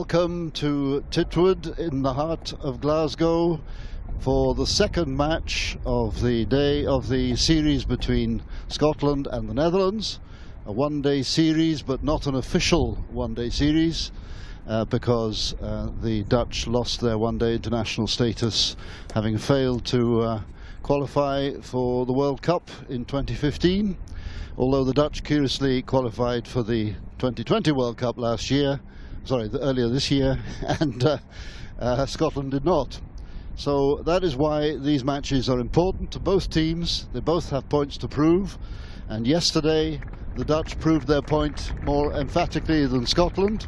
Welcome to Titwood in the heart of Glasgow for the second match of the day of the series between Scotland and the Netherlands. A one-day series, but not an official one-day series because the Dutch lost their one-day international status, having failed to qualify for the World Cup in 2015. Although the Dutch curiously qualified for the 2020 World Cup last year, earlier this year, and Scotland did not. So that is why these matches are important to both teams. They both have points to prove, and yesterday the Dutch proved their point more emphatically than Scotland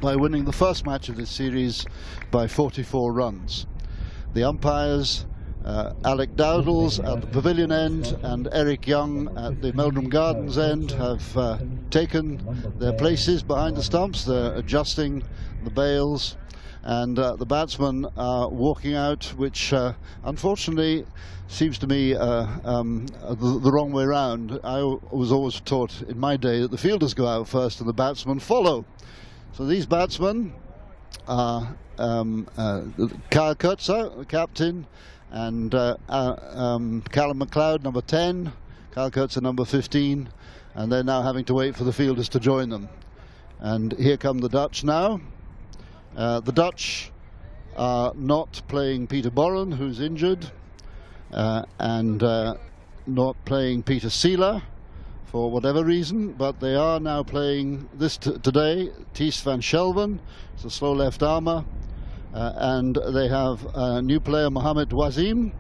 by winning the first match of this series by 44 runs. The umpires, Alec Dowdles at the pavilion end and Eric Young at the Meldrum Gardens end, have taken their places behind the stumps. They're adjusting the bails, and the batsmen are walking out, which unfortunately seems to me the wrong way round. I was always taught in my day that the fielders go out first and the batsmen follow. So these batsmen are Kyle Kurtzer, the captain, and Callum MacLeod, number 10, Kyle Kurtzer, number 15, and they're now having to wait for the fielders to join them. And here come the Dutch now. The Dutch are not playing Peter Boren, who's injured, and not playing Peter Seeler for whatever reason, but they are now playing this today, Ties van Shelven, it's a slow left armer, and they have a new player, Mohammed Wasim,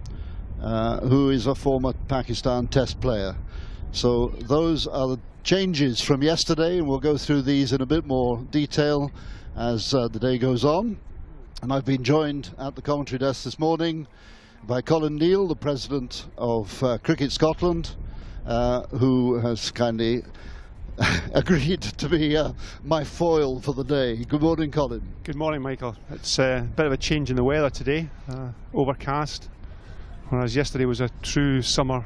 who is a former Pakistan Test player. So those are the changes from yesterday, and we'll go through these in a bit more detail as the day goes on. And I've been joined at the commentary desk this morning by Colin Neal, the president of Cricket Scotland, who has kindly agreed to be my foil for the day. Good morning, Colin. Good morning, Michael. It's a bit of a change in the weather today, overcast, whereas yesterday was a true summer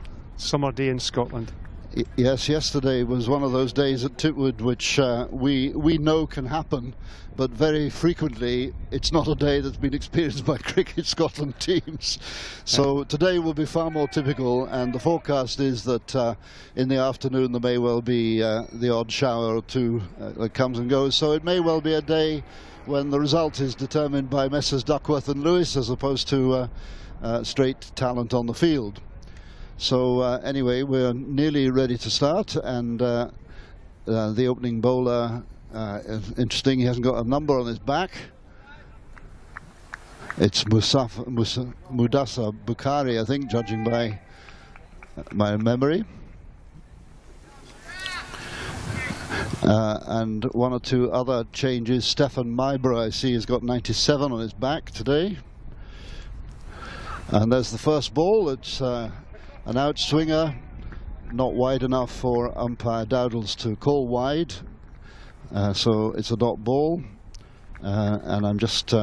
day in Scotland. Yes, yesterday was one of those days at Titwood which we know can happen, but very frequently it's not a day that's been experienced by Cricket Scotland teams. So today will be far more typical, and the forecast is that in the afternoon there may well be the odd shower or two that comes and goes. So it may well be a day when the result is determined by Messrs Duckworth and Lewis as opposed to straight talent on the field. So anyway, we're nearly ready to start, and the opening bowler, interesting, he hasn't got a number on his back. It's Mudassa Bukhari, I think, judging by my memory. And one or two other changes. Stefan Maibra, I see, has got 97 on his back today. And there's the first ball. It's an out swinger, not wide enough for umpire Dowdles to call wide, so it's a dot ball, and I'm just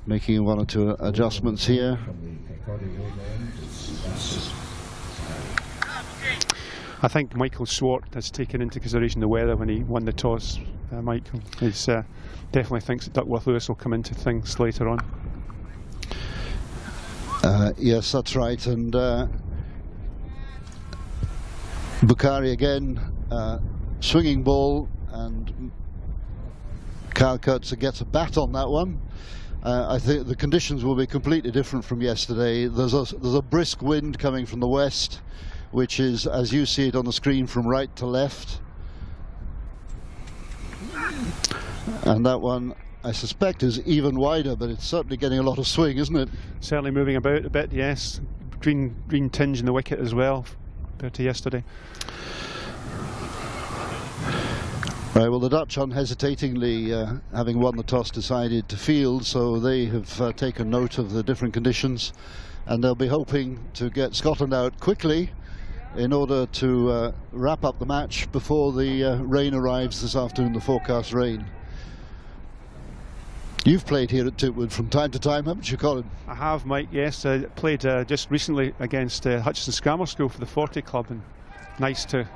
making one or two adjustments here. I think Michael Swart has taken into consideration the weather when he won the toss. Michael definitely thinks that Duckworth Lewis will come into things later on. Yes, that's right, and Bukhari again, swinging ball, and Kyle Kurtzer gets a bat on that one. I think the conditions will be completely different from yesterday. There's a brisk wind coming from the west, which is, as you see it on the screen, from right to left. And that one, I suspect, is even wider, but it's certainly getting a lot of swing, isn't it? Certainly moving about a bit, yes. Green tinge in the wicket as well, compared to yesterday. Right, well, the Dutch unhesitatingly, having won the toss, decided to field, so they have taken note of the different conditions, and they'll be hoping to get Scotland out quickly in order to wrap up the match before the rain arrives this afternoon, the forecast rain. You've played here at Titwood from time to time, haven't you, Colin? I have, Mike, yes. I played just recently against Hutchison's Grammar School for the 40 Club, and nice to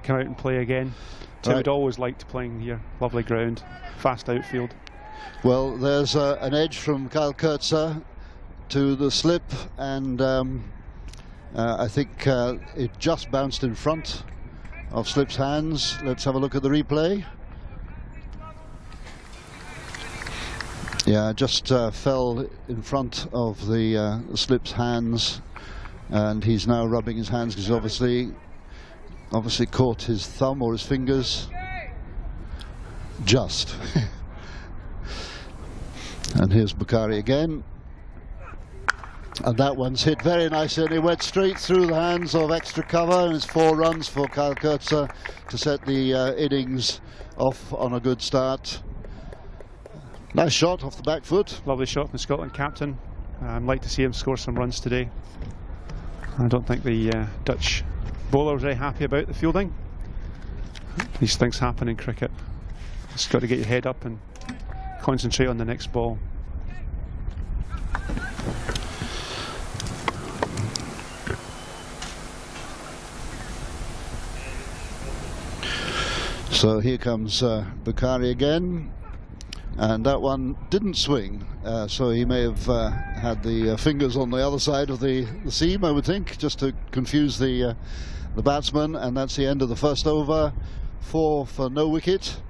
come out and play again. Tim had always liked playing here. Lovely ground, fast outfield. Well, there's an edge from Kyle Kurtzer to the slip, and I think it just bounced in front of Slip's hands. Let's have a look at the replay. Yeah, just fell in front of the Slip's hands, and he's now rubbing his hands because obviously caught his thumb or his fingers. Just. And here's Bukhari again, and that one's hit very nicely, and it went straight through the hands of extra cover, and it's 4 runs for Kyle Kurtzer to set the innings off on a good start. Nice shot off the back foot. Lovely shot from the Scotland captain. I'd like to see him score some runs today. I don't think the Dutch bowler was very happy about the fielding. These things happen in cricket. Just got to get your head up and concentrate on the next ball. So here comes Bukhari again, and that one didn't swing, so he may have had the fingers on the other side of the seam, I would think, just to confuse the batsman. And that's the end of the first over. 4 for no wicket.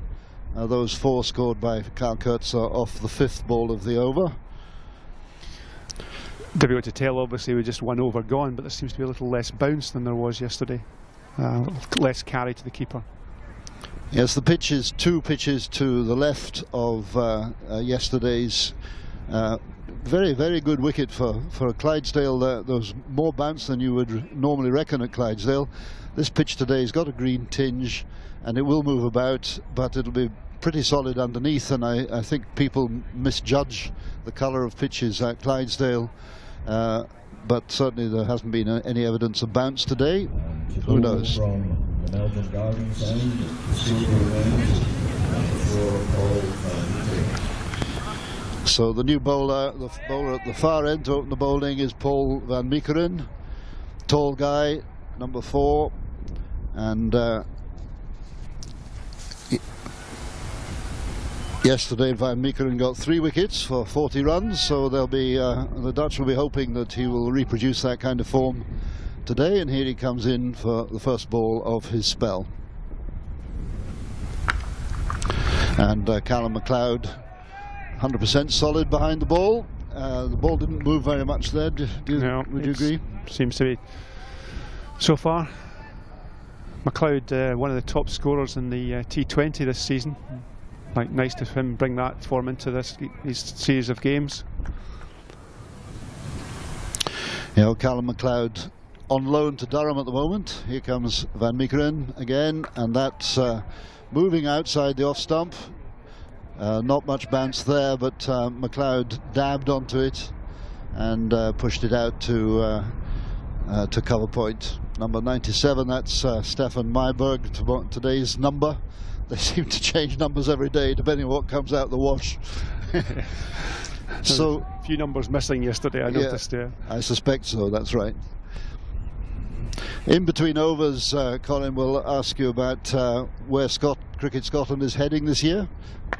Those 4 scored by Kyle Kurtzer off the 5th ball of the over. Difficult to tell, obviously, with just 1 over gone, but there seems to be a little less bounce than there was yesterday. Less carry to the keeper. Yes, the pitch is 2 pitches to the left of yesterday's very, very good wicket for Clydesdale. There was more bounce than you would normally reckon at Clydesdale. This pitch today has got a green tinge, and it will move about, but it'll be pretty solid underneath, and I think people misjudge the colour of pitches at Clydesdale, but certainly there hasn't been any evidence of bounce today. Who knows? So the new bowler, the bowler at the far end to open the bowling, is Paul van Meekeren, tall guy, number 4, and yesterday Van Meekeren got 3 wickets for 40 runs, so they'll be the Dutch will be hoping that he will reproduce that kind of form today. And here he comes in for the first ball of his spell. And Callum MacLeod 100% solid behind the ball. The ball didn't move very much there. Would you agree? Seems to be so far. MacLeod, one of the top scorers in the T20 this season. Like, nice to him bring that form into these series of games. Yeah, Callum MacLeod on loan to Durham at the moment. Here comes Van Meekeren again, and that's moving outside the off stump. Not much bounce there, but MacLeod dabbed onto it and pushed it out to cover point. Number 97, that's Stefan Myberg, today's number. They seem to change numbers every day depending on what comes out the wash. So a few numbers missing yesterday, I noticed. Yeah, I suspect so, that's right. In between overs, Colin will ask you about where Cricket Scotland is heading this year.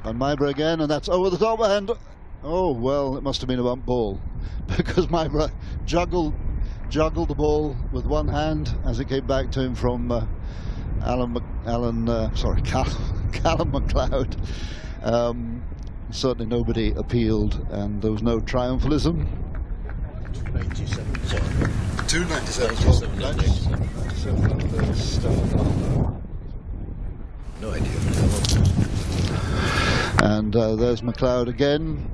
On Myberg again, and that's over the top, and oh well, it must have been a bump ball, because Myberg juggled the ball with one hand as it came back to him from Callum MacLeod. Certainly nobody appealed, and there was no triumphalism. 297. No idea. And there's MacLeod again.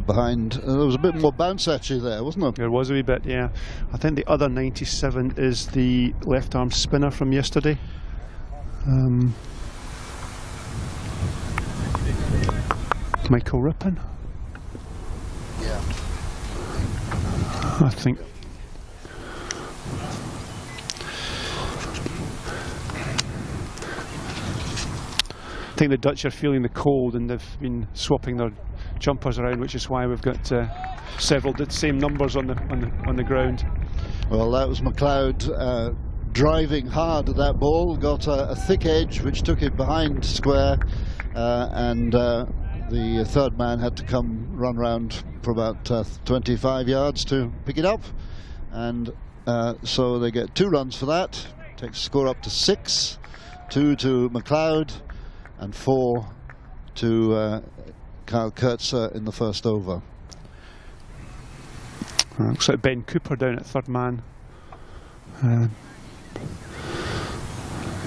Behind, there was a bit more bounce actually there, wasn't there? There was a wee bit, yeah. I think the other 97 is the left arm spinner from yesterday. Michael Rippon. Yeah. I think. I think the Dutch are feeling the cold, and they've been swapping their jumpers around, which is why we've got several the same numbers on the ground. Well, that was MacLeod driving hard at that ball, got a thick edge which took it behind square, and the third man had to run round for about 25 yards to pick it up, and so they get 2 runs for that. Takes the score up to 6, 2 to McLeod and 4 to Kyle Kurtzer in the first over. Looks like Ben Cooper down at third man,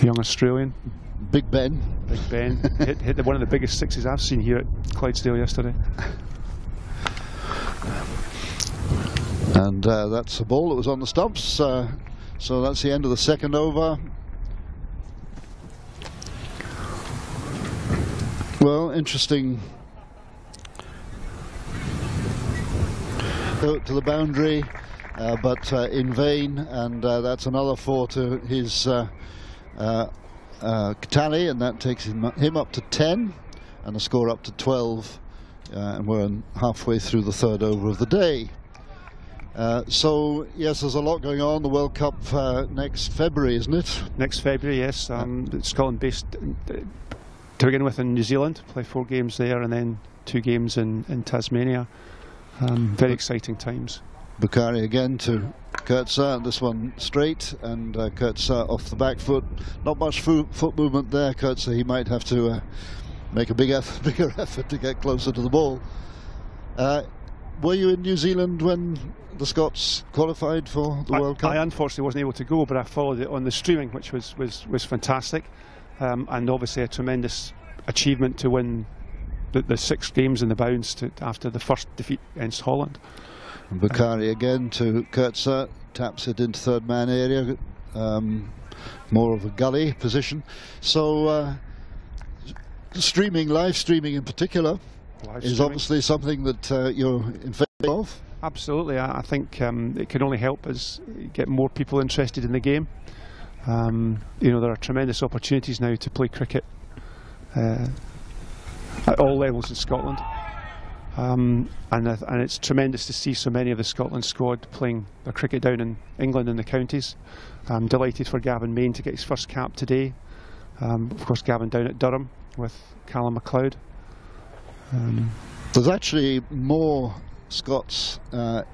young Australian. Big Ben. Big Ben hit one of the biggest sixes I've seen here at Clydesdale yesterday. And that's a ball that was on the stumps, so that's the end of the second over. Well, interesting to the boundary, but in vain, and that's another 4 to his tally, and that takes him up to 10 and the score up to 12, and we're halfway through the third over of the day. So yes, there's a lot going on. The World Cup next February, isn't it? Next February, yes. Scotland based to begin with in New Zealand, play 4 games there and then 2 games in Tasmania. Very exciting times. Bukhari again to Kurtzer, this one straight, and Kurtzer off the back foot. Not much foot movement there, Kurtzer. He might have to make a bigger effort to get closer to the ball. Were you in New Zealand when the Scots qualified for the World Cup? I unfortunately wasn't able to go, but I followed it on the streaming, which was fantastic, and obviously a tremendous achievement to win the 6 games in the bounds after the first defeat against Holland. And Bukhari again to Kurtzer, taps it into third man area, more of a gully position. So live streaming in particular, is obviously something that you're in favour of. Absolutely, I think it can only help us get more people interested in the game. You know, there are tremendous opportunities now to play cricket at all levels in Scotland, and it's tremendous to see so many of the Scotland squad playing their cricket down in England and the counties. I'm delighted for Gavin Main to get his first cap today. Of course, Gavin down at Durham with Callum MacLeod. There's actually more Scots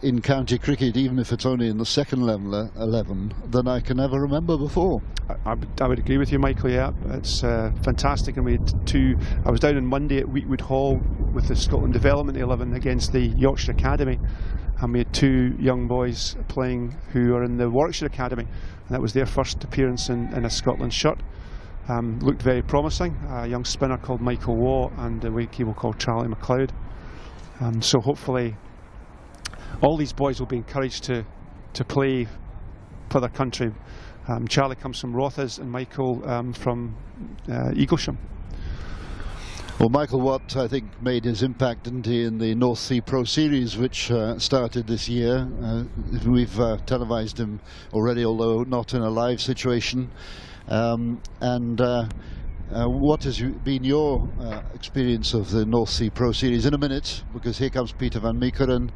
in county cricket, even if it's only in the second level 11, than I can ever remember before. I would agree with you, Michael. Yeah, it's fantastic. And we had 2. I was down on Monday at Wheatwood Hall with the Scotland Development 11 against the Yorkshire Academy, and we had 2 young boys playing who are in the Warwickshire Academy, and that was their first appearance in a Scotland shirt. Looked very promising. A young spinner called Michael Waugh and a wicketkeeper called Charlie MacLeod. So hopefully all these boys will be encouraged to play for their country. Charlie comes from Rothes and Michael from Eaglesham. Well, Michael Watt, I think, made his impact, didn't he, in the North Sea Pro Series, which started this year. We've televised him already, although not in a live situation. What has been your experience of the North Sea Pro Series? In a minute, because here comes Peter van Meekeren,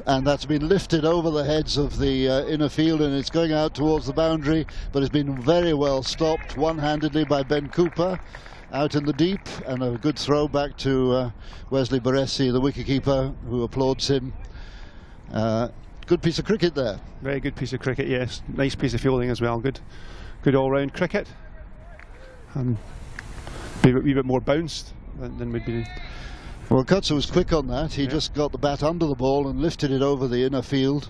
and that's been lifted over the heads of the inner field, and it's going out towards the boundary, but it's been very well stopped one-handedly by Ben Cooper out in the deep, and a good throw back to Wesley Baresi, the wicketkeeper, who applauds him. Good piece of cricket there. Very good piece of cricket, yes. Nice piece of fielding as well. Good all-round cricket. Be a wee bit more bounced than we'd been. Well, Kurtzer was quick on that. He just got the bat under the ball and lifted it over the inner field.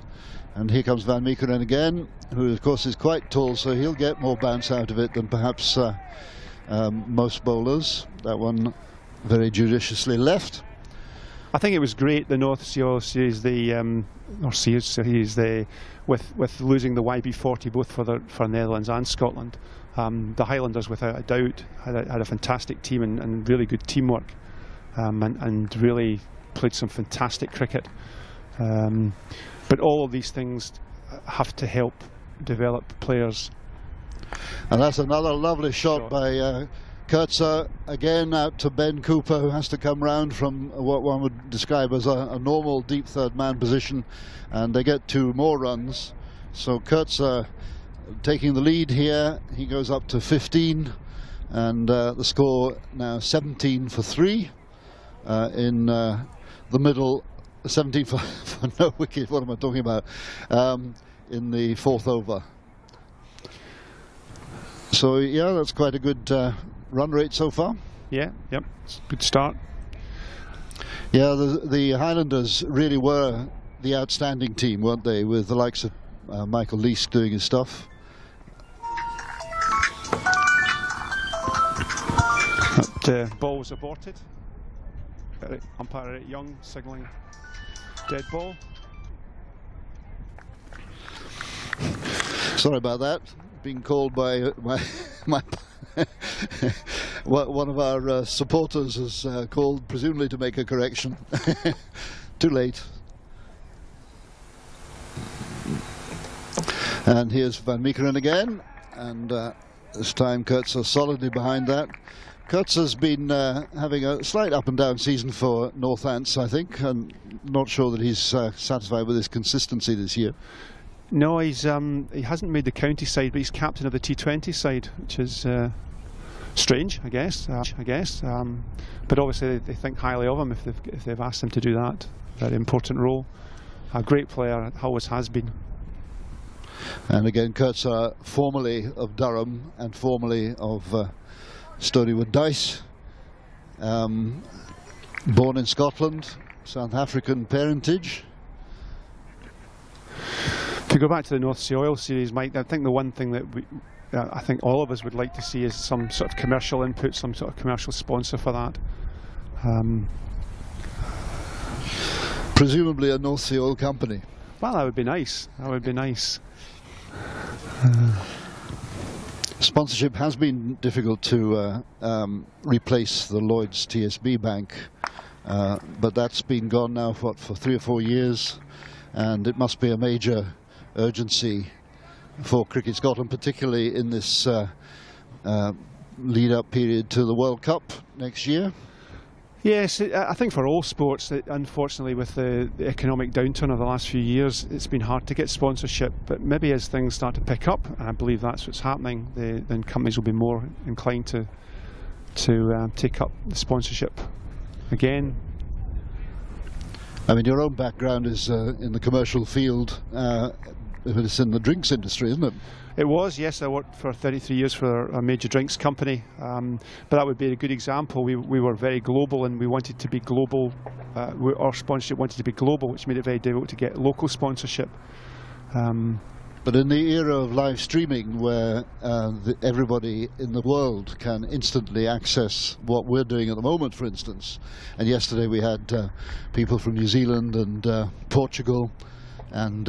And here comes Van Meekeren again, who of course is quite tall, so he'll get more bounce out of it than perhaps most bowlers. That one very judiciously left. I think it was great, the North Sea Oil Series, with losing the YB40 both for Netherlands and Scotland. The Highlanders, without a doubt, had a fantastic team and really good teamwork, and really played some fantastic cricket. But all of these things have to help develop players. And that's another lovely shot by Kurtzer, again out to Ben Cooper, who has to come round from what one would describe as a normal deep third man position, and they get 2 more runs. So Kurtzer taking the lead here. He goes up to 15, and the score now 17 for 3 in the middle, 17 for no wicket. What am I talking about? In the 4th over. So yeah, that's quite a good run rate so far. Yeah, yep, it's a good start. Yeah, the Highlanders really were the outstanding team, weren't they, with the likes of Michael Leask doing his stuff. That ball was aborted. Umpire Young signalling dead ball. Sorry about that. Being called by my one of our supporters has called, presumably to make a correction. Too late. And here's Van Meekeren again, and this time Kurtzer solidly behind that. Kurtzer's been having a slight up and down season for Northants, I think, and not sure that he's satisfied with his consistency this year. No, he hasn't made the county side, but he's captain of the T20 side, which is strange, I guess. But obviously they think highly of him if they've asked him to do that. Very important role. A great player, always has been. And again, Kurtzer, formerly of Durham and formerly of Stonewood Dice, born in Scotland, South African parentage. To go back to the North Sea Oil series, Mike, I think the one thing that I think all of us would like to see is some sort of commercial input, some sort of commercial sponsor for that. Presumably a North Sea Oil company. Well, that would be nice. That would be nice. Sponsorship has been difficult to replace the Lloyd's TSB Bank, but that's been gone now for 3 or 4 years, and it must be a major urgency for Cricket Scotland, particularly in this lead-up period to the World Cup next year. Yes, I think for all sports, unfortunately with the economic downturn of the last few years, it's been hard to get sponsorship, but maybe as things start to pick up, and I believe that's what's happening, then companies will be more inclined to take up the sponsorship again. I mean, your own background is in the commercial field, it's in the drinks industry, isn't it? It was, yes. I worked for 33 years for a major drinks company, but that would be a good example. We were very global, and we wanted to be global. Our sponsorship wanted to be global, which made it very difficult to get local sponsorship. But in the era of live streaming, where everybody in the world can instantly access what we're doing at the moment, for instance, and yesterday we had people from New Zealand and Portugal, and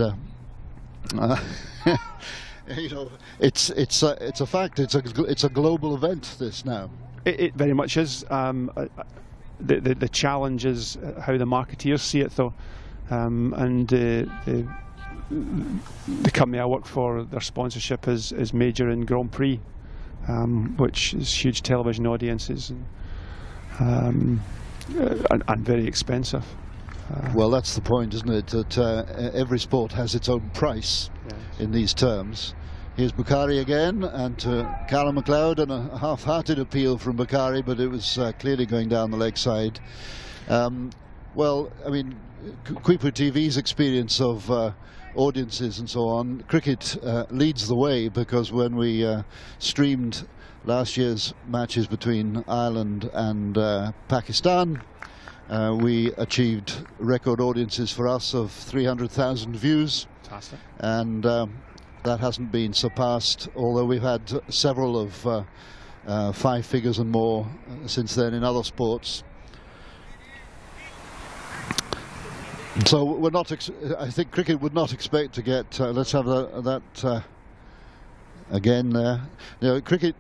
you know, it's a fact. It's a global event. This now. It very much is. The challenge is how the marketeers see it, though, and the company I work for, their sponsorship is major in Grand Prix, which is huge television audiences and very expensive. Well, that's the point, isn't it? That every sport has its own price, yes, in these terms. Here's Bukhari again, and to Callum MacLeod, and a half-hearted appeal from Bukhari, but it was clearly going down the leg side. Well, I mean, Quipu TV's experience of audiences and so on, cricket leads the way, because when we streamed last year's matches between Ireland and Pakistan, we achieved record audiences for us of 300,000 views. Fantastic. And that hasn't been surpassed, although we've had several of 5 figures and more since then in other sports. So we're not. I think cricket would not expect to get. Let's have that again there. You know, cricket,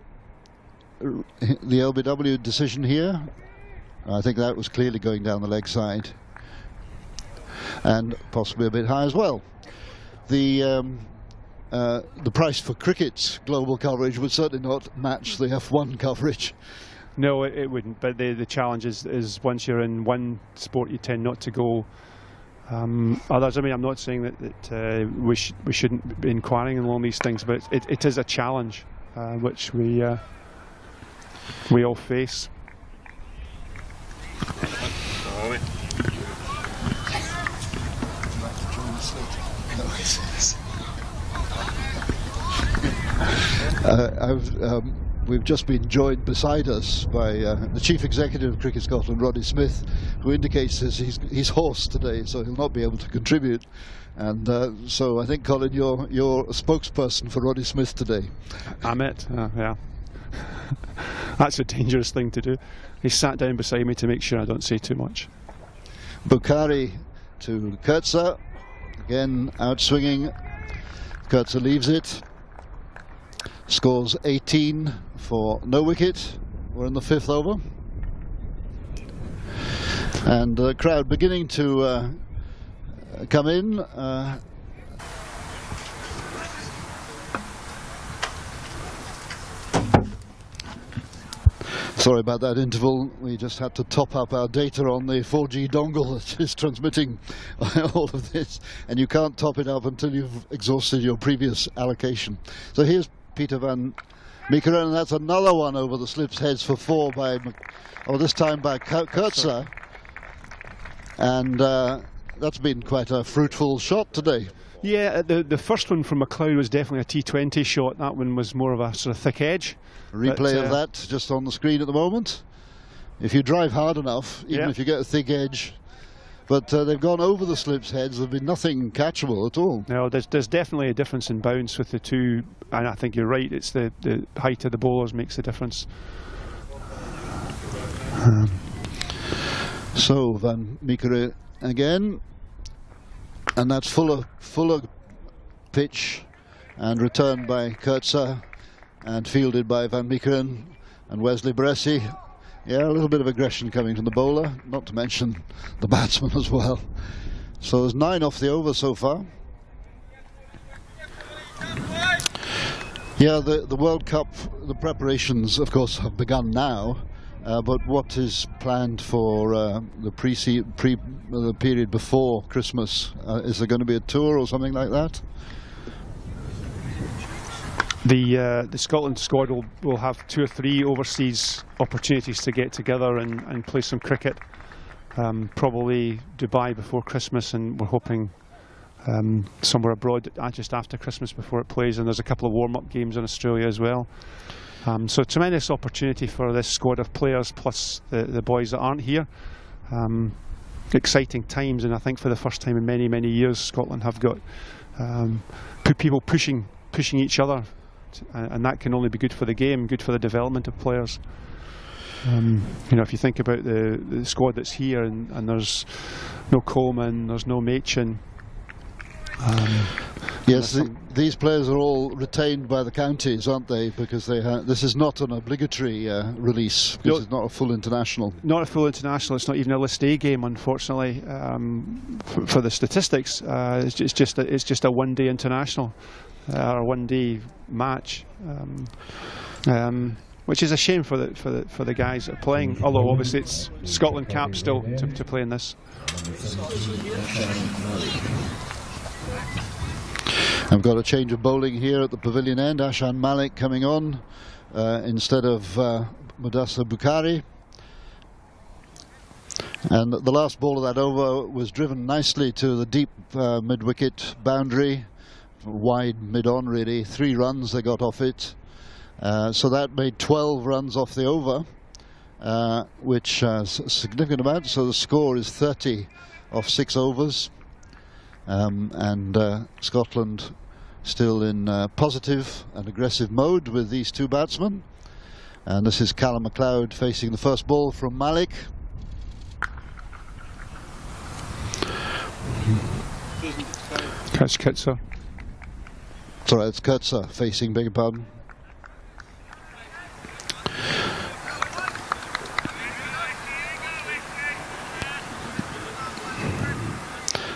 the LBW decision here. I think that was clearly going down the leg side, and possibly a bit high as well. The price for cricket's global coverage would certainly not match the F1 coverage. No, it wouldn't. But the challenge is once you're in one sport, you tend not to go others. I mean, I'm not saying that we shouldn't be inquiring along these things, but it is a challenge which we all face. We've just been joined beside us by the Chief Executive of Cricket Scotland, Roddy Smith, who indicates he's hoarse today, so he'll not be able to contribute. And so I think, Colin, you're a spokesperson for Roddy Smith today. I'm it, yeah. That's a dangerous thing to do. He sat down beside me to make sure I don't say too much. Bukhari to Kurtza, again out swinging. Kurtza leaves it. Scores 18 for no wicket. We're in the 5th over. And the crowd beginning to come in. Sorry about that interval. We just had to top up our data on the 4G dongle that is transmitting all of this. And you can't top it up until you've exhausted your previous allocation. So here's Peter van Meekeren, and that's another one over the slips heads for 4 by, this time by Kurtza. And that's been quite a fruitful shot today. Yeah, the first one from McLeod was definitely a T20 shot. That one was more of a sort of thick edge. A replay of that just on the screen at the moment. If you drive hard enough, even if you get a thick edge. But they've gone over the slips heads. There's been nothing catchable at all. No, there's definitely a difference in bounce with the two, and I think you're right. It's the height of the bowlers makes a difference. So Van Meekeren again, and that's fuller pitch, and returned by Kurtza, and fielded by Van Meekeren and Wesley Bressie. Yeah, a little bit of aggression coming from the bowler, not to mention the batsman as well. So there's 9 off the over so far. Yeah, the World Cup, the preparations, of course, have begun now. But what is planned for the period before Christmas? Is there going to be a tour or something like that? The Scotland squad will have 2 or 3 overseas opportunities to get together and play some cricket. Probably Dubai before Christmas, and we're hoping somewhere abroad just after Christmas before it plays. And there's a couple of warm-up games in Australia as well. So tremendous opportunity for this squad of players, plus the boys that aren't here. Exciting times, and I think for the first time in many, many years, Scotland have got people pushing each other, and that can only be good for the game, good for the development of players. If you think about the squad that's here, and there's no Coleman, there's no Machin. Yes, these players are all retained by the counties, aren't they? Because this is not an obligatory release, because it's not a full international. Not a full international. It's not even a List A game, unfortunately. For the statistics, it's just a one-day international or a one-day match, which is a shame for the guys that are playing. Although obviously it's Scotland cap still to play in this. I've got a change of bowling here at the pavilion end. Ashan Malik coming on instead of Mudassar Bukhari. And the last ball of that over was driven nicely to the deep mid-wicket boundary, wide mid-on really. 3 runs they got off it. So that made 12 runs off the over, which is a significant amount. So the score is 30 off 6 overs. And Scotland still in positive and aggressive mode with these 2 batsmen. And this is Callum McLeod facing the first ball from Malik. Catch Kurtza. Sorry, it's Kurtza facing, beg your pardon.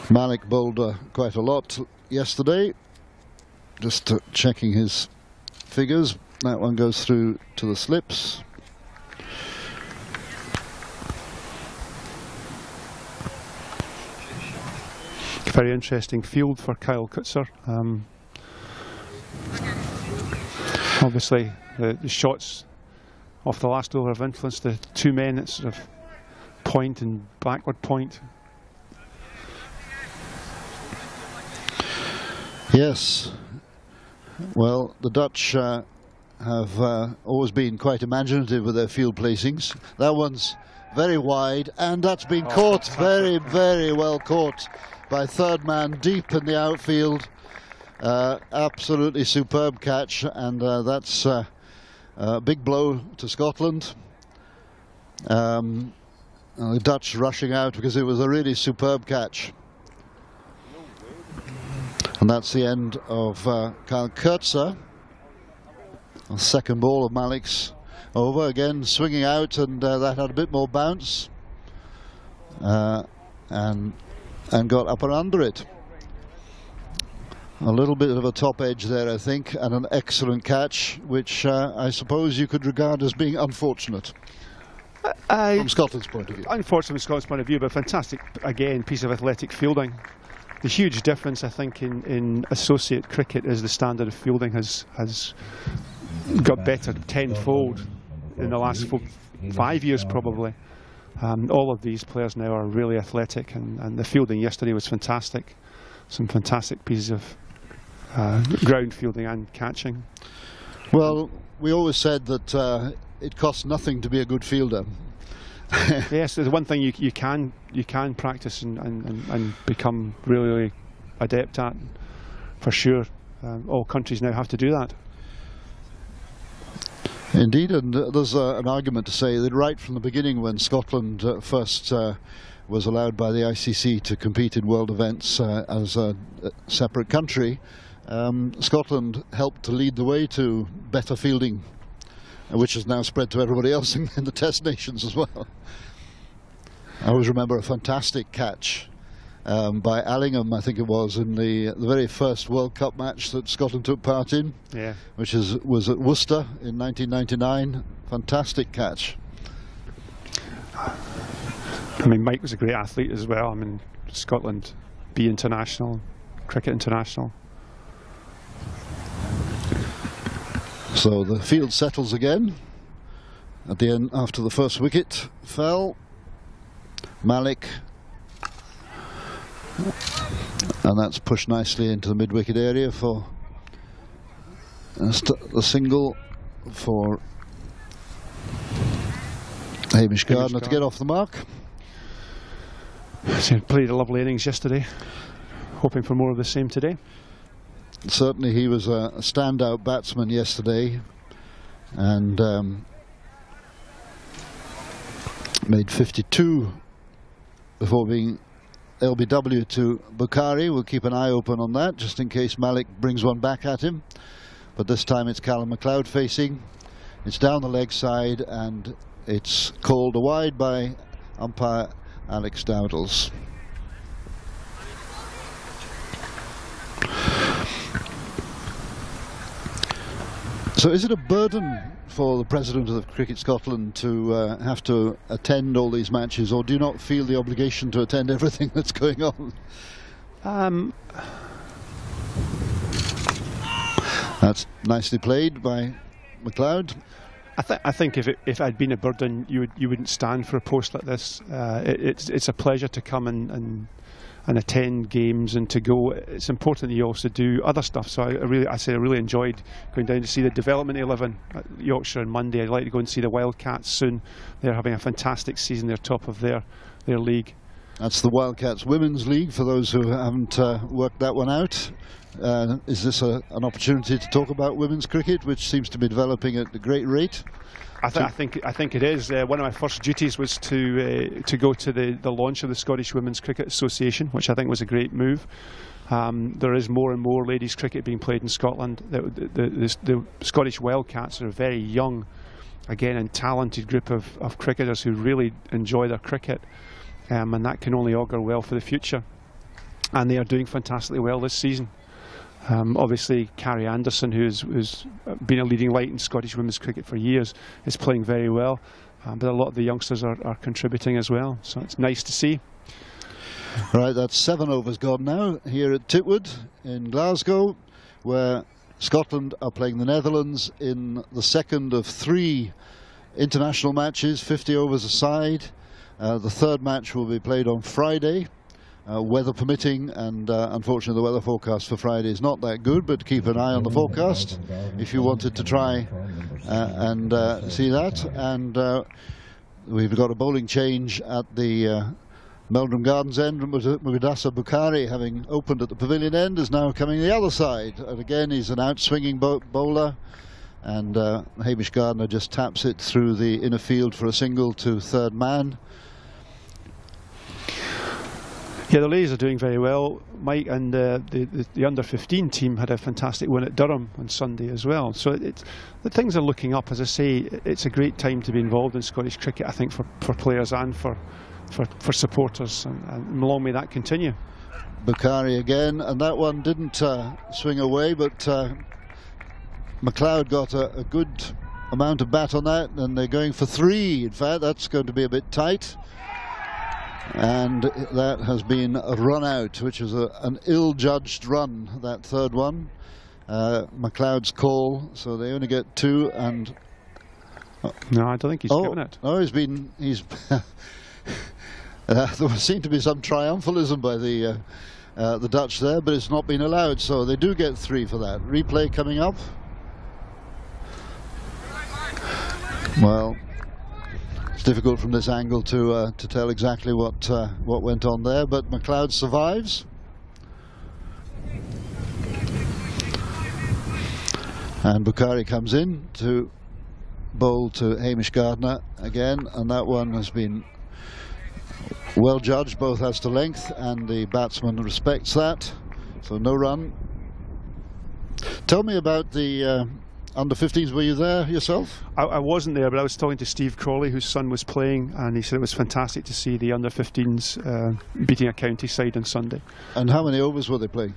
Malik bowled quite a lot yesterday. Just checking his figures. That one goes through to the slips. Very interesting field for Kyle Kurtza. Obviously, the shots off the last over have influenced the 2 men at sort of point and backward point. Yes. Well, the Dutch have always been quite imaginative with their field placings. That one's very wide, and that's been caught, very, very well caught by third man deep in the outfield. Absolutely superb catch, and that's a big blow to Scotland. The Dutch rushing out because it was a really superb catch. And that's the end of Kyle Kurtzer. The second ball of Malik's over, again swinging out, and that had a bit more bounce and got up and under it. A little bit of a top edge there, I think, and an excellent catch, which I suppose you could regard as being unfortunate from Scotland's point of view. Unfortunate from Scotland's point of view, but fantastic, again, piece of athletic fielding. The huge difference, I think, in associate cricket is the standard of fielding has got better tenfold in the last 5 years, probably. All of these players now are really athletic, and the fielding yesterday was fantastic. Some fantastic pieces of ground fielding and catching. Well, we always said that it costs nothing to be a good fielder. Yes, there's one thing you can practice and become really, really adept at, for sure. All countries now have to do that. Indeed, and there's an argument to say that right from the beginning, when Scotland first was allowed by the ICC to compete in world events as a separate country, Scotland helped to lead the way to better fielding, which has now spread to everybody else in the Test nations as well. I always remember a fantastic catch by Allingham, I think it was, in the very first World Cup match that Scotland took part in, which was at Worcester in 1999. Fantastic catch. I mean, Mike was a great athlete as well. I mean, Scotland B international, cricket international. So the field settles again at the end after the first wicket fell. Malik, and that's pushed nicely into the mid-wicket area for the single for Hamish Gardner to get off the mark. He played a lovely innings yesterday, hoping for more of the same today. Certainly he was a standout batsman yesterday, and made 52 before being LBW to Bukhari. We'll keep an eye open on that, just in case Malik brings one back at him. But this time it's Callum MacLeod facing. It's down the leg side, and it's called a wide by umpire Alex Dowdles. So is it a burden for the President of Cricket Scotland to have to attend all these matches, or do you not feel the obligation to attend everything that's going on? That's nicely played by MacLeod. I think if it had been a burden, you wouldn't stand for a post like this. It's a pleasure to come and attend games and to go. It's important that you also do other stuff. So I really enjoyed going down to see the Development 11 at Yorkshire on Monday. I'd like to go and see the Wildcats soon. They're having a fantastic season. They're top of their league. That's the Wildcats Women's League, for those who haven't worked that one out. Is this an opportunity to talk about women's cricket, which seems to be developing at a great rate? I think it is. One of my first duties was to go to the launch of the Scottish Women's Cricket Association, which I think was a great move. There is more and more ladies cricket being played in Scotland. The Scottish Wildcats are a very young, again, and talented group of cricketers who really enjoy their cricket, and that can only augur well for the future. And they are doing fantastically well this season. Obviously, Carrie Anderson, who's been a leading light in Scottish women's cricket for years, is playing very well. But a lot of the youngsters are contributing as well, so it's nice to see. Right, that's 7 overs gone now here at Titwood in Glasgow, where Scotland are playing the Netherlands in the second of 3 international matches, 50 overs aside. The third match will be played on Friday, weather permitting, and unfortunately the weather forecast for Friday is not that good, but keep an eye on the forecast if you wanted to try and see that. And we've got a bowling change at the Meldrum Gardens end. Mugadasa Bukhari, having opened at the pavilion end, is now coming the other side, and again he's an out-swinging bowler, and Hamish Gardner just taps it through the inner field for a single to third man. Yeah, the ladies are doing very well, Mike, and the under-15 team had a fantastic win at Durham on Sunday as well. So the things are looking up. As I say, it's a great time to be involved in Scottish cricket, I think, for players and for supporters, and long may that continue. Bukhari again, and that one didn't swing away, but McLeod got a good amount of bat on that, and they're going for 3. In fact, that's going to be a bit tight. And that has been a run out, which is an ill-judged run, that third one. McLeod's call, so they only get 2. And no, I don't think he's given it. No, he's there seemed to be some triumphalism by the Dutch there, but it's not been allowed, so they do get 3 for that. Replay coming up. Well, it's difficult from this angle to tell exactly what went on there, but McLeod survives. And Bukhari comes in to bowl to Hamish Gardner again, and that one has been well judged, both as to length, and the batsman respects that, so no run. Tell me about the under-15s. Were you there yourself? I wasn't there, but I was talking to Steve Crawley, whose son was playing, and he said it was fantastic to see the under-15s beating a county side on Sunday. And how many overs were they playing?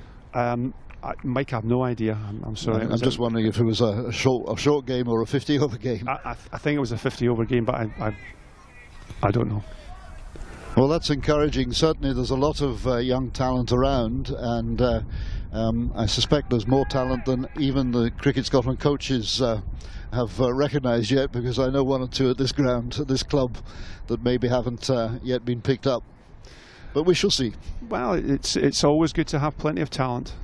Mike, I have no idea. I'm sorry. I'm just wondering if it was a short game or a 50-over game. I think it was a 50-over game, but I don't know. Well, that's encouraging. Certainly there's a lot of young talent around, and I suspect there's more talent than even the Cricket Scotland coaches have recognised yet, because I know 1 or 2 at this ground, at this club, that maybe haven't yet been picked up. But we shall see. Well, it's always good to have plenty of talent.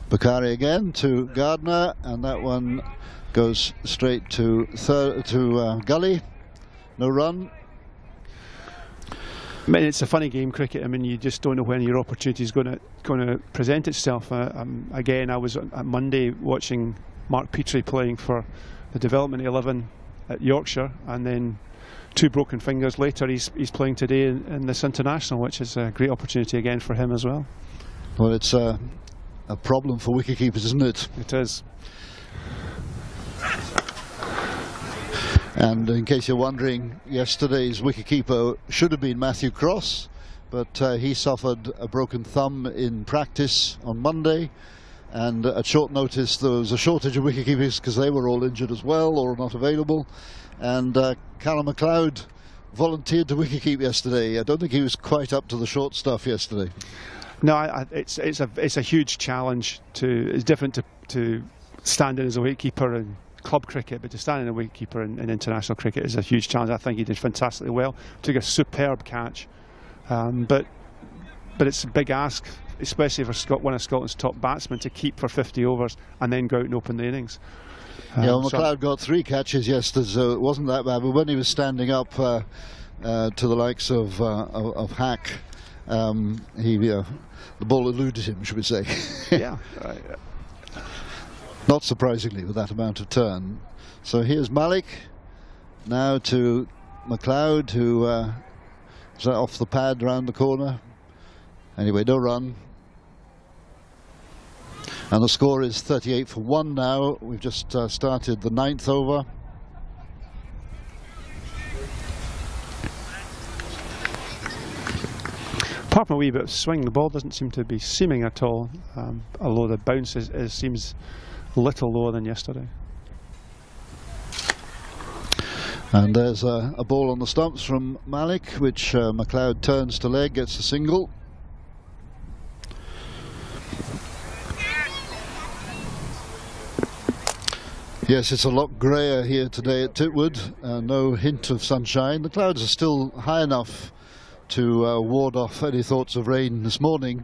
Bukhari again to Gardner, and that one goes straight to Gully. No run. I mean, it's a funny game, cricket. I mean, you just don't know when your opportunity is going to present itself. Again, I was on Monday watching Mark Petrie playing for the Development 11 at Yorkshire, and then 2 broken fingers later, he's playing today in this international, which is a great opportunity again for him as well. Well, it's a problem for wicketkeepers, isn't it? It is. And in case you're wondering, yesterday's wicketkeeper should have been Matthew Cross, but he suffered a broken thumb in practice on Monday, and at short notice there was a shortage of wicketkeepers because they were all injured as well or not available, and Callum McLeod volunteered to wicketkeep yesterday. I don't think he was quite up to the short stuff yesterday. No, it's a huge challenge. It's different to standing as a wicketkeeper and club cricket, but to stand in a wicketkeeper in international cricket is a huge challenge. I think he did fantastically well. Took a superb catch, but it's a big ask, especially for one of Scotland's top batsmen, to keep for 50 overs and then go out and open the innings. Yeah, well, McLeod got 3 catches yesterday, so it wasn't that bad. But when he was standing up to the likes of Hack, the ball eluded him, should we say? Yeah. Not surprisingly, with that amount of turn. So here's Malik, now to McLeod, who is off the pad round the corner. Anyway, no run. And the score is 38 for 1 now. We've just started the 9th over. Apart from a wee bit of swing, the ball doesn't seem to be seaming at all, although the bounce seems a little lower than yesterday. And there's a ball on the stumps from Malik, which McLeod turns to leg, gets a single. Yes, it's a lot greyer here today at Titwood. No hint of sunshine. The clouds are still high enough to ward off any thoughts of rain this morning,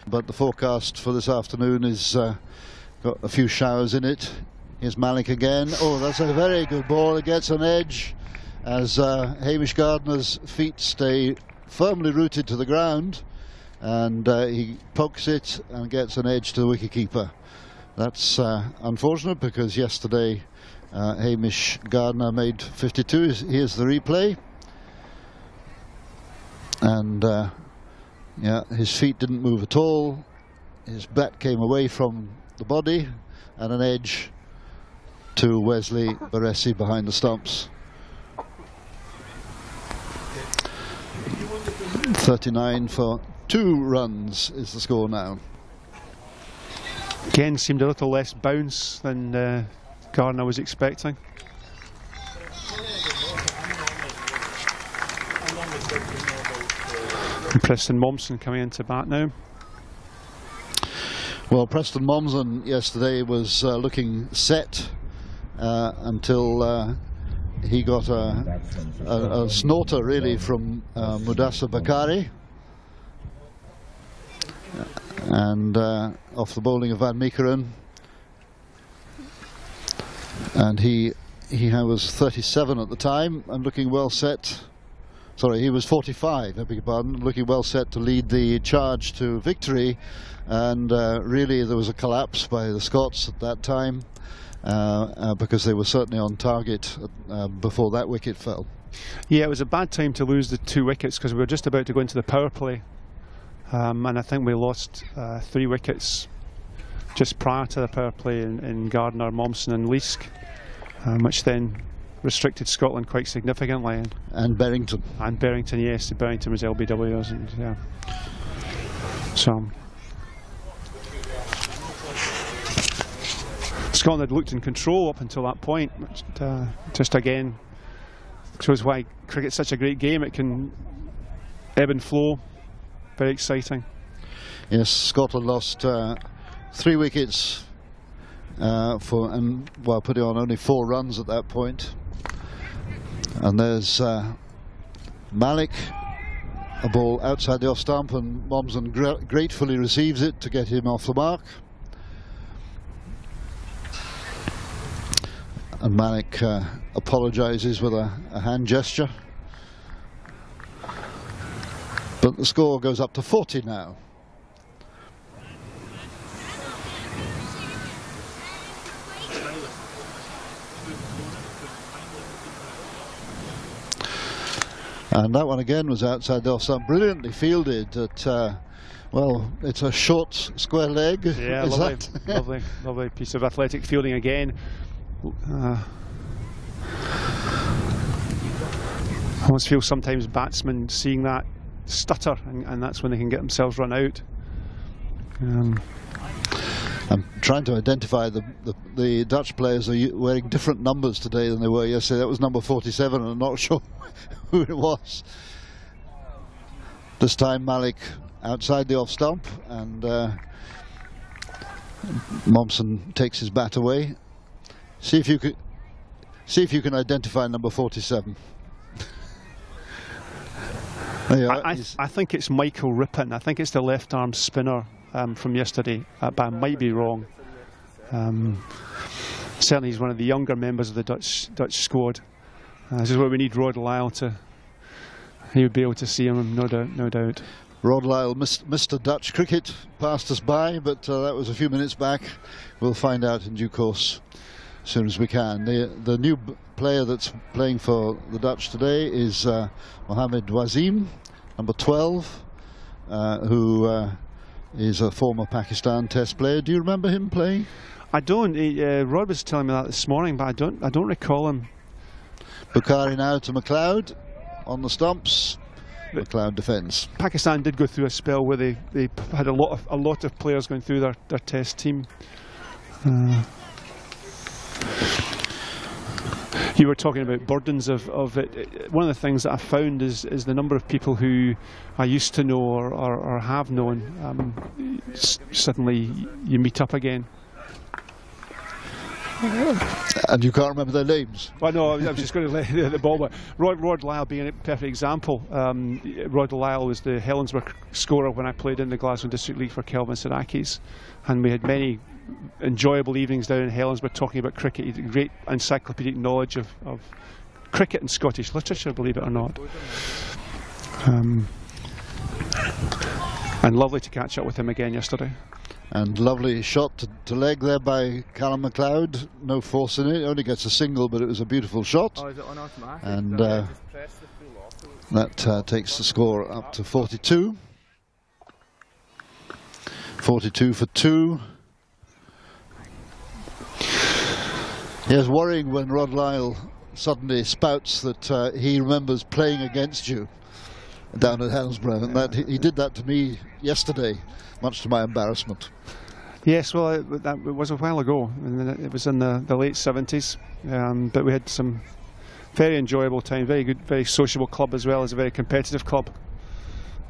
but the forecast for this afternoon is got a few showers in it. Here's Malik again. Oh, that's a very good ball. It gets an edge as Hamish Gardner's feet stay firmly rooted to the ground, and he pokes it and gets an edge to the wicketkeeper. That's unfortunate, because yesterday Hamish Gardner made 52. Here's the replay, and yeah, his feet didn't move at all. His bat came away from the body, and an edge to Wesley Baresi behind the stumps. 39 for 2 runs is the score now. Again, seemed a little less bounce than Gardner was expecting. And Preston Momsen coming into bat now. Well, Preston Momsen yesterday was looking set until he got a snorter really from Mudassar Bakari, and off the bowling of Van Meekeren, and he was 37 at the time and looking well set. Sorry, he was 45, I beg your pardon, looking well set to lead the charge to victory, and really there was a collapse by the Scots at that time, because they were certainly on target before that wicket fell. Yeah, it was a bad time to lose the 2 wickets, because we were just about to go into the power play, and I think we lost 3 wickets just prior to the power play in Gardner, Momsen and Leask, which then restricted Scotland quite significantly. And Berrington. And Berrington, yes, Berrington was LBWs, and yeah. So Scotland had looked in control up until that point, which just again shows why cricket's such a great game. It can ebb and flow, very exciting. Yes, Scotland lost 3 wickets while putting on only 4 runs at that point. And there's Malik, a ball outside the off stump, and Momsen gratefully receives it to get him off the mark. And Malik apologises with a hand gesture. But the score goes up to 40 now. And that one again was outside the off stump, brilliantly fielded at, well, it's a short square leg. Yeah, lovely piece of athletic fielding again. I almost feel sometimes batsmen seeing that stutter, and that's when they can get themselves run out. I'm trying to identify the Dutch players are wearing different numbers today than they were yesterday. That was number 47, and I'm not sure who it was. This time Malik outside the off stump, and Momsen takes his bat away. See if you can identify number 47. I think it's Michael Rippon. I think it's the left arm spinner from yesterday, but I might be wrong. Certainly he's one of the younger members of the Dutch squad. This is where we need Rod Lyle to. He would be able to see him, no doubt. Rod Lyle, Mr. Dutch Cricket, passed us by, but that was a few minutes back. We'll find out in due course as soon as we can. The new player that's playing for the Dutch today is Mohamed Wasim, number 12, who is a former Pakistan Test player. Do you remember him playing? I don't. Rod was telling me that this morning, but I don't recall him. Bukhari now to McLeod on the stumps. McLeod defends. Pakistan did go through a spell where they had a lot of players going through their Test team. You were talking about burdens of it. One of the things that I found is the number of people who I used to know or have known. Suddenly you meet up again. And you can't remember their names? Well, no, I was just going to lay the ball. But Rod Lyle being a perfect example. Rod Lyle was the Helensburgh scorer when I played in the Glasgow District League for Kelvin Sarakis, and we had many enjoyable evenings down in Helensburgh talking about cricket. He had great encyclopedic knowledge of cricket and Scottish literature, believe it or not. And lovely to catch up with him again yesterday. And lovely shot to leg there by Callum MacLeod. No force in it, only gets a single, but it was a beautiful shot. Oh, is it on automatic? And Just press the full off. that takes the score up to 42. 42 for 2. Yes, worrying when Rod Lyle suddenly spouts that he remembers playing against you down at Helensburgh, and that he did that to me yesterday, much to my embarrassment. Yes, well, it was a while ago, and it was in the late 70s, but we had some very enjoyable time, very good, very sociable club as well as a very competitive club.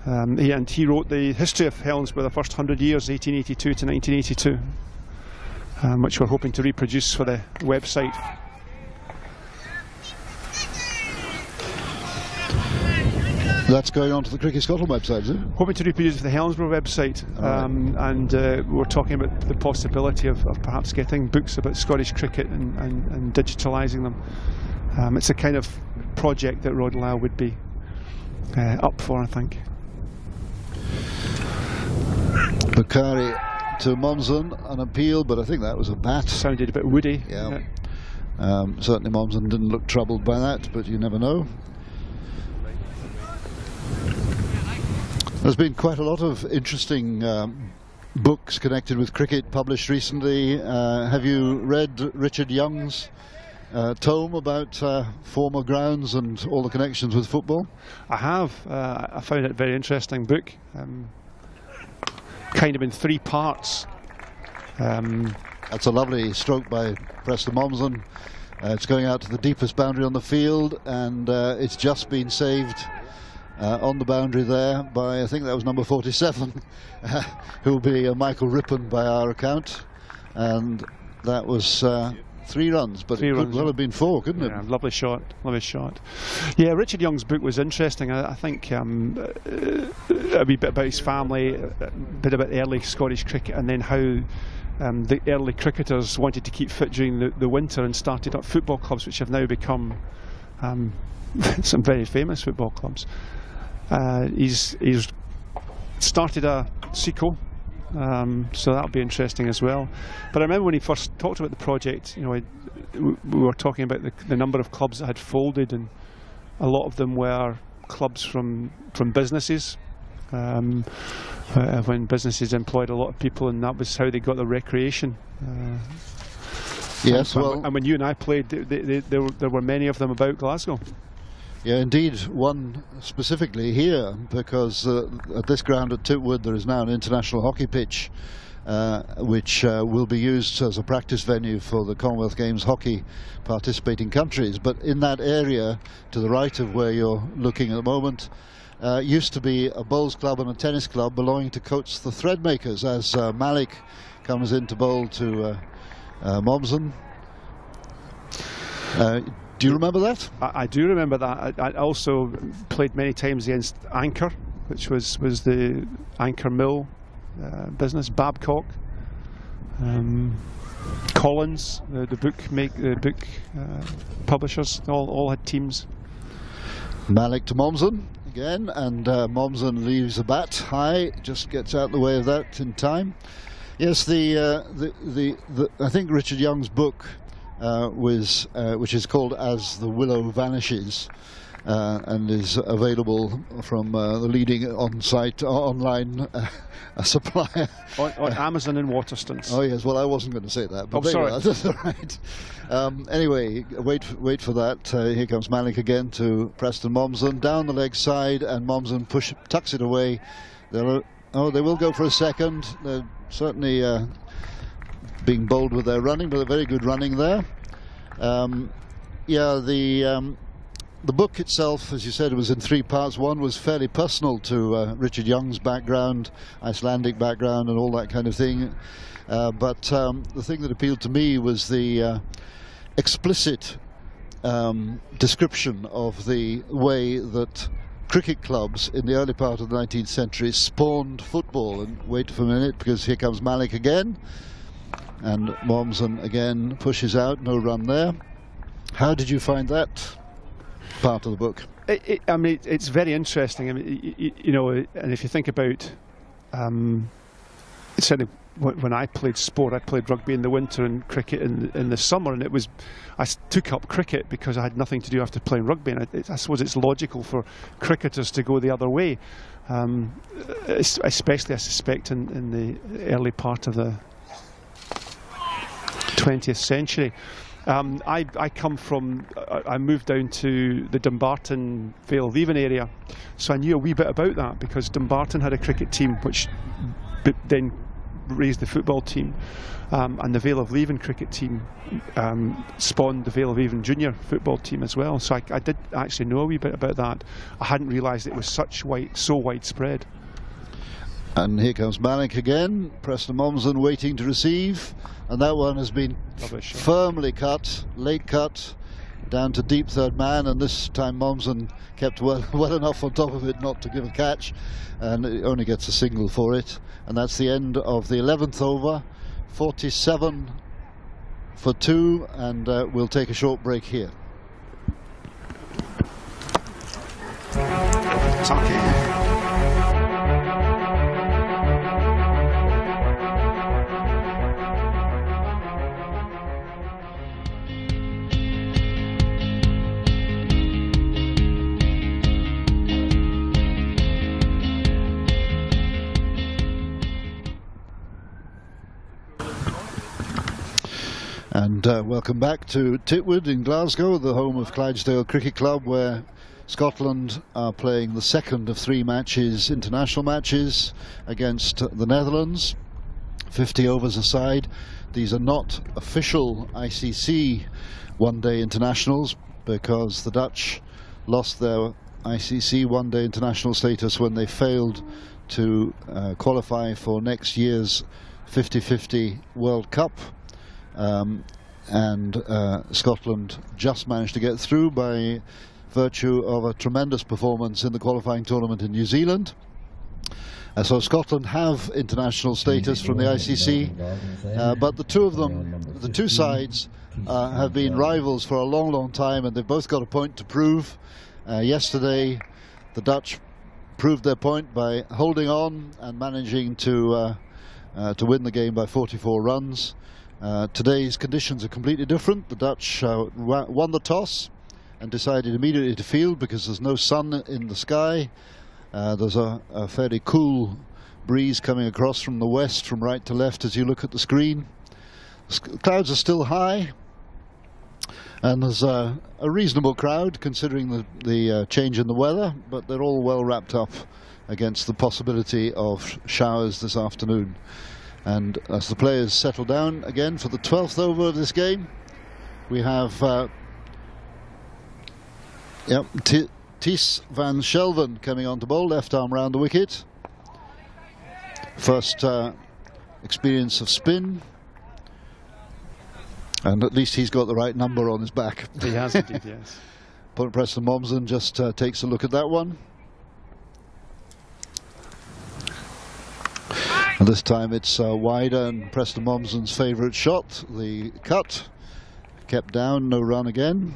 He wrote the history of Helensburgh, the first 100 years, 1882 to 1982, which we're hoping to reproduce for the website. That's going on to the Cricket Scotland website, is it? Hoping to reproduce for the Helensburgh website, and we're talking about the possibility of perhaps getting books about Scottish cricket and digitalising them. It's a kind of project that Rod Lyle would be up for, I think. Bakari to Momsen, an appeal, but I think that was a bat. Sounded a bit woody. Yeah. Certainly Momsen didn't look troubled by that, but you never know. There's been quite a lot of interesting books connected with cricket published recently. Have you read Richard Young's tome about former grounds and all the connections with football? I have. I found it a very interesting book. Kind of in 3 parts. That's a lovely stroke by Preston Momsen. It's going out to the deepest boundary on the field, and it's just been saved on the boundary there by, I think that was number 47, who will be Michael Rippon by our account, and that was 3 runs, but it could well have been 4, couldn't it? Yeah, lovely shot, lovely shot. Yeah, Richard Young's book was interesting. I think a wee bit about his family, a bit about early Scottish cricket, and then how the early cricketers wanted to keep fit during the winter and started up football clubs, which have now become some very famous football clubs. He's started a sequel, so that'll be interesting as well. But I remember when he first talked about the project, you know, we were talking about the number of clubs that had folded, and a lot of them were clubs from businesses, when businesses employed a lot of people, and that was how they got their recreation. Yes, well, and when you and I played, there were many of them about Glasgow. Yeah, indeed, one specifically here, because at this ground at Titwood there is now an international hockey pitch which will be used as a practice venue for the Commonwealth Games hockey participating countries. But in that area to the right of where you're looking at the moment used to be a bowls club and a tennis club belonging to Coates the Threadmakers, as Malik comes in to bowl to Momsen. Do you remember that? I do remember that. I also played many times against Anchor, which was the Anchor Mill business. Babcock, Collins, the book publishers, all had teams. Malik to Momsen again, and Momsen leaves the bat high, just gets out the way of that in time. Yes, I think Richard Young's book which is called As the Willow Vanishes, and is available from the leading on-site online supplier on Amazon and Waterstones. Oh yes, well I wasn't going to say that, but sorry. That's all right. Anyway, wait for that. Here comes Malik again to Preston Momsen down the leg side, and Momsen tucks it away. They will go for a second. They're certainly being bold with their running, but a very good running there. the book itself, as you said, it was in 3 parts. One was fairly personal to Richard Young's background, Icelandic background and all that kind of thing. But the thing that appealed to me was the explicit description of the way that cricket clubs in the early part of the 19th century spawned football. And wait for a minute, because here comes Malik again, and Mommsen again pushes out, no run there. How did you find that part of the book? I mean, it's very interesting. I mean, you know, and if you think about, certainly when I played sport, I played rugby in the winter and cricket in the summer, and I took up cricket because I had nothing to do after playing rugby, and I suppose it's logical for cricketers to go the other way, especially I suspect in the early part of the 20th century. I come from, I moved down to the Dumbarton Vale of Even area, so I knew a wee bit about that because Dumbarton had a cricket team which then raised the football team, and the Vale of Leven cricket team spawned the Vale of Even junior football team as well. So I did actually know a wee bit about that. I hadn't realised it was so widespread. And here comes Malik again. Preston Mommsen waiting to receive, and that one has been firmly cut, late cut, down to deep third man, and this time Mommsen kept well enough on top of it not to give a catch, and it only gets a single for it. And that's the end of the 11th over, 47 for 2, and we'll take a short break here. It's okay. And welcome back to Titwood in Glasgow, the home of Clydesdale Cricket Club, where Scotland are playing the second of 3 matches, international matches, against the Netherlands. 50 overs aside. These are not official ICC one-day internationals because the Dutch lost their ICC one-day international status when they failed to qualify for next year's 50-50 World Cup. And Scotland just managed to get through by virtue of a tremendous performance in the qualifying tournament in New Zealand. So Scotland have international status from the ICC, but the two of them, the two sides, have been rivals for a long, long time, and they've both got a point to prove. Yesterday, the proved their point by holding on and managing to win the game by 44 runs. Today's conditions are completely different. The Dutch won the toss and decided immediately to field because there's no sun in the sky. There's a fairly cool breeze coming across from the west, from right to left as you look at the screen. Clouds are still high, and there's a reasonable crowd considering the change in the weather, but they're all well wrapped up against the possibility of showers this afternoon. And as the players settle down again for the 12th over of this game, we have Ties van Shelven coming on to bowl, left arm round the wicket. First experience of spin, and at least he's got the right number on his back. He has indeed, yes. Preston Mommsen just takes a look at that one. And this time it's wider, and Preston Mommsen's favourite shot, the cut, kept down, no run again.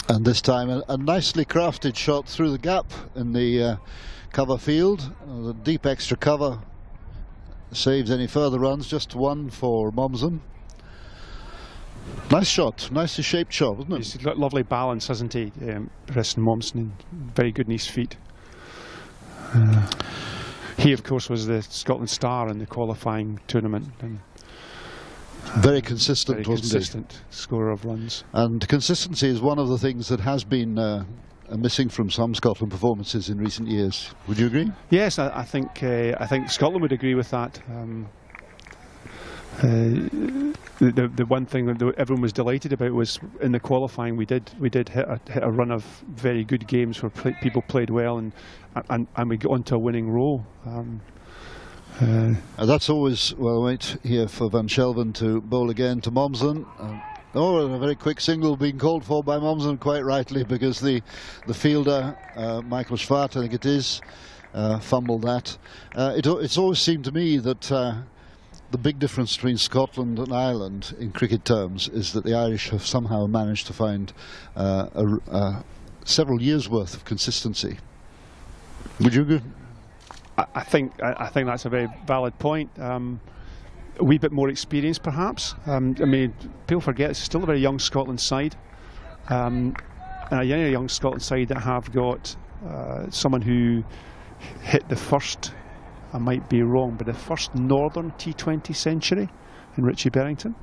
And this time a nicely crafted shot through the gap in the cover field. The deep extra cover saves any further runs, just one for Mommsen. Nice shot, nicely shaped shot, wasn't it? He's got lovely balance, hasn't he, Preston Mommsen? Very good in his feet. He, of course, was the Scotland star in the qualifying tournament. And very consistent, very wasn't consistent scorer of runs. And consistency is one of the things that has been missing from some Scotland performances in recent years. Would you agree? Yes, I think Scotland would agree with that. The one thing that everyone was delighted about was in the qualifying we did hit a run of very good games where people played well, and we got onto a winning roll. That's always, well, wait here for Van Shelven to bowl again to Momsen. And a very quick single being called for by Momsen, quite rightly, because the fielder, Michael Schwartz, I think it is, fumbled that. It's always seemed to me that the big difference between Scotland and Ireland in cricket terms is that the Irish have somehow managed to find several years' worth of consistency. Would you agree? I think that's a very valid point. A wee bit more experience, perhaps. I mean, people forget it's still a very young Scotland side, and a young Scotland side that have got someone who hit the first, I might be wrong, but the first Northern T20 century in Richie Berrington,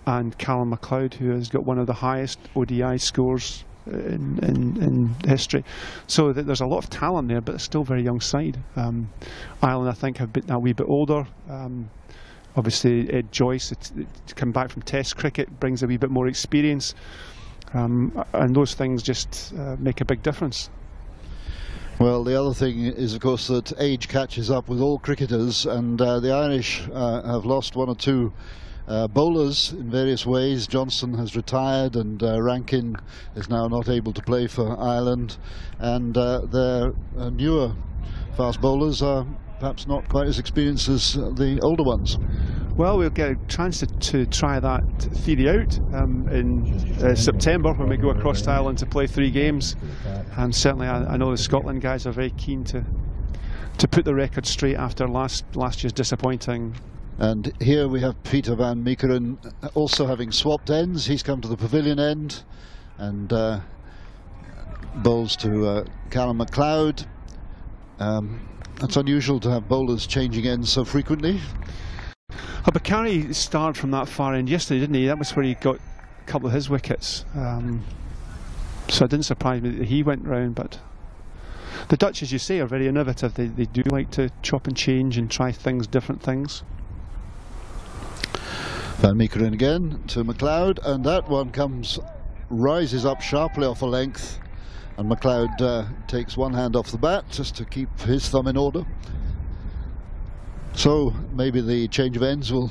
and Callum MacLeod, who has got one of the highest ODI scores in history. So there's a lot of talent there, but it's still a very young side. Ireland, I think, have been a wee bit older. Obviously, Ed Joyce, to come back from Test cricket, brings a wee bit more experience, and those things just make a big difference. Well, the other thing is, of course, that age catches up with all cricketers, and the Irish have lost one or two bowlers in various ways. Johnson has retired, and Rankin is now not able to play for Ireland, and their newer fast bowlers are perhaps not quite as experienced as the older ones. Well, we'll get a chance to try that theory out in September when we go across to Ireland to play 3 games, and certainly I know the Scotland guys are very keen to put the record straight after last year's disappointing. And here we have Peter van Meekeren also having swapped ends. He's come to the pavilion end and bowls to Callum MacLeod. That's unusual to have bowlers changing ends so frequently. Bakari started from that far end yesterday, didn't he? That was where he got a couple of his wickets. So it didn't surprise me that he went round. But the Dutch, as you say, are very innovative. They do like to chop and change and try different things. Van Meekeren again to MacLeod, and that one rises up sharply off a length, and MacLeod takes one hand off the bat just to keep his thumb in order. So maybe the change of ends will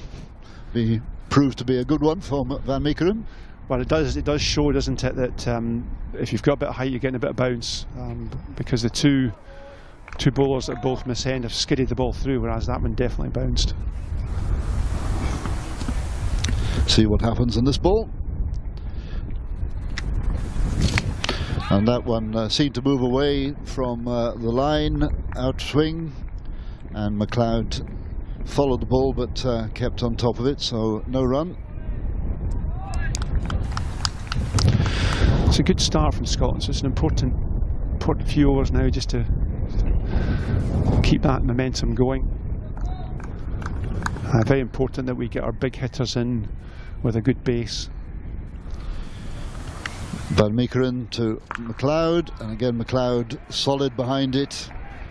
prove to be a good one for Van Meekeren. Well, it does show, doesn't it, that if you've got a bit of height, you're getting a bit of bounce, because the two bowlers that both mishend have skidded the ball through, whereas that one definitely bounced. See what happens in this ball. And that one seemed to move away from the line, out swing, and MacLeod followed the ball but kept on top of it, so no run. It's a good start from Scotland, so it's an important few overs now just to keep that momentum going. Very important that we get our big hitters in with a good base. Van Meekeren to MacLeod, and again MacLeod solid behind it.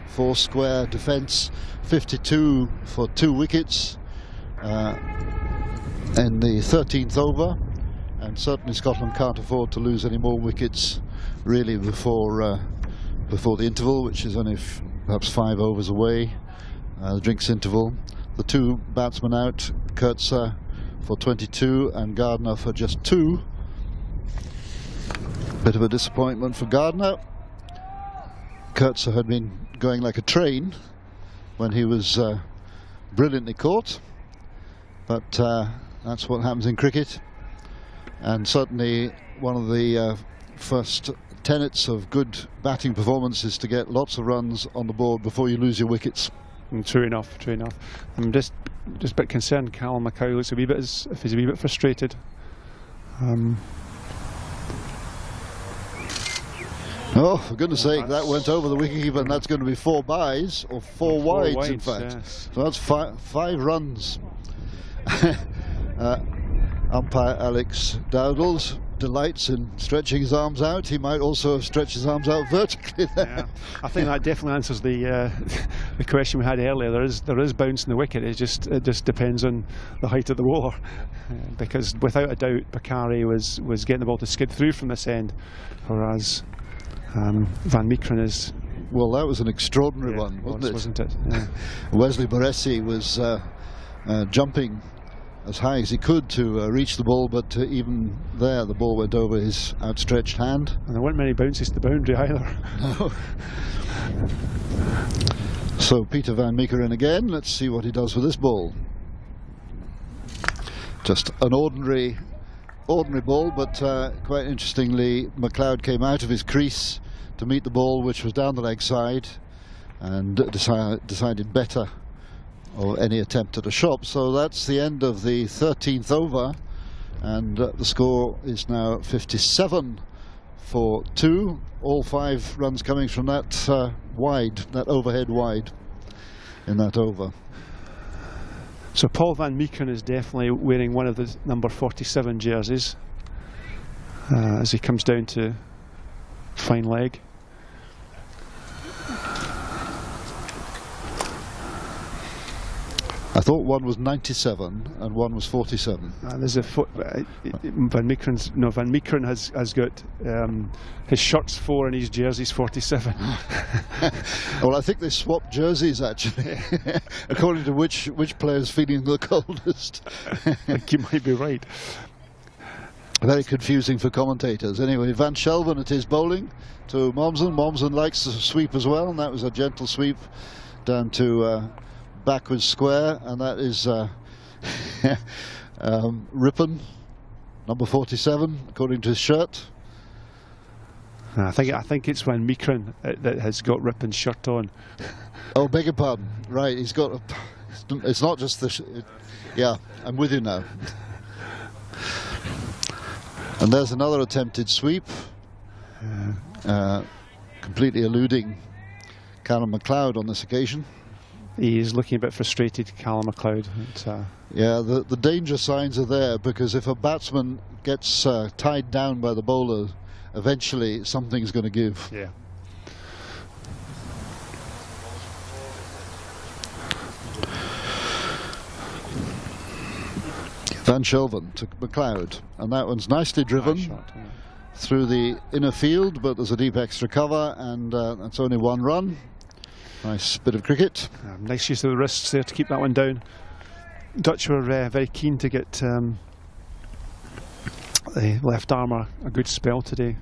4 square defence, 52 for 2 wickets in the 13th over, and certainly Scotland can't afford to lose any more wickets really before the interval, which is only perhaps 5 overs away, the drinks interval. The 2 batsmen out, Kurtzer for 22 and Gardner for just 2. Bit of a disappointment for Gardner. Kurtzer had been going like a train when he was brilliantly caught, but that's what happens in cricket, and certainly one of the first tenets of good batting performance is to get lots of runs on the board before you lose your wickets. True enough. I'm just a bit concerned Callum MacLeod looks a wee bit as if he's a wee bit frustrated. Oh, for goodness sake, that went over the wicketkeeper, and that's going to be 4 byes, or 4 wides in fact. Yes. So that's 5 runs. Umpire Alex Dowdall delights in stretching his arms out, he might also stretch his arms out vertically there. Yeah, I think that definitely answers the the question we had earlier. There is bounce in the wicket. It just depends on the height of the bowler, because without a doubt Bakari was getting the ball to skid through from this end, whereas Van Meekeren is. Well, that was an extraordinary one, wasn't it? Yeah. Wesley Baresi was jumping as high as he could to reach the ball, but even there the ball went over his outstretched hand. And there weren't many bounces to the boundary either. No. So Peter Van Meekeren again. Let's see what he does with this ball. Just an ordinary ball, but quite interestingly, McLeod came out of his crease to meet the ball, which was down the leg side, and decided better or any attempt at a shot. So that's the end of the 13th over, and the score is now 57 for 2. All 5 runs coming from that wide, that overhead wide in that over. So Paul Van Meekeren is definitely wearing one of the number 47 jerseys as he comes down to fine leg. I thought one was 97 and one was 47. There's a Van Meekeren has got his shirt's 4 and his jersey's 47. Well, I think they swapped jerseys actually, according to which player's feeling the coldest. I think you might be right. Very confusing for commentators. Anyway, Van Shelven at his bowling to Momsen. Momsen likes to sweep as well, and that was a gentle sweep down to backwards square, and that is Rippon, number 47, according to his shirt. I think it's Van Meekeren that has got Rippon's shirt on. Oh, beg your pardon. Right, he's got. It's not just the. Yeah, I'm with you now. And there's another attempted sweep, completely eluding Callum McLeod on this occasion. He is looking a bit frustrated, Callum McLeod. Yeah, the danger signs are there, because if a batsman gets tied down by the bowler, eventually something's going to give. Yeah. Van Shelven to McLeod, and that one's nicely driven through the inner field, but there's a deep extra cover, and that's only 1 run. Nice bit of cricket. Nice use of the wrists there to keep that one down. Dutch were very keen to get the left armour a good spell today.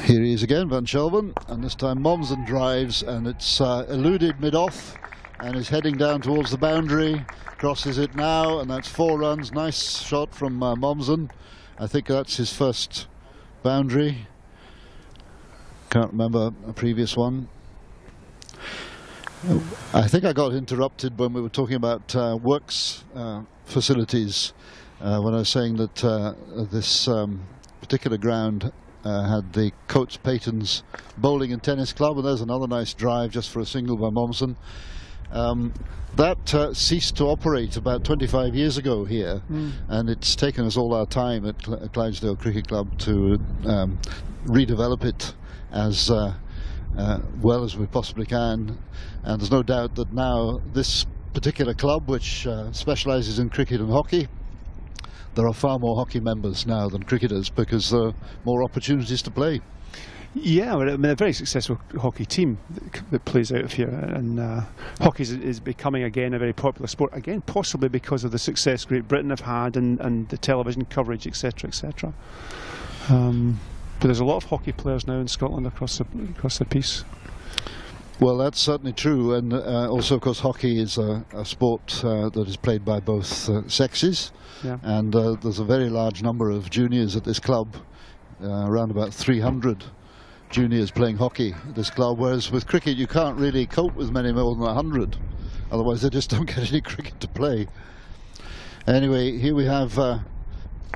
Here he is again, Van Shelven, and this time Momsen drives, and it's eluded mid-off and is heading down towards the boundary. Crosses it now, and that's 4 runs. Nice shot from Momsen. I think that's his first boundary. Can't remember a previous one. I think I got interrupted when we were talking about works facilities, when I was saying that this particular ground had the Coates Payton's Bowling and Tennis Club, and there's another nice drive just for a single by Momsen. That ceased to operate about 25 years ago here, and it's taken us all our time at Clydesdale Cricket Club to redevelop it as well as we possibly can. And there's no doubt that now this particular club, which specialises in cricket and hockey, there are far more hockey members now than cricketers, because there are more opportunities to play. Yeah, I mean, a very successful hockey team that plays out of here, and hockey is becoming again a very popular sport, again possibly because of the success Great Britain have had and the television coverage, etc., etc. But there's a lot of hockey players now in Scotland across the piece. Well, that's certainly true, and also, of course, hockey is a sport that is played by both sexes, and there's a very large number of juniors at this club, around about 300 juniors playing hockey at this club, whereas with cricket you can't really cope with many more than 100, otherwise they just don't get any cricket to play. Anyway, here we have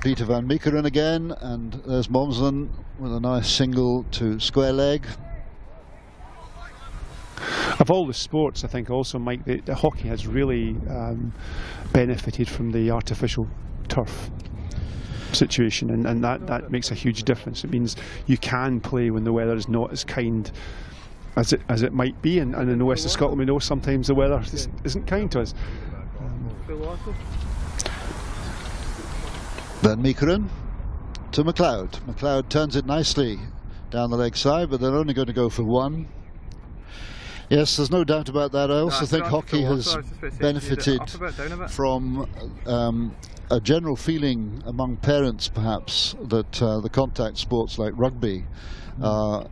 Peter Van Meekeren again, and there's Momsen with a nice single to square leg. Of all the sports, I think also, Mike, the hockey has really benefited from the artificial turf situation, and that makes a huge difference. It means you can play when the weather is not as kind as it might be, and in the west of Scotland we know sometimes the weather isn't kind to us. Van Meekeren to McLeod. McLeod turns it nicely down the leg side, but they're only going to go for one. Yes, there's no doubt about that. I also think hockey has benefited from a general feeling among parents, perhaps, that the contact sports like rugby are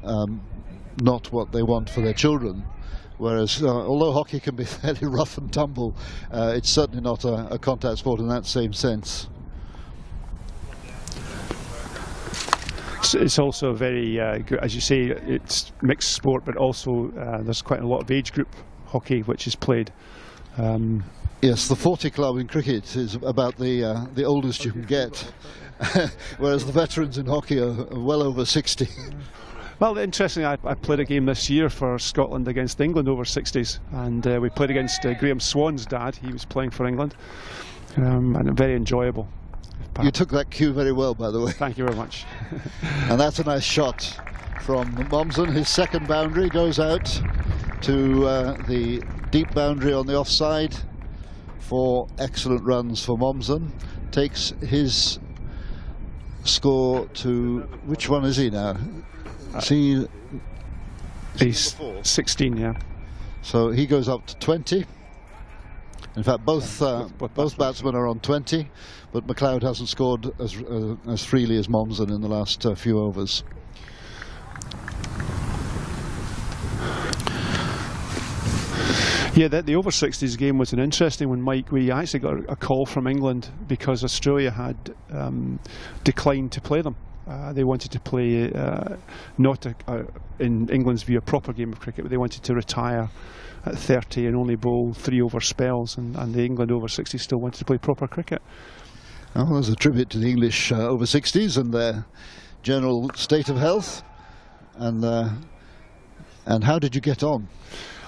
not what they want for their children. Whereas, although hockey can be fairly rough and tumble, it's certainly not a contact sport in that same sense. It's also very good, as you say, it's mixed sport, but also there's quite a lot of age group hockey which is played. Yes, the 40 club in cricket is about the oldest you can get, whereas the veterans in hockey are well over 60. Well, interestingly, I played a game this year for Scotland against England over 60s, and we played against Graham Swan's dad. He was playing for England, and very enjoyable. You took that cue very well, by the way. Thank you very much. And that's a nice shot from Mommsen. His second boundary goes out to the deep boundary on the offside. 4 excellent runs for Mommsen. Takes his score to, which one is he now? He's 16, yeah. So he goes up to 20. In fact, both batsmen are on 20, but McLeod hasn't scored as freely as Mommsen in the last few overs. Yeah, the over 60s game was an interesting one, Mike. We actually got a call from England because Australia had declined to play them. They wanted to play not in England's view a proper game of cricket, but they wanted to retire at 30 and only bowl 3 over spells, and the England over 60s still wanted to play proper cricket. Oh, there's a tribute to the English over 60s and their general state of health. And how did you get on?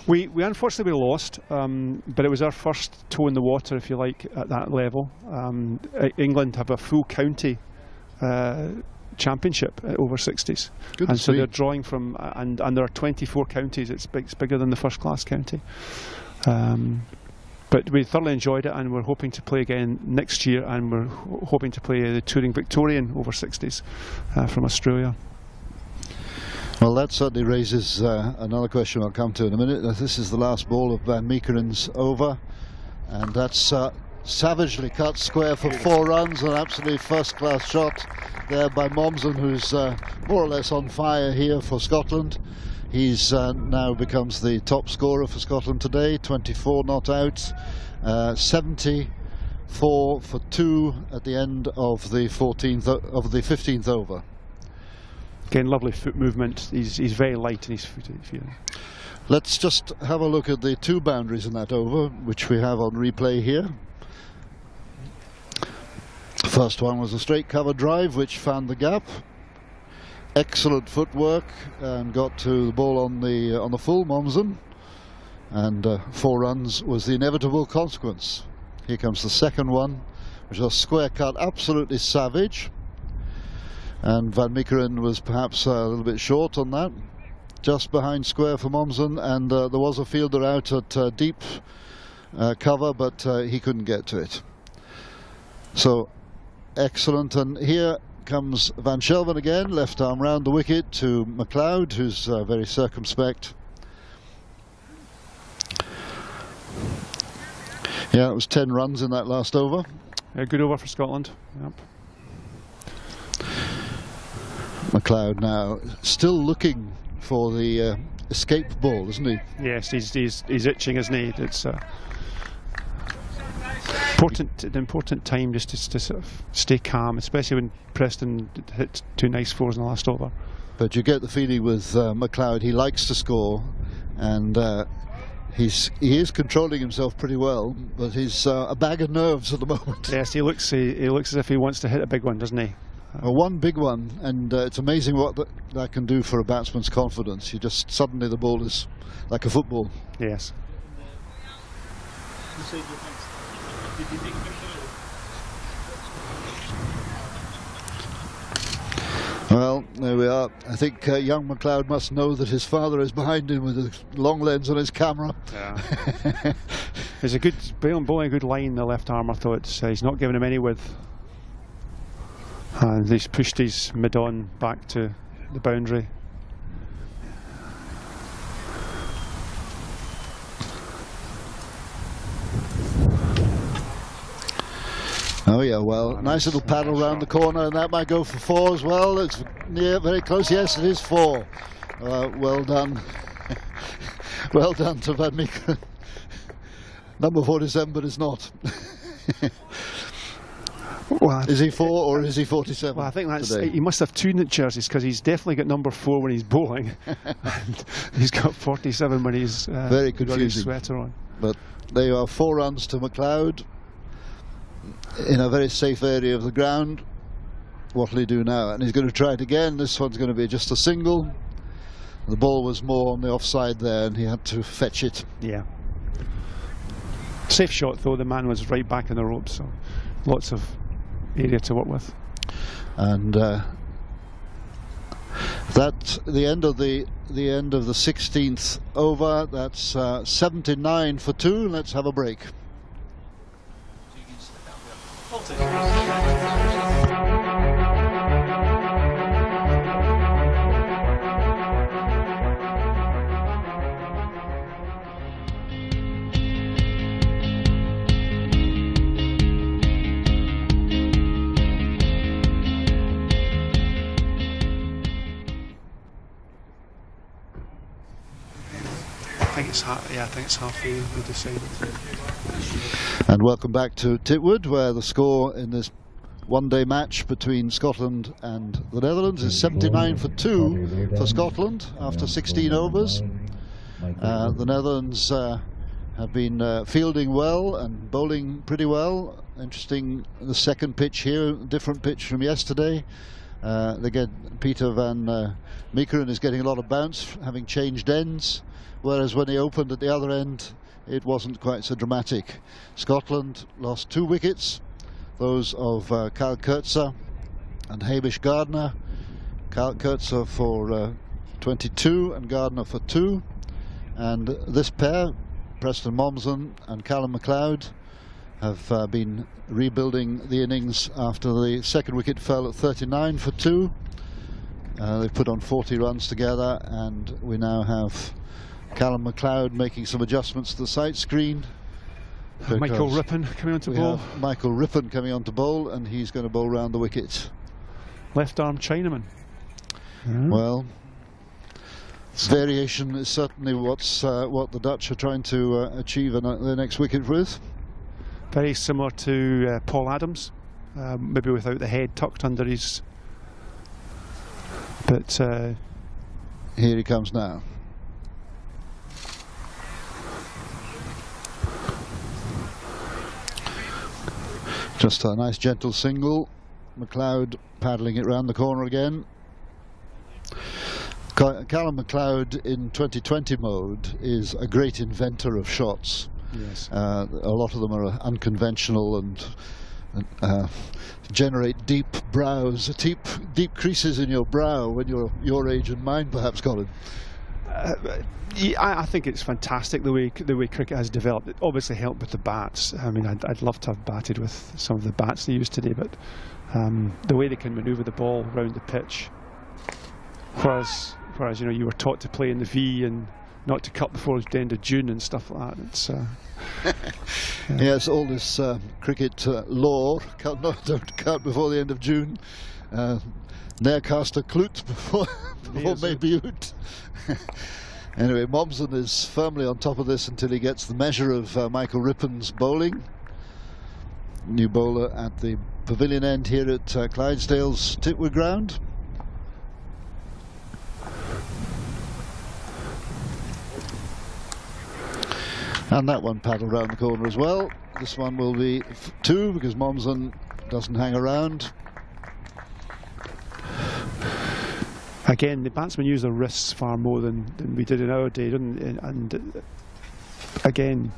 We unfortunately lost, but it was our first toe in the water, if you like, at that level. England have a full county championship at over 60s, and so they're drawing from, and there are 24 counties. It's bigger than the first class county, but we thoroughly enjoyed it, and we're hoping to play again next year, and we're hoping to play the touring Victorian over 60s from Australia. Well, that certainly raises another question I'll come to in a minute. This is the last ball of Van Meekeren's over, and that's savagely cut square for 4 runs. An absolutely first-class shot there by Mommsen, who's more or less on fire here for Scotland. He's now becomes the top scorer for Scotland today, 24 not out, 74 for 2 at the end of the 15th over. Again, lovely foot movement. He's very light in his foot. Let's just have a look at the 2 boundaries in that over, which we have on replay here. The first one was a straight cover drive, which found the gap. Excellent footwork and got to the ball on the full, Mommsen, and 4 runs was the inevitable consequence. Here comes the second one, which is a square cut, absolutely savage. And Van Meekeren was perhaps a little bit short on that, just behind square for Mommsen, and there was a fielder out at deep cover, but he couldn't get to it. So excellent, and here comes Van Shelven again, left arm round the wicket to McLeod, who's very circumspect. Yeah, it was 10 runs in that last over. A good over for Scotland. Yep. McLeod now still looking for the escape ball, isn't he? Yes, he's itching, isn't he? It's an important time just to sort of stay calm, especially when Preston hit 2 nice 4s in the last over. But you get the feeling with McLeod, he likes to score, and he is controlling himself pretty well, but he's a bag of nerves at the moment. Yes, he looks as if he wants to hit a big one, doesn't he? One big one, and it's amazing what that can do for a batsman's confidence. You just suddenly the ball is like a football. Yes. Well, there we are. I think young McLeod must know that his father is behind him with a long lens on his camera. Yeah. It's a good bowling, a good line, the left arm. I thought he's not giving him any width. And he's pushed his mid-on back to the boundary. Oh yeah, well, nice little paddle round the corner, and that might go for 4 as well. It's near, very close. Yes, it is 4. Well done. Well done to Van Meekeren. Number 47, but it's not. Well, is he 4 or is he 47? Well, I think that's today? He must have 2 jerseys, because he's definitely got number 4 when he's bowling, and he's got 47 when he's very confusing. got his sweater on. But there you are, 4 runs to McLeod in a very safe area of the ground. What will he do now? And he's going to try it again. This one's going to be just a single. The ball was more on the offside there, and he had to fetch it. Yeah. Safe shot though. The man was right back in the ropes, so lots of area to work with. And that's the end of the 16th over. That's 79 for 2. Let's have a break. I think it's halfway, we decided. And welcome back to Titwood, where the score in this one-day match between Scotland and the Netherlands is 79 for 2 for Scotland after 16 overs. The Netherlands have been fielding well and bowling pretty well. Interesting, the second pitch here, different pitch from yesterday. Peter Van Meekeren is getting a lot of bounce, having changed ends. Whereas when he opened at the other end, it wasn't quite so dramatic. Scotland lost 2 wickets, those of Kyle Kurtzer and Hamish Gardner. Kyle Kurtzer for 22 and Gardner for 2. And this pair, Preston Momsen and Callum McLeod, have been rebuilding the innings after the second wicket fell at 39 for 2. They've put on 40 runs together, and we now have Callum McLeod making some adjustments to the sight screen. Michael Rippon coming on to bowl. Michael Rippon coming on to bowl, and he's going to bowl round the wicket. Left arm Chinaman. Well, variation is certainly what the Dutch are trying to achieve in the next wicket with. Very similar to Paul Adams, maybe without the head tucked under his. But here he comes now. Just a nice gentle single. McLeod paddling it round the corner again. Callum McLeod in 2020 mode is a great inventor of shots. Yes. A lot of them are unconventional and generate deep brows, deep creases in your brow when you're your age and mine, perhaps, Colin. I think it's fantastic the way cricket has developed. It obviously helped with the bats. I mean, I'd love to have batted with some of the bats they use today, but the way they can manoeuvre the ball around the pitch, whereas you know, you were taught to play in the V and not to cut before the end of June and stuff like that. It's yes, all this cricket lore. Don't cut before the end of June. Ne'er cast a klute before May Bute. Anyway, Momsen is firmly on top of this until he gets the measure of Michael Rippon's bowling. New bowler at the pavilion end here at Clydesdale's Titwood ground. And that one paddled round the corner as well. This one will be 2 because Momsen doesn't hang around. Again, the batsmen use their wrists far more than we did in our day, and again,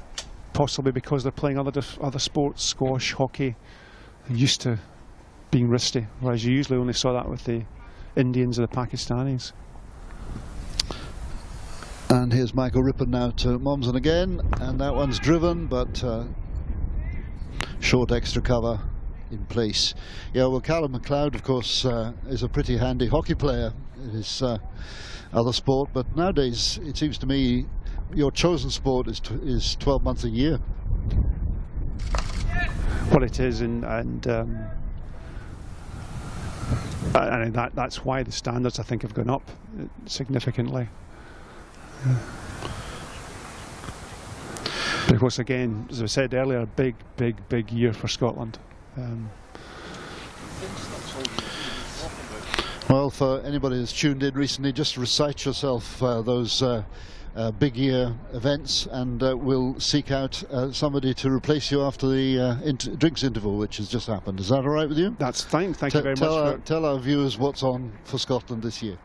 possibly because they're playing other sports, squash, hockey, they're used to being wristy, whereas you usually only saw that with the Indians or the Pakistanis. And here's Michael Rippon now to Momsen again, and that one's driven, but short extra cover in place. Yeah, well, Callum MacLeod, of course, is a pretty handy hockey player in his other sport, but nowadays it seems to me your chosen sport is 12 months a year. Well, it is, and that's why the standards, I think, have gone up significantly. But of course, again, as I said earlier, a big year for Scotland. Well, for anybody that's tuned in recently, just recite yourself those big year events, and we'll seek out somebody to replace you after the drinks interval, which has just happened. Is that all right with you? That's fine. Thank you very much. Tell our viewers what's on for Scotland this year.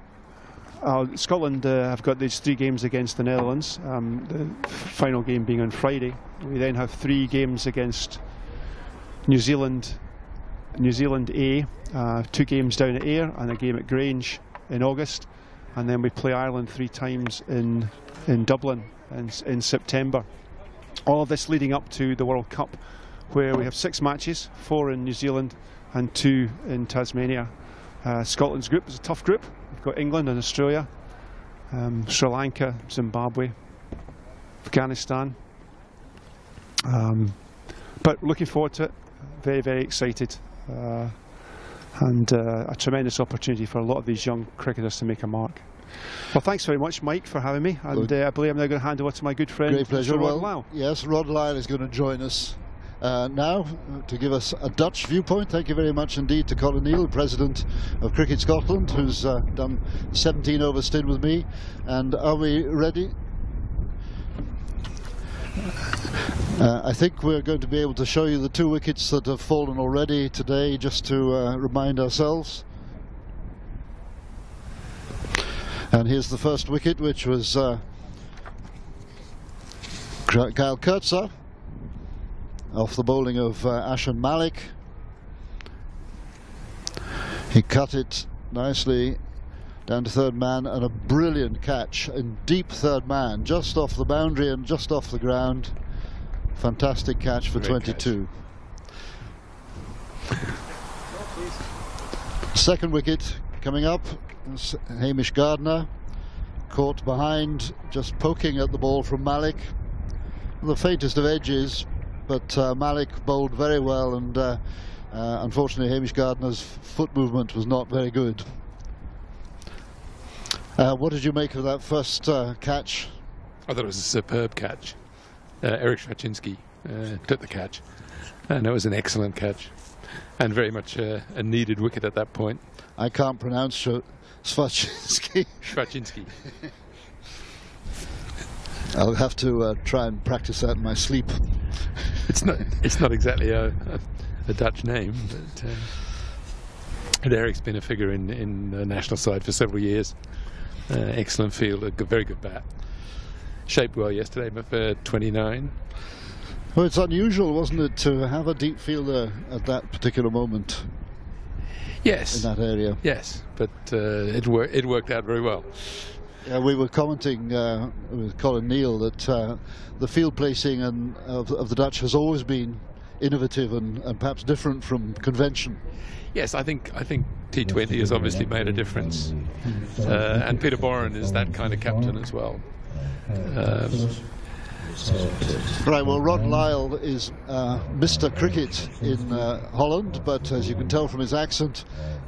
Scotland have got these 3 games against the Netherlands, the final game being on Friday. We then have 3 games against New Zealand A, 2 games down at Ayr and a game at Grange in August, and then we play Ireland 3 times in Dublin in September. All of this leading up to the World Cup, where we have 6 matches, 4 in New Zealand and 2 in Tasmania. Scotland's group is a tough group. We've got England and Australia, Sri Lanka, Zimbabwe, Afghanistan. But looking forward to it, very excited, and a tremendous opportunity for a lot of these young cricketers to make a mark. Well, thanks very much, Mike, for having me, and I believe I'm now going to hand over to my good friend, Great pleasure. Rod Lyle. Yes, Rod Lyle is going to join us now to give us a Dutch viewpoint. Thank you very much indeed to Colin Neal, President of Cricket Scotland, who's done 17 over stint with me. And are we ready? I think we're going to be able to show you the 2 wickets that have fallen already today, just to remind ourselves. And here's the first wicket, which was Kyle Kurtzer off the bowling of Ashan Malik. He cut it nicely down to third man, and a brilliant catch in deep third man, just off the boundary and just off the ground. Fantastic catch for 22. Second wicket coming up, Hamish Gardner caught behind, just poking at the ball from Malik. The faintest of edges, but Malik bowled very well, and unfortunately Hamish Gardner's foot movement was not very good. What did you make of that first catch? I thought it was a superb catch. Eric Schwaczynski took the catch, and it was an excellent catch, and very much a needed wicket at that point. I can't pronounce Schwaczynski. Schwaczynski. I'll have to try and practice that in my sleep. It's not exactly a Dutch name, but Eric's been a figure in the national side for several years. Excellent fielder, very good bat. Shaped well yesterday, but for 29. Well, it's unusual, wasn't it, to have a deep fielder at that particular moment? Yes. In that area. Yes, but it worked out very well. We were commenting with Colin Neal that the field placing of the Dutch has always been innovative and perhaps different from convention. Yes, I think T20 has obviously made a difference, and Peter Boren is that kind of captain as well. Right, well, Rod Lyle is Mr. Cricket in Holland, but as you can tell from his accent,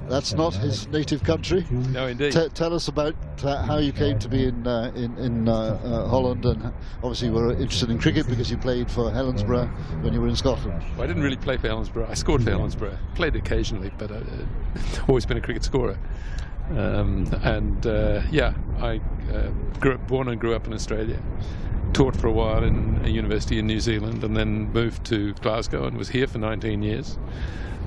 that's not his native country. No, indeed. Tell us about how you came to be in Holland, and obviously you were interested in cricket because you played for Helensburgh when you were in Scotland. Well, I didn't really play for Helensburgh. I scored for Helensburgh. Played occasionally, but I've always been a cricket scorer. I born and grew up in Australia. Taught for a while in a university in New Zealand, and then moved to Glasgow and was here for 19 years,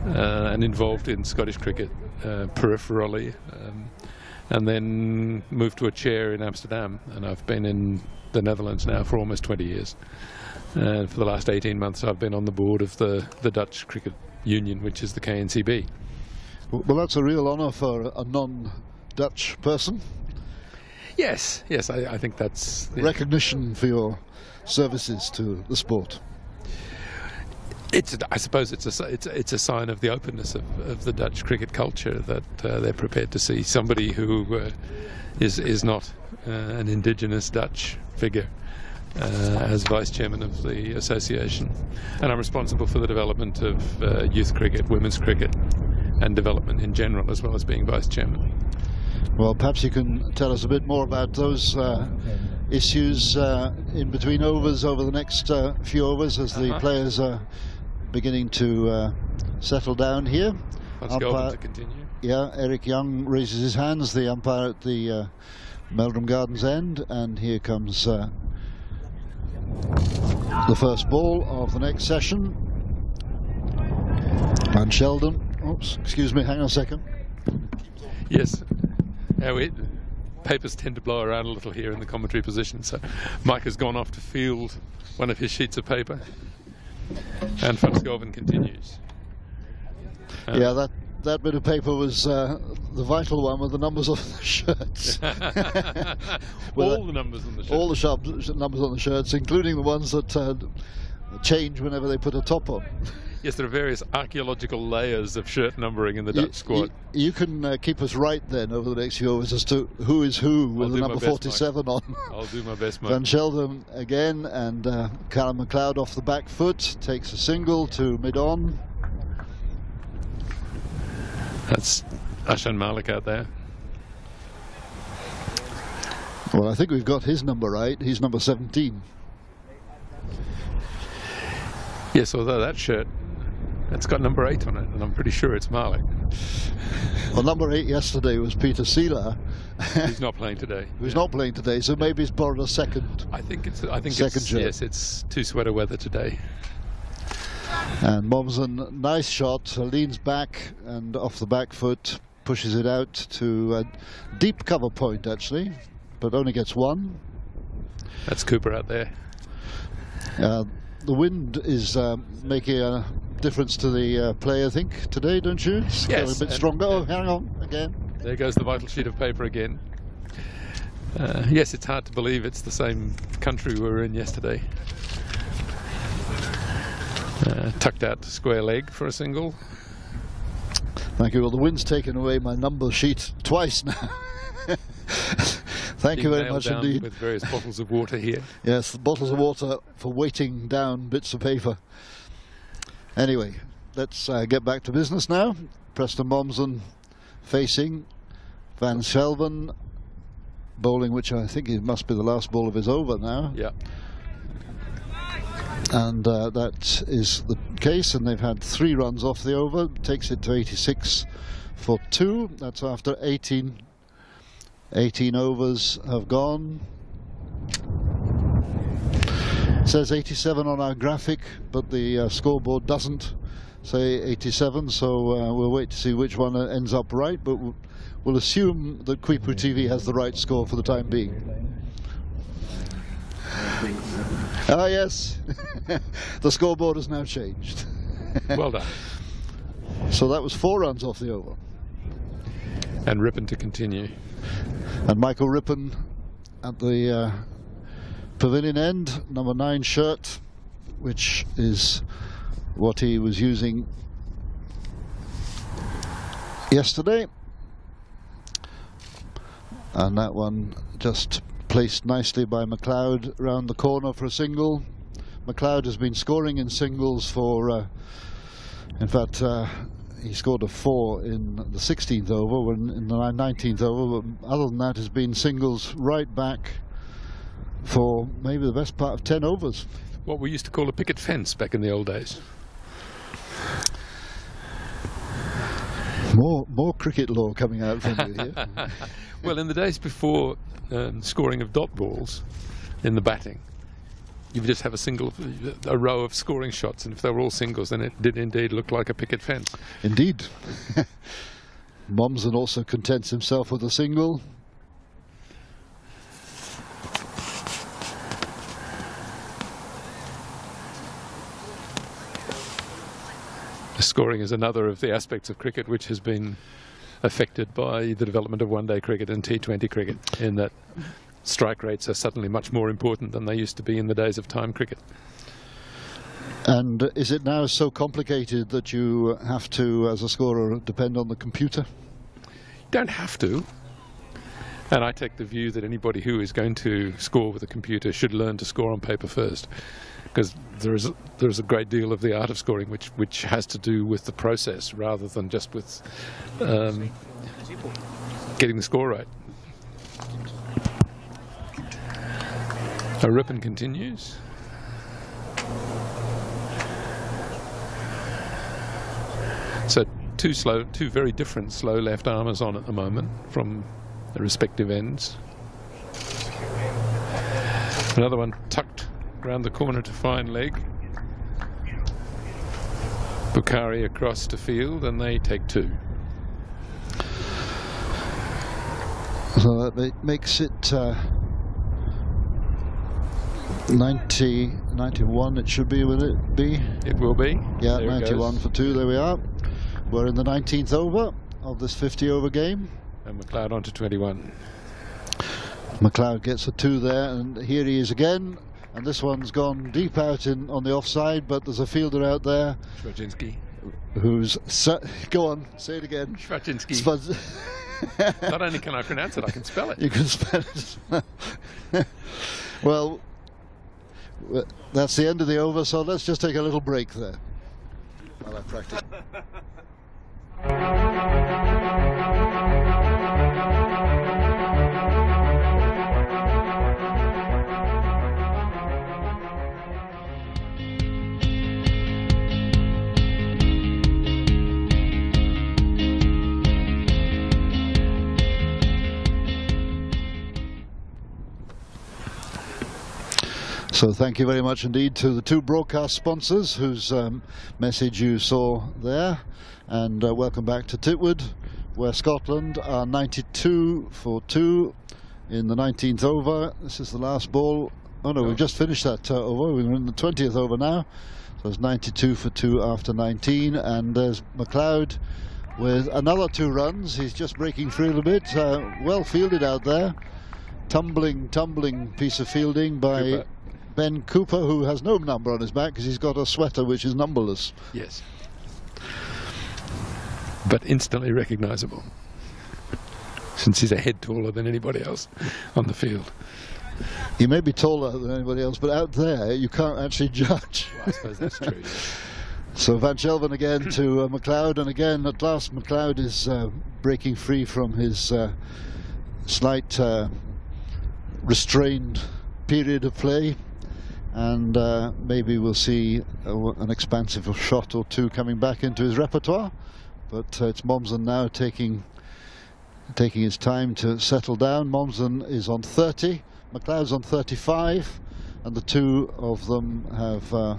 and involved in Scottish cricket peripherally, and then moved to a chair in Amsterdam, and I've been in the Netherlands now for almost 20 years. For the last 18 months I've been on the board of the Dutch Cricket Union, which is the KNCB. Well, that's a real honour for a non-Dutch person. Yes, I think that's the Recognition for your services to the sport. I suppose it's a sign of the openness of the Dutch cricket culture that they're prepared to see somebody who is not an indigenous Dutch figure as vice chairman of the association, and I'm responsible for the development of youth cricket, women's cricket, and development in general, as well as being vice chairman. Well, perhaps you can tell us a bit more about those issues in between overs over the next few overs as the players are beginning to settle down here. Let's go on to continue. Yeah, Eric Young raises his hands, the umpire at the Meldrum Gardens end, and here comes the first ball of the next session. Van Sheldon, oops, excuse me, hang on a second. Yes, papers tend to blow around a little here in the commentary position, so Mike has gone off to field one of his sheets of paper, and Van Schoven continues. Yeah, that bit of paper was the vital one with the numbers on the shirts. All the numbers on the shirts. All the numbers on the shirts, including the ones that change whenever they put a top on. Yes, there are various archaeological layers of shirt numbering in the Dutch squad. You can keep us right then over the next few overs as to who is who with the number 47 on. I'll do my best, mate. Van Sheldon again, and Callum MacLeod off the back foot, takes a single to mid-on. That's Ashan Malik out there. Well, I think we've got his number right. He's number 17. Yes, although that shirt, it's got number 8 on it, and I'm pretty sure it's Malik. Well, number 8 yesterday was Peter Seeler. He's not playing today. He's not playing today, so maybe he's borrowed a second. I think it's shirt. Yes, it's 2 sweater weather today. And Momsen, nice shot, leans back and off the back foot, pushes it out to a deep cover point actually, but only gets one. That's Cooper out there. The wind is making a difference to the play, I think, today, don't you? It's yes. A bit stronger. Oh, hang on, again. There goes the vital sheet of paper again. Yes, it's hard to believe it's the same country we were in yesterday. Tucked out to square leg for a single. Thank you. Well, the wind's taken away my number sheet twice now. Thank you very much indeed. With various bottles of water here. Yes, the bottles of water for weighting down bits of paper. Anyway, let's get back to business now. Preston Momsen facing Van Schelven, bowling, which I think it must be the last ball of his over now. Yeah. And that is the case, and they've had 3 runs off the over. Takes it to 86 for 2. That's after 18 overs have gone. It says 87 on our graphic, but the scoreboard doesn't say 87, so we'll wait to see which one ends up right, but we'll assume that Quipu TV has the right score for the time being. Ah, yes. The scoreboard has now changed. Well done. So that was 4 runs off the over. And Rippon to continue. And Michael Rippon at the pavilion end, number 9 shirt, which is what he was using yesterday. And that one just placed nicely by MacLeod round the corner for a single. MacLeod has been scoring in singles for, in fact, he scored a 4 in the 16th over, in the 19th over, but other than that has been singles right back for maybe the best part of 10 overs. What we used to call a picket fence back in the old days. More cricket law coming out from you here. Well, in the days before scoring of dot balls in the batting, you would just have a row of scoring shots, and if they were all singles, then it did indeed look like a picket fence. Indeed. Momsen also contents himself with a single. Scoring is another of the aspects of cricket which has been affected by the development of one-day cricket and T20 cricket, in that strike rates are suddenly much more important than they used to be in the days of time cricket. And is it now so complicated that you have to, as a scorer, depend on the computer? Don't have to. And I take the view that anybody who is going to score with a computer should learn to score on paper first, because there is a great deal of the art of scoring which has to do with the process rather than just with getting the score right. A rippon continues. So two very different slow left armers on at the moment from the respective ends. Another one tucked round the corner to fine leg. Bukhari across to field, and they take 2. So that makes it 90, 91 it should be, will it be? It will be. Yeah, 91 for 2, there we are. We're in the 19th over of this 50 over game. And McLeod on to 21. McLeod gets a 2 there, and here he is again. And this one's gone deep out on the offside, but there's a fielder out there. Schwaczynski. Who's... Go on, say it again. Schwaczynski. Not only can I pronounce it, I can spell it. You can spell it. Well, that's the end of the over, so let's just take a little break there while I practice. So thank you very much indeed to the 2 broadcast sponsors whose message you saw there, and welcome back to Titwood, where Scotland are 92 for 2 in the 19th over. This is the last ball. Oh no, we've just finished that over. We're in the 20th over now, so it's 92 for 2 after 19, and there's McLeod with another 2 runs. He's just breaking free a little bit. Well fielded out there. Tumbling piece of fielding by Cooper. Ben Cooper, who has no number on his back because he's got a sweater which is numberless. Yes. But instantly recognisable, since he's a head taller than anybody else on the field. He may be taller than anybody else, but out there you can't actually judge. Well, I suppose that's true. Yes. So Van Shelven again to McLeod, and again at last McLeod is breaking free from his slight restrained period of play, and maybe we'll see an expansive shot or 2 coming back into his repertoire, but it's Momsen now taking his time to settle down. Momsen is on 30, McLeod's on 35, and the 2 of them have oh,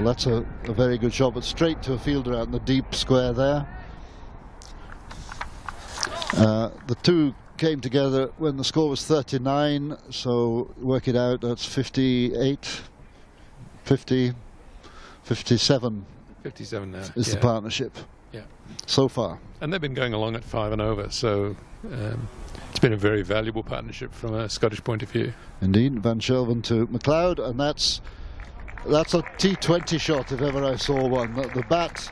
that's a very good shot, but straight to a fielder out in the deep square there. The 2 came together when the score was 39, so work it out, that's 58, 50, 57. 57 now. Is the partnership. Yeah. So far. And they've been going along at 5 and over, so it's been a very valuable partnership from a Scottish point of view. Indeed, Van Shelven to McLeod, and that's a T20 shot if ever I saw one. The bat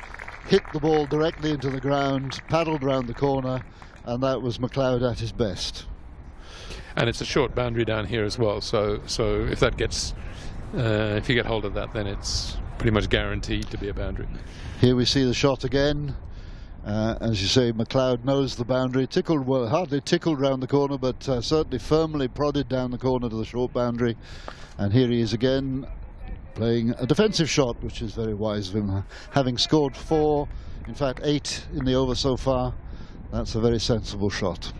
hit the ball directly into the ground, paddled round the corner, and that was McLeod at his best. And it's a short boundary down here as well, so if that gets, if you get hold of that, then it's pretty much guaranteed to be a boundary. Here we see the shot again. As you say, McLeod knows the boundary. Tickled, well, hardly tickled round the corner, but certainly firmly prodded down the corner to the short boundary. And here he is again, playing a defensive shot, which is very wise of him. Having scored 4, in fact 8 in the over so far, that's a very sensible shot.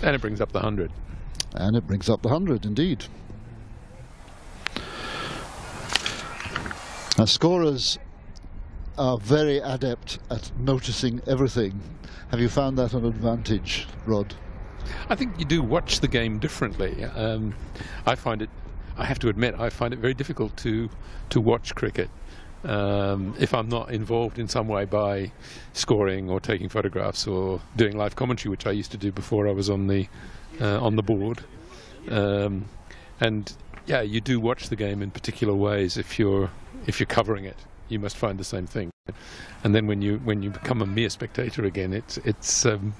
And it brings up the 100. And it brings up the 100, indeed. Now, scorers are very adept at noticing everything. Have you found that an advantage, Rod? I think you do watch the game differently. I have to admit, I find it very difficult to watch cricket If I'm not involved in some way by scoring or taking photographs or doing live commentary, which I used to do before I was on the board, and yeah, you do watch the game in particular ways. If you're covering it, you must find the same thing. And then when you become a mere spectator again, it's you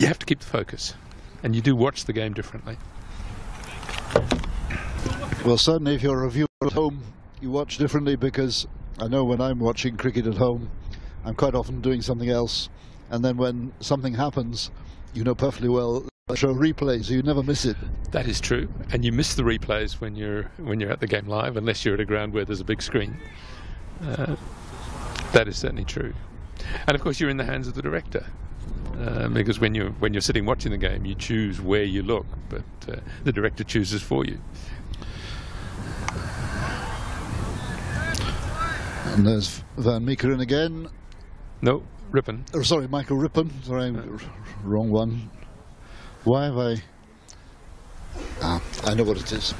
have to keep the focus, and you do watch the game differently. Well, certainly if you're a viewer at home, you watch differently, because I know when I'm watching cricket at home, I'm quite often doing something else, and then when something happens, you know perfectly well they show replays, so you never miss it. That is true, and you miss the replays when you're at the game live, unless you're at a ground where there's a big screen. That is certainly true, and of course you're in the hands of the director, because when you're sitting watching the game, you choose where you look, but the director chooses for you. And there's Van Meekeren again. No, Rippon. Oh, sorry, Michael Rippon. Sorry, wrong one. Why have I... I know what it is.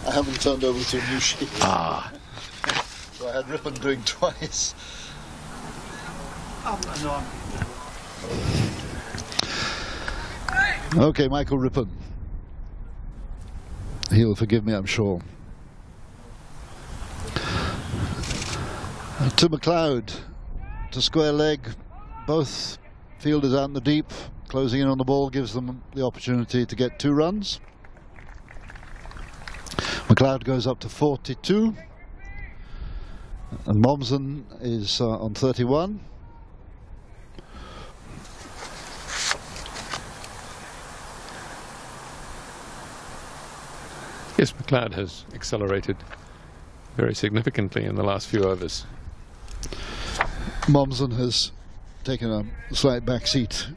I haven't turned over to a new sheet. So I had Rippon doing twice. Okay, Michael Rippon. He'll forgive me, I'm sure. To McLeod, to square leg, both fielders out in the deep, closing in on the ball gives them the opportunity to get 2 runs. McLeod goes up to 42, and Mommsen is on 31. Yes, McLeod has accelerated very significantly in the last few overs. Mommsen has taken a slight back seat.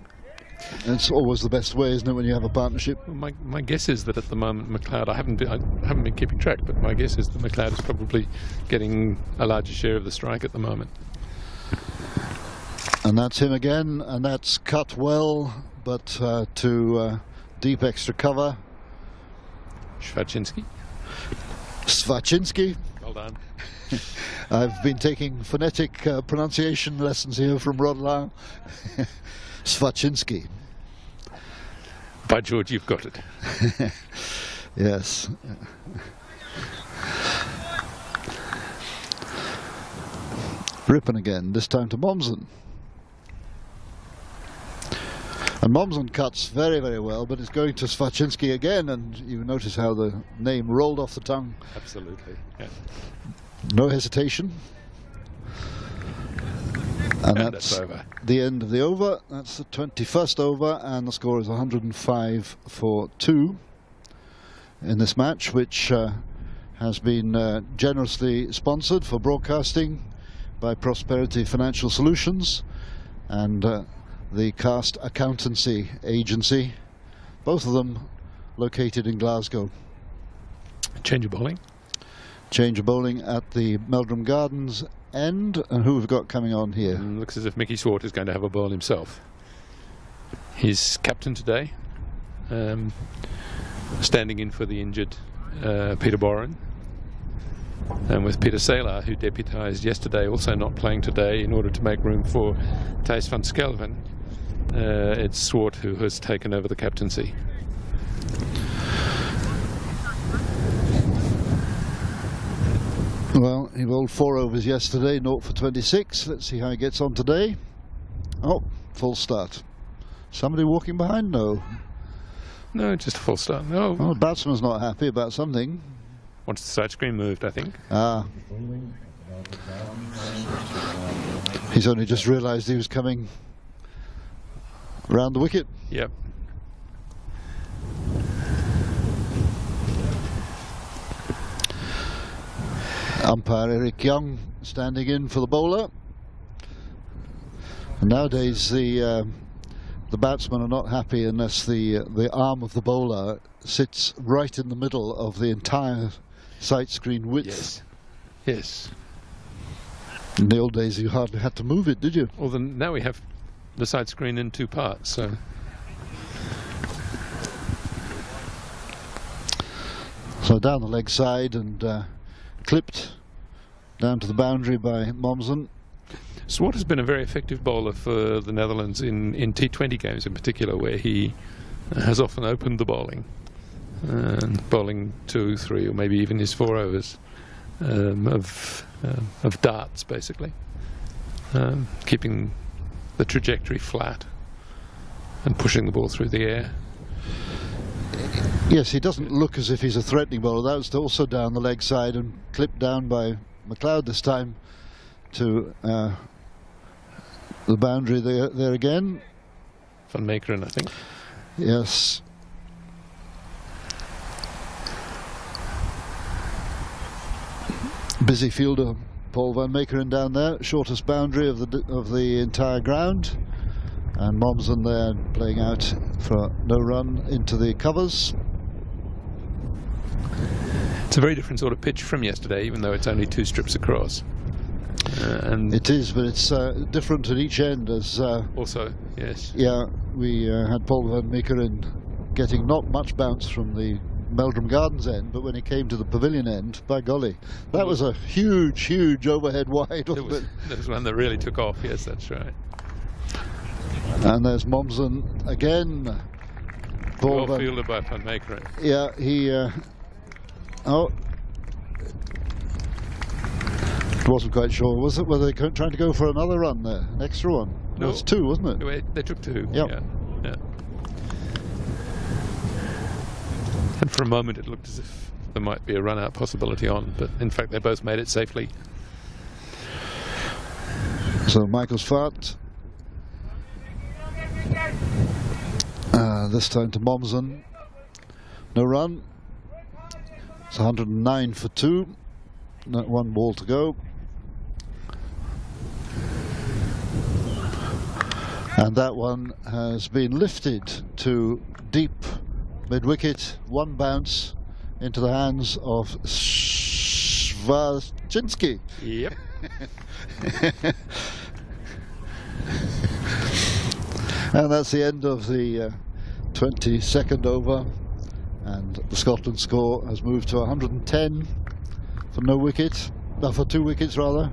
It's always the best way, isn't it, when you have a partnership? Well, my guess is that at the moment McLeod, I haven't been keeping track, but my guess is that McLeod is probably getting a larger share of the strike at the moment. And that's him again, and that's cut well, but to deep extra cover. Swaczynski. Swaczynski. Well done. I've been taking phonetic pronunciation lessons here from Rod Lau. Swaczynski. By George, you've got it. Yes. Rippon again, this time to Mommsen. And Mommsen cuts very, very well, but it's going to Swaczynski again, and you notice how the name rolled off the tongue. Absolutely, yeah. No hesitation. And that's over. The end of the over. That's the 21st over, and the score is 105 for 2 in this match, which has been generously sponsored for broadcasting by Prosperity Financial Solutions and the Cast Accountancy Agency, both of them located in Glasgow. Change of bowling. Change of bowling at the Meldrum Gardens end. And who have we got coming on here? Looks as if Mickey Swart is going to have a bowl himself. He's captain today, standing in for the injured Peter Boren. And with Peter Saylor, who deputised yesterday, also not playing today in order to make room for Thijs van Skelven, it's Swart who has taken over the captaincy. Well, he bowled 4 overs yesterday, 0 for 26. Let's see how he gets on today. Oh, full start. Somebody walking behind? No. No, just a full start. No. Oh, the batsman's not happy about something. Wants the side screen moved, I think. Ah. He's only just realised he was coming round the wicket. Yep. Umpire Eric Young standing in for the bowler. And nowadays the batsmen are not happy unless the arm of the bowler sits right in the middle of the entire sight screen width. Yes. Yes. In the old days you hardly had to move it, did you? Well, then now we have the side screen in 2 parts, so. So down the leg side, and clipped down to the boundary by Mommsen. Swart has been a very effective bowler for the Netherlands in T20 games in particular, where he has often opened the bowling, bowling 2, 3, or maybe even his 4 overs of darts, basically, keeping the trajectory flat and pushing the ball through the air. Yes, he doesn't look as if he's a threatening bowler. That was also down the leg side and clipped down by McLeod this time to the boundary there again. Van Meekeren, I think. Yes. Busy fielder Paul Van Meekeren down there, shortest boundary of the entire ground, and Mommsen there playing out for no run into the covers. It's a very different sort of pitch from yesterday, even though it's only 2 strips across. And it is, but it's different at each end. As also, yes. Yeah, we had Paul Van Meekeren getting not much bounce from the Meldrum Gardens end, but when he came to the pavilion end, by golly, that was a huge overhead wide. That was one that really took off. Yes, that's right. And there's Mommsen again. Well fielded by Van Meekeren. Yeah, he. Wasn't quite sure. Was it? Were they trying to go for another run there, an extra one? No, it's 2, wasn't it? They took 2. Yep. Yeah. And for a moment it looked as if there might be a run-out possibility on, but in fact they both made it safely. So Michael's fart. This time to Mommsen. No run. It's 109 for 2. Not 1 ball to go. And that one has been lifted to deep mid-wicket, 1 bounce into the hands of Swarczynski. Yep. And that's the end of the 22nd over, and the Scotland score has moved to 110 for no wicket, for 2 wickets rather.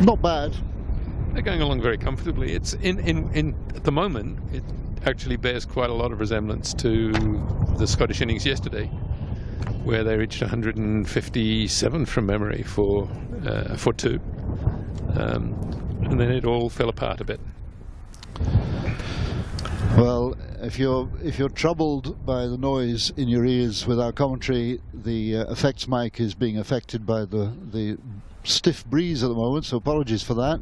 Not bad. They're going along very comfortably. It's in at the moment it actually bears quite a lot of resemblance to the Scottish innings yesterday, where they reached 157 from memory for 2, and then it all fell apart a bit. Well, if you're troubled by the noise in your ears with our commentary, the effects mic is being affected by the stiff breeze at the moment, so apologies for that.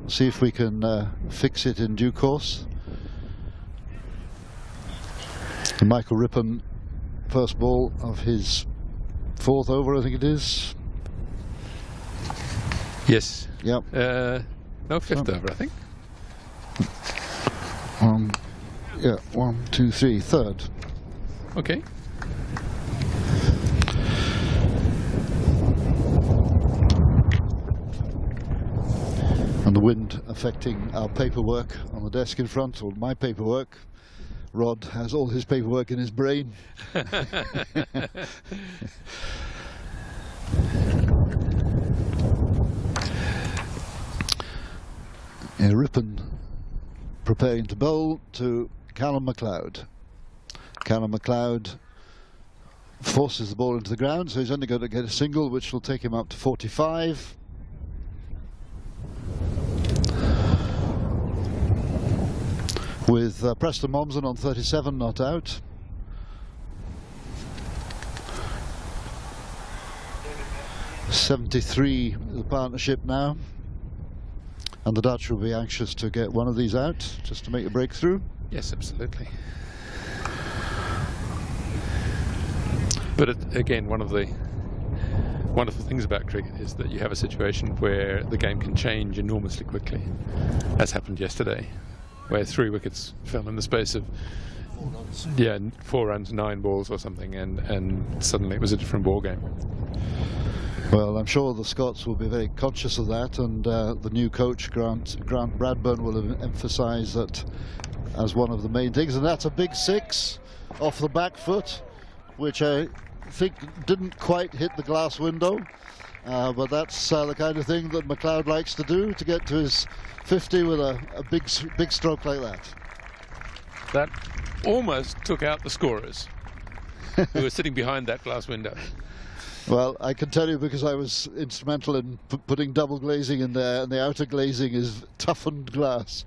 We'll see if we can fix it in due course. And Michael Rippon, first ball of his 4th over, I think it is. Yes. Yep. No, 5th over, I think. Yeah, 1, 2, 3, 3rd. Okay. And the wind affecting our paperwork on the desk in front, or my paperwork. Rod has all his paperwork in his brain. Rippon preparing to bowl to Callum McLeod. Callum McLeod forces the ball into the ground, so he's only going to get a single, which will take him up to 45. With Preston Mommsen on 37 not out. .73 the partnership now, and the Dutch will be anxious to get one of these out just to make a breakthrough. Yes, absolutely. But again, one of the wonderful things about cricket is that you have a situation where the game can change enormously quickly, as happened yesterday, where 3 wickets fell in the space of 4 runs, 9 balls or something, and suddenly it was a different ball game. Well, I'm sure the Scots will be very conscious of that, and the new coach, Grant Bradburn, will emphasise that as one of the main things, and that's a big 6 off the back foot, which I think didn't quite hit the glass window, but that's the kind of thing that McLeod likes to do, to get to his 50 with a big stroke like that. That almost took out the scorers who were sitting behind that glass window. Well, I can tell you because I was instrumental in putting double glazing in there, and the outer glazing is toughened glass.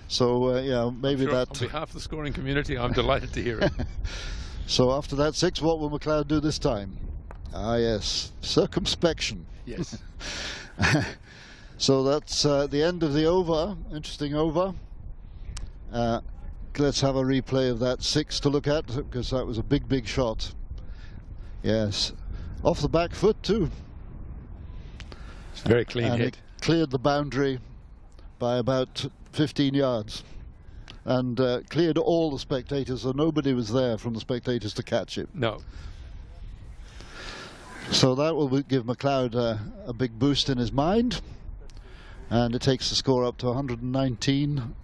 So, yeah, maybe Sure, that... on behalf of the scoring community, I'm delighted to hear it. So after that 6, what will McLeod do this time? Ah, yes, circumspection. Yes. So that's the end of the over. Interesting over. Let's have a replay of that 6 to look at, because that was a big shot. Yes. Off the back foot too. It's a very clean and hit. It cleared the boundary by about 15 yards. And cleared all the spectators, so nobody was there from the spectators to catch it. No. So that will give McLeod a big boost in his mind, and it takes the score up to 119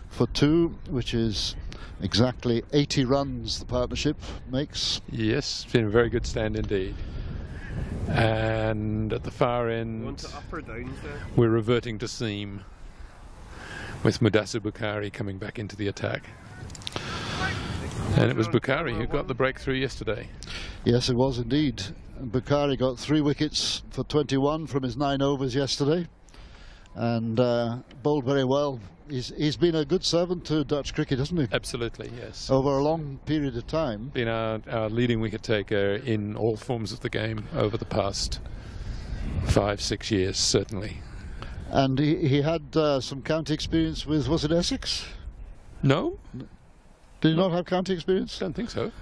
for 2, which is exactly 80 runs the partnership makes. Yes, it's been a very good stand indeed. And at the far end, Want to up or down there? we're reverting to seam, with Mudassir Bukhari coming back into the attack. And it was Bukhari who got the breakthrough yesterday. Yes, it was indeed. Bukhari got 3 wickets for 21 from his 9 overs yesterday, and bowled very well. He's been a good servant to Dutch cricket, hasn't he? Absolutely, yes. Over a long period of time. Been our leading wicket taker in all forms of the game over the past 5-6 years, certainly. And he had some county experience with, was it Essex? No? Did he not have county experience? Don't think so.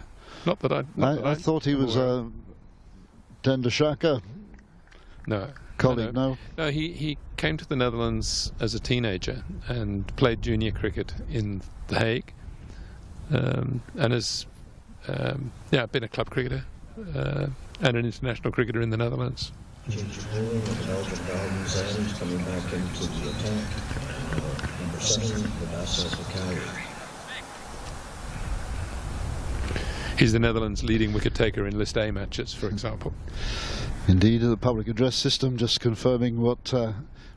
Not that I I thought he was a Tender Shaka No. colleague, no? No, he came to the Netherlands as a teenager and played junior cricket in The Hague, and has been a club cricketer and an international cricketer in the Netherlands. Change of bowling with Elgin Gardens end coming back into the attack. Number 7, Mudassir Bukhari. He's the Netherlands' leading wicket taker in List A matches, for example. Indeed, the public address system just confirming what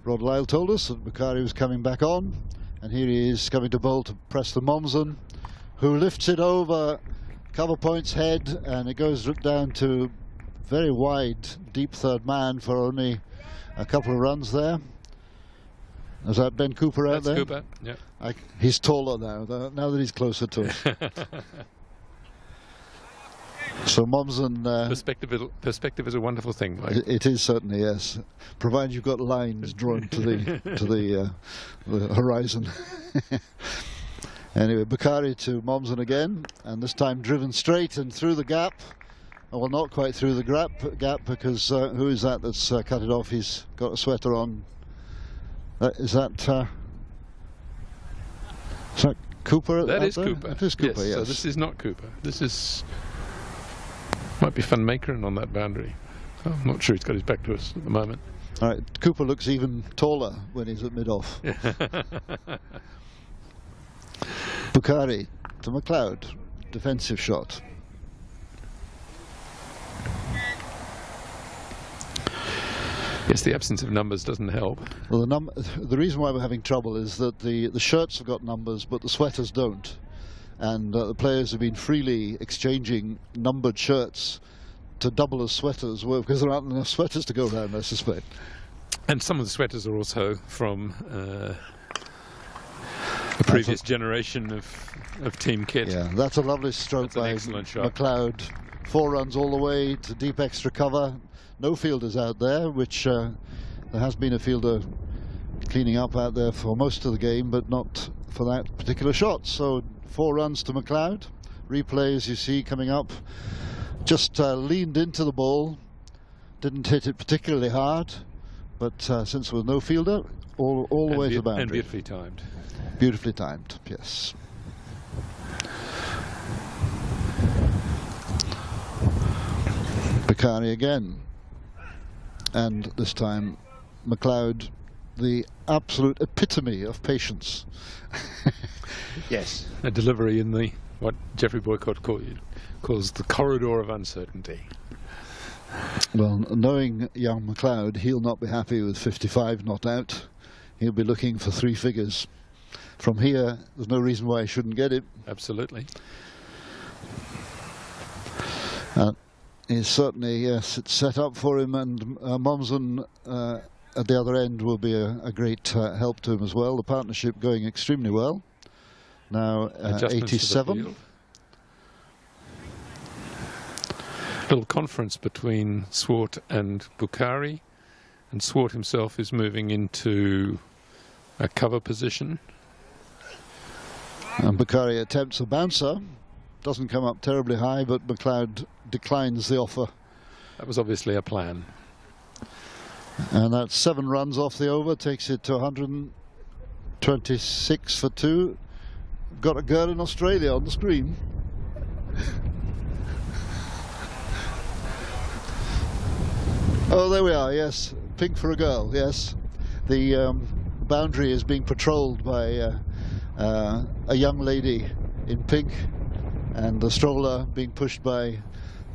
Rod Lyle told us, that Bukhari was coming back on, and here he is coming to bowl to Preston Momsen, who lifts it over cover point's head, and it goes down to very wide, deep third man for only a couple of runs there. Is that Ben Cooper out there? That's Cooper, yeah. He's taller now that he's closer to it. So Momsen... perspective is a wonderful thing, Mike. It is certainly, yes. Provided you've got lines drawn to the horizon. Anyway, Bukhari to Momsen again, and this time driven straight and through the gap. Well, not quite through the gap, because who is that that's cut it off? He's got a sweater on. Is that Cooper? That is Cooper. It is Cooper, yes. So this is not Cooper. This is... might be Van Meekeren on that boundary. I'm not sure he's got his back to us at the moment. All right, Cooper looks even taller when he's at mid-off. Bukhari to McLeod, defensive shot. Yes, the absence of numbers doesn't help. Well, the reason why we're having trouble is that the shirts have got numbers, but the sweaters don't. And the players have been freely exchanging numbered shirts to double as sweaters, because there aren't enough sweaters to go around, I suspect. And some of the sweaters are also from a previous generation of team kit. Yeah, that's a lovely stroke That's an by excellent shot. McLeod. 4 runs all the way to deep extra cover. No fielders out there, which there has been a fielder cleaning up out there for most of the game, but not for that particular shot. So 4 runs to McLeod. Replay, as you see, coming up. Just leaned into the ball. Didn't hit it particularly hard, but since there was no fielder, all the way to the boundary. And beautifully timed. Beautifully timed, yes. Bukhari again. And this time, McLeod, the absolute epitome of patience. Yes. A delivery in what Geoffrey Boycott calls the corridor of uncertainty. Well, knowing young McLeod, he'll not be happy with 55 not out. He'll be looking for 3 figures. From here, there's no reason why he shouldn't get it. Absolutely. He's certainly, yes, it's set up for him, and Momsen at the other end will be a great help to him as well. The partnership going extremely well. Now 87. Little conference between Swart and Bukhari, and Swart himself is moving into a cover position. And Bukhari attempts a bouncer, doesn't come up terribly high, but McLeod declines the offer. That was obviously a plan. And that's 7 runs off the over, takes it to 126 for 2. Got a girl in Australia on the screen. Oh, there we are, yes. Pink for a girl, yes. The boundary is being patrolled by a young lady in pink, and the stroller being pushed by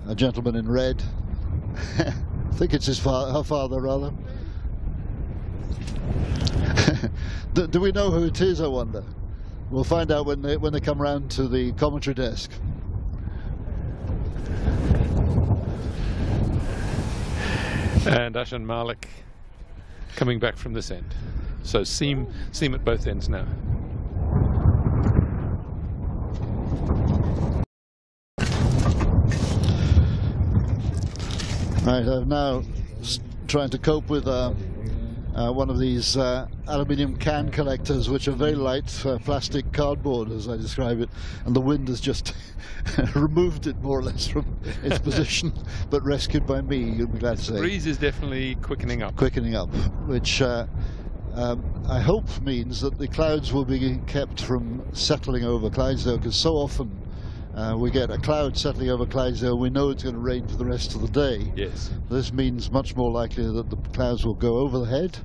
a gentleman in red. I think it's her father, rather. Do we know who it is, I wonder? We'll find out when they come round to the commentary desk. And Ashan Malik coming back from this end. So seam at both ends now. Right, I'm now trying to cope with one of these aluminium can collectors, which are very light, plastic cardboard, as I describe it, and the wind has just removed it more or less from its position, but rescued by me, you'll be glad to say. The breeze is definitely quickening up. Quickening up, which I hope means that the clouds will be kept from settling over Clydesdale, because so often we get a cloud settling over Clydesdale, we know it's going to rain for the rest of the day. Yes. This means much more likely that the clouds will go over the head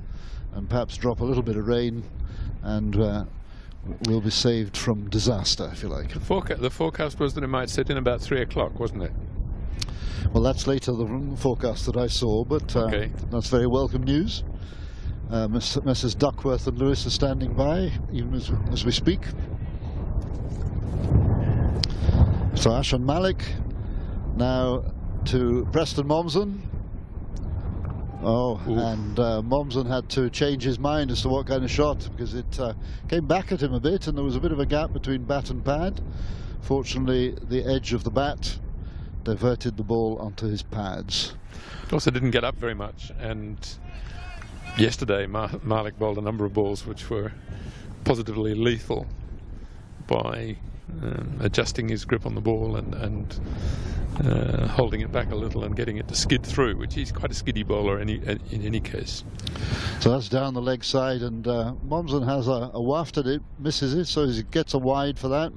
and perhaps drop a little bit of rain, and we'll be saved from disaster, if you like. The forecast was that it might set in about 3 o'clock, wasn't it? Well, that's later the forecast that I saw, but Okay. That's very welcome news. Messrs. Duckworth and Lewis are standing by, even as we speak. So Ashan Malik now to Preston Momsen. Oh, ooh. And Momsen had to change his mind as to what kind of shot, because it came back at him a bit, and there was a bit of a gap between bat and pad. Fortunately, the edge of the bat diverted the ball onto his pads. It also didn't get up very much, and yesterday Malik bowled a number of balls which were positively lethal by adjusting his grip on the ball and holding it back a little and getting it to skid through, which he's quite a skiddy bowler in any case. So that's down the leg side, and Momsen has a waft at it, misses it, so he gets a wide for that.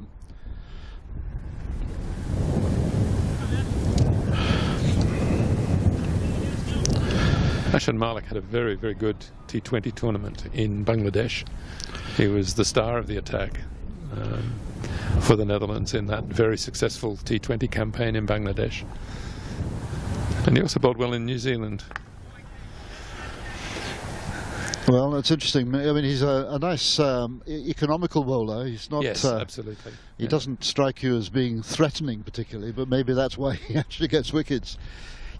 Ashan Malik had a very, very good T20 tournament in Bangladesh. He was the star of the attack for the Netherlands in that very successful T20 campaign in Bangladesh. And he also bowled well in New Zealand. Well, that's interesting. I mean, he's a nice economical bowler. He's not. Yes, absolutely. He doesn't strike you as being threatening particularly, but maybe that's why he actually gets wickets.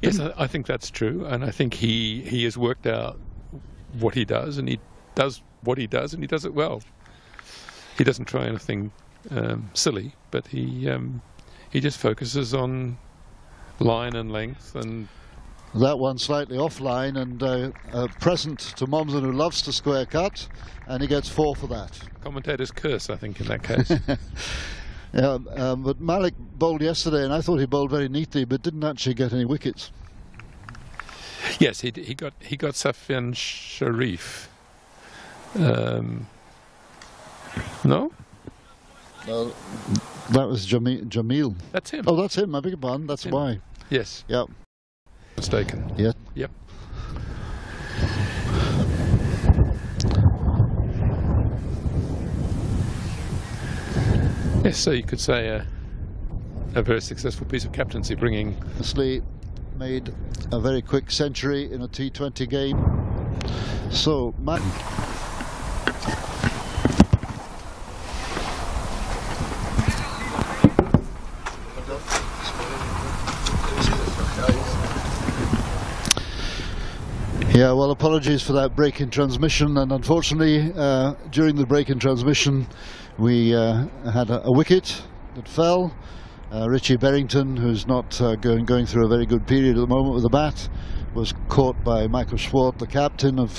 Yes, I think that's true, and I think he has worked out what he does, and he does what he does, and he does it well. He doesn't try anything silly, but he just focuses on line and length. And that one slightly offline, and a present to Momsen, who loves to square cut, and he gets 4 for that. Commentator's curse, I think, in that case. Yeah, but Malik bowled yesterday, and I thought he bowled very neatly, but didn't actually get any wickets. Yes, he got Safian Sharif. No? No, that was Jamil. That's him. Oh, that's him. I beg your pardon. That's why. Yes. Yep. Mistaken. Yeah. Yep. Yes, so you could say a very successful piece of captaincy, bringing Honestly, made a very quick century in a T20 game. So, yeah, well, apologies for that break in transmission, and unfortunately during the break in transmission we had a wicket that fell. Richie Berrington, who's not going through a very good period at the moment with the bat, was caught by Michael Swart, the captain of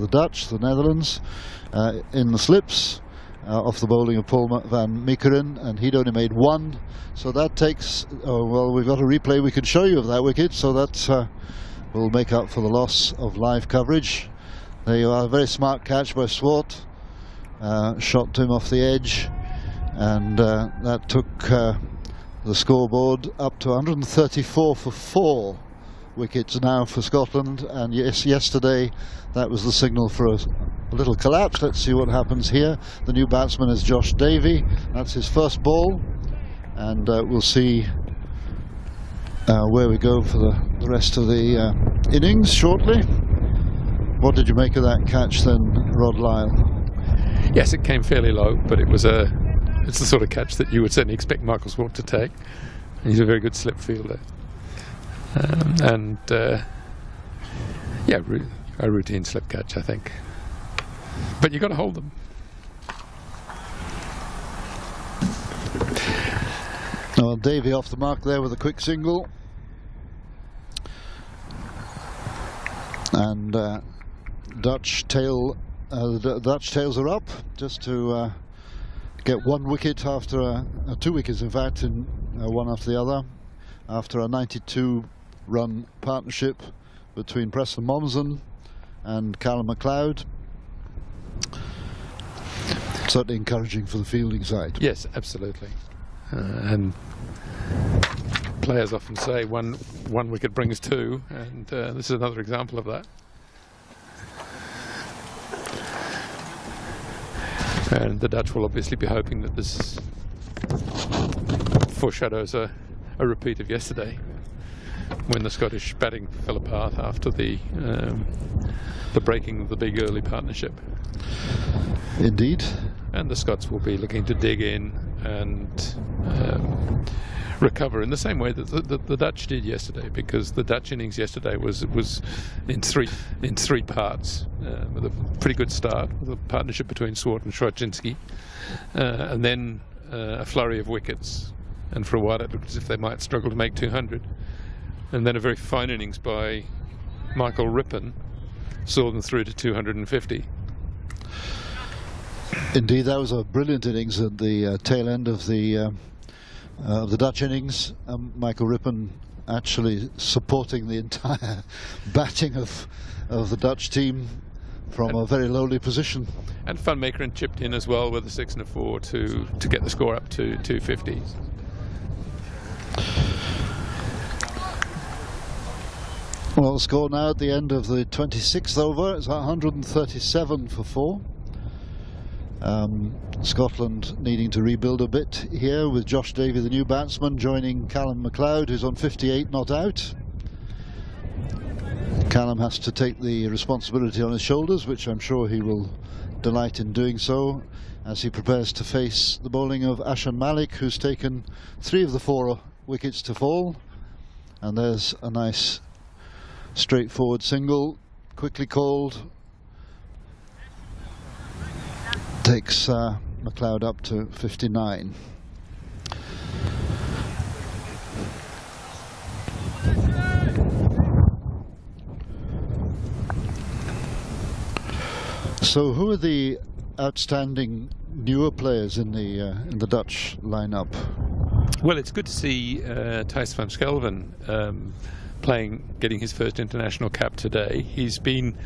the Dutch, the Netherlands, in the slips off the bowling of Paul van Meekeren, and he'd only made one. So that takes, well, we've got a replay we can show you of that wicket, so that will make up for the loss of live coverage. There you are, a very smart catch by Swart, shot to him off the edge, and that took the scoreboard up to 134 for 4 wickets now for Scotland. And yes, yesterday that was the signal for a little collapse. Let's see what happens here. The new batsman is Josh Davey. That's his first ball, and we'll see where we go for the rest of the innings shortly. What did you make of that catch then, Rod Lyle? Yes, it came fairly low, but it's the sort of catch that you would certainly expect Michael Swart to take. He's a very good slip fielder. Yeah, a routine slip catch, I think. But you've got to hold them. Well, Davey off the mark there with a quick single. And the Dutch tails are up just to get 1 wicket after 2 wickets, in fact, in one after the other, after a 92-run partnership between Preston Momsen and Callum MacLeod. Certainly encouraging for the fielding side. Yes, absolutely. And players often say one wicket brings 2, and this is another example of that. And the Dutch will obviously be hoping that this foreshadows a repeat of yesterday, when the Scottish batting fell apart after the breaking of the big early partnership. Indeed. And the Scots will be looking to dig in and recover in the same way that the Dutch did yesterday, because the Dutch innings yesterday was in three parts, with a pretty good start with a partnership between Swart and Schwarzinski, and then a flurry of wickets, and for a while it looked as if they might struggle to make 200, and then a very fine innings by Michael Rippon saw them through to 250. Indeed, that was a brilliant innings at the tail end of the Dutch innings. Michael Rippon actually supporting the entire batting of the Dutch team from a very lowly position. And Van Meekeren chipped in as well with a 6 and a 4 to get the score up to 250. Well, the score now at the end of the 26th over is 137 for 4. Scotland needing to rebuild a bit here, with Josh Davey, the new batsman, joining Callum MacLeod, who's on 58 not out. Callum has to take the responsibility on his shoulders, which I'm sure he will delight in doing so, as he prepares to face the bowling of Ashan Malik, who's taken 3 of the 4 wickets to fall. And there's a nice straightforward single, quickly called. Takes MacLeod up to 59. So, who are the outstanding newer players in the Dutch lineup? Well, it's good to see Thijs van Schelven getting his first international cap today. He's been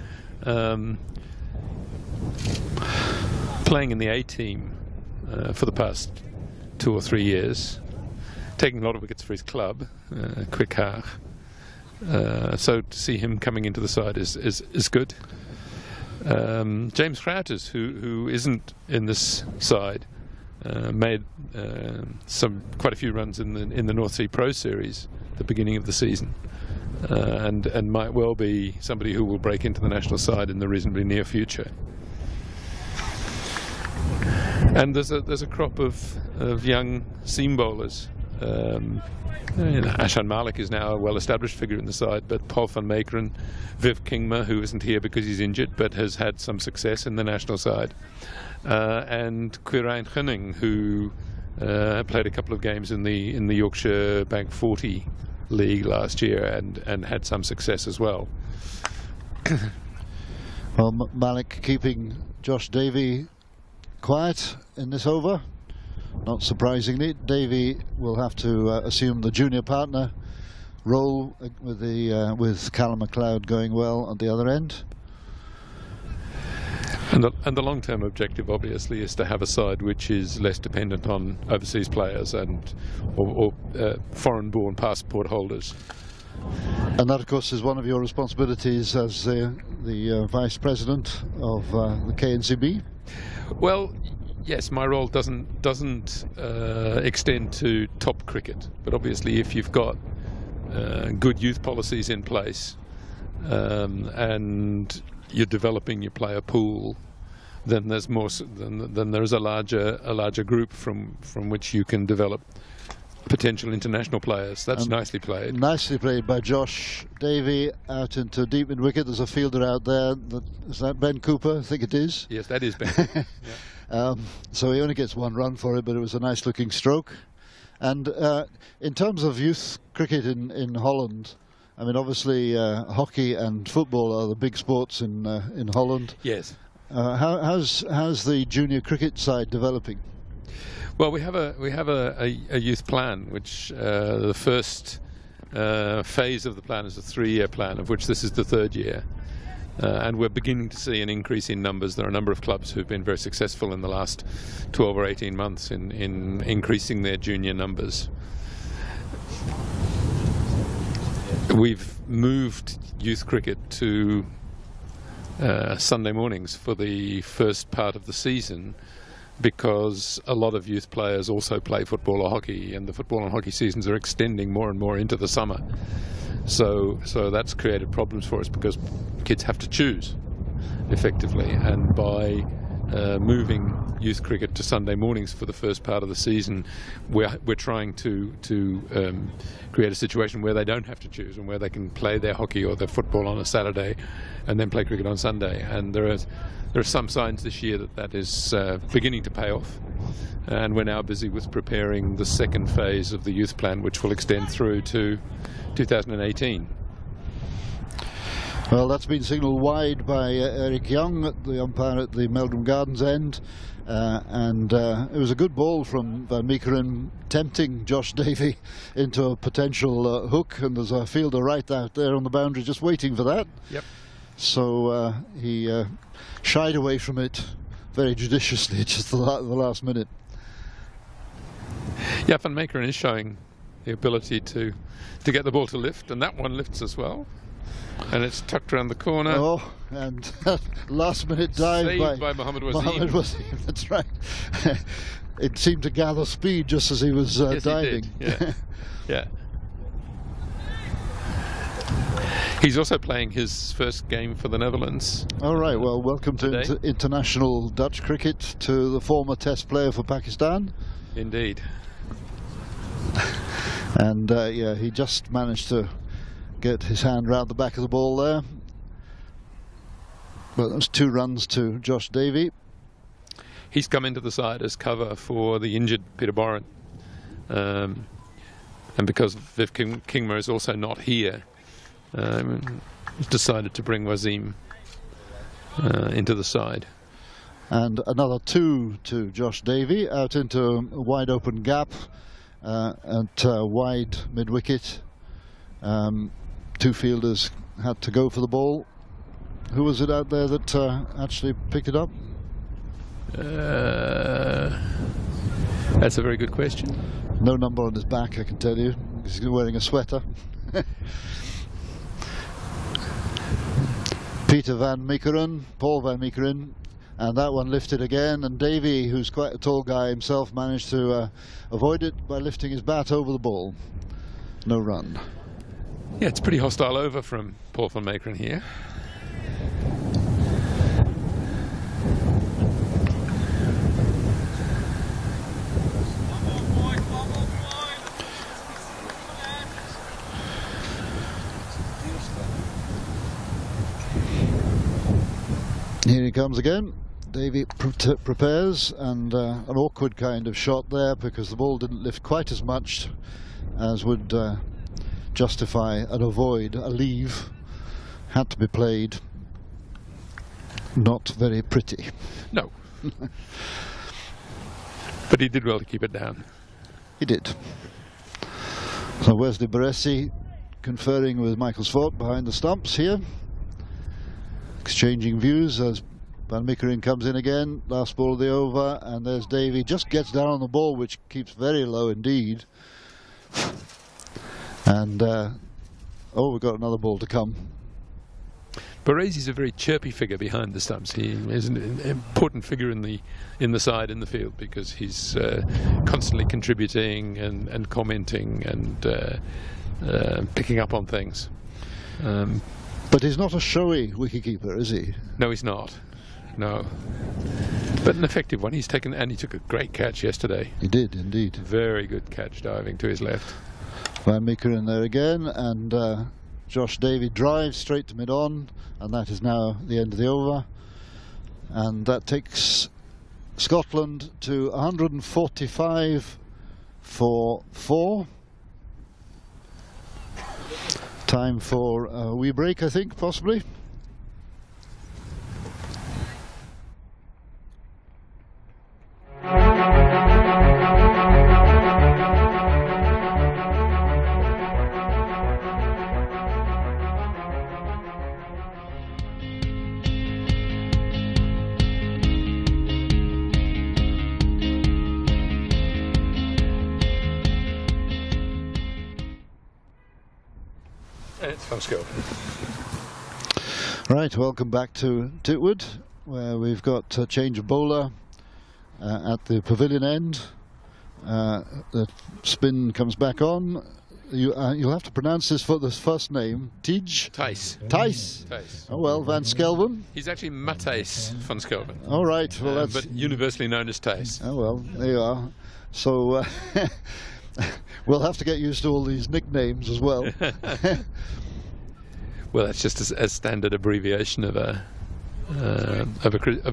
playing in the A team for the past 2 or 3 years, taking a lot of wickets for his club, Quick Haag. So to see him coming into the side is good. James Krauters, who isn't in this side, made quite a few runs in the North Sea Pro Series at the beginning of the season, and might well be somebody who will break into the national side in the reasonably near future. And there's a crop of young seam bowlers. Ashan Malik is now a well-established figure in the side, but Paul van Meekeren, Viv Kingma, who isn't here because he's injured but has had some success in the national side, and Quirijn Gunning, who played a couple of games in the Yorkshire Bank 40 League last year and had some success as well. Well, Malik keeping Josh Davey quiet in this over. Not surprisingly, Davey will have to assume the junior partner role with Callum MacLeod going well at the other end. And the long-term objective, obviously, is to have a side which is less dependent on overseas players or foreign-born passport holders. And that, of course, is one of your responsibilities as the vice president of the KNCB. Well, yes, my role doesn't extend to top cricket, but obviously, if you've got good youth policies in place and you're developing your player pool, then there's more. Then there is a larger group from which you can develop potential international players. That's nicely played. Nicely played by Josh Davey out into deep mid wicket. There's a fielder out there. Is that Ben Cooper? I think it is. Yes, that is Ben. Yeah. So he only gets one run for it, but it was a nice looking stroke. And in terms of youth cricket in Holland, I mean, obviously hockey and football are the big sports in Holland. Yes. How's the junior cricket side developing? Well, we have a youth plan, which the first phase of the plan is a 3-year plan, of which this is the 3rd year. And we're beginning to see an increase in numbers. There are a number of clubs who've been very successful in the last 12 or 18 months in increasing their junior numbers. We've moved youth cricket to Sunday mornings for the first part of the season, because a lot of youth players also play football or hockey, and the football and hockey seasons are extending more and more into the summer. So that's created problems for us, because kids have to choose effectively, and by moving youth cricket to Sunday mornings for the first part of the season, we're trying to create a situation where they don't have to choose, and where they can play their hockey or their football on a Saturday and then play cricket on Sunday. And there are some signs this year that is beginning to pay off, and we're now busy with preparing the second phase of the youth plan, which will extend through to 2018. Well, that's been signalled wide by Eric Young, the umpire at the Meldrum Gardens end, and it was a good ball from Van Meekeren, tempting Josh Davey into a potential hook, and there's a fielder right out there on the boundary just waiting for that. Yep. So he shied away from it very judiciously at just the last minute. Yeah, Van Meekeren is showing the ability to get the ball to lift, and that one lifts as well. And it's tucked around the corner. Oh, and last minute dive saved by Mohammed Wasim. Mohammed Wasim, that's right. It seemed to gather speed just as he was yes, diving. He did. Yeah. He's also playing his first game for the Netherlands. All right, well, welcome to international Dutch cricket, to the former Test player for Pakistan. Indeed. And yeah, he just managed to get his hand round the back of the ball there. But that was 2 runs to Josh Davey. He's come into the side as cover for the injured Peter Boren. And because Viv Kingma is also not here, he's decided to bring Wasim into the side. And another 2 to Josh Davey, out into a wide open gap at wide mid-wicket. 2 fielders had to go for the ball. Who was it out there that actually picked it up? That's a very good question. No number on his back, I can tell you. He's wearing a sweater. Peter Van Meekeren, Paul Van Meekeren, and that one lifted again, and Davey, who's quite a tall guy himself, managed to avoid it by lifting his bat over the ball. No run. Yeah, it's pretty hostile over from Paul van Meekeren here. Here he comes again. Davy prepares, and an awkward kind of shot there because the ball didn't lift quite as much as would justify and avoid a leave. Had to be played. Not very pretty. No. But he did well to keep it down. He did. So Wesley Baresi conferring with Michael Svort behind the stumps here. Exchanging views as Van Meekeren comes in again. Last ball of the over, and there's Davy. Just gets down on the ball, which keeps very low indeed. And oh, we've got another ball to come. Baresi's a very chirpy figure behind the stumps. He is an important figure in the side, in the field, because he's constantly contributing and commenting and picking up on things. But he's not a showy wicketkeeper, is he? No, he's not. No. But an effective one. He took a great catch yesterday. He did, indeed. Very good catch, diving to his left. Van Meekeren there again, and Josh Davy drives straight to mid-on, and that is now the end of the over. And that takes Scotland to 145 for 4. Time for a wee break, I think, possibly. It's from school. Right, welcome back to Titwood, where we've got a change of bowler at the pavilion end. The spin comes back on. You'll have to pronounce this for this first name. Thijs. Thijs. Oh well, Van Skelven. He's actually Matthijs van Skelven. All right, well that's... but universally known as Thijs. Oh well, there you are. So we'll have to get used to all these nicknames as well. Well, that's just a standard abbreviation of a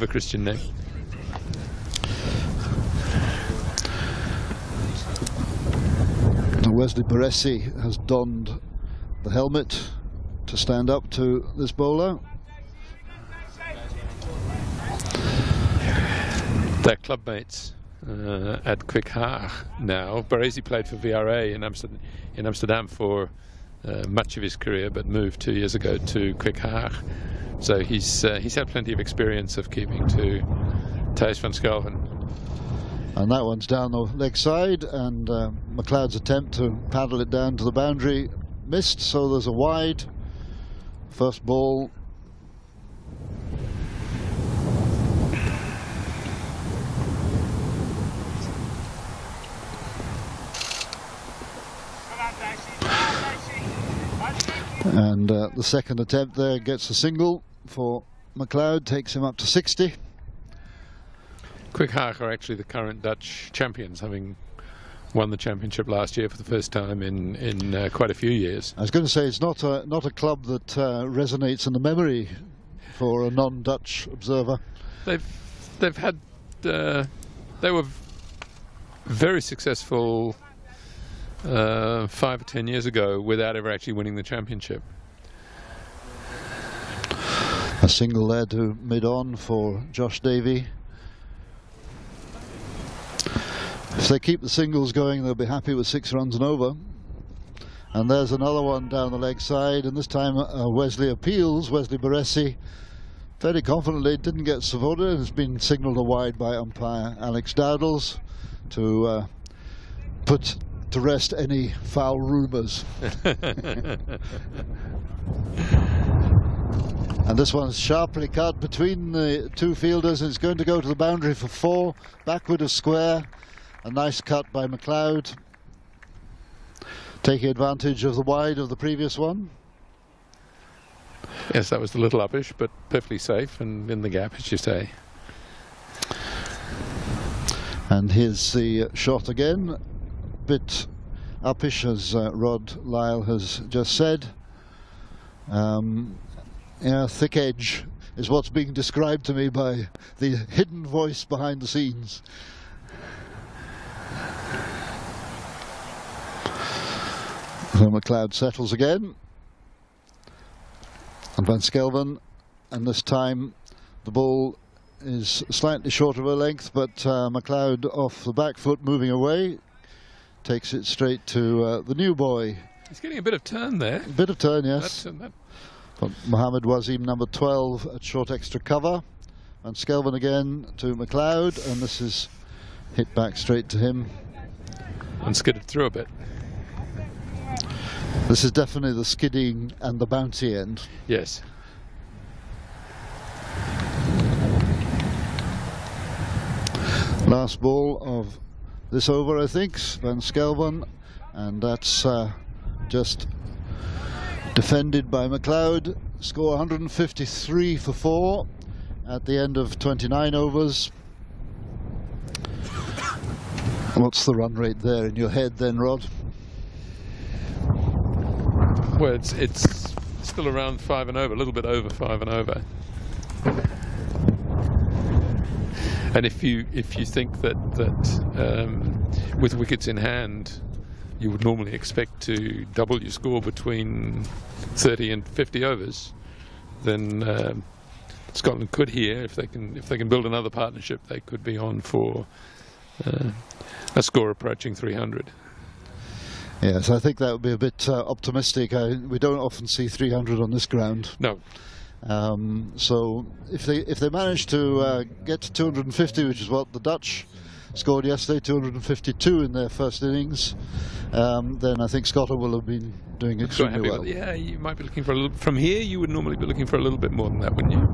Christian name. Wesley Baresi has donned the helmet to stand up to this bowler. They're clubmates at Quick Haag now. Baresi played for VRA in Amsterdam for much of his career, but moved 2 years ago to Quick Haag. So he's had plenty of experience of keeping to Thijs van Skelven. And that one's down the leg side, and McLeod's attempt to paddle it down to the boundary missed, so there's a wide. First ball. And the second attempt there gets a single for McLeod, takes him up to 60. Quick Haag are actually the current Dutch champions, having won the championship last year for the first time in quite a few years. I was going to say it's not a club that resonates in the memory for a non-Dutch observer. They've had they were very successful 5 or 10 years ago without ever actually winning the championship. A single there to mid-on for Josh Davy. If they keep the singles going, they'll be happy with 6 runs and over. And there's another one down the leg side, and this time Wesley appeals. Wesley Baresi very confidently didn't get supported. It's been signalled a wide by umpire Alex Dowdles to put to rest any foul rumours. And this one's sharply cut between the two fielders, and it's going to go to the boundary for 4. Backward of square. A nice cut by McLeod. taking advantage of the wide of the previous one. Yes, that was a little uppish, but perfectly safe and in the gap, as you say. And here's the shot again, bit uppish, as Rod Lyle has just said. Yeah, thick edge is what's being described to me by the hidden voice behind the scenes. So McLeod settles again, and Van Skelven, and this time the ball is slightly short of a length, but McLeod off the back foot moving away, takes it straight to the new boy. He's getting a bit of turn there. A bit of turn, yes. But Mohammed Wasim, number 12, at short extra cover. And Skelvin again to McLeod, and this is hit back straight to him. And skidded through a bit. This is definitely the skidding and the bouncy end. Yes. Last ball of this over, I think, Van Skelven, and that's just defended by McLeod. Score 153 for 4 at the end of 29 overs. What's the run rate there in your head then, Rod? Well, it's still around 5 and over, a little bit over 5 and over. And if you think that with wickets in hand, you would normally expect to double your score between 30 and 50 overs, then Scotland could here, if they can build another partnership, they could be on for a score approaching 300. Yes, I think that would be a bit optimistic. We don't often see 300 on this ground. No. So if they manage to get to 250, which is what the Dutch scored yesterday, 252 in their first innings, then I think Scotland will have been doing extremely well. Yeah, you might be looking for a little. From here, you would normally be looking for a little bit more than that, wouldn't you?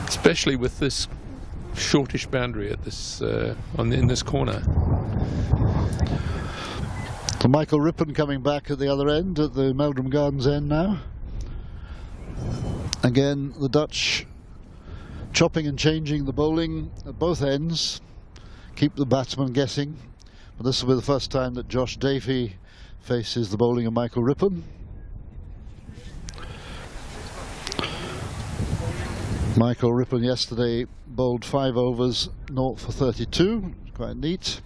Especially with this shortish boundary at this in this corner. So Michael Rippon coming back at the other end, at the Meldrum Gardens end now. Again, the Dutch chopping and changing the bowling at both ends, keep the batsman guessing. But this will be the first time that Josh Davey faces the bowling of Michael Rippon. Michael Rippon yesterday bowled 5 overs, 0 for 32, quite neat.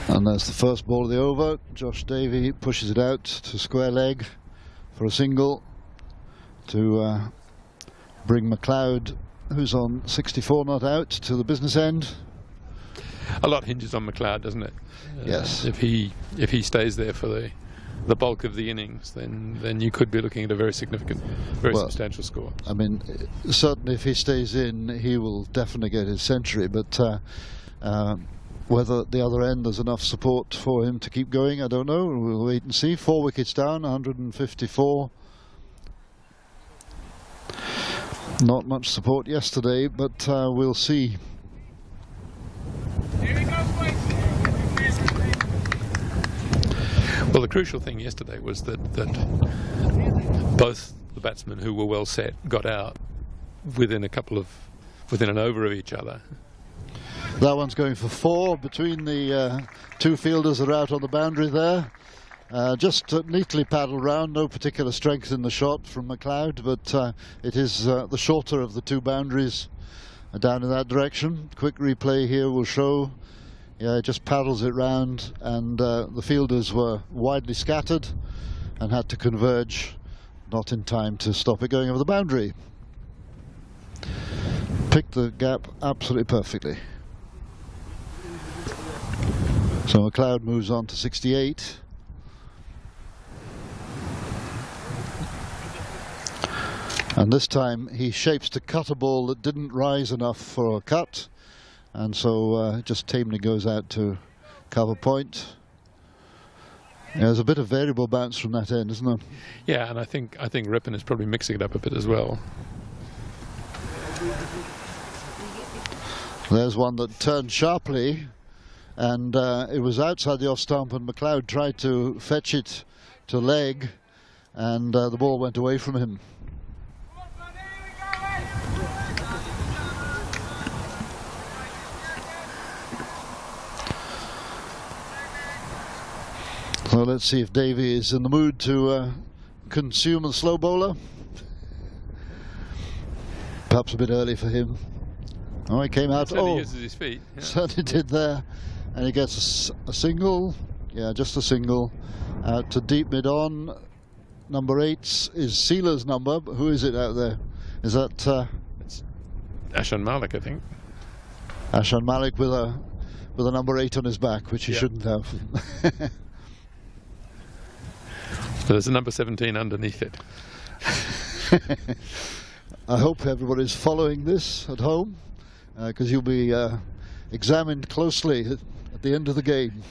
And that's the first ball of the over. Josh Davey pushes it out to square leg for a single to bring McLeod, who's on 64 not out, to the business end. A lot hinges on McLeod, doesn't it? Yes. If he stays there for the bulk of the innings, then you could be looking at a very significant, very substantial score. I mean, certainly if he stays in, he will definitely get his century, but whether at the other end there's enough support for him to keep going, I don't know. We'll wait and see. 4 wickets down, 154. Not much support yesterday, but we'll see. Well, the crucial thing yesterday was that both the batsmen who were well set got out within an over of each other. That one's going for 4 between the 2 fielders that are out on the boundary there. Just neatly paddled round, no particular strength in the shot from McLeod, but it is the shorter of the 2 boundaries down in that direction. Quick replay here will show. Yeah, it just paddles it round, and the fielders were widely scattered and had to converge, not in time to stop it going over the boundary. Picked the gap absolutely perfectly. So McLeod moves on to 68. And this time he shapes to cut a ball that didn't rise enough for a cut, and so just tamely goes out to cover point. Yeah, there's a bit of variable bounce from that end, isn't there? Yeah, and I think Ripon is probably mixing it up a bit as well. There's one that turned sharply, and it was outside the off stump, and McLeod tried to fetch it to leg, and the ball went away from him. So let's see if Davy is in the mood to consume a slow bowler. Perhaps a bit early for him. Oh, he came out. Certainly uses his feet. Yeah. Certainly did there. And he gets a single. Yeah, just a single. Out to deep mid-on. Number 8 is Sealer's number. But who is it out there? Is that... It's Ashan Malik, I think. Ashan Malik with a number 8 on his back, which he shouldn't have. There's a number 17 underneath it. I hope everybody's following this at home, because you'll be examined closely at the end of the game.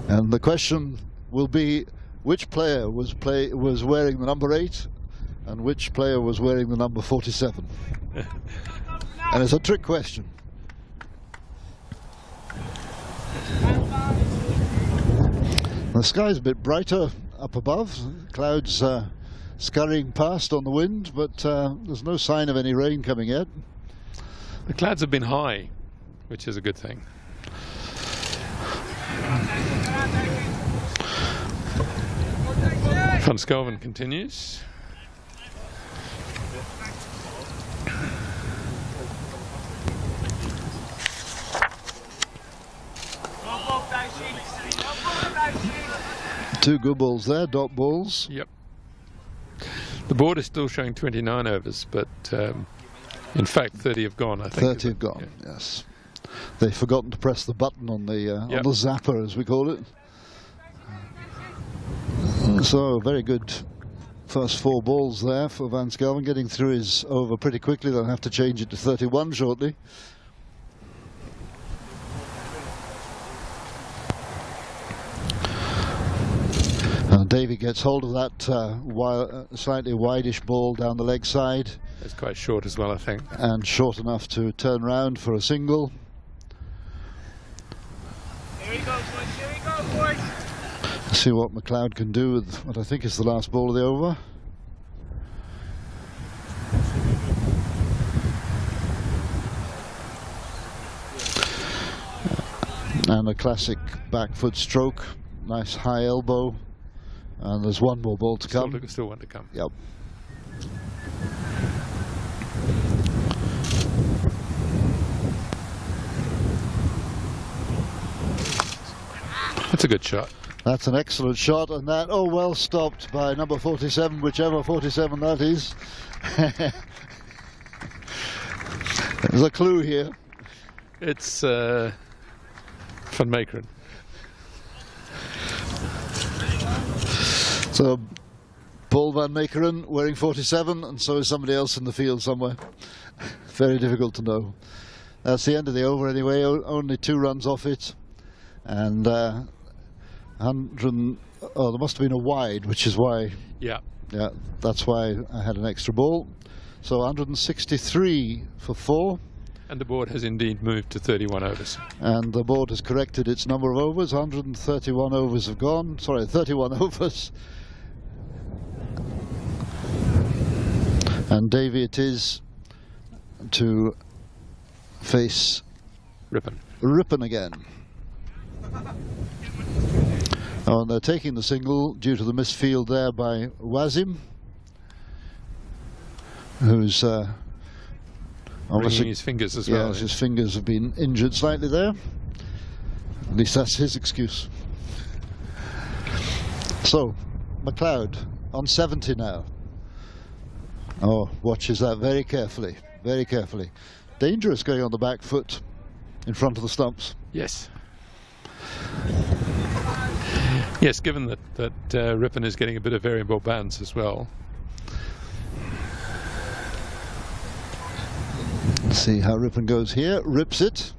And the question will be, which player was wearing the number 8 and which player was wearing the number 47? And it's a trick question. The sky's a bit brighter up above. Clouds scurrying past on the wind, but there's no sign of any rain coming yet. The clouds have been high, which is a good thing. Van Skelven continues. Two good balls there, dot balls. Yep. The board is still showing 29 overs, but in fact 30 have gone, I think. 30 have gone, yes. They've forgotten to press the button on the zapper, as we call it. So, very good first 4 balls there for Van Skelven, getting through his over pretty quickly. They'll have to change it to 31 shortly. Davy gets hold of that slightly wideish ball down the leg side. It's quite short as well, I think. And short enough to turn round for a single. Here we go, boys. Here we go, boys. Let's see what McLeod can do with what I think is the last ball of the over. And a classic back foot stroke. Nice high elbow. And there's one more ball to come. Still one to come. Yep. That's a good shot. That's an excellent shot, and that, well stopped by number 47, whichever 47 that is. There's a clue here. It's Van Meekeren. So, Paul Van Meekeren wearing 47, and so is somebody else in the field somewhere. Very difficult to know. That's the end of the over anyway, only 2 runs off it. And 100, there must have been a wide, which is why... Yeah, that's why I had an extra ball. So 163 for 4. And the board has indeed moved to 31 overs. And the board has corrected its number of overs. 131 overs have gone. Sorry, 31 overs. And Davy it is to face Ripon again. Oh, and they're taking the single due to the misfield there by Wazim, who's obviously his fingers as well. Yes, his fingers have been injured slightly there. At least that's his excuse. So, McLeod on 70 now. Oh, watches that very carefully, very carefully. Dangerous going on the back foot in front of the stumps. Yes. Yes, given that Ripon is getting a bit of variable bounce as well. Let's see how Ripon goes here. Rips it,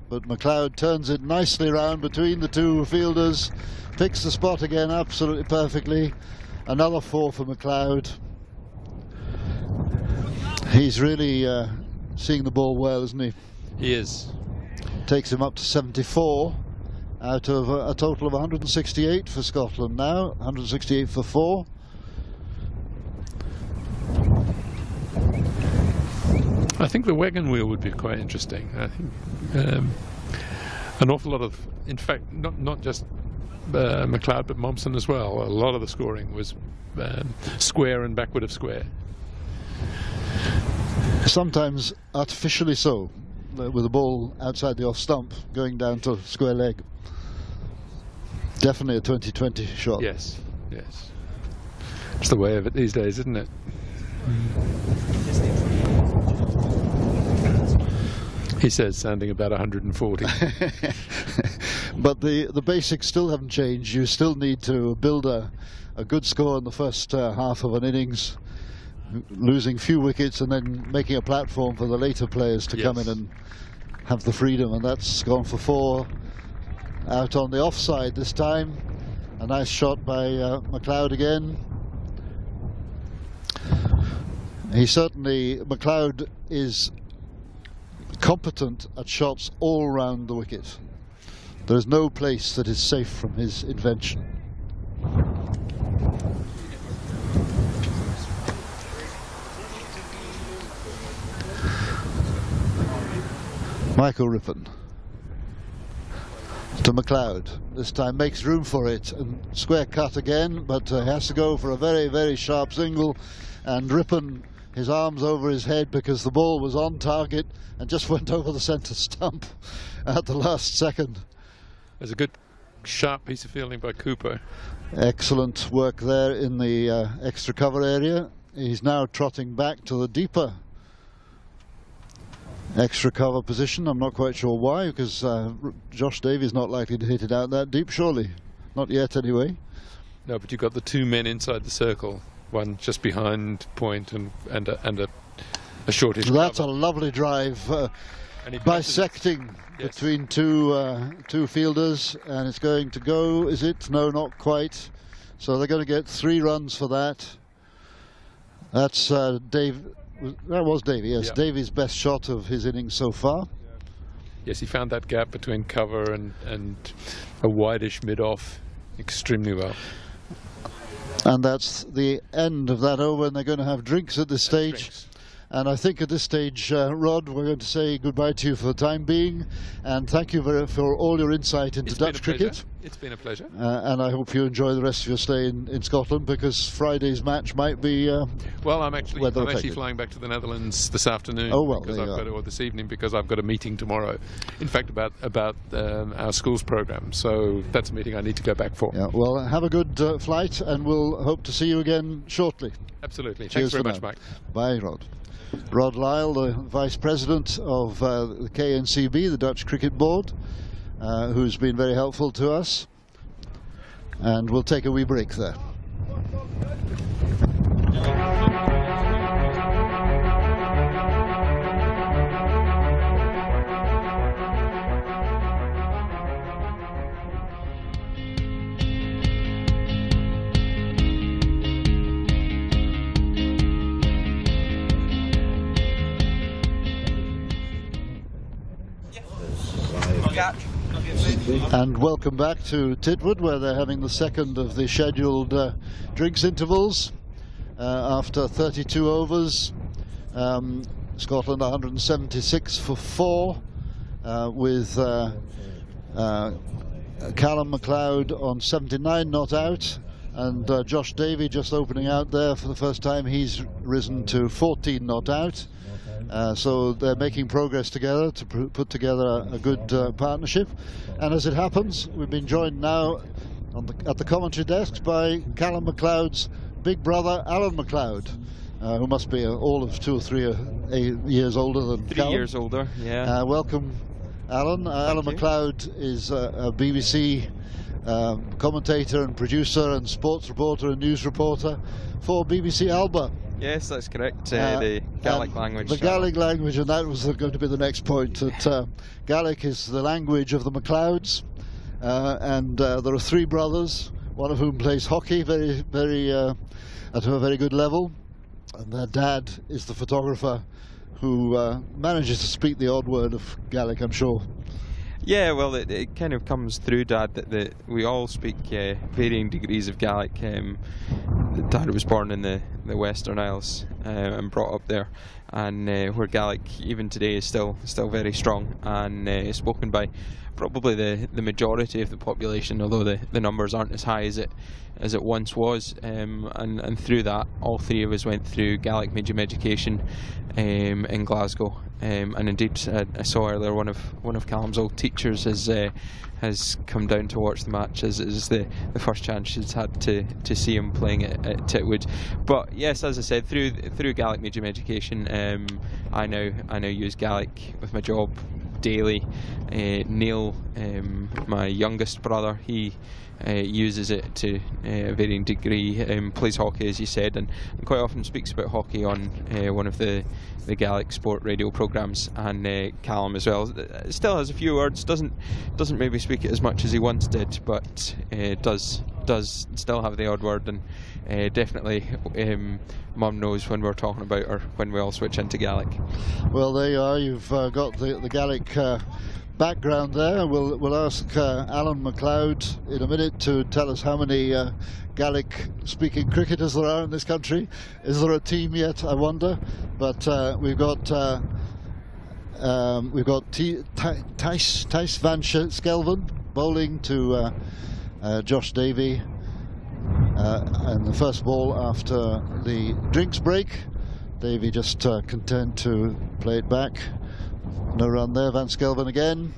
but McLeod turns it nicely round between the two fielders, picks the spot again absolutely perfectly. Another 4 for McLeod. He's really seeing the ball well, isn't he? He is. Takes him up to 74 out of a total of 168 for Scotland now. 168 for 4. I think the wagon wheel would be quite interesting. I think an awful lot of, in fact, not just McLeod but Mommsen as well. A lot of the scoring was square and backward of square. Sometimes Artificially so, with the ball outside the off stump going down to square leg. Definitely a 2020 shot. Yes, yes. It's the way of it these days, isn't it? He says, sounding about 140. But the basics still haven't changed. You still need to build a good score in the first half of an innings, losing few wickets and then making a platform for the later players to come in and have the freedom. And that's gone for 4 out on the offside this time. A nice shot by McLeod again. McLeod is competent at shots all round the wicket. There is no place that is safe from his invention. Michael Ripon to McLeod. This time makes room for it and square cut again, but has to go for a very, very sharp single, and Ripon, his arms over his head because the ball was on target and just went over the centre stump at the last second. There's a good sharp piece of fielding by Cooper. Excellent work there in the extra cover area. He's now trotting back to the deeper extra cover position. I'm not quite sure why, because Josh Davy's not likely to hit it out that deep, surely. Not yet anyway. No, but you've got the 2 men inside the circle, one just behind point and a shortish cover. That's a lovely drive, bisecting between two fielders, and it's going to go, is it? No, not quite. So they're going to get 3 runs for that. That's Dave. That was Davy, yes. Yeah. Davy's best shot of his innings so far. Yes, he found that gap between cover and a wideish mid-off extremely well. And that's the end of that over, and they're going to have drinks at this stage. Drinks. And I think at this stage, Rod, we're going to say goodbye to you for the time being, and thank you for all your insight into Dutch cricket. It's been a pleasure. And I hope you enjoy the rest of your stay in Scotland, because Friday's match might be well, I'm actually flying back to the Netherlands this afternoon. Oh, well, or this evening, because I've got a meeting tomorrow. In fact, about our schools program. So that's a meeting I need to go back for. Yeah, well, have a good flight, and we'll hope to see you again shortly. Absolutely. Cheers. Thanks very much, Mike. Bye, Rod. Rod Lyle, the Vice President of the KNCB, the Dutch Cricket Board, who's been very helpful to us. And we'll take a wee break there. And welcome back to Titwood, where they're having the second of the scheduled drinks intervals after 32 overs. Scotland 176 for 4, with Callum McLeod on 79 not out, and Josh Davy just opening out there for the first time. He's risen to 14 not out. So they're making progress together to put together a good partnership. And as it happens, we've been joined now at the commentary desk by Callum McLeod's big brother, Alan McLeod, who must be all of 2 or 3 years older than 3 Callum. years older, yeah. Welcome, Alan. Alan McLeod is a BBC commentator and producer and sports reporter and news reporter for BBC Alba. Yes, that's correct. The Gaelic language. The Gaelic language, and that was going to be the next point. That Gaelic is the language of the MacLeods, and there are 3 brothers, one of whom plays hockey at a very good level, and their dad is the photographer who manages to speak the odd word of Gaelic, I'm sure. Yeah, well, it kind of comes through Dad that we all speak varying degrees of Gaelic. Dad was born in the Western Isles and brought up there, and where Gaelic even today is still very strong and is spoken by probably the majority of the population, although the numbers aren't as high as it once was. And through that, all 3 of us went through Gaelic medium education in Glasgow. And indeed, I saw earlier one of Callum's old teachers has come down to watch the match, as is the first chance she's had to see him playing at Titwood. But yes, as I said, through Gaelic medium education, I now use Gaelic with my job daily. Neil, my youngest brother, he uses it to a varying degree, plays hockey as you said, and quite often speaks about hockey on one of the Gaelic sport radio programmes, and Callum as well still has a few words, doesn't maybe speak it as much as he once did, but does still have the odd word, and definitely Mum knows when we're talking about or when we all switch into Gaelic. Well, there you are, you've got the Gaelic background there. We'll ask Alan MacLeod in a minute to tell us how many Gaelic speaking cricketers there are in this country. Is there a team yet, I wonder? But we've got Thijs van Skelven bowling to Josh Davey, and the first ball after the drinks break. Davey just content to play it back. No run there, Van Skelven again.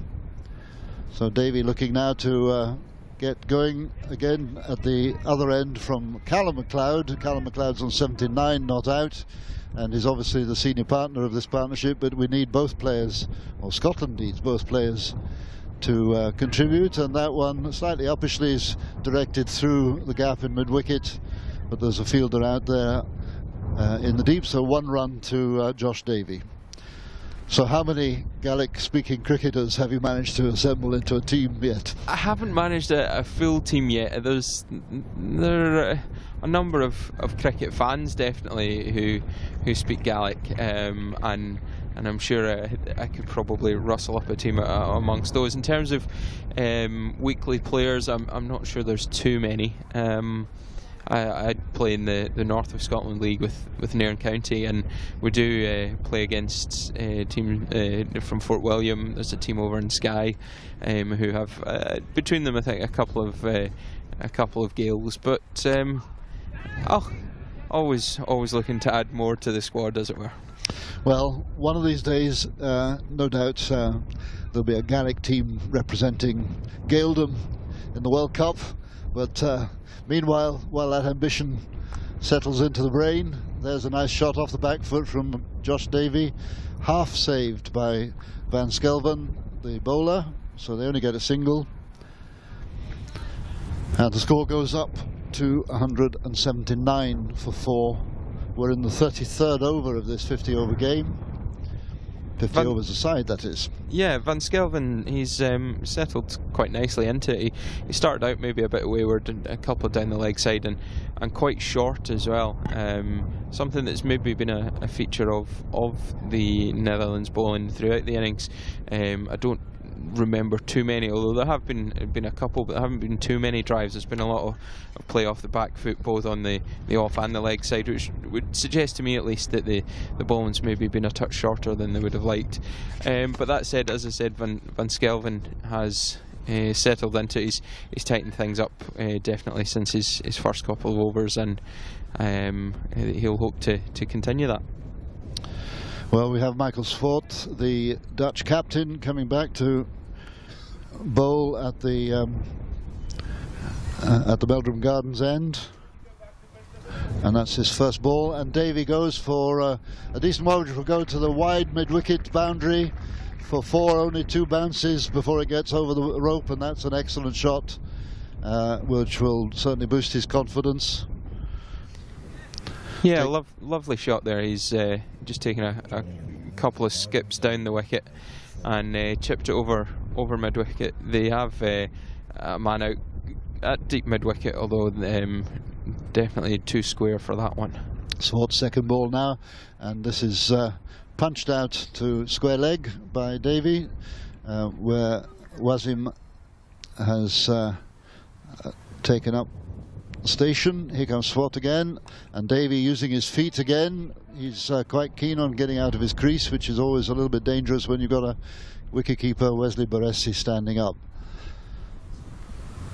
So Davey looking now to get going again at the other end from Callum MacLeod. Callum MacLeod's on 79, not out, and is obviously the senior partner of this partnership, but we need both players, or Scotland needs both players, to contribute, and that one slightly uppishly is directed through the gap in mid-wicket, but there's a fielder out there in the deep, so 1 run to Josh Davey. So how many Gaelic-speaking cricketers have you managed to assemble into a team yet? I haven't managed a full team yet. There are a number of cricket fans definitely who speak Gaelic, and I'm sure I could probably rustle up a team amongst those. In terms of weekly players, I'm not sure there's too many. I play in the North of Scotland League with Nairn County, and we do play against a team from Fort William. There's a team over in Skye who have between them I think a couple of Gaels, but always looking to add more to the squad, as it were. Well, one of these days, no doubt there'll be a Gaelic team representing Gaeldom in the World Cup, but meanwhile, while that ambition settles into the brain, there's a nice shot off the back foot from Josh Davey, half saved by Van Skelven, the bowler, so they only get a single, and the score goes up to 179 for 4. We're in the 33rd over of this 50-over game. 50 overs aside, that is. Yeah, Van Skelven, he's settled quite nicely into it. He started out maybe a bit wayward, and a couple down the leg side, and quite short as well. Something that's maybe been a feature of the Netherlands bowling throughout the innings. I don't remember too many, although there have been a couple, but there haven't been too many drives. There's been a lot of play off the back foot, both on the off and the leg side, which would suggest to me at least that the bowling's maybe been a touch shorter than they would have liked. But that said, as I said, Van Skelven has settled into it. He's tightened things up definitely since his first couple of overs, and he'll hope to continue that. Well, we have Michael Svort, the Dutch captain, coming back to bowl at the Meldrum Gardens end, and that's his first ball. And Davey goes for a decent one, which will go to the wide mid-wicket boundary for 4, only 2 bounces before it gets over the rope, and that's an excellent shot, which will certainly boost his confidence. Yeah, lovely shot there. He's just taken a couple of skips down the wicket and chipped it over mid-wicket. They have a man out at deep mid-wicket, although definitely too square for that one. Swart's second ball now, and this is punched out to square leg by Davy, where Wasim has taken up station. Here comes Swart again, and Davy using his feet again. He's quite keen on getting out of his crease, which is always a little bit dangerous when you've got a wicketkeeper Wesley Baresi standing up.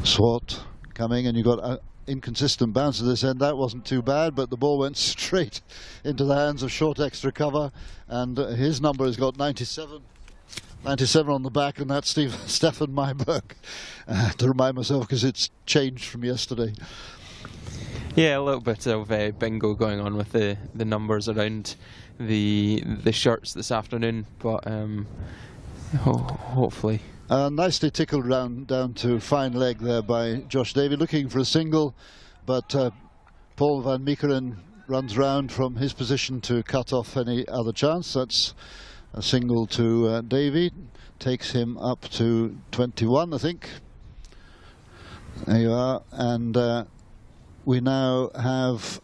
Swart coming, and you've got an inconsistent bounce at this end. That wasn't too bad, but the ball went straight into the hands of short extra cover, and his number has got 97 on the back, and that's Stefan Myberg, to remind myself, because it's changed from yesterday. Yeah, a little bit of bingo going on with the numbers around the shirts this afternoon, but hopefully. Nicely tickled down to fine leg there by Josh Davy, looking for a single, but Paul van Meekeren runs round from his position to cut off any other chance. That's a single to Davy, takes him up to 21, I think. There you are, and we now have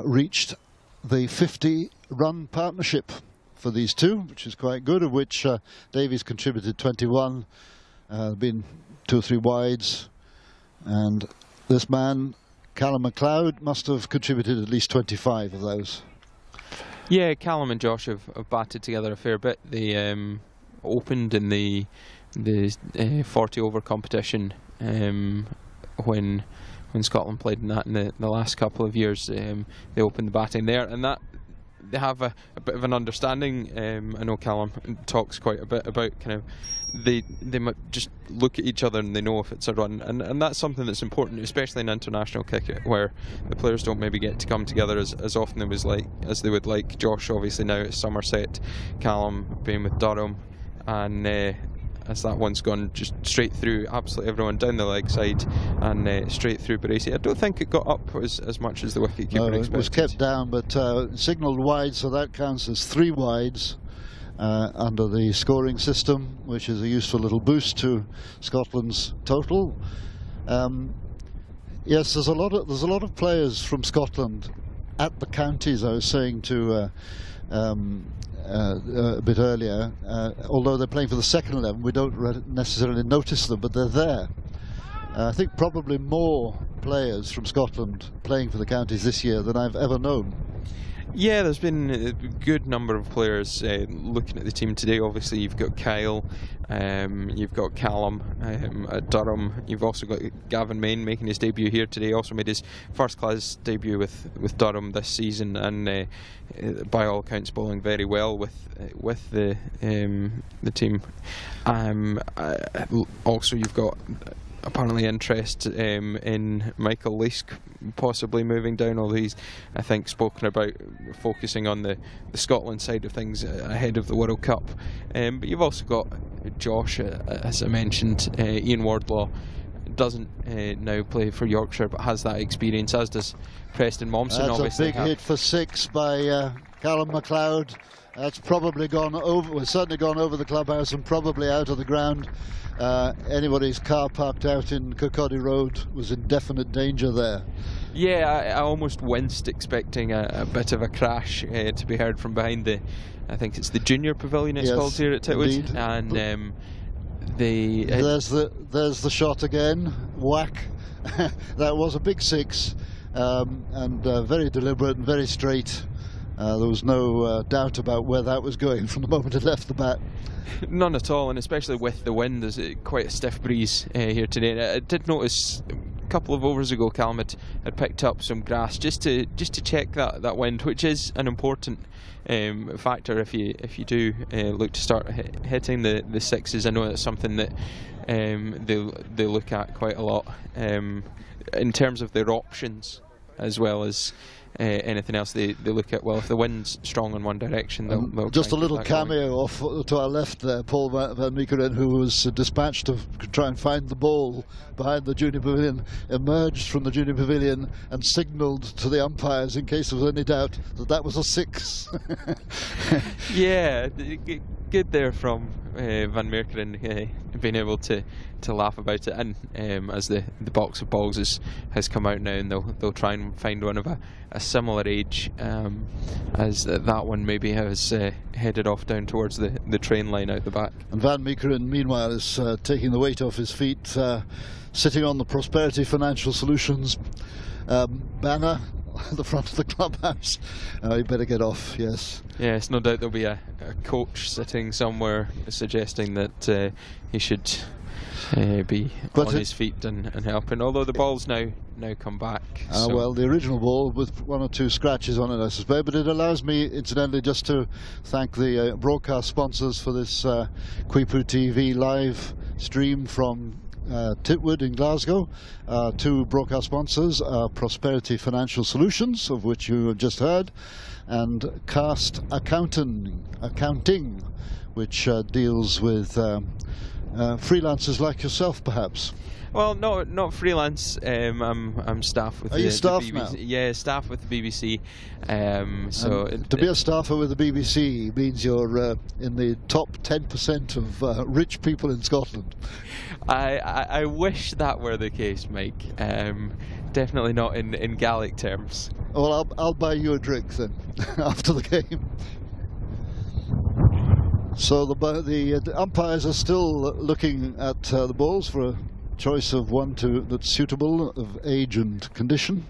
reached the 50-run partnership for these two, which is quite good, of which Davies contributed 21, been 2 or 3 wides, and this man, Callum MacLeod, must have contributed at least 25 of those. Yeah, Callum and Josh have batted together a fair bit. They opened in the 40 over competition when Scotland played in that in the last couple of years. They opened the batting there, and that they have a bit of an understanding. I know Callum talks quite a bit about kind of they might just look at each other and they know if it's a run, and that's something that's important, especially in international cricket, where the players don't maybe get to come together as often as they would like. Josh obviously now at Somerset, Callum being with Durham, and as that one's gone just straight through absolutely everyone down the leg side and straight through Baresi. I don't think it got up as much as the wicketkeeper expected. It was kept down, but signalled wide, so that counts as 3 wides under the scoring system, which is a useful little boost to Scotland's total. Yes, there's a lot of players from Scotland at the counties. I was saying to a bit earlier, although they're playing for the second 11, we don't necessarily notice them, but they're there. I think probably more players from Scotland playing for the counties this year than I've ever known. Yeah, there's been a good number of players looking at the team today. Obviously, you've got Kyle, you've got Callum at Durham. You've also got Gavin Main making his debut here today. Also made his first-class debut with Durham this season, and by all accounts, bowling very well with the team. Also, you've got apparently interest in Michael Leask possibly moving down, although he's, I think, spoken about focusing on the Scotland side of things ahead of the World Cup. But you've also got Josh, as I mentioned. Ian Wardlaw doesn't now play for Yorkshire, but has that experience, as does Preston Momsen. That's obviously a big hit for 6 by Callum MacLeod. That's probably gone over, well, certainly gone over the clubhouse and probably out of the ground. Anybody's car parked out in Kirkcaldy Road was in definite danger there. Yeah, I almost winced expecting a bit of a crash to be heard from behind I think it's the junior pavilion it's called here at Titwood. Indeed. And there's the shot again, whack. That was a big 6, and very deliberate and very straight. There was no doubt about where that was going from the moment it left the bat. None at all, and especially with the wind, there's quite a stiff breeze here today. I did notice a couple of overs ago Callum had picked up some grass just to check that wind, which is an important factor if you do look to start hitting the 6s. I know that's something that they look at quite a lot in terms of their options, as well as anything else. They look at, well, if the wind's strong in one direction, they'll just a try and little keep that going. cameo off to our left there, Paul van Meekeren, who was dispatched to try and find the ball behind the junior pavilion, emerged from the junior pavilion and signalled to the umpires in case there was any doubt that was a 6. Yeah, good there from Van Meekeren, being able to laugh about it. And as the box of balls has come out now, and they'll try and find one of a similar age, as that one maybe has headed off down towards the train line out the back. And Van Meekeren, meanwhile, is taking the weight off his feet, sitting on the Prosperity Financial Solutions banner at the front of the clubhouse. He better get off, yes. Yes, no doubt there'll be a coach sitting somewhere suggesting that he should be on his feet and helping, although the ball's now come back. So. Well, the original ball with 1 or 2 scratches on it, I suspect, but it allows me, incidentally, just to thank the broadcast sponsors for this Quipu TV live stream from Titwood in Glasgow. 2 broadcast sponsors are Prosperity Financial Solutions, of which you have just heard, and Cast Accounting, which deals with freelancers like yourself, perhaps. Well, not freelance. I'm staff with the staff BBC. now? Yeah, staff with the BBC. To be a staffer with the BBC means you're in the top 10% of rich people in Scotland. I wish that were the case, Mike. Definitely not in Gaelic terms. Well, I'll buy you a drink then after the game. So the umpires are still looking at the balls for a choice of one that's suitable of age and condition,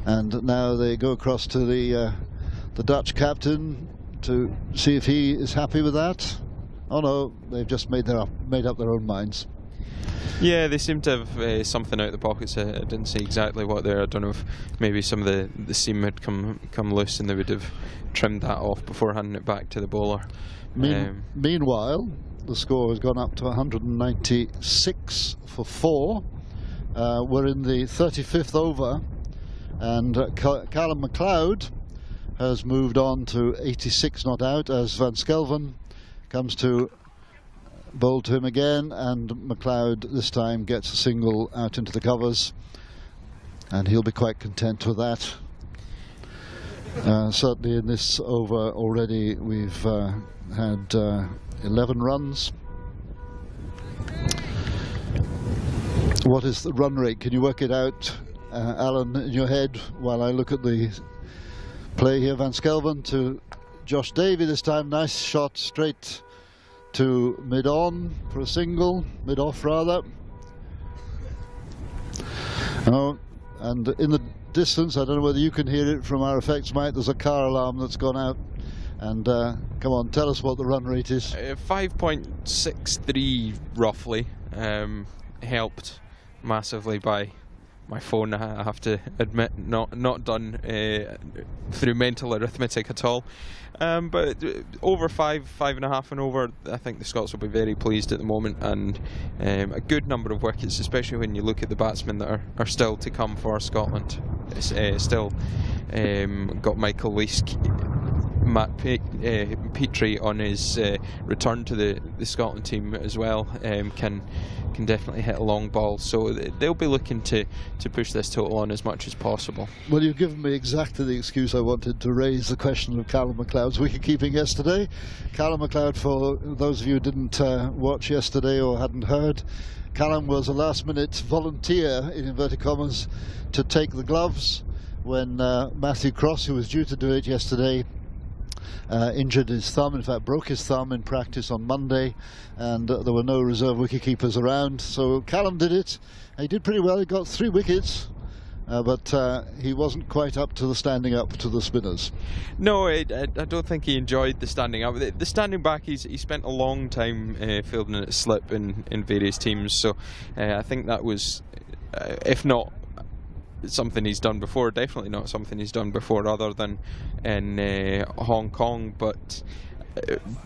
and now they go across to the Dutch captain to see if he is happy with that. Oh no, they've just made up their own minds. Yeah, they seem to have something out the pockets. I didn't see exactly what there. I don't know if maybe some of the seam had come loose and they would have trimmed that off before handing it back to the bowler. Meanwhile, the score has gone up to 196 for 4. We're in the 35th over, and Callum MacLeod has moved on to 86 not out as Van Skelven comes to bowl to him again, and MacLeod this time gets a single out into the covers, and he'll be quite content with that. Certainly in this over already we've had 11 runs. What is the run rate? Can you work it out, Alan, in your head while I look at the play here? Van Skelven to Josh Davey this time. Nice shot straight to mid-on for a single, mid-off rather. Oh, and in the distance, I don't know whether you can hear it from our effects, Mike, there's a car alarm that's gone out. And come on, tell us what the run rate is. 5.63 roughly, helped massively by my phone, I have to admit, not done through mental arithmetic at all. But over 5.5 and over, I think the Scots will be very pleased at the moment, and a good number of wickets, especially when you look at the batsmen that are still to come for Scotland. It's still got Michael Leask, Matt Petrie on his return to the Scotland team as well, can definitely hit a long ball, so they'll be looking to push this total on as much as possible. Well, you've given me exactly the excuse I wanted to raise the question of Callum MacLeod's wicket-keeping yesterday. Callum MacLeod, for those of you who didn't watch yesterday or hadn't heard, Callum was a last-minute volunteer, in inverted commas, to take the gloves when Matthew Cross, who was due to do it yesterday, injured his thumb, in fact broke his thumb in practice on Monday, and there were no reserve wicket-keepers around, so Callum did it. He did pretty well, he got 3 wickets, but he wasn't quite up to the standing up to the spinners. No, I don't think he enjoyed the standing up. The standing back, he spent a long time fielding at slip in various teams, so I think that was, if not something he's done before, definitely not something he's done before other than in Hong Kong, but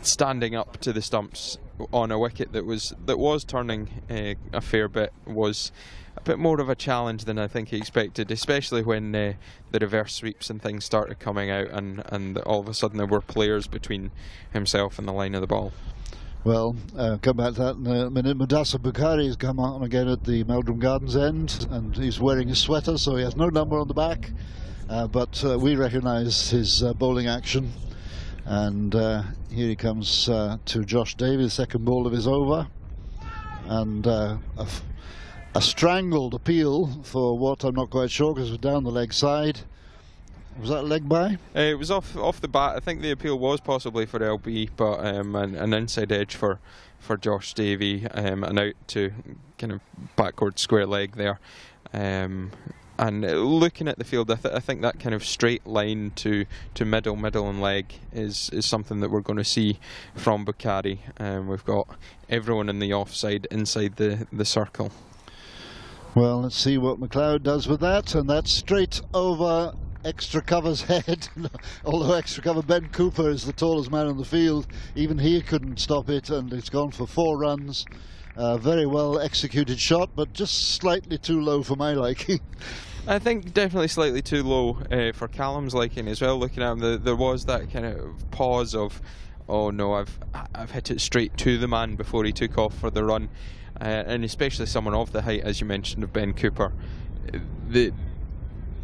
standing up to the stumps on a wicket that was turning a fair bit was a bit more of a challenge than I think he expected, especially when the reverse sweeps and things started coming out, and all of a sudden there were players between himself and the line of the ball. Well, come back to that in a minute. Mudassir Bukhari has come on again at the Meldrum Gardens end, and he's wearing his sweater, so he has no number on the back, but we recognise his bowling action. And here he comes to Josh Davey, the second ball of his over, and a strangled appeal for what I'm not quite sure, because it was down the leg side. Was that a leg by? It was off the bat. I think the appeal was possibly for LB, but an inside edge for Josh Davey, and out to kind of backward square leg there. And looking at the field, I think that kind of straight line to middle and leg is something that we're going to see from Bukhari. We've got everyone in the offside inside the circle. Well, let's see what McLeod does with that, and that's straight over extra cover's head. Although extra cover Ben Cooper is the tallest man on the field, even he couldn't stop it, and it's gone for 4 runs. Very well executed shot, but just slightly too low for my liking. I think definitely slightly too low for Callum's liking as well. Looking at him, there was that kind of pause of, oh no, I've hit it straight to the man before he took off for the run, and especially someone of the height, as you mentioned, of Ben Cooper,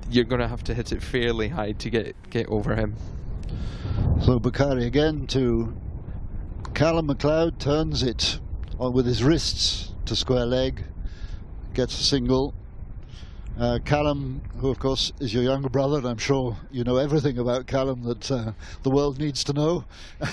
you're going to have to hit it fairly high to get over him. So Bukhari again to Callum McLeod, turns it with his wrists to square leg, gets a single. Callum, who of course is your younger brother, and I'm sure you know everything about Callum that the world needs to know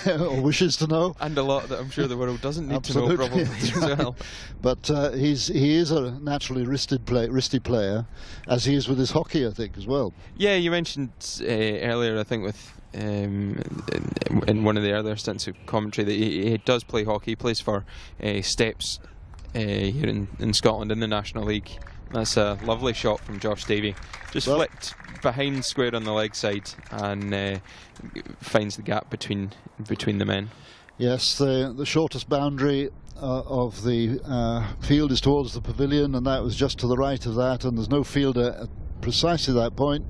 or wishes to know, and a lot that I'm sure the world doesn't need to know probably as well. But he is a naturally wristy player, as he is with his hockey, I think, as well. Yeah, you mentioned earlier, I think with in one of the earlier stints of commentary, that he does play hockey. He plays for Steps here in Scotland in the National League. That's a lovely shot from Josh Davey. Just flicked behind square on the leg side, and finds the gap between the men. Yes, the shortest boundary of the field is towards the pavilion, and that was just to the right of that, and there's no fielder at precisely that point.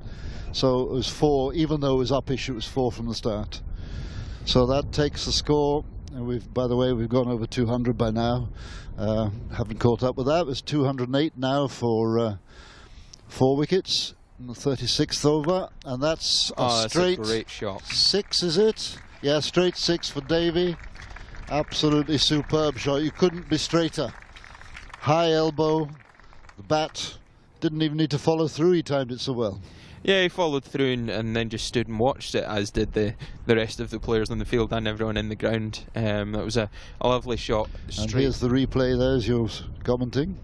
So it was 4, even though it was upish, it was 4 from the start. So that takes the score. And by the way, we've gone over 200 by now. Haven't caught up with that. It was 208 now for 4 wickets in the 36th over, and that's straight, that's a great shot. 6, is it? Yeah, straight 6 for Davey. Absolutely superb shot. You couldn't be straighter. High elbow. The bat didn't even need to follow through. He timed it so well. Yeah, he followed through and then just stood and watched it, as did the rest of the players on the field and everyone in the ground. That was a lovely shot. And here's the replay there, as you're commenting.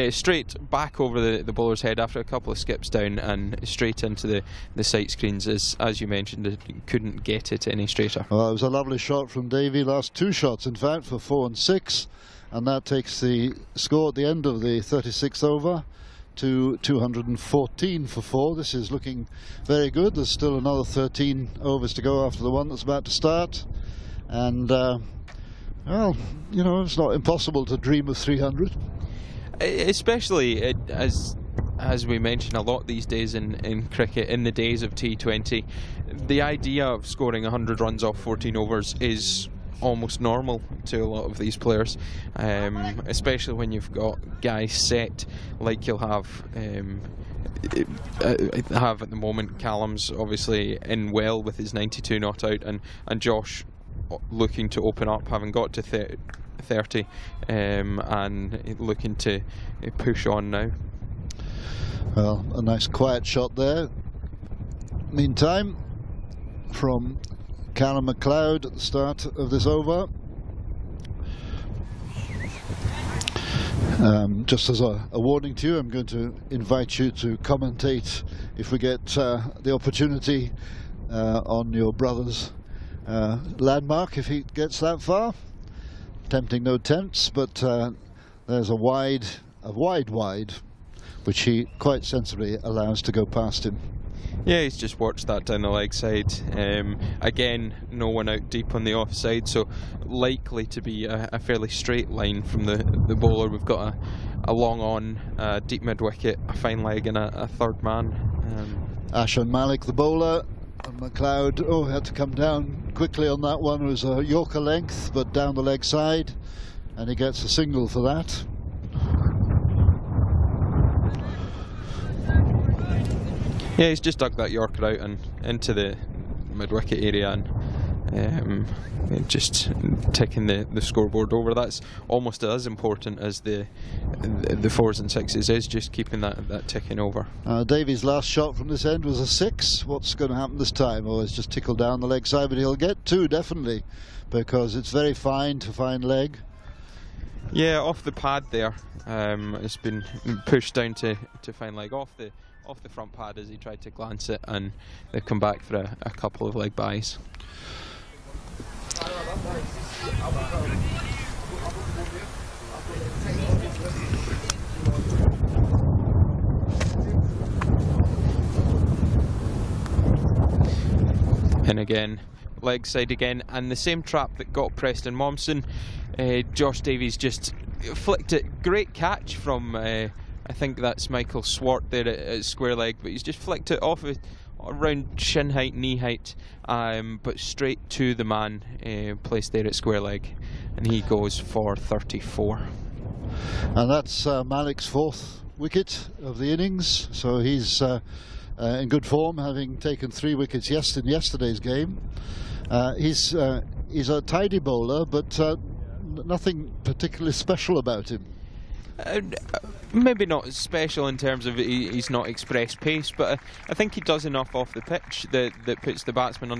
Straight back over the bowler's head after a couple of skips down, and straight into the sight screens. As you mentioned, it couldn't get it any straighter. Well, it was a lovely shot from Davey. Last 2 shots, in fact, for 4 and 6. And that takes the score at the end of the 36th over to 214 for 4. This is looking very good. There's still another 13 overs to go after the one that's about to start, and well, you know, it's not impossible to dream of 300, especially as we mention a lot these days in cricket. In the days of T20, the idea of scoring 100 runs off 14 overs is almost normal to a lot of these players, especially when you've got guys set like you'll have at the moment. Callum's obviously in well with his 92 not out, and Josh looking to open up, having got to 30, and looking to push on now. Well, a nice quiet shot there. Meantime, from Callum McLeod at the start of this over. Just as a warning to you, I'm going to invite you to commentate if we get the opportunity on your brother's landmark, if he gets that far. Tempting no tempts, but there's a wide, which he quite sensibly allows to go past him. Yeah, he's just watched that down the leg side. Again, no one out deep on the offside, so likely to be a fairly straight line from the bowler. We've got a long on, deep mid wicket, a fine leg, and a third man. Ashan Malik, the bowler, and McLeod, had to come down quickly on that one. It was a Yorker length, but down the leg side, and he gets a single for that. Yeah, he's just dug that Yorker out and into the mid-wicket area, and just ticking the scoreboard over. That's almost as important as the fours and sixes is, just keeping that ticking over. Davies' last shot from this end was a 6. What's going to happen this time? Oh, it's just tickled down the leg side, but he'll get 2 definitely, because it's very fine to fine leg. Yeah, off the pad there. It's been pushed down to fine leg off the front pad as he tried to glance it, and they've come back for a couple of leg byes. And again, leg side again, and the same trap that got Preston Momsen. Josh Davies just flicked it. Great catch from I think that's Michael Swart there at square leg, but he's just flicked it off around shin height, knee height, but straight to the man placed there at square leg, and he goes for 34. And that's Malik's 4th wicket of the innings, so he's in good form, having taken 3 wickets in yesterday's game. He's a tidy bowler, but nothing particularly special about him. Maybe not special in terms of he's not express pace, but I think he does enough off the pitch that puts the batsman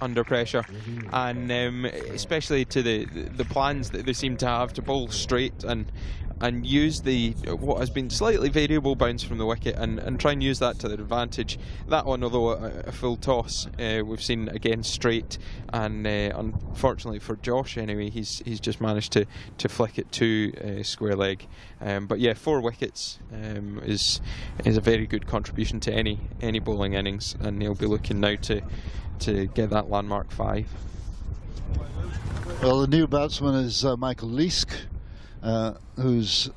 under pressure, and especially to the plans that they seem to have to bowl straight and use what has been slightly variable bounce from the wicket and try and use that to their advantage. That one, although a full toss, we've seen again straight, and unfortunately for Josh anyway, he's just managed to flick it to square leg. But yeah, 4 wickets is a very good contribution to any bowling innings, and he'll be looking now to get that landmark 5. Well, the new batsman is Michael Leask, who's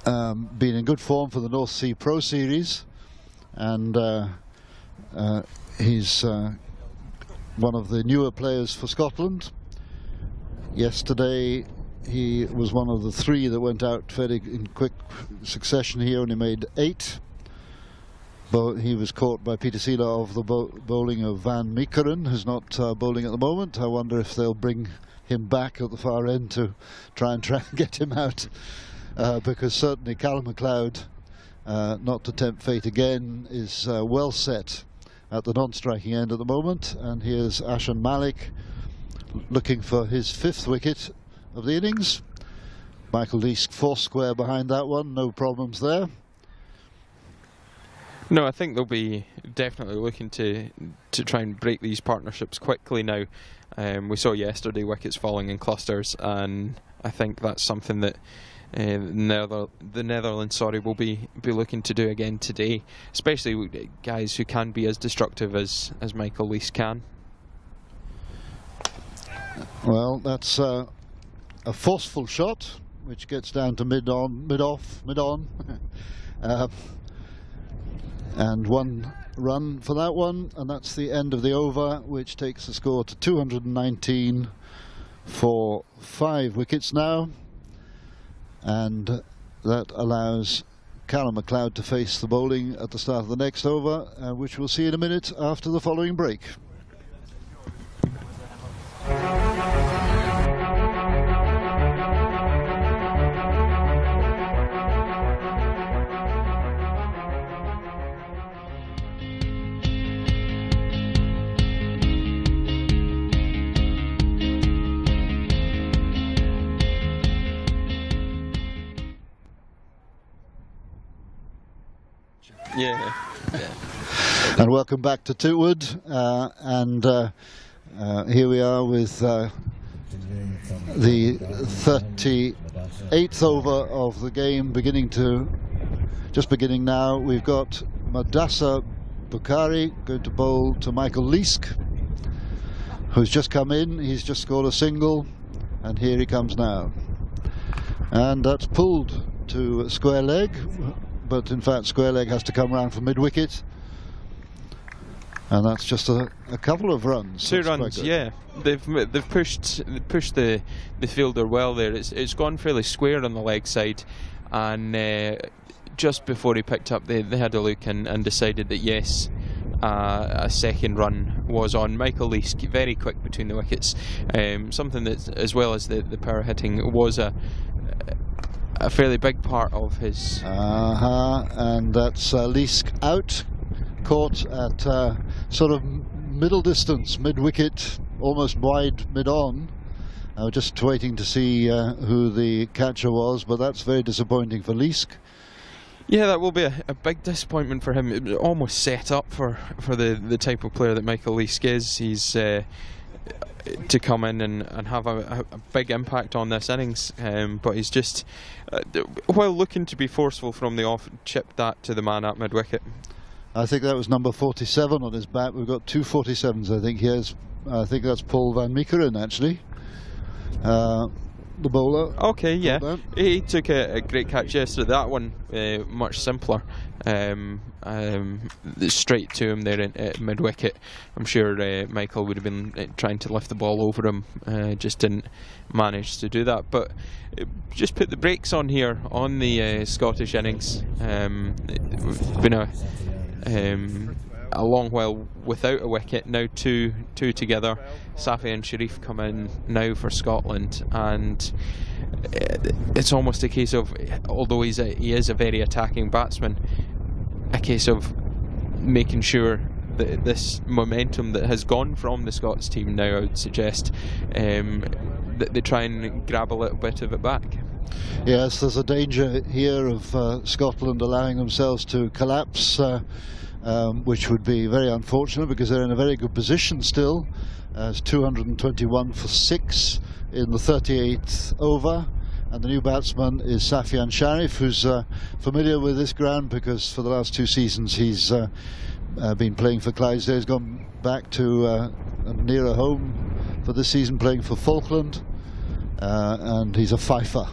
been in good form for the North Sea Pro Series, and he's one of the newer players for Scotland. Yesterday he was one of the 3 that went out fairly in quick succession. He only made 8, but he was caught by Peter Seeler of the bowling of Van Meekeren, who's not bowling at the moment. I wonder if they'll bring him back at the far end to try and get him out, because certainly Callum McLeod, not to tempt fate again, is well set at the non-striking end at the moment. And here's Ashan Malik looking for his 5th wicket of the innings. Michael Leask 4 square behind that one, no problems there. No, I think they'll be definitely looking to try and break these partnerships quickly now. We saw yesterday wickets falling in clusters, and I think that's something that the Netherlands will be looking to do again today, especially with guys who can be as destructive as Michael Leask can. Well, that's a forceful shot, which gets down to mid on, and 1 run for that one, and that's the end of the over, which takes the score to 219 for 5 wickets now, and that allows Callum McLeod to face the bowling at the start of the next over, which we'll see in a minute after the following break. Yeah. And welcome back to Tootwood, and here we are with the 38th over of the game beginning now. We've got Madassa Bukhari going to bowl to Michael Leask, who's just come in. He's just scored a single, and here he comes now. And that's pulled to square leg, but in fact square leg has to come round for mid-wicket. And that's just a couple of runs. Two runs, yeah. They've pushed the fielder well there. It's gone fairly square on the leg side, and just before he picked up, they had a look and decided that yes, a second run was on. Michael Leask very quick between the wickets, something that, as well as the power hitting, was a fairly big part of his. And that's Leask out. Caught at sort of middle distance, mid-wicket, almost wide mid-on. I was just waiting to see who the catcher was, but that's very disappointing for Leask. Yeah, that will be a big disappointment for him. It was almost set up for the type of player that Michael Leask is. He's to come in and have a big impact on this innings, but he's just, while looking to be forceful from the off, chipped that to the man at mid-wicket. I think that was number 47 on his bat. We've got two 47s, I think. I think that's Paul van Meekeren, actually. The bowler. Okay, yeah. He took a great catch yesterday. That one, much simpler. Straight to him there at mid-wicket. I'm sure Michael would have been trying to lift the ball over him, just didn't manage to do that. But just put the brakes on here on the Scottish innings. It's been a long while without a wicket. Now two together. Safi and Sharif come in now for Scotland, and it's almost a case of, although he is a very attacking batsman, a case of making sure that this momentum that has gone from the Scots team now, I would suggest, that they try and grab a little bit of it back. Yes, there's a danger here of Scotland allowing themselves to collapse, which would be very unfortunate because they're in a very good position still. It's 221 for 6 in the 38th over, and the new batsman is Safian Sharif, who's familiar with this ground because for the last 2 seasons he's been playing for Clydesdale. He's gone back to nearer home for this season, playing for Falkland, and he's a fifer.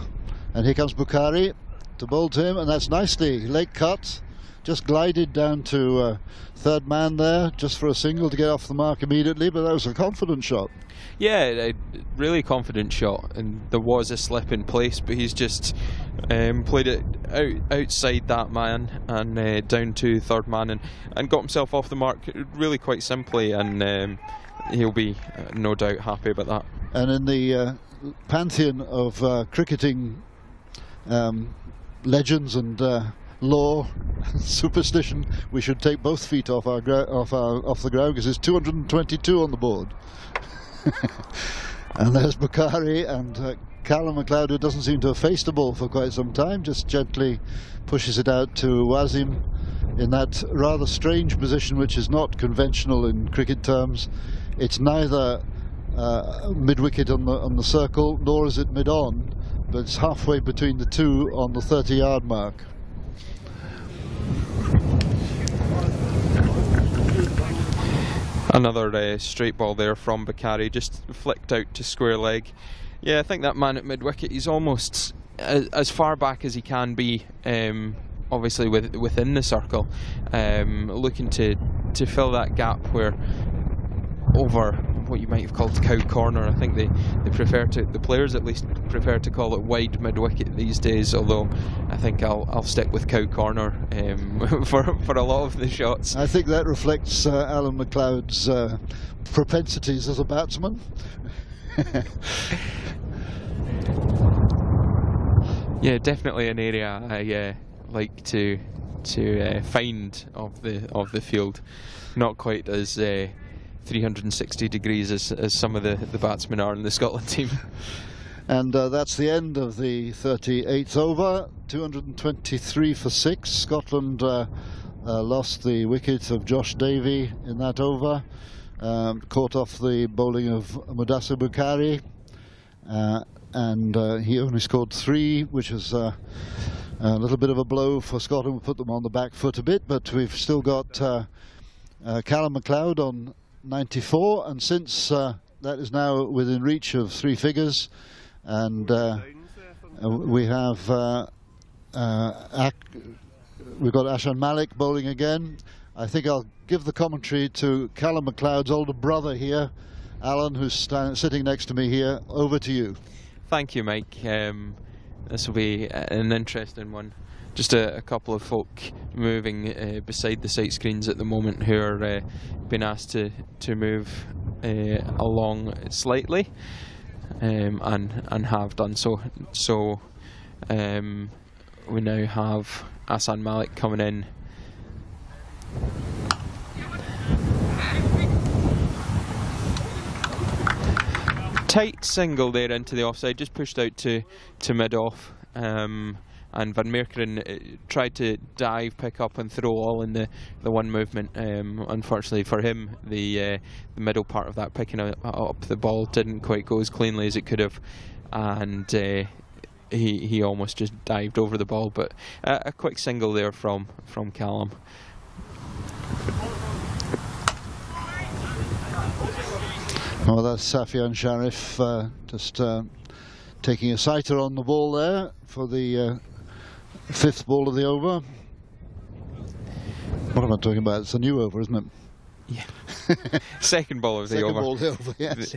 And here comes Bukhari to bowl to him, and that's nicely leg cut. Just glided down to third man there, just for a single to get off the mark immediately, but that was a confident shot. Yeah, a really confident shot, and there was a slip in place, but he's just played it outside that man and down to third man and got himself off the mark really quite simply, and he'll be no doubt happy about that. And in the pantheon of cricketing legends and law, superstition, we should take both feet off the ground because it's 222 on the board. And there's Bukhari, and Callum MacLeod, who doesn't seem to have faced the ball for quite some time, just gently pushes it out to Wasim in that rather strange position, which is not conventional in cricket terms. It's neither mid-wicket on the circle, nor is it mid-on, but it's halfway between the two on the 30-yard mark. Another straight ball there from Bukhari, just flicked out to square leg. Yeah, I think that man at mid-wicket, he's almost as far back as he can be, obviously within the circle, looking to fill that gap where over what you might have called cow corner. I think they prefer to, the players at least prefer to call it wide mid-wicket these days, although I think I'll stick with cow corner for a lot of the shots. I think that reflects Alan MacLeod's propensities as a batsman. Yeah, definitely an area I like to find of the field. Not quite as 360 degrees as some of the batsmen are in the Scotland team. And that's the end of the 38th over. 223 for 6. Scotland lost the wicket of Josh Davey in that over, caught off the bowling of Mudassir Bukhari, and he only scored 3, which is a little bit of a blow for Scotland. We put them on the back foot a bit, but we've still got Callum MacLeod on 94, and since that is now within reach of 3 figures, and we have we've got Ashan Malik bowling again. I think I'll give the commentary to Callum MacLeod's older brother here, Alan, who's sitting next to me here. Over to you. Thank you, Mike. This will be an interesting one. Just a couple of folk moving beside the sight screens at the moment who are being asked to move along slightly, and have done so. So we now have Ashan Malik coming in. Tight single there into the offside, just pushed out to mid-off, and Van Meerkeren tried to dive, pick up and throw all in the one movement. Unfortunately for him, the middle part of that, picking up the ball, didn't quite go as cleanly as it could have, and he almost just dived over the ball, but a quick single there from Callum. Well, that's Safian Sharif just taking a sighter on the ball there for the 5th ball of the over. What am I talking about? It's a new over, isn't it? Yeah. Second ball of the over. Second ball of the over, yes.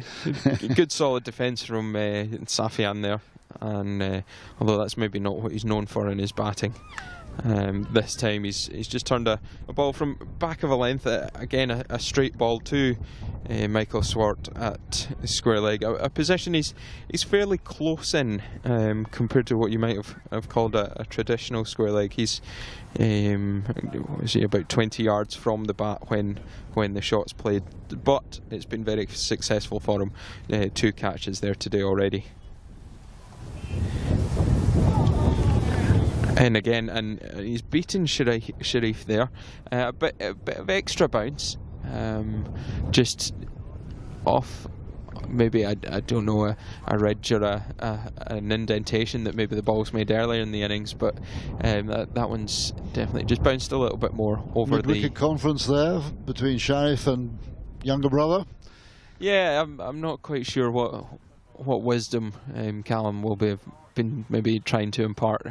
Good solid defence from Safian there, and although that's maybe not what he's known for in his batting, this time he's just turned a ball from back of a length, again a straight ball to Michael Swart at square leg, a position he's fairly close in compared to what you might have called a traditional square leg. He's about 20 yards from the bat when the shot's played, but it's been very successful for him. 2 catches there today already. And again, and he's beaten Sharif there. A bit of extra bounce, just off maybe, I don't know, a ridge or an indentation that maybe the ball's made earlier in the innings, but that one's definitely just bounced a little bit more over the mid-wicket conference there between Sharif and younger brother. Yeah, I'm not quite sure what wisdom Callum will be been maybe trying to impart.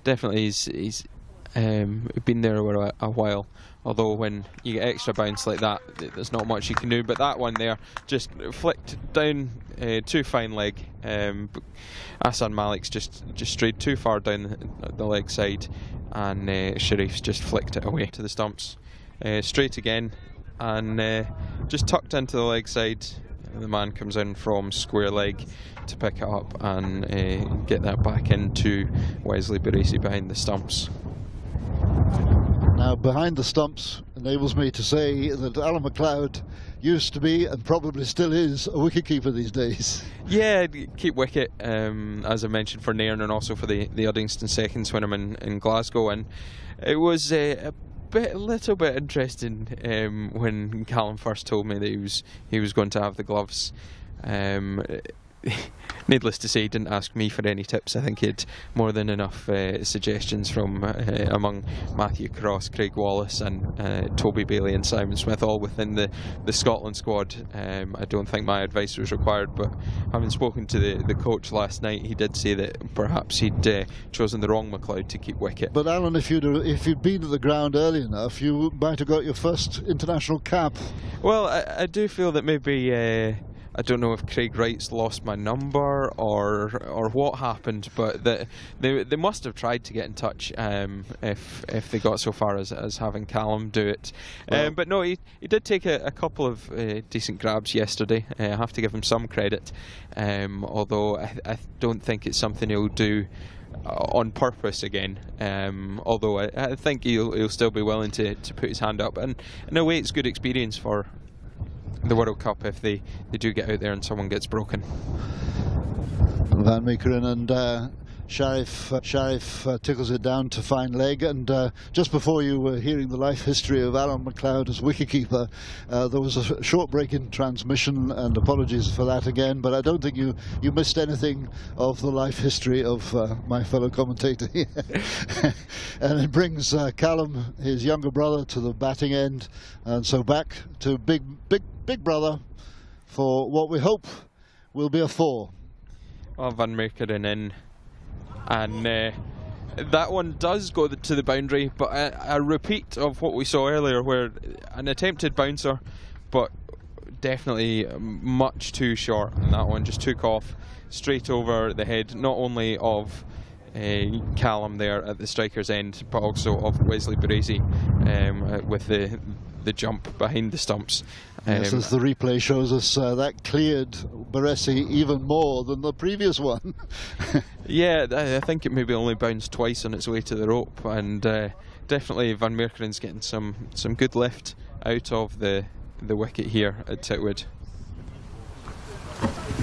Definitely he's been there over a while, although when you get extra bounce like that, there's not much you can do. But that one there just flicked down too fine leg. Ashan Malik's just strayed too far down the leg side, and Sharif's just flicked it away to the stumps. Straight again, and just tucked into the leg side. The man comes in from square leg to pick it up and get that back into Wesley Barisi behind the stumps. Now, behind the stumps enables me to say that Alan MacLeod used to be, and probably still is, a wicketkeeper these days. Yeah, keep wicket, as I mentioned, for Nairn and also for the Uddingston seconds when I'm in Glasgow. And it was a little bit interesting when Callum first told me that he was going to have the gloves. Needless to say, he didn't ask me for any tips. I think he had more than enough suggestions from among Matthew Cross, Craig Wallace and Toby Bailey and Simon Smith, all within the Scotland squad. I don't think my advice was required, but having spoken to the coach last night, he did say that perhaps he'd chosen the wrong MacLeod to keep wicket. But Alan, if you'd been at the ground early enough, you might have got your first international cap. Well, I do feel that maybe I don't know if Craig Wright's lost my number or what happened, but they must have tried to get in touch if they got so far as having Callum do it. Well, but no, he did take a couple of decent grabs yesterday. I have to give him some credit, although I don't think it's something he'll do on purpose again, although I think he'll still be willing to put his hand up, and in a way it's good experience for the World Cup if they do get out there and someone gets broken. Van Meekeren and Sharif tickles it down to fine leg, and just before you were hearing the life history of Alan McLeod as wicketkeeper, there was a short break in transmission, and apologies for that again, but I don't think you missed anything of the life history of my fellow commentator here. And it brings Callum, his younger brother, to the batting end, and so back to big brother for what we hope will be a 4. Well, Van Meekeren in, and that one does go to the boundary, but a repeat of what we saw earlier, where an attempted bouncer, but definitely much too short, and that one just took off straight over the head, not only of Callum there at the striker's end, but also of Wesley Baresi with the jump behind the stumps. Yes, as the replay shows us, that cleared Baresi even more than the previous one. Yeah, I think it maybe only bounced twice on its way to the rope, and definitely Van Meekeren's getting some good lift out of the wicket here at Titwood.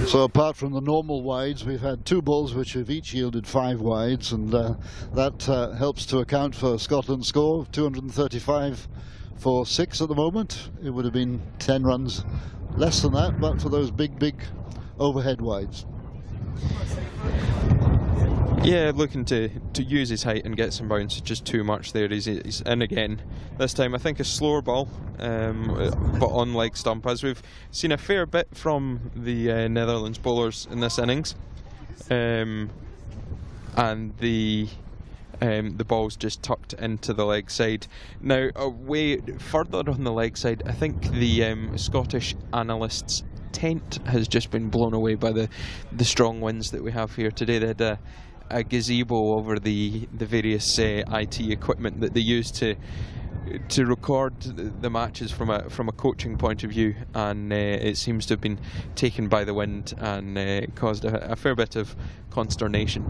So apart from the normal wides, we've had 2 balls which have each yielded 5 wides, and that helps to account for Scotland's score of 235 for 6 at the moment. It would have been 10 runs less than that, but for those big overhead wides. Yeah, looking to use his height and get some bounce, just too much there. He's in again. This time I think a slower ball, but on leg stump, as we've seen a fair bit from the Netherlands bowlers in this innings. And the ball's just tucked into the leg side. Now, away further on the leg side, I think the Scottish analysts' tent has just been blown away by the strong winds that we have here today. They had a gazebo over the various IT equipment that they use to record the matches from a coaching point of view, and it seems to have been taken by the wind and caused a fair bit of consternation,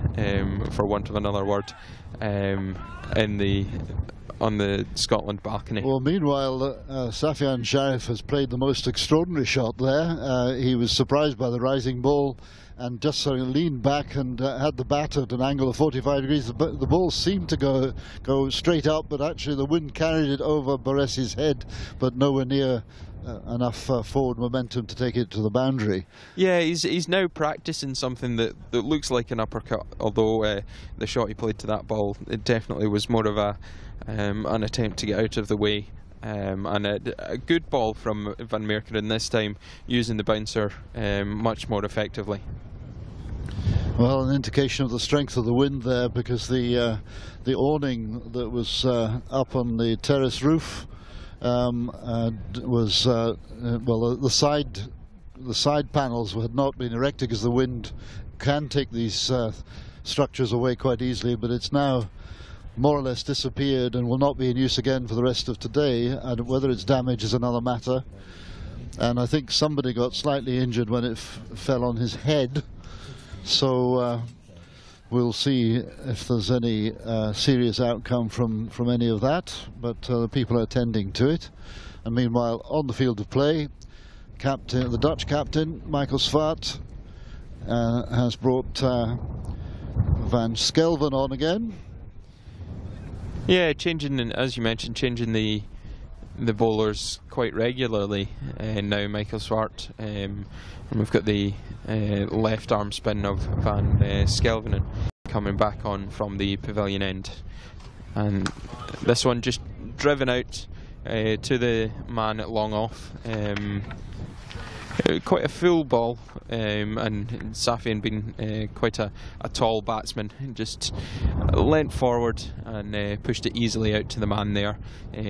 for want of another word, on the Scotland balcony. Well, meanwhile, Safian Sharif has played the most extraordinary shot there. He was surprised by the rising ball and just sort of leaned back and had the bat at an angle of 45 degrees. The ball seemed to go straight up, but actually the wind carried it over Baresi's head, but nowhere near enough forward momentum to take it to the boundary. Yeah, he's now practicing something that looks like an uppercut, although the shot he played to that ball, it definitely was more of an attempt to get out of the way. And a good ball from Van Meekeren this time, using the bouncer much more effectively. Well, an indication of the strength of the wind there, because the awning that was up on the terrace roof was well, the side panels had not been erected, because the wind can take these structures away quite easily, but it's now more or less disappeared and will not be in use again for the rest of today, and whether it's damaged is another matter. And I think somebody got slightly injured when it fell on his head, so we'll see if there's any serious outcome from any of that, but the people are attending to it. And meanwhile, on the field of play, the Dutch captain, Michael Swart, has brought Van Skelven on again. Yeah, as you mentioned, changing the bowlers quite regularly. Now Michael Swart, and we've got the left arm spin of Van Skelvenen coming back on from the pavilion end, and this one just driven out to the man at long off. Quite a full ball, and Safian being quite a tall batsman, just leant forward and pushed it easily out to the man there,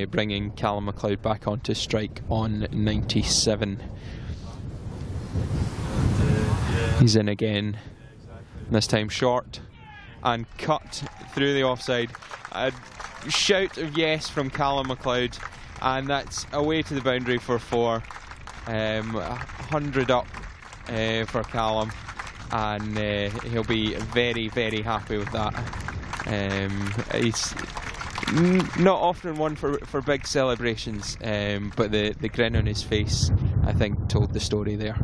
bringing Callum McLeod back on to strike on 97. He's in again, this time short and cut through the offside. A shout of yes from Callum McLeod, and that's away to the boundary for 4. 100 up for Callum, and he'll be very, very happy with that. He's not often one for big celebrations, but the grin on his face, I think, told the story there.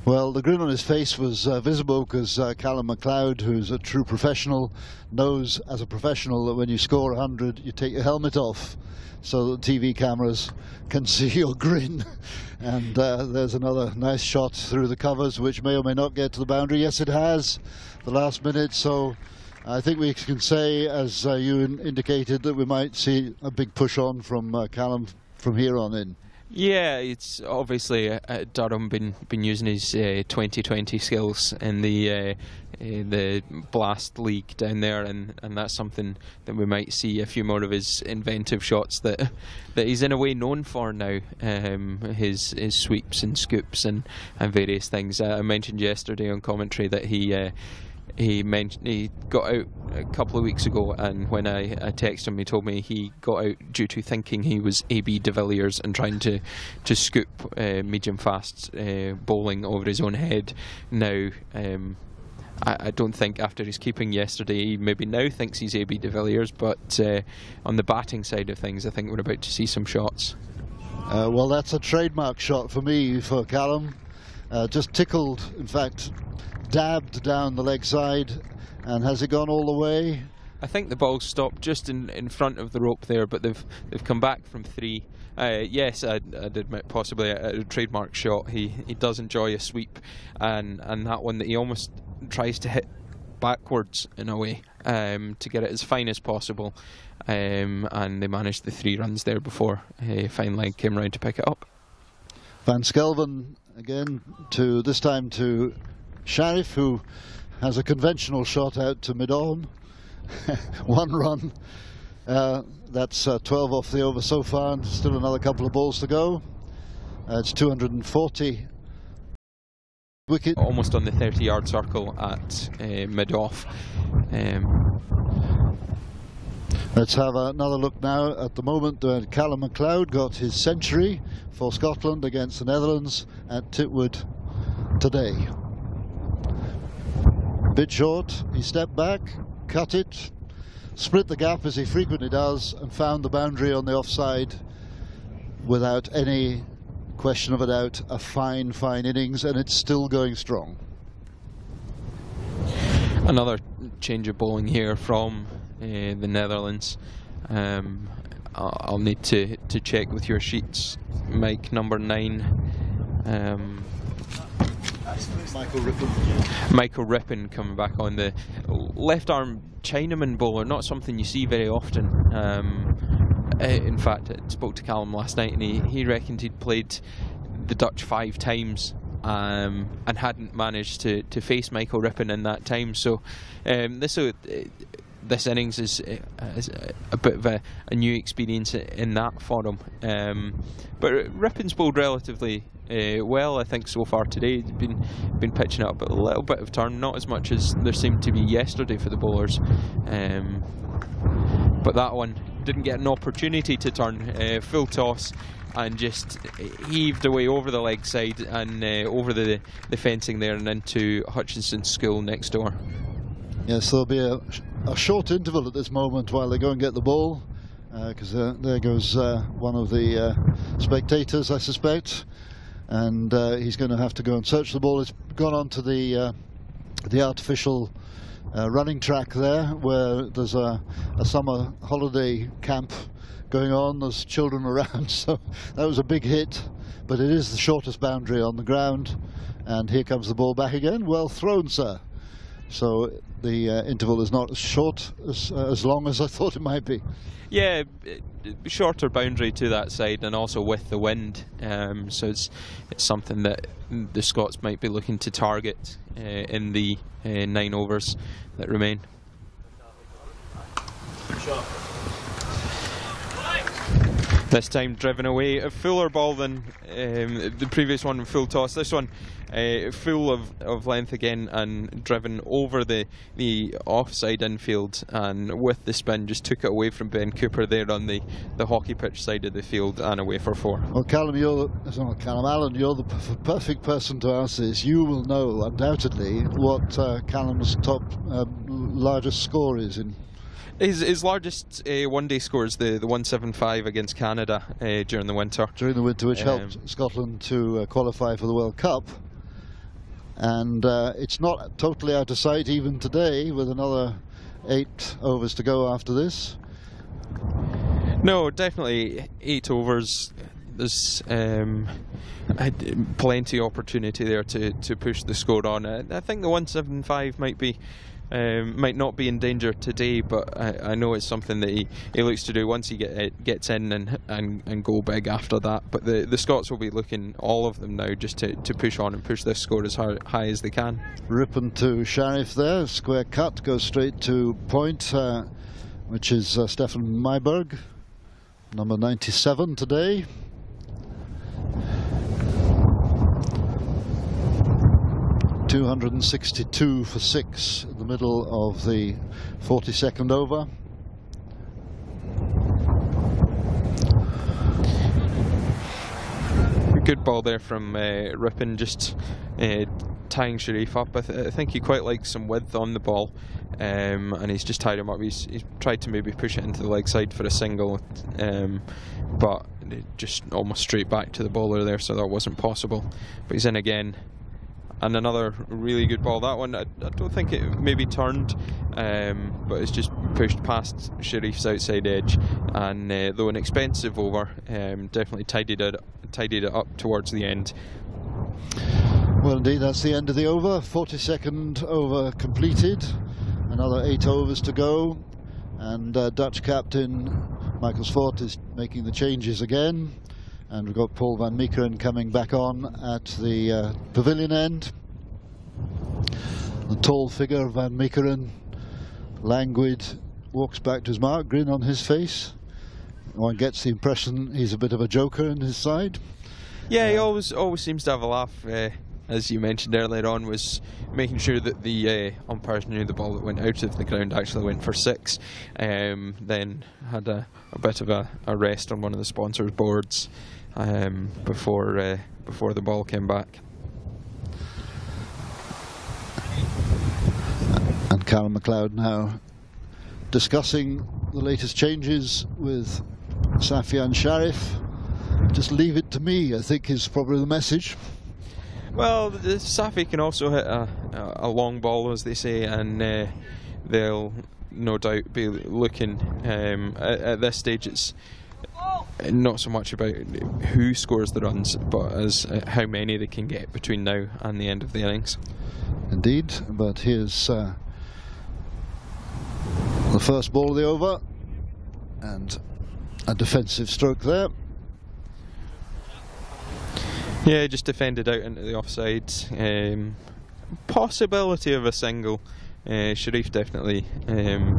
Well, the grin on his face was visible because Callum MacLeod, who's a true professional, knows as a professional that when you score 100 you take your helmet off so that TV cameras can see your grin. And there's another nice shot through the covers which may or may not get to the boundary. Yes, it has, the last minute, so I think we can say, as you indicated, that we might see a big push on from Callum from here on in. Yeah, it's obviously Durham been using his 2020 skills in the Blast League down there, and that's something that we might see a few more of his inventive shots that he's in a way known for now. His sweeps and scoops and various things. I mentioned yesterday on commentary that he got out a couple of weeks ago, and when I texted him, he told me he got out due to thinking he was A.B. de Villiers and trying to scoop medium fast bowling over his own head. Now, I don't think after his keeping yesterday he maybe now thinks he's A.B. de Villiers, but on the batting side of things I think we're about to see some shots. Well, that's a trademark shot for me for Callum. Just tickled, in fact, dabbed down the leg side. And has it gone all the way? I think the ball stopped just in front of the rope there, but they've come back from 3. Yes, I'd admit possibly a trademark shot. He does enjoy a sweep, and that one that he almost tries to hit backwards in a way to get it as fine as possible, and they managed the 3 runs there before Fine Leg came round to pick it up. Van Skelven again, this time to Sharif, who has a conventional shot out to mid-on. 1 run. That's 12 off the over so far, and still another couple of balls to go. It's 240. Wicket. Almost on the 30-yard circle at mid-off. Let's have another look now. At the moment, Callum MacLeod got his century for Scotland against the Netherlands at Titwood today. Bit short, he stepped back, cut it, split the gap as he frequently does, and found the boundary on the offside without any question of a doubt. A fine innings, and it's still going strong. Another change of bowling here from the Netherlands. I'll need to check with your sheets. Mike number 9. Michael Rippon coming back on, the left arm Chinaman bowler, not something you see very often. In fact, I spoke to Callum last night and he reckoned he'd played the Dutch 5 times and hadn't managed to face Michael Rippon in that time. So this innings is a bit of a new experience in that for him. But Rippon's bowled relatively well, I think, so far today. He's been pitching up a little bit of turn, not as much as there seemed to be yesterday for the bowlers. But that one didn't get an opportunity to turn. Full toss and just heaved away over the leg side and over the fencing there and into Hutchinson's school next door. Yes, there'll be a short interval at this moment while they go and get the ball, because there goes one of the spectators, I suspect, and he's going to have to go and search the ball. It's gone on to the artificial running track there, where there's a summer holiday camp going on. There's children around, so that was a big hit, but it is the shortest boundary on the ground, and here comes the ball back again. Well thrown, sir. So the interval is not as short, as long as I thought it might be. Yeah, shorter boundary to that side, and also with the wind. So it's something that the Scots might be looking to target in the 9 overs that remain. This time driven away, a fuller ball than the previous one, full toss. This one full of length again and driven over the offside infield, and with the spin just took it away from Ben Cooper there on the hockey pitch side of the field and away for 4. Well, Callum Allen, you're the perfect person to answer this. You will know undoubtedly what Callum's top largest score is in. His largest one-day score is the 175 against Canada during the winter. During the winter, which helped Scotland to qualify for the World Cup. and it's not totally out of sight even today, with another 8 overs to go after this. No, definitely 8 overs. There's plenty of opportunity there to push the score on. I think the 175 might not be in danger today, but I know it's something that he looks to do once he gets in and go big after that. But the Scots will be looking, all of them now, just to push on and push this score as high as they can. Rippon to Sharif there, square cut, goes straight to point, which is Stefan Myberg, number 97 today. .262 for 6 in the middle of the 42nd over. Good ball there from Rippon, just tying Sharif up. I think he quite likes some width on the ball, and he's just tied him up. He's tried to maybe push it into the leg side for a single, but just almost straight back to the bowler there, so that wasn't possible. But he's in again. And another really good ball. That one, I don't think it maybe turned, but it's just pushed past Sharif's outside edge. And though an expensive over, definitely tidied it up towards the end. Well, indeed, that's the end of the over. 42nd over completed. Another 8 overs to go. And Dutch captain Michael Svort is making the changes again. And we've got Paul van Meekeren coming back on at the pavilion end. The tall figure of Van Meekeren, languid, walks back to his mark, grin on his face. One gets the impression he's a bit of a joker in his side. Yeah, he always seems to have a laugh. As you mentioned earlier on, was making sure that the umpires knew the ball that went out of the ground actually went for 6. Then had a bit of a rest on one of the sponsors' boards before the ball came back. And Karen McLeod now discussing the latest changes with Safian Sharif. Just leave it to me, I think, is probably the message. Well, Safi can also hit a long ball, as they say, and they'll no doubt be looking at this stage. It's not so much about who scores the runs, but as how many they can get between now and the end of the innings. Indeed, but here's the first ball of the over, and a defensive stroke there. Yeah, just defended out into the offside. Possibility of a single. Sharif definitely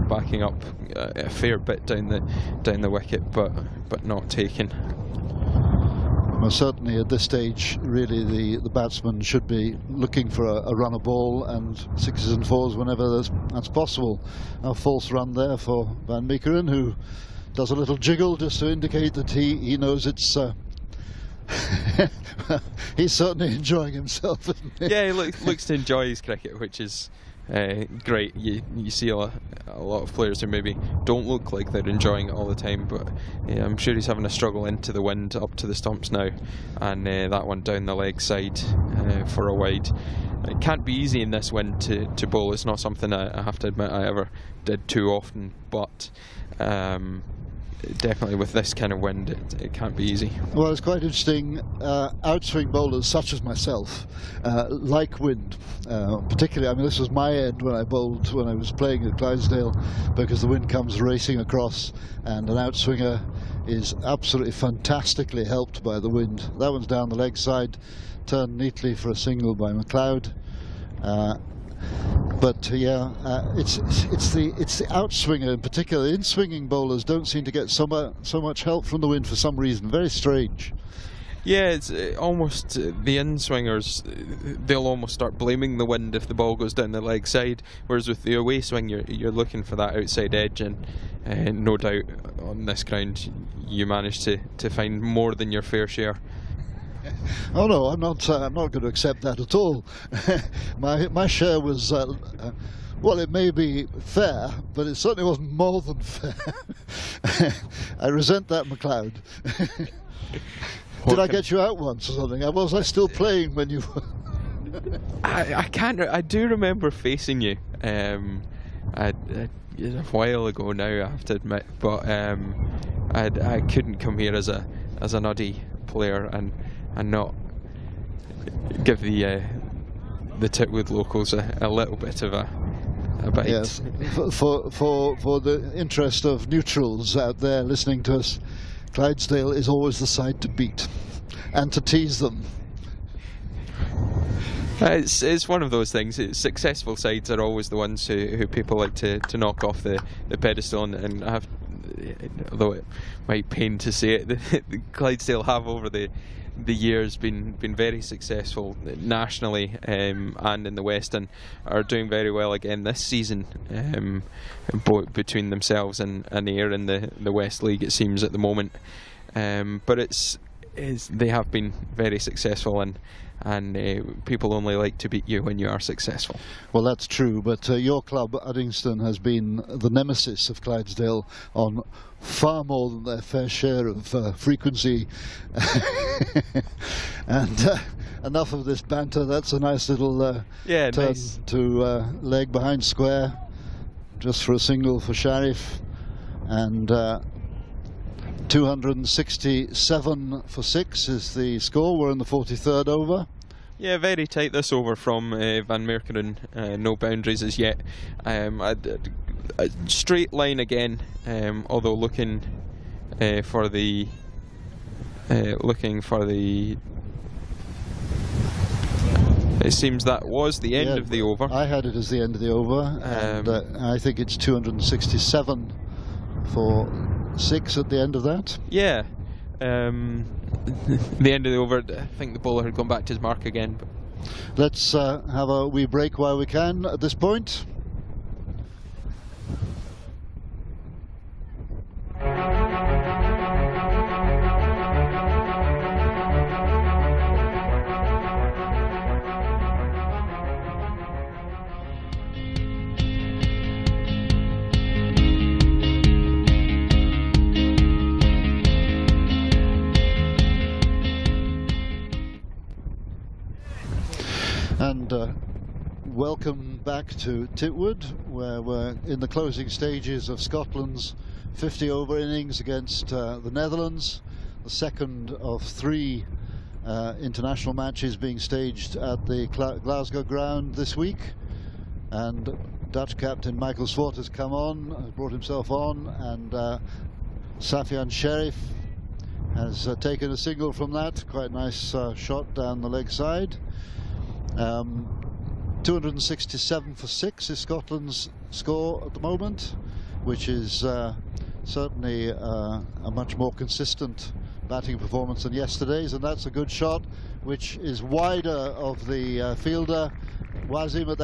backing up a fair bit down the wicket, but not taken. Well, certainly at this stage, really the batsman should be looking for a run a ball and 6s and 4s whenever that's possible. A false run there for Van Meekeren, who does a little jiggle just to indicate that he knows it's. He's certainly enjoying himself, isn't he? Yeah, he looks to enjoy his cricket, which is great. You see a lot of players who maybe don't look like they're enjoying it all the time, but yeah, I'm sure he's having a struggle into the wind up to the stumps now, and that one down the leg side for a wide. It can't be easy in this wind to bowl. It's not something I have to admit I ever did too often, but definitely with this kind of wind it can't be easy. Well, it's quite interesting. Outswing bowlers such as myself like wind, particularly. I mean, this was my end when I bowled when I was playing at Clydesdale, because the wind comes racing across, and an outswinger is absolutely fantastically helped by the wind. That one's down the leg side, turned neatly for a single by McLeod. But yeah, it's the outswinger in particular. In-swinging bowlers don't seem to get so much help from the wind for some reason. Very strange. Yeah, it's almost the in-swingers, they'll almost start blaming the wind if the ball goes down the leg side, whereas with the away swing you're looking for that outside edge, and no doubt on this ground you manage to find more than your fair share. Oh no, I'm not going to accept that at all. my share was well, it may be fair, but it certainly wasn't more than fair. I resent that, McLeod. Did I get you out once or something? Was I still playing when you were? I can't. I do remember facing you. A while ago now, I have to admit, but I couldn't come here as a nuddy player and not give the Titwood locals a little bit of a bite. Yes, for the interest of neutrals out there listening to us, Clydesdale is always the side to beat and to tease them. It's one of those things. Successful sides are always the ones who people like to knock off the pedestal, and have, although it might pain to say it, the Clydesdale have over the years been very successful nationally and in the West, and are doing very well again this season, both between themselves and Ayr in the West League, it seems at the moment. But they have been very successful, and people only like to beat you when you are successful. Well, that's true, but your club, Uddingston, has been the nemesis of Clydesdale on far more than their fair share of frequency. And enough of this banter. That's a nice little turn nice. To leg behind square, just for a single for Sharif, and 267 for 6 is the score. We're in the 43rd over. Yeah, very tight this over from Van Meerkeren. No boundaries as yet. A straight line again, although looking for the it seems that was the end of the over. I had it as the end of the over, and I think it's 267 for 6 at the end of that. Yeah, the end of the over. I think the bowler had gone back to his mark again. But let's have a wee break while we can at this point. And welcome back to Titwood, where we're in the closing stages of Scotland's 50 over innings against the Netherlands, the second of 3 international matches being staged at the Glasgow ground this week. And Dutch captain Michael Swart has come on, has brought himself on, and Safian Sherif has taken a single from that. Quite nice shot down the leg side. 267 for 6 is Scotland's score at the moment, which is certainly a much more consistent batting performance than yesterday's, and that's a good shot which is wider of the fielder Wazim in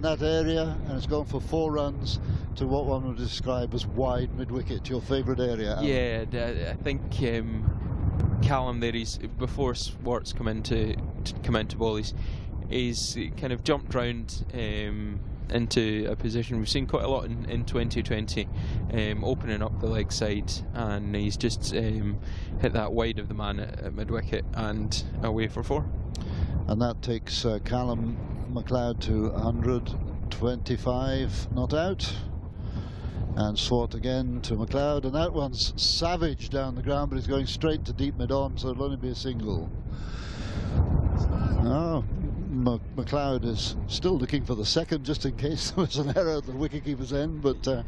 that area, and it's gone for 4 runs to what one would describe as wide mid-wicket. Your favourite area, Alan? Yeah, I think Callum there, before Swartz come into bowl, he's kind of jumped round into a position we've seen quite a lot in 2020, opening up the leg side, and he's just hit that wide of the man at mid-wicket and away for 4. And that takes Callum MacLeod to 125 not out, and Swart again to MacLeod, and that one's savage down the ground, but he's going straight to deep mid-on, so it'll only be a single. Oh, MacLeod is still looking for the second, just in case there was an error at the wicketkeeper's end, but there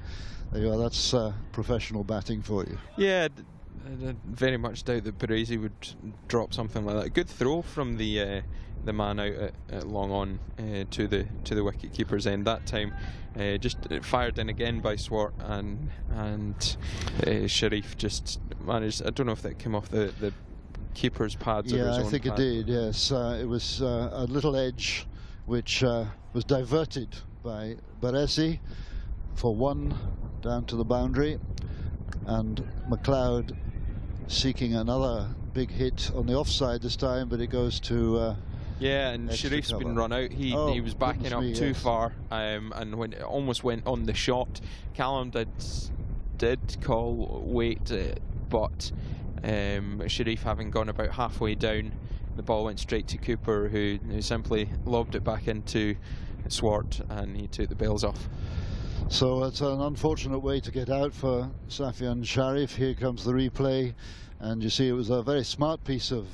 you are. That's professional batting for you. Yeah, I very much doubt that Baresi would drop something like that. Good throw from the man out at long on to the wicketkeeper's end that time. Just fired in again by Swart, and Sharif just managed. I don't know if that came off the keeper's pads or his own I think pad. it did, yes. It was a little edge which was diverted by Baresi for 1 down to the boundary, and MacLeod seeking another big hit on the offside this time, but it goes to yeah, and Sharif's been run out. He was backing up too far, and when it almost went on the shot, Callum did call wait, but Sharif, having gone about halfway down, the ball went straight to Cooper, who simply lobbed it back into Swart, and he took the bails off. So it's an unfortunate way to get out for Safian Sharif. Here comes the replay, and you see it was a very smart piece of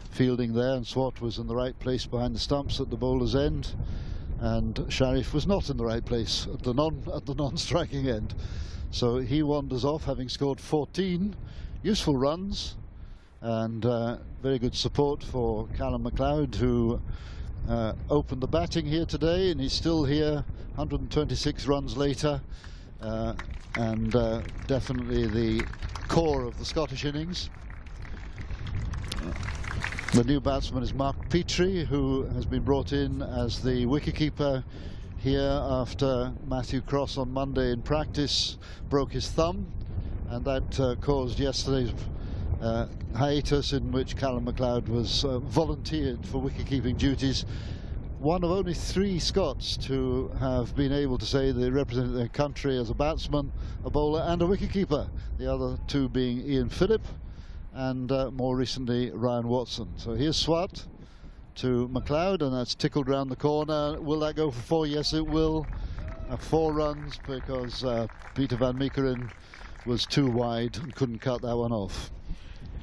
fielding there, and Swart was in the right place behind the stumps at the bowler's end, and Sharif was not in the right place at the non-striking end. So he wanders off, having scored 14 useful runs, and very good support for Callum MacLeod, who opened the batting here today, and he's still here 126 runs later, and definitely the core of the Scottish innings. The new batsman is Mark Petrie, who has been brought in as the wicketkeeper here after Matthew Cross on Monday in practice broke his thumb, and that caused yesterday's hiatus in which Callum MacLeod was volunteered for wicket-keeping duties. One of only 3 Scots to have been able to say they represented their country as a batsman, a bowler and a wicket-keeper. The other 2 being Ian Phillip and more recently Ryan Watson. So here's Swart to MacLeod, and that's tickled round the corner. Will that go for 4? Yes, it will. 4 runs, because Peter van Meekeren was too wide and couldn't cut that one off.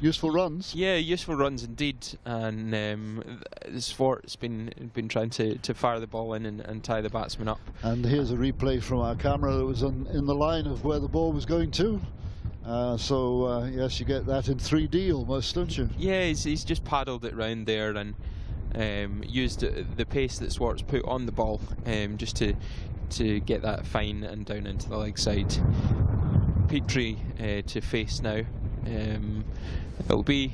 Useful runs. Yeah, useful runs indeed, and Swart's been trying to fire the ball in and tie the batsman up. And here's a replay from our camera that was in the line of where the ball was going to. Yes, you get that in 3D almost, don't you? Yeah, he's just paddled it round there and used the pace that Swart's put on the ball just to get that fine and down into the leg side. Petrie to face now. It'll be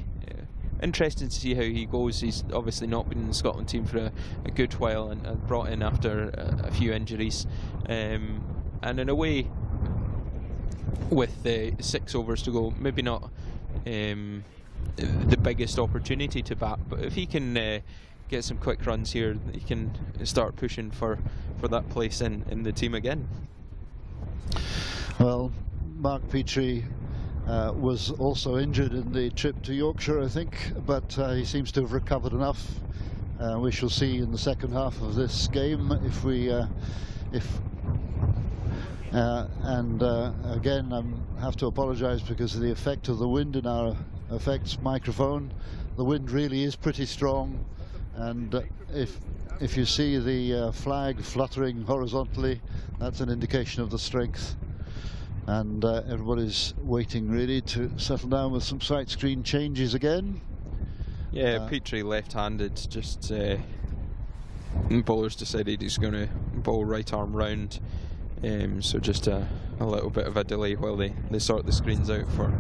interesting to see how he goes. He's obviously not been in the Scotland team for a good while, and brought in after a few injuries, and in a way, with 6 overs to go, maybe not the biggest opportunity to bat, but if he can get some quick runs here, he can start pushing for that place in the team again. Well, Mark Petrie was also injured in the trip to Yorkshire, I think, but he seems to have recovered enough. We shall see in the second half of this game if we again, I have to apologise because of the effect of the wind in our effects microphone. The wind really is pretty strong, and if you see the flag fluttering horizontally, that's an indication of the strength. And everybody's waiting really to settle down with some sight screen changes again. Yeah, Petrie left-handed, just bowlers decided he's going to bowl right arm round, so just a little bit of a delay while they sort the screens out for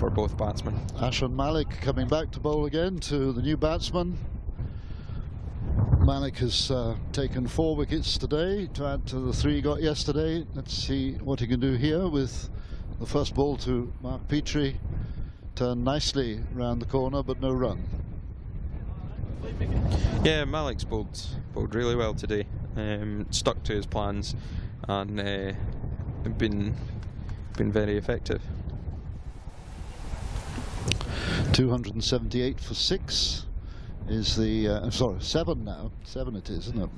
both batsmen. Ashwin Malik coming back to bowl again to the new batsman. Malik has taken 4 wickets today to add to the 3 he got yesterday. Let's see what he can do here with the first ball to Mark Petrie. Turned nicely round the corner, but no run. Yeah, Malik's bowled really well today. Stuck to his plans and been very effective. 278 for 6. Is the sorry, 7 now. 7 it is, isn't it?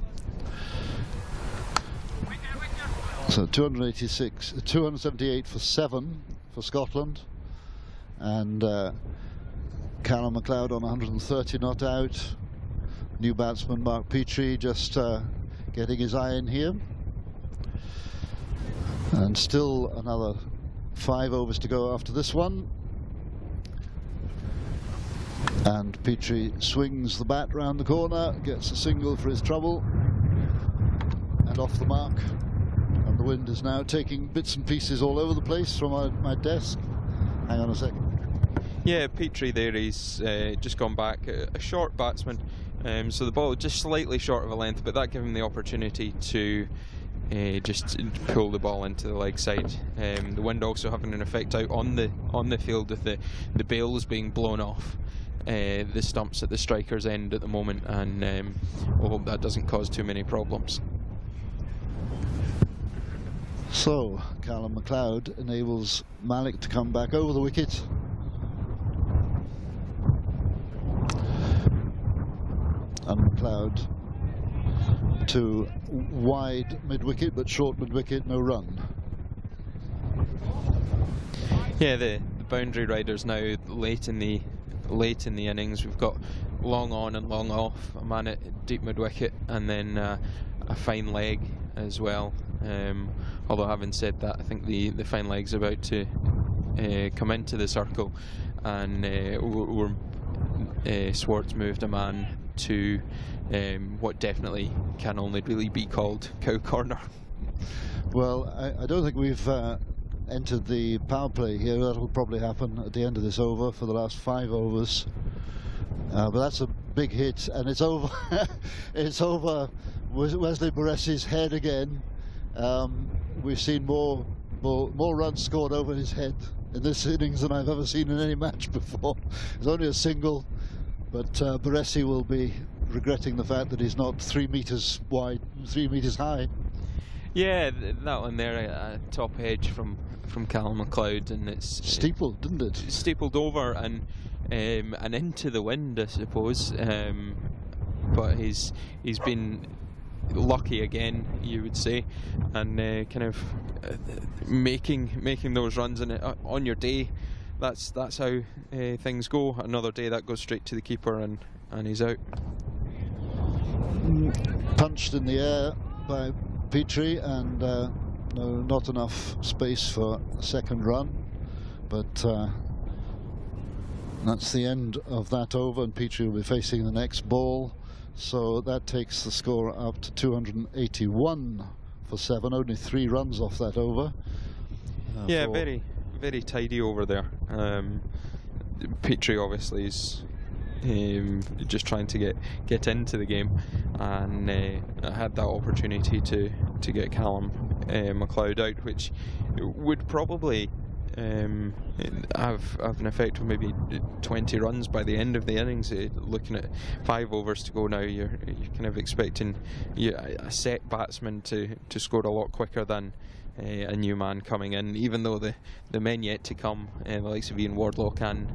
So 278 for 7 for Scotland, and Callum MacLeod on 130 not out. New batsman Mark Petrie just getting his eye in here, and still another 5 overs to go after this one. And Petrie swings the bat round the corner, gets a single for his trouble, and off the mark. And the wind is now taking bits and pieces all over the place from my desk. Hang on a second. Yeah, Petrie there, he's just gone back. A short batsman, so the ball just slightly short of a length, but that gave him the opportunity to just pull the ball into the leg side. The wind also having an effect out on the field with the bails being blown off the stumps at the striker's end at the moment, and we'll hope that doesn't cause too many problems. So Callum MacLeod enables Malik to come back over the wicket. McLeod to wide mid-wicket, but short mid-wicket, no run. Yeah, the boundary riders now late in the innings. We've got long on and long off, a man at deep mid-wicket, and then a fine leg as well. Although having said that, I think the fine leg's about to come into the circle, and Swartz moved a man to what definitely can only really be called cow corner. Well, I don't think we've entered the power play here. That'll probably happen at the end of this over for the last 5 overs. But that's a big hit, and it's over. It's over Wesley Baressi's head again. We've seen more runs scored over his head in this innings than I've ever seen in any match before. It's only a single, but Baresi will be regretting the fact that he's not 3 meters wide, 3 meters high. Yeah, that one there, top edge from Callum McLeod, and it's steepled, didn't it? Steepled over and into the wind, I suppose. But he's been lucky again, you would say, and kind of making those runs on your day. That's how things go. Another day that goes straight to the keeper, and he's out. Punched in the air by Petrie, and no, not enough space for a second run, but that's the end of that over, and Petrie will be facing the next ball. So that takes the score up to 281 for 7. Only 3 runs off that over. Yeah, very, very tidy over there. Petrie obviously is just trying to get into the game, and had that opportunity to get Callum McLeod out, which would probably have an effect of maybe 20 runs by the end of the innings. Looking at 5 overs to go now, you're kind of expecting a set batsman to score a lot quicker than a new man coming in, even though the men yet to come, the likes of Ian Wardlaw, can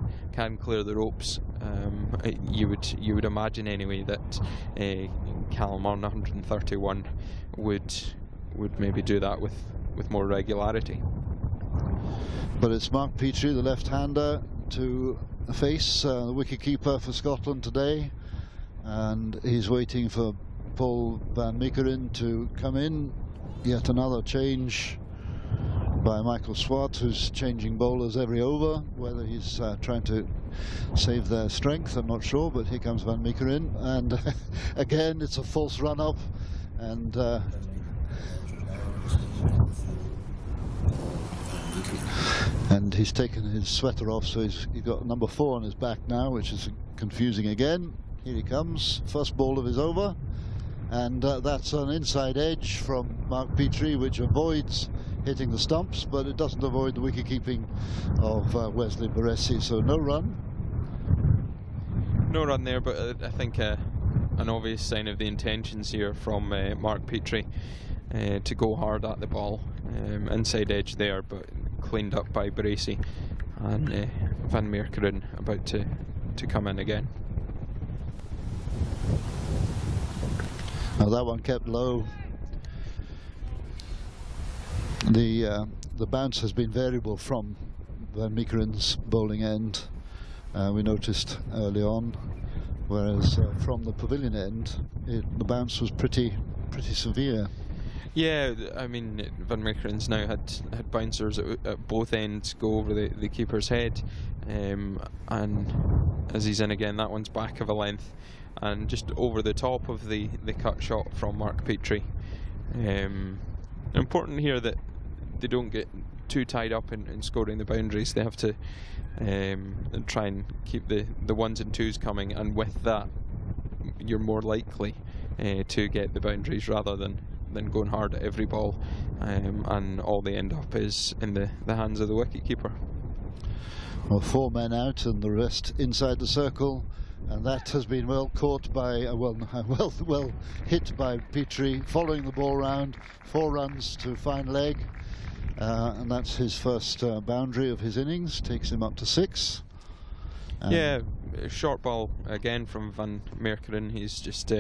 clear the ropes. You would imagine anyway that Callum on 131 would maybe do that with more regularity. But it's Mark Petrie, the left-hander, to face the wicket-keeper for Scotland today, and he's waiting for Paul van Meekeren to come in. Yet another change by Michael Swart, who's changing bowlers every over. Whether he's trying to save their strength, I'm not sure, but here comes van Meekeren, and again it's a false run-up, and he's taken his sweater off, so he's got number 4 on his back now, which is confusing again. Here he comes, first ball of his over, and that's an inside edge from Mark Petrie, which avoids hitting the stumps, but it doesn't avoid the wicket keeping of Wesley Baresi, so no run. No run there, but I think an obvious sign of the intentions here from Mark Petrie to go hard at the ball. Inside edge there, but cleaned up by Baresi, and van Meekeren about to come in again. Now that one kept low. The bounce has been variable from van Meekeren's bowling end. We noticed early on, whereas from the pavilion end, the bounce was pretty severe. Yeah, I mean, van Meekeren's now had bouncers at both ends go over the keeper's head, and as he's in again, that one's back of a length and just over the top of the cut shot from Mark Petrie. Important here that they don't get too tied up in scoring the boundaries. They have to try and keep the ones and twos coming, and with that you're more likely to get the boundaries rather than going hard at every ball, and all they end up is in the hands of the wicket-keeper. Well, 4 men out and the rest inside the circle, and that has been well caught by well hit by Petrie, following the ball round. 4 runs to fine leg, and that's his first boundary of his innings, takes him up to 6. Yeah, a short ball again from Van Meekeren. He's just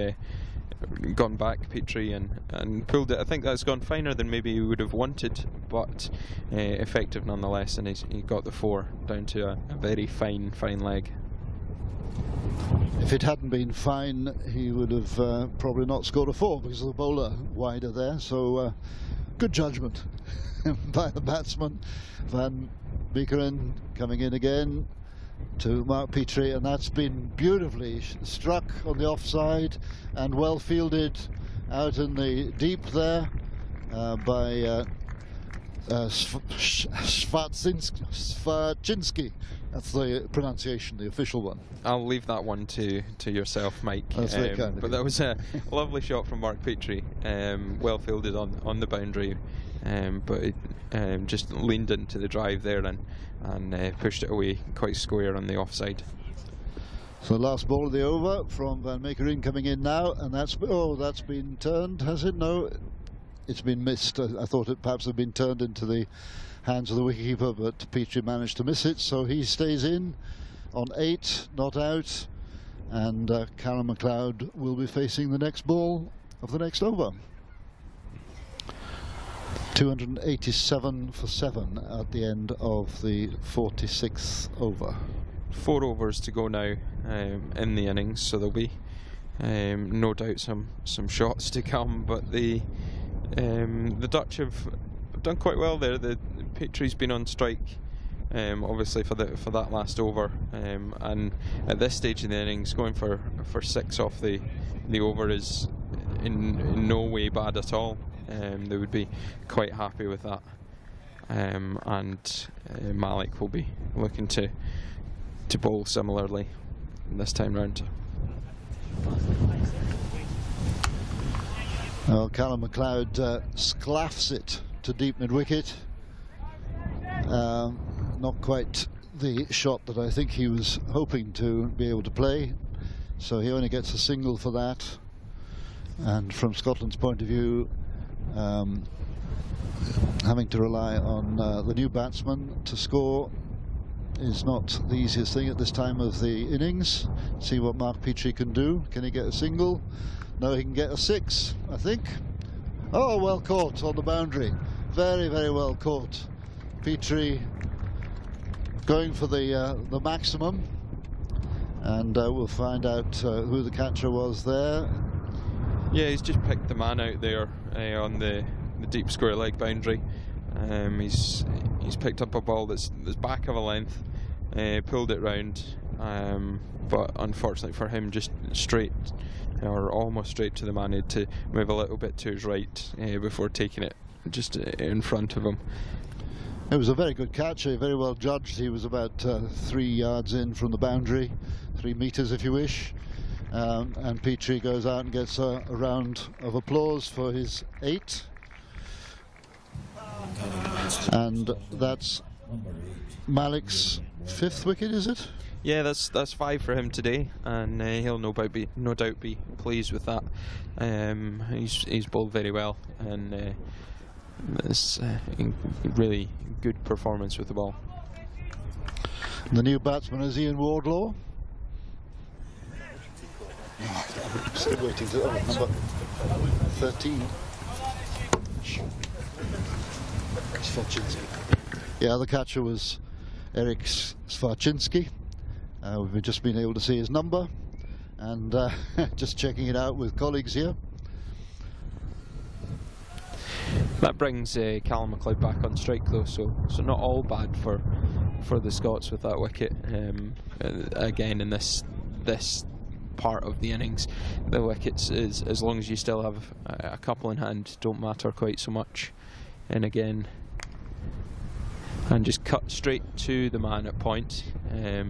gone back, Petrie, and pulled it. I think that's gone finer than maybe he would have wanted, but effective nonetheless, and he got the 4 down to a very fine leg. If it hadn't been fine, he would have probably not scored a 4 because of the bowler wider there. So good judgment by the batsman. Van Meekeren coming in again to Mark Petrie, and that's been beautifully struck on the offside and well fielded out in the deep there by Swarczynski. That's the pronunciation, the official one. I'll leave that one to yourself, Mike. That's very kind of but you. that was a lovely shot from Mark Petrie, well fielded on the boundary, but it just leaned into the drive there and pushed it away quite square on the offside. So last ball of the over from Van Meekeren coming in now, and that's been turned, has it? No, it's been missed. I thought it perhaps had been turned into the hands of the wicketkeeper, but Petrie managed to miss it, so he stays in on 8, not out, and Callum MacLeod will be facing the next ball of the next over. 287 for 7 at the end of the 46th over. 4 overs to go now in the innings, so there'll be no doubt some shots to come, but the Dutch have done quite well there. The Petrie's been on strike, obviously for that last over, and at this stage in the innings, going for 6 off the over is in no way bad at all. They would be quite happy with that, and Malik will be looking to bowl similarly this time round. Well, Callum MacLeod sclaffs it to deep mid-wicket. Not quite the shot that I think he was hoping to be able to play, so he only gets a single for that. And from Scotland's point of view, having to rely on the new batsman to score is not the easiest thing at this time of the innings. See what Mark Petrie can do. Can he get a single? No, he can get a 6, I think. Oh, well caught on the boundary. Very, very well caught. Petrie going for the maximum, and we'll find out who the catcher was there. Yeah, he's just picked the man out there on the deep square leg boundary. He's picked up a ball that's back of a length, pulled it round, but unfortunately for him, just straight or almost straight to the man. He had to move a little bit to his right before taking it just in front of him. It was a very good catch, very well judged. He was about 3 yards in from the boundary, 3 metres if you wish, and Petrie goes out and gets a round of applause for his 8. And that's Malik's 5th wicket, is it? Yeah, that's 5 for him today, and he'll no doubt be pleased with that. He's bowled very well, and it's really good performance with the ball. The new batsman is Ian Wardlaw. Still waiting to number 13. Yeah, the catcher was Eric Swarczynski. We've just been able to see his number, and just checking it out with colleagues here. That brings Callum MacLeod back on strike though, so not all bad for the Scots with that wicket. Again, in this part of the innings, the wickets, is as long as you still have a couple in hand, don't matter quite so much. And again, and just cut straight to the man at point, a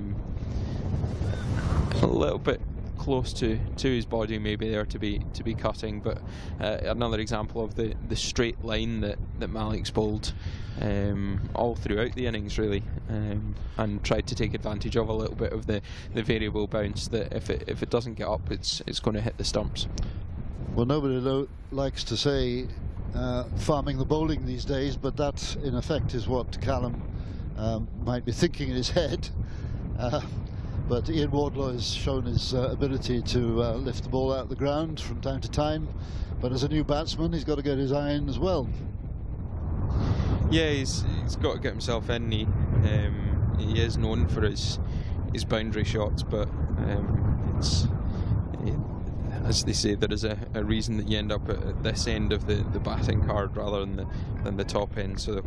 little bit close to his body maybe there to be cutting, but another example of the straight line that Malik's bowled all throughout the innings really, and tried to take advantage of a little bit of the variable bounce that if it doesn't get up, it's going to hit the stumps. Well, nobody likes to say farming the bowling these days, but that in effect is what Callum might be thinking in his head. but Ian Wardlaw has shown his ability to lift the ball out of the ground from time to time, but as a new batsman he's got to get his eye in as well. Yeah, he's got to get himself in. He is known for his boundary shots, but as they say, there is a reason that you end up at this end of the batting card rather than the top end. So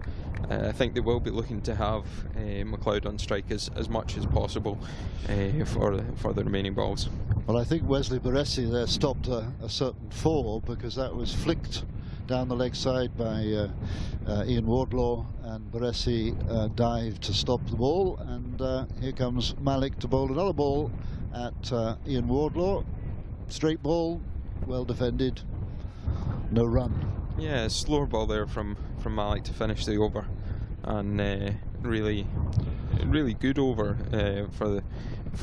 I think they will be looking to have McLeod on strike as much as possible for the remaining balls. Well, I think Wesley Baresi there stopped a certain 4 because that was flicked down the leg side by Ian Wardlaw, and Baresi dived to stop the ball, and here comes Malik to bowl another ball at Ian Wardlaw. Straight ball, well defended, no run. Yeah, slower ball there from Malik to finish the over, and really good over for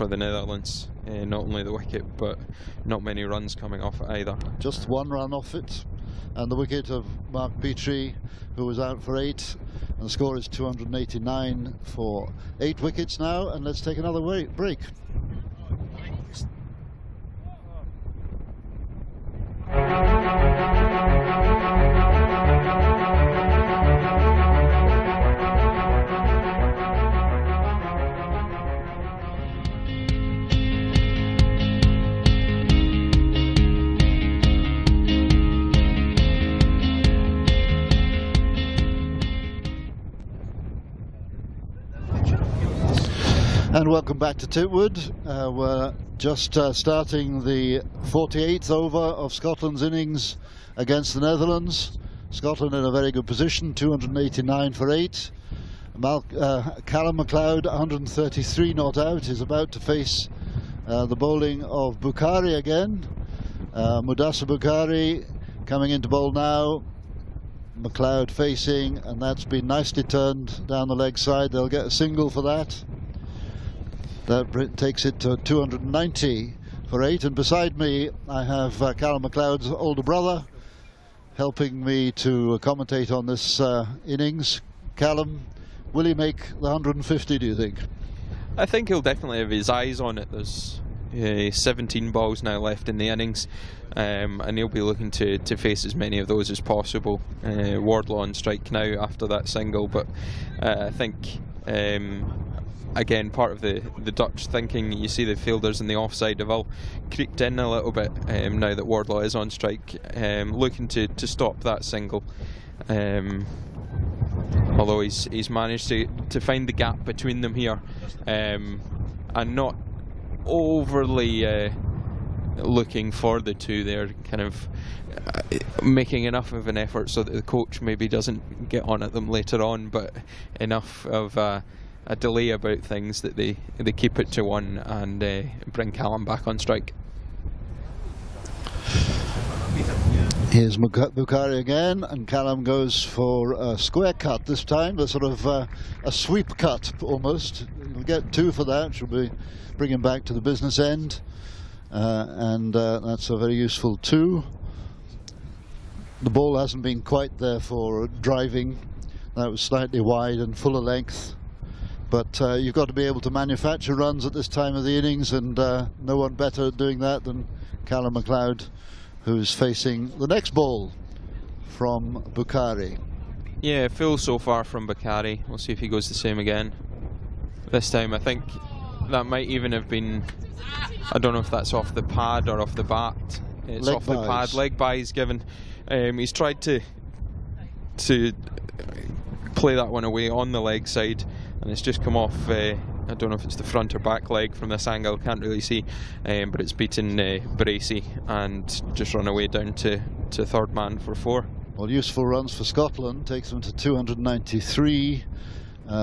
the Netherlands. Not only the wicket, but not many runs coming off it either. Just 1 run off it, and the wicket of Mark Petrie, who was out for 8, and the score is 289 for 8 wickets now. And let's take another break. And welcome back to Titwood. We're just starting the 48th over of Scotland's innings against the Netherlands. Scotland in a very good position, 289 for 8. Callum McLeod, 133 not out, is about to face the bowling of Bukhari again. Mudassar Bukhari coming into bowl now. McLeod facing, and that's been nicely turned down the leg side. They'll get a single for that. That takes it to 290 for 8, and beside me I have Callum McLeod's older brother helping me to commentate on this innings. Callum, will he make the 150, do you think? I think he'll definitely have his eyes on it. There's 17 balls now left in the innings, and he'll be looking to face as many of those as possible. Wardlaw on strike now after that single, but I think again, part of the Dutch thinking, you see the fielders in the offside have all creeped in a little bit now that Wardlaw is on strike, looking to stop that single. Although he's managed to find the gap between them here, and not overly looking for the two there, kind of making enough of an effort so that the coach maybe doesn't get on at them later on, but enough of a delay about things that they keep it to 1 and bring Callum back on strike. Here's Bukhari again, and Callum goes for a square cut this time, a sort of a sweep cut almost. He'll get 2 for that, which will bring him back to the business end, and that's a very useful 2. The ball hasn't been quite there for driving. That was slightly wide and fuller length. But you've got to be able to manufacture runs at this time of the innings, and no one better at doing that than Callum McLeod, who's facing the next ball from Bukhari. Yeah, full so far from Bukhari. We'll see if he goes the same again. This time I think that might even have been, I don't know if that's off the pad or off the bat. It's off the pad, leg by he's given. He's tried to play that one away on the leg side, and it's just come off, I don't know if it's the front or back leg from this angle, can't really see, but it's beaten Baresi and just run away down to third man for 4. Well, useful runs for Scotland, takes them to 293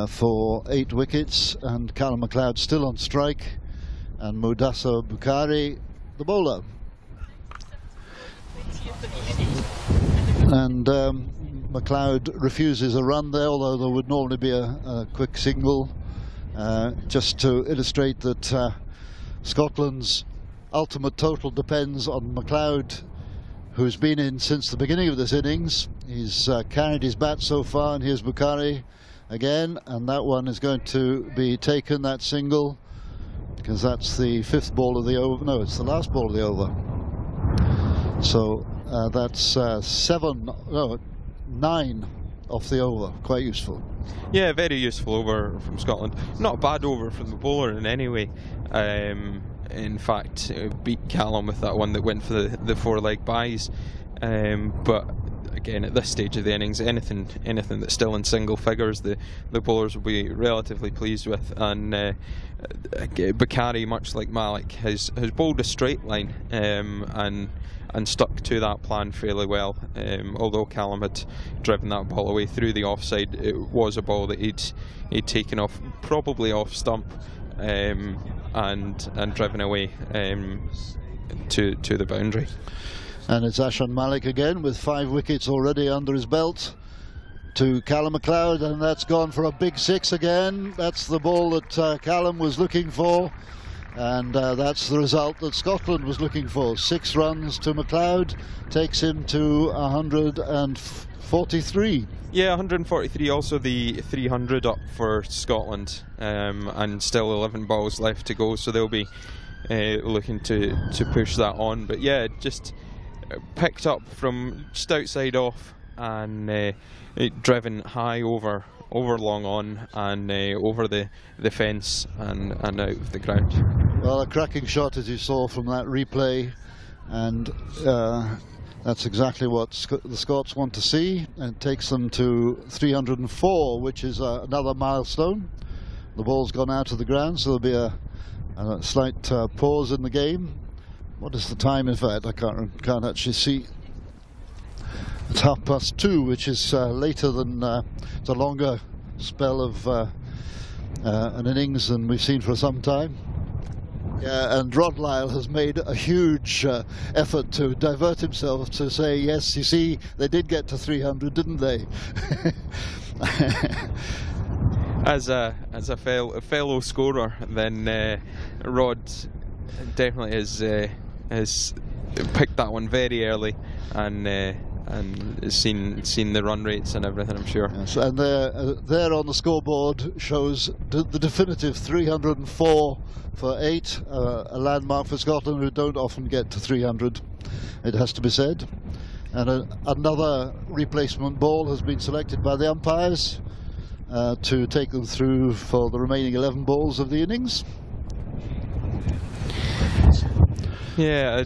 for 8 wickets, and Callum McLeod still on strike, and Mudassar Bukhari, the bowler. And McLeod refuses a run there, although there would normally be a quick single, just to illustrate that Scotland's ultimate total depends on McLeod, who's been in since the beginning of this innings. He's carried his bat so far, and here's Bukhari again, and that one is going to be taken, that single. because that's the 5th ball of the over. No, it's the last ball of the over. So that's 9 off the over. Quite useful. Yeah, very useful over from Scotland. Not a bad over from the bowler in any way. In fact, beat Callum with that one that went for the 4-leg byes. But again, at this stage of the innings, anything that's still in single figures, the bowlers will be relatively pleased with. And Bakari, much like Malik, has bowled a straight line and stuck to that plan fairly well. Although Callum had driven that ball away through the offside, it was a ball that he'd taken off, probably off stump, and driven away to the boundary. And it's Ashan Malik again with 5 wickets already under his belt to Callum MacLeod, and that's gone for a big 6 again. That's the ball that Callum was looking for, and that's the result that Scotland was looking for. 6 runs to MacLeod takes him to 143. Yeah, 143, also the 300 up for Scotland, and still 11 balls left to go, so they'll be looking to push that on. But yeah, just picked up from just outside off and driven high over long on and over the fence and out of the ground. Well, a cracking shot, as you saw from that replay, and that's exactly what the Scots want to see, and takes them to 304, which is another milestone. The ball's gone out of the ground, so there'll be a slight pause in the game. What is the time, in fact? I can't actually see. It's 2:30, which is later than it's a longer spell of an innings than we've seen for some time. Yeah, and Rod Lyle has made a huge effort to divert himself to say, yes, you see, they did get to 300, didn't they? As a fellow scorer, then Rod definitely has picked that one very early and seen the run rates and everything, I'm sure. Yes, and there on the scoreboard shows the definitive 304 for 8, a landmark for Scotland, who don't often get to 300, it has to be said. And another replacement ball has been selected by the umpires to take them through for the remaining 11 balls of the innings. Yeah,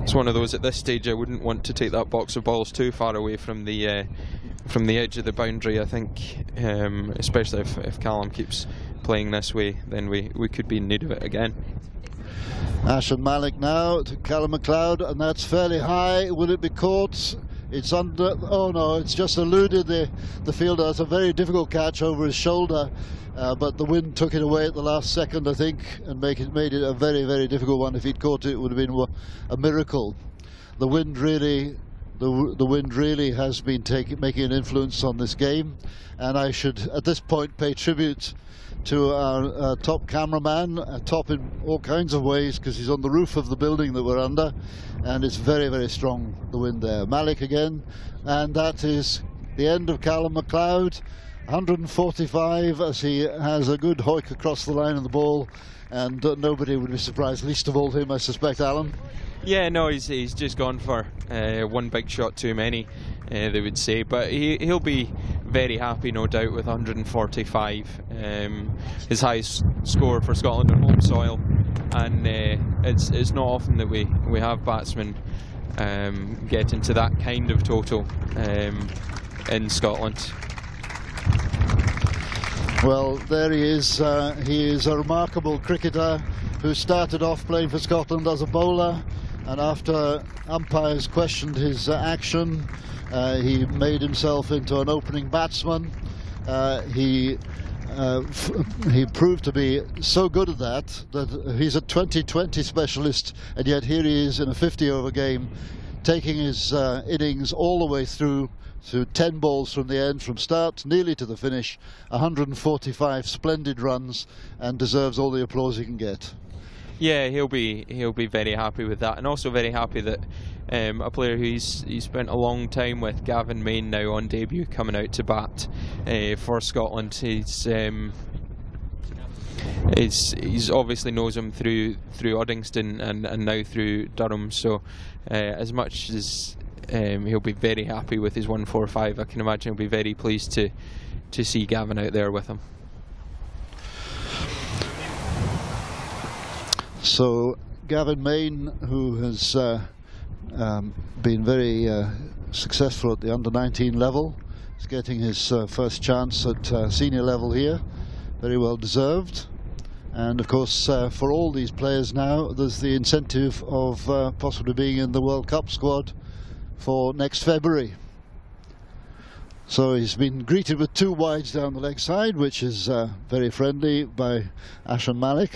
it's one of those at this stage. I wouldn't want to take that box of balls too far away from the edge of the boundary. I think, especially if Callum keeps playing this way, then we could be in need of it again. Ashan Malik now to Callum MacLeod, and that's fairly high. Will it be caught? It's under. Oh no, it's just eluded the fielder. It's a very difficult catch over his shoulder. But the wind took it away at the last second, I think, and made it a very, very difficult one. If he'd caught it, it would have been a miracle. The wind really has been making an influence on this game, and I should at this point pay tribute to our top cameraman, top in all kinds of ways, because he's on the roof of the building that we're under, and it's very, very strong, the wind there. Malik again, and that is the end of Callum MacLeod. 145, as he has a good hoik across the line of the ball, and nobody would be surprised, least of all him, I suspect, Alan. Yeah, no, he's just gone for one big shot too many, they would say, but he'll be very happy, no doubt, with 145, his highest score for Scotland on home soil, and it's not often that we have batsmen get into that kind of total in Scotland. Well, there he is. He is a remarkable cricketer who started off playing for Scotland as a bowler, and after umpires questioned his action, he made himself into an opening batsman. He proved to be so good at that he's a 2020 specialist, and yet here he is in a 50-over game, taking his innings all the way through to 10 balls from the end, from start nearly to the finish, 145 splendid runs, and deserves all the applause he can get. Yeah, he'll be very happy with that, and also very happy that a player who he's spent a long time with, Gavin Main, now on debut, coming out to bat for Scotland. he's obviously knows him through Uddingston and now through Durham. So as much as he'll be very happy with his 145, I can imagine he'll be very pleased to see Gavin out there with him. So Gavin Main, who has been very successful at the under-19 level, is getting his first chance at senior level here. Very well deserved. And of course, for all these players now, there's the incentive of possibly being in the World Cup squad for next February. So he's been greeted with 2 wides down the leg side, which is very friendly by Ashan Malik.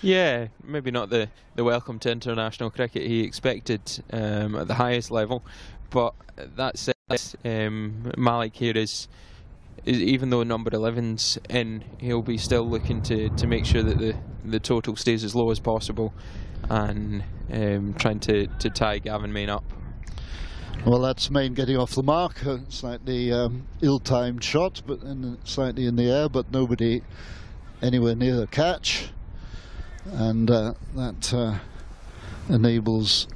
Yeah, maybe not the welcome to international cricket he expected at the highest level, but that said, Malik here is even though number 11's in, he'll be still looking to make sure that the total stays as low as possible, and trying to tie Gavin Main up. Well, that's Main getting off the mark, slightly ill-timed shot, but slightly in the air, but nobody anywhere near the catch. And that enables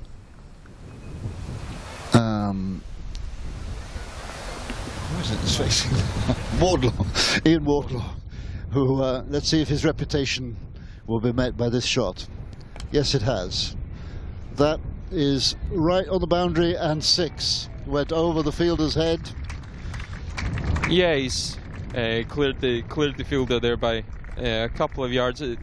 who is it that's facing? Wardlaw, Ian Wardlaw, who let's see if his reputation will be met by this shot. Yes, it has. That is right on the boundary, and 6 went over the fielder's head. Yeah, he's cleared the fielder there by a couple of yards. It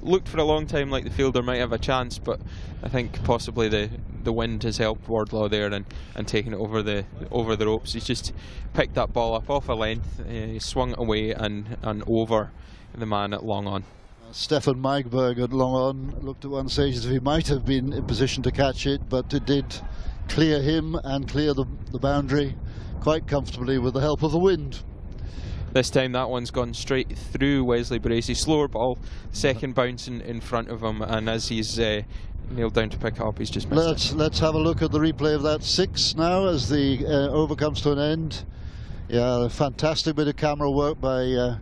looked for a long time like the fielder might have a chance, but I think possibly the wind has helped Wardlaw there and taken it over the ropes. He's just picked that ball up off a length, he swung it away and over the man at long on. Stefan Maigberg at long on looked at one stage as if he might have been in position to catch it, but it did clear him and clear the boundary quite comfortably with the help of the wind. This time that one's gone straight through Wesley Bracey. Slower ball, second bounce in front of him, and as he's nailed down to pick up, he's just missed it. Let's have a look at the replay of that 6 now as the over comes to an end. Yeah, a fantastic bit of camera work by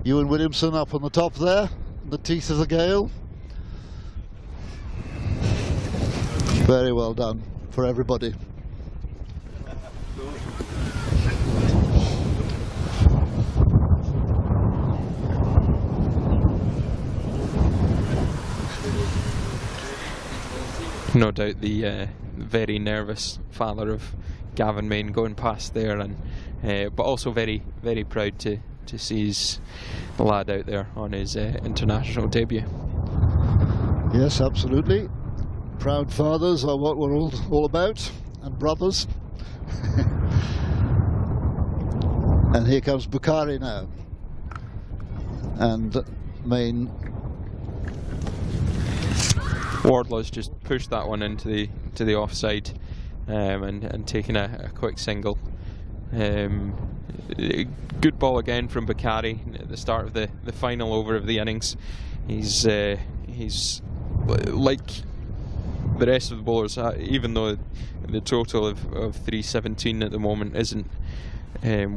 Ewan Williamson up on the top there, in the teeth of the gale. Very well done for everybody. No doubt the very nervous father of Gavin Main going past there, and but also very, very proud to see his lad out there on his international debut. Yes, absolutely. Proud fathers are what we're all about, and brothers. And here comes Bukhari now, and Main. Wardlaw's just pushed that one into the offside, and taken a quick single. Good ball again from Bukhari at the start of the final over of the innings. He's like the rest of the bowlers, even though the total of 317 at the moment isn't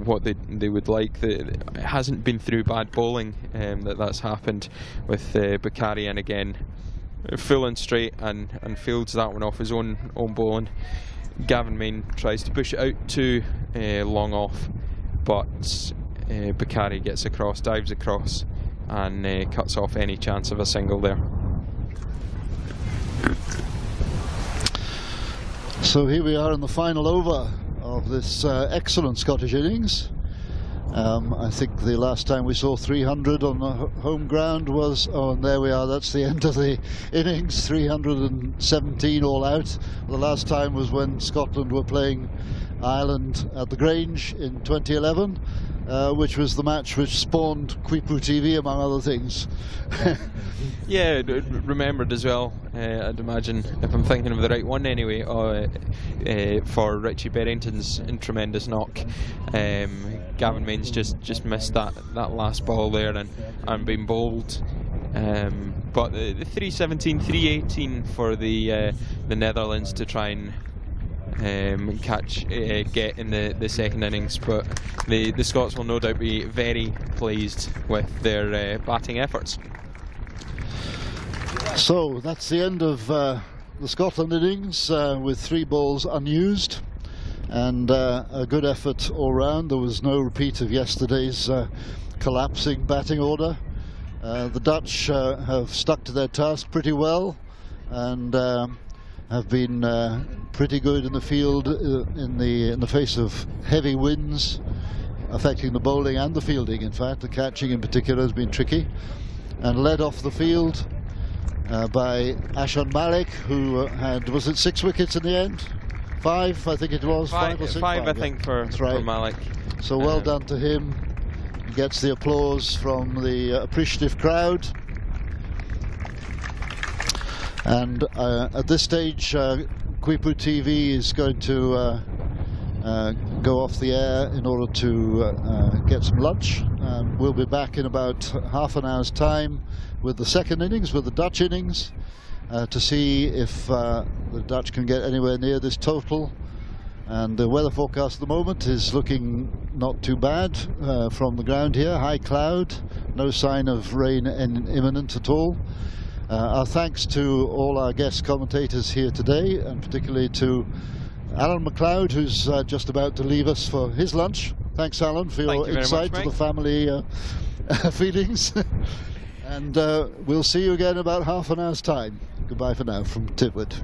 what they would like. It hasn't been through bad bowling that's happened with Bukhari, and again full and straight and fields that one off his own bowling. Gavin Main tries to push it out to long off, but Bukhari gets across, dives across, and cuts off any chance of a single there. So here we are in the final over of this excellent Scottish innings. I think the last time we saw 300 on the home ground was, oh, and there we are, that's the end of the innings, 317 all out. The last time was when Scotland were playing Ireland at the Grange in 2011, which was the match which spawned Quipu TV, among other things. Yeah, remembered as well, I'd imagine, if I'm thinking of the right one anyway, for Richie Berrington's tremendous knock. Gavin Main's just missed that last ball there and been bowled. But the 317, 318 for the Netherlands to try and get in the second innings, but the Scots will no doubt be very pleased with their batting efforts. So that's the end of the Scotland innings with 3 balls unused, and a good effort all round. There was no repeat of yesterday's collapsing batting order. The Dutch have stuck to their task pretty well, and have been pretty good in the field in the face of heavy winds affecting the bowling and the fielding. In fact, the catching in particular has been tricky, and led off the field by Ashan Malik, who had, was it 6 wickets in the end? 5, I think it was. 5 or 6? 5, I think, for Malik. So well done to him. He gets the applause from the appreciative crowd. And at this stage, Quipu TV is going to go off the air in order to get some lunch. We'll be back in about half an hour's time with the second innings, with the Dutch innings, to see if the Dutch can get anywhere near this total. And the weather forecast at the moment is looking not too bad from the ground here. High cloud, no sign of rain imminent at all. Our thanks to all our guest commentators here today, and particularly to Alan MacLeod, who's just about to leave us for his lunch. Thanks, Alan, for your insight to the family feelings. And we'll see you again in about half an hour's time. Goodbye for now from Titwood.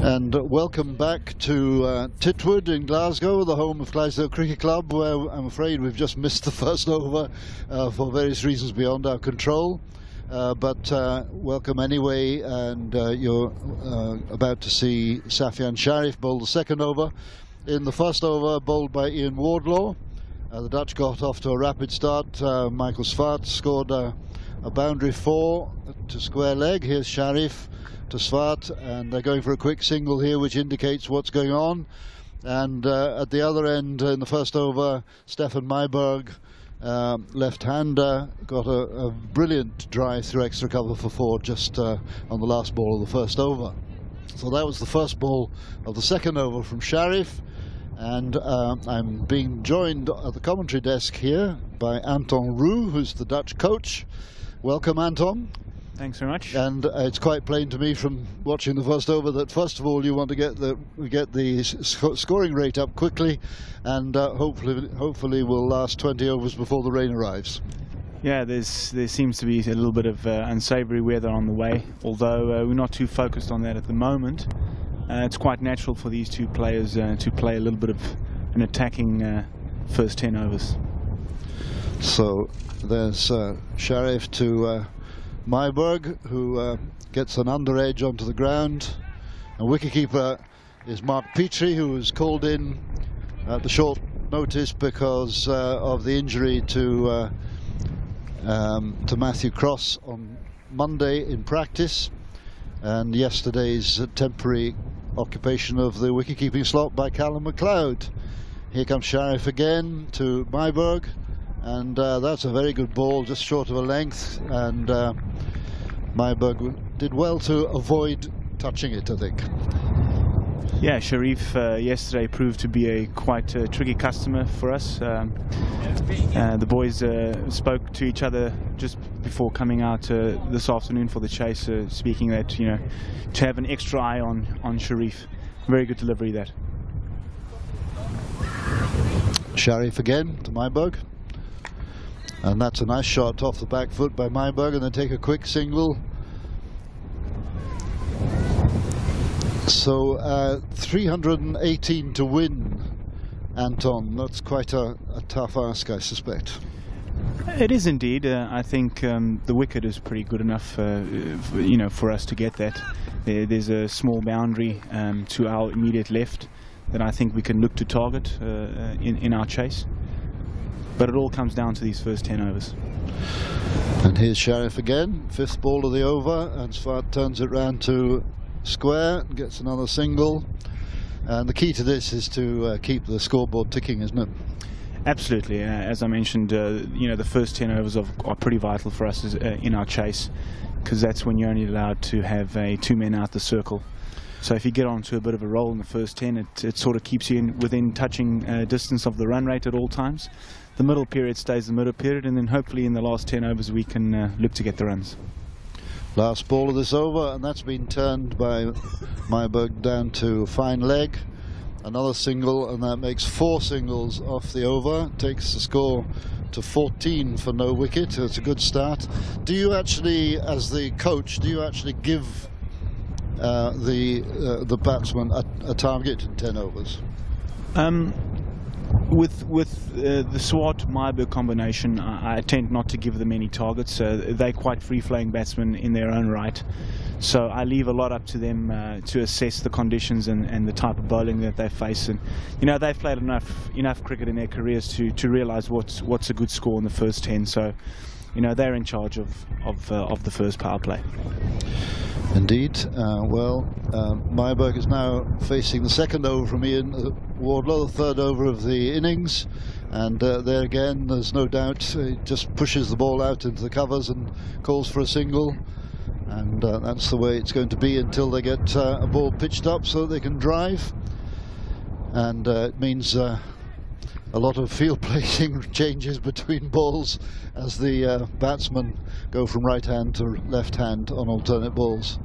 And welcome back to Titwood in Glasgow, the home of Clydesdale Cricket Club, where I'm afraid we've just missed the first over for various reasons beyond our control. But welcome anyway, and you're about to see Safian Sharif bowl the second over. In the first over, bowled by Ian Wardlaw, the Dutch got off to a rapid start. Michael Swart scored a boundary 4 to square leg. Here's Sharif to Swart, and they're going for a quick single here, which indicates what's going on. And at the other end, in the first over, Stefan Myberg, left-hander, got a brilliant drive through extra cover for 4 just on the last ball of the first over. So that was the first ball of the second over from Sharif. And I'm being joined at the commentary desk here by Anton Roux, who's the Dutch coach. Welcome, Anton. Thanks very much. And it's quite plain to me from watching the first over that first of all you want to get the scoring rate up quickly, and hopefully will last 20 overs before the rain arrives. Yeah, there seems to be a little bit of unsavoury weather on the way, although we're not too focused on that at the moment. It's quite natural for these two players to play a little bit of an attacking first 10 overs. So there's Sharif to Myberg, who gets an under edge onto the ground. And wicketkeeper is Mark Petrie, who was called in at the short notice because of the injury to Matthew Cross on Monday in practice, and yesterday's temporary occupation of the wicket-keeping slot by Callum McLeod. Here comes Sharif again to Myberg, and that's a very good ball, just short of a length, and Myberg did well to avoid touching it, I think. Yeah, Sharif yesterday proved to be a quite tricky customer for us. The boys spoke to each other just before coming out this afternoon for the chase, speaking that, you know, to have an extra eye on Sharif. Very good delivery, that. Sharif again to Myberg, and that's a nice shot off the back foot by Myberg, and then take a quick single. So 318 to win, Anton. That's quite a tough ask, I suspect. It is indeed. I think the wicket is pretty good enough, you know, for us to get that. There's a small boundary to our immediate left that I think we can look to target in our chase. But it all comes down to these first 10 overs. And here's Sharif again, 5th ball of the over, and Swart turns it round to square and gets another single. And the key to this is to keep the scoreboard ticking, isn't it? Absolutely. As I mentioned, you know, the first 10 overs are pretty vital for us in our chase, because that's when you're only allowed to have 2 men out the circle. So if you get onto a bit of a roll in the first 10, it sort of keeps you within touching distance of the run rate at all times. The middle period stays the middle period, and then hopefully in the last 10 overs we can look to get the runs. Last ball of this over, and that's been turned by Myberg down to fine leg. Another single, and that makes 4 singles off the over. Takes the score to 14 for no wicket. It's a good start. Do you actually, as the coach, do you actually give the batsman a target in 10 overs? With the Swart-Myberg combination, I tend not to give them any targets. They're quite free-flowing batsmen in their own right, so I leave a lot up to them to assess the conditions and the type of bowling that they face. And you know, they've played enough cricket in their careers to realise what's a good score in the first 10. So, you know, they're in charge of the first power play. Indeed. Myberg is now facing the second over from Ian Wardlaw, the third over of the innings, and there again there's no doubt he just pushes the ball out into the covers and calls for a single, and that's the way it's going to be until they get a ball pitched up so that they can drive, and it means a lot of field placing changes between balls as the batsmen go from right hand to left hand on alternate balls.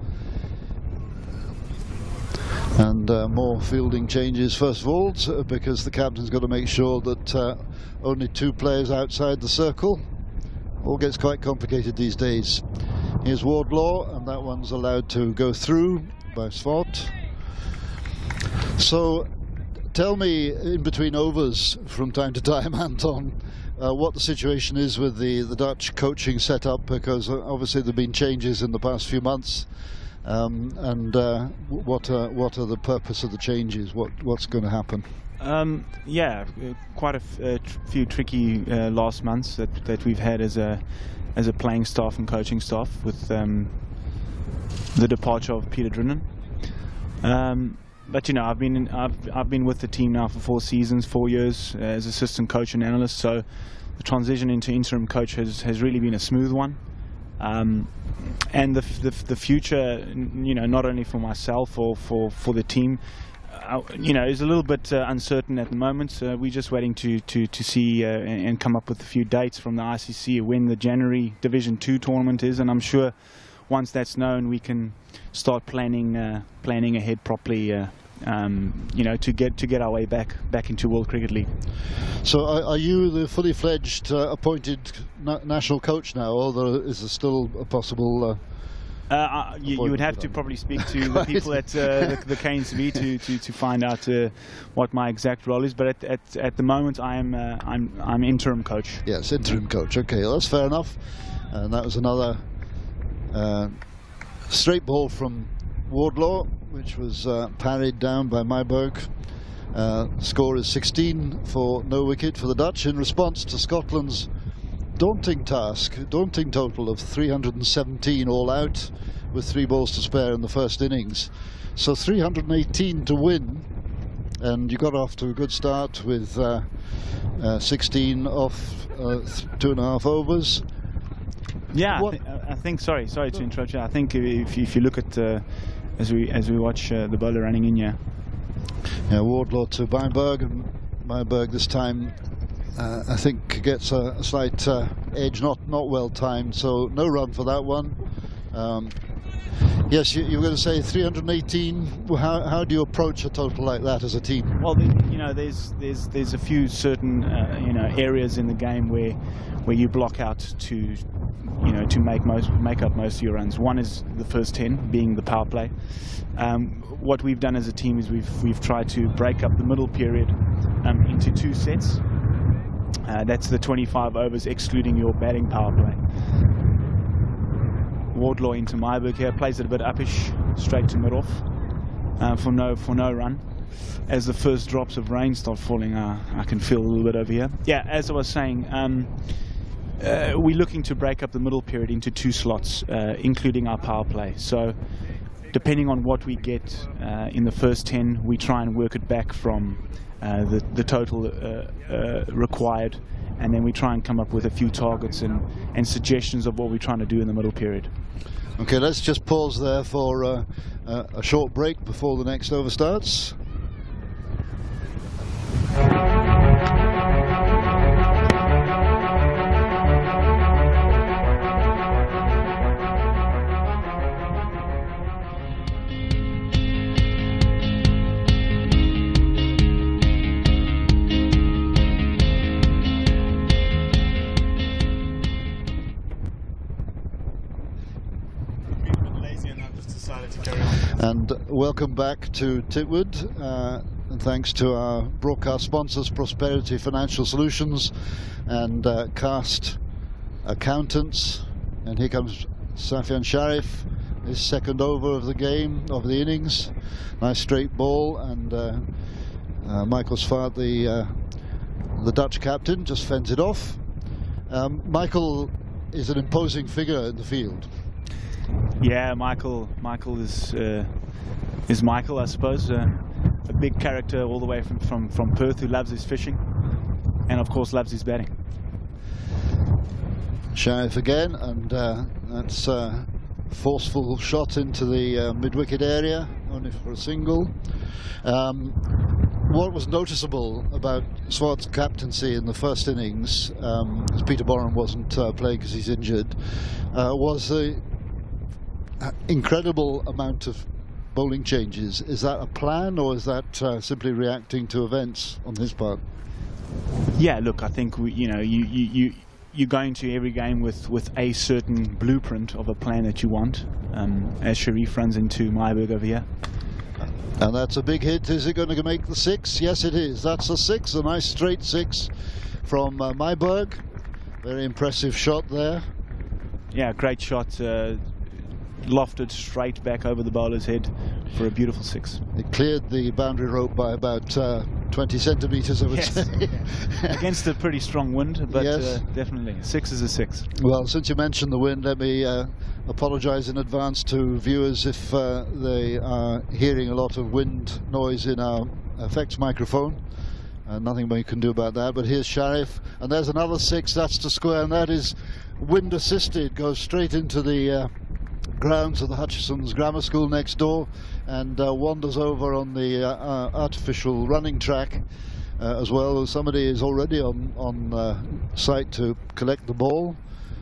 And more fielding changes first of all, because the captain's got to make sure that only 2 players outside the circle. All gets quite complicated these days. Here's Wardlaw, and that one's allowed to go through by Swart. So, tell me, in between overs from time to time, Anton, what the situation is with the Dutch coaching setup, because obviously there have been changes in the past few months, and what are the purpose of the changes? What's going to happen? Yeah, quite a few tricky last months that we've had as a playing staff and coaching staff with the departure of Peter Drinnen. But you know, I've been with the team now for 4 seasons, 4 years as assistant coach and analyst. So the transition into interim coach has really been a smooth one. And the future, you know, not only for myself or for the team, you know, is a little bit uncertain at the moment. We're just waiting to see and come up with a few dates from the ICC when the January Division 2 tournament is, and I'm sure once that's known, we can start planning ahead properly. You know, to get our way back into World Cricket League. So, are you the fully fledged appointed national coach now, or is there still a possible? You would have to probably speak to the people at the KNCB to find out what my exact role is. But at the moment, I'm interim coach. Yes, interim coach. Okay, well, that's fair enough. And that was another straight ball from Wardlaw, which was parried down by Myburgh. Score is 16 for no wicket for the Dutch in response to Scotland's daunting total of 317 all out with 3 balls to spare in the first innings. So 318 to win, and you got off to a good start with 16 off 2.5 overs. Yeah, I think. Sorry to interrupt you. I think if you look at as we watch the bowler running in here. Yeah, Wardlaw to Myburgh, and Myburgh this time I think gets a slight edge, not well timed, so no run for that one. Yes, you were going to say 318. How do you approach a total like that as a team? Well, you know, there's a few certain you know, areas in the game where you block out to make up most of your runs. One is the first 10, being the power play. What we've done as a team is we've tried to break up the middle period into 2 sets. That's the 25 overs excluding your batting power play. Wardlaw into Myburgh here, plays it a bit uppish, straight to mid-off for no run. As the first drops of rain start falling, I can feel a little bit over here. Yeah, as I was saying, we're looking to break up the middle period into 2 slots, including our power play. So depending on what we get in the first 10, we try and work it back from the total required, and then we try and come up with a few targets and suggestions of what we're trying to do in the middle period. Okay, let's just pause there for a short break before the next over starts. And welcome back to Titwood, and thanks to our broadcast sponsors, Prosperity Financial Solutions and Cast Accountants. And here comes Safian Sharif, his second over of the game, of the innings. Nice straight ball, and Michael Svaart, the Dutch captain, just fends it off. Michael is an imposing figure in the field. Yeah, Michael is Michael, I suppose. A big character all the way from Perth, who loves his fishing and of course loves his batting. Sharif again, and that's a forceful shot into the mid-wicket area, only for a single. What was noticeable about Swart's captaincy in the first innings, as Peter Boren wasn't playing because he's injured, was the incredible amount of bowling changes. Is that a plan, or is that simply reacting to events on his part? Yeah, look, I think you go into every game with a certain blueprint of a plan that you want. As Sharif runs into Myburgh over here, And that's a big hit. Is it going to make the 6? Yes, it is. That's a 6, a nice straight 6 from Myburgh. Very impressive shot there. Yeah, great shot. Lofted straight back over the bowler's head for a beautiful 6. It cleared the boundary rope by about 20 centimetres, I would say. Against a pretty strong wind, but yes. Definitely. 6 is a 6. Well, since you mentioned the wind, let me apologise in advance to viewers if they are hearing a lot of wind noise in our effects microphone. Nothing we can do about that. But here's Sharif, and there's another 6. That's to square, and that is wind assisted. Goes straight into the grounds of the Hutchison's Grammar School next door, and wanders over on the artificial running track as well. Somebody is already on site to collect the ball,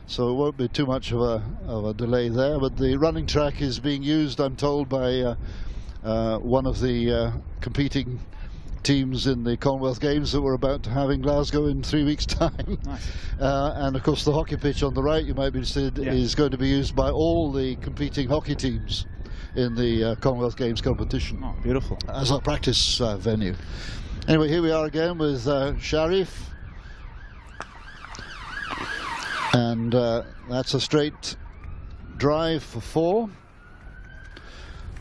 so it won't be too much of a delay there. But the running track is being used, I'm told, by one of the competing teams in the Commonwealth Games that we're about to have in Glasgow in 3 weeks' time. Nice. And of course the hockey pitch on the right, you might be interested, is going to be used by all the competing hockey teams in the Commonwealth Games competition. Oh, beautiful. As our practice venue. Anyway, here we are again with Sharif. And that's a straight drive for 4.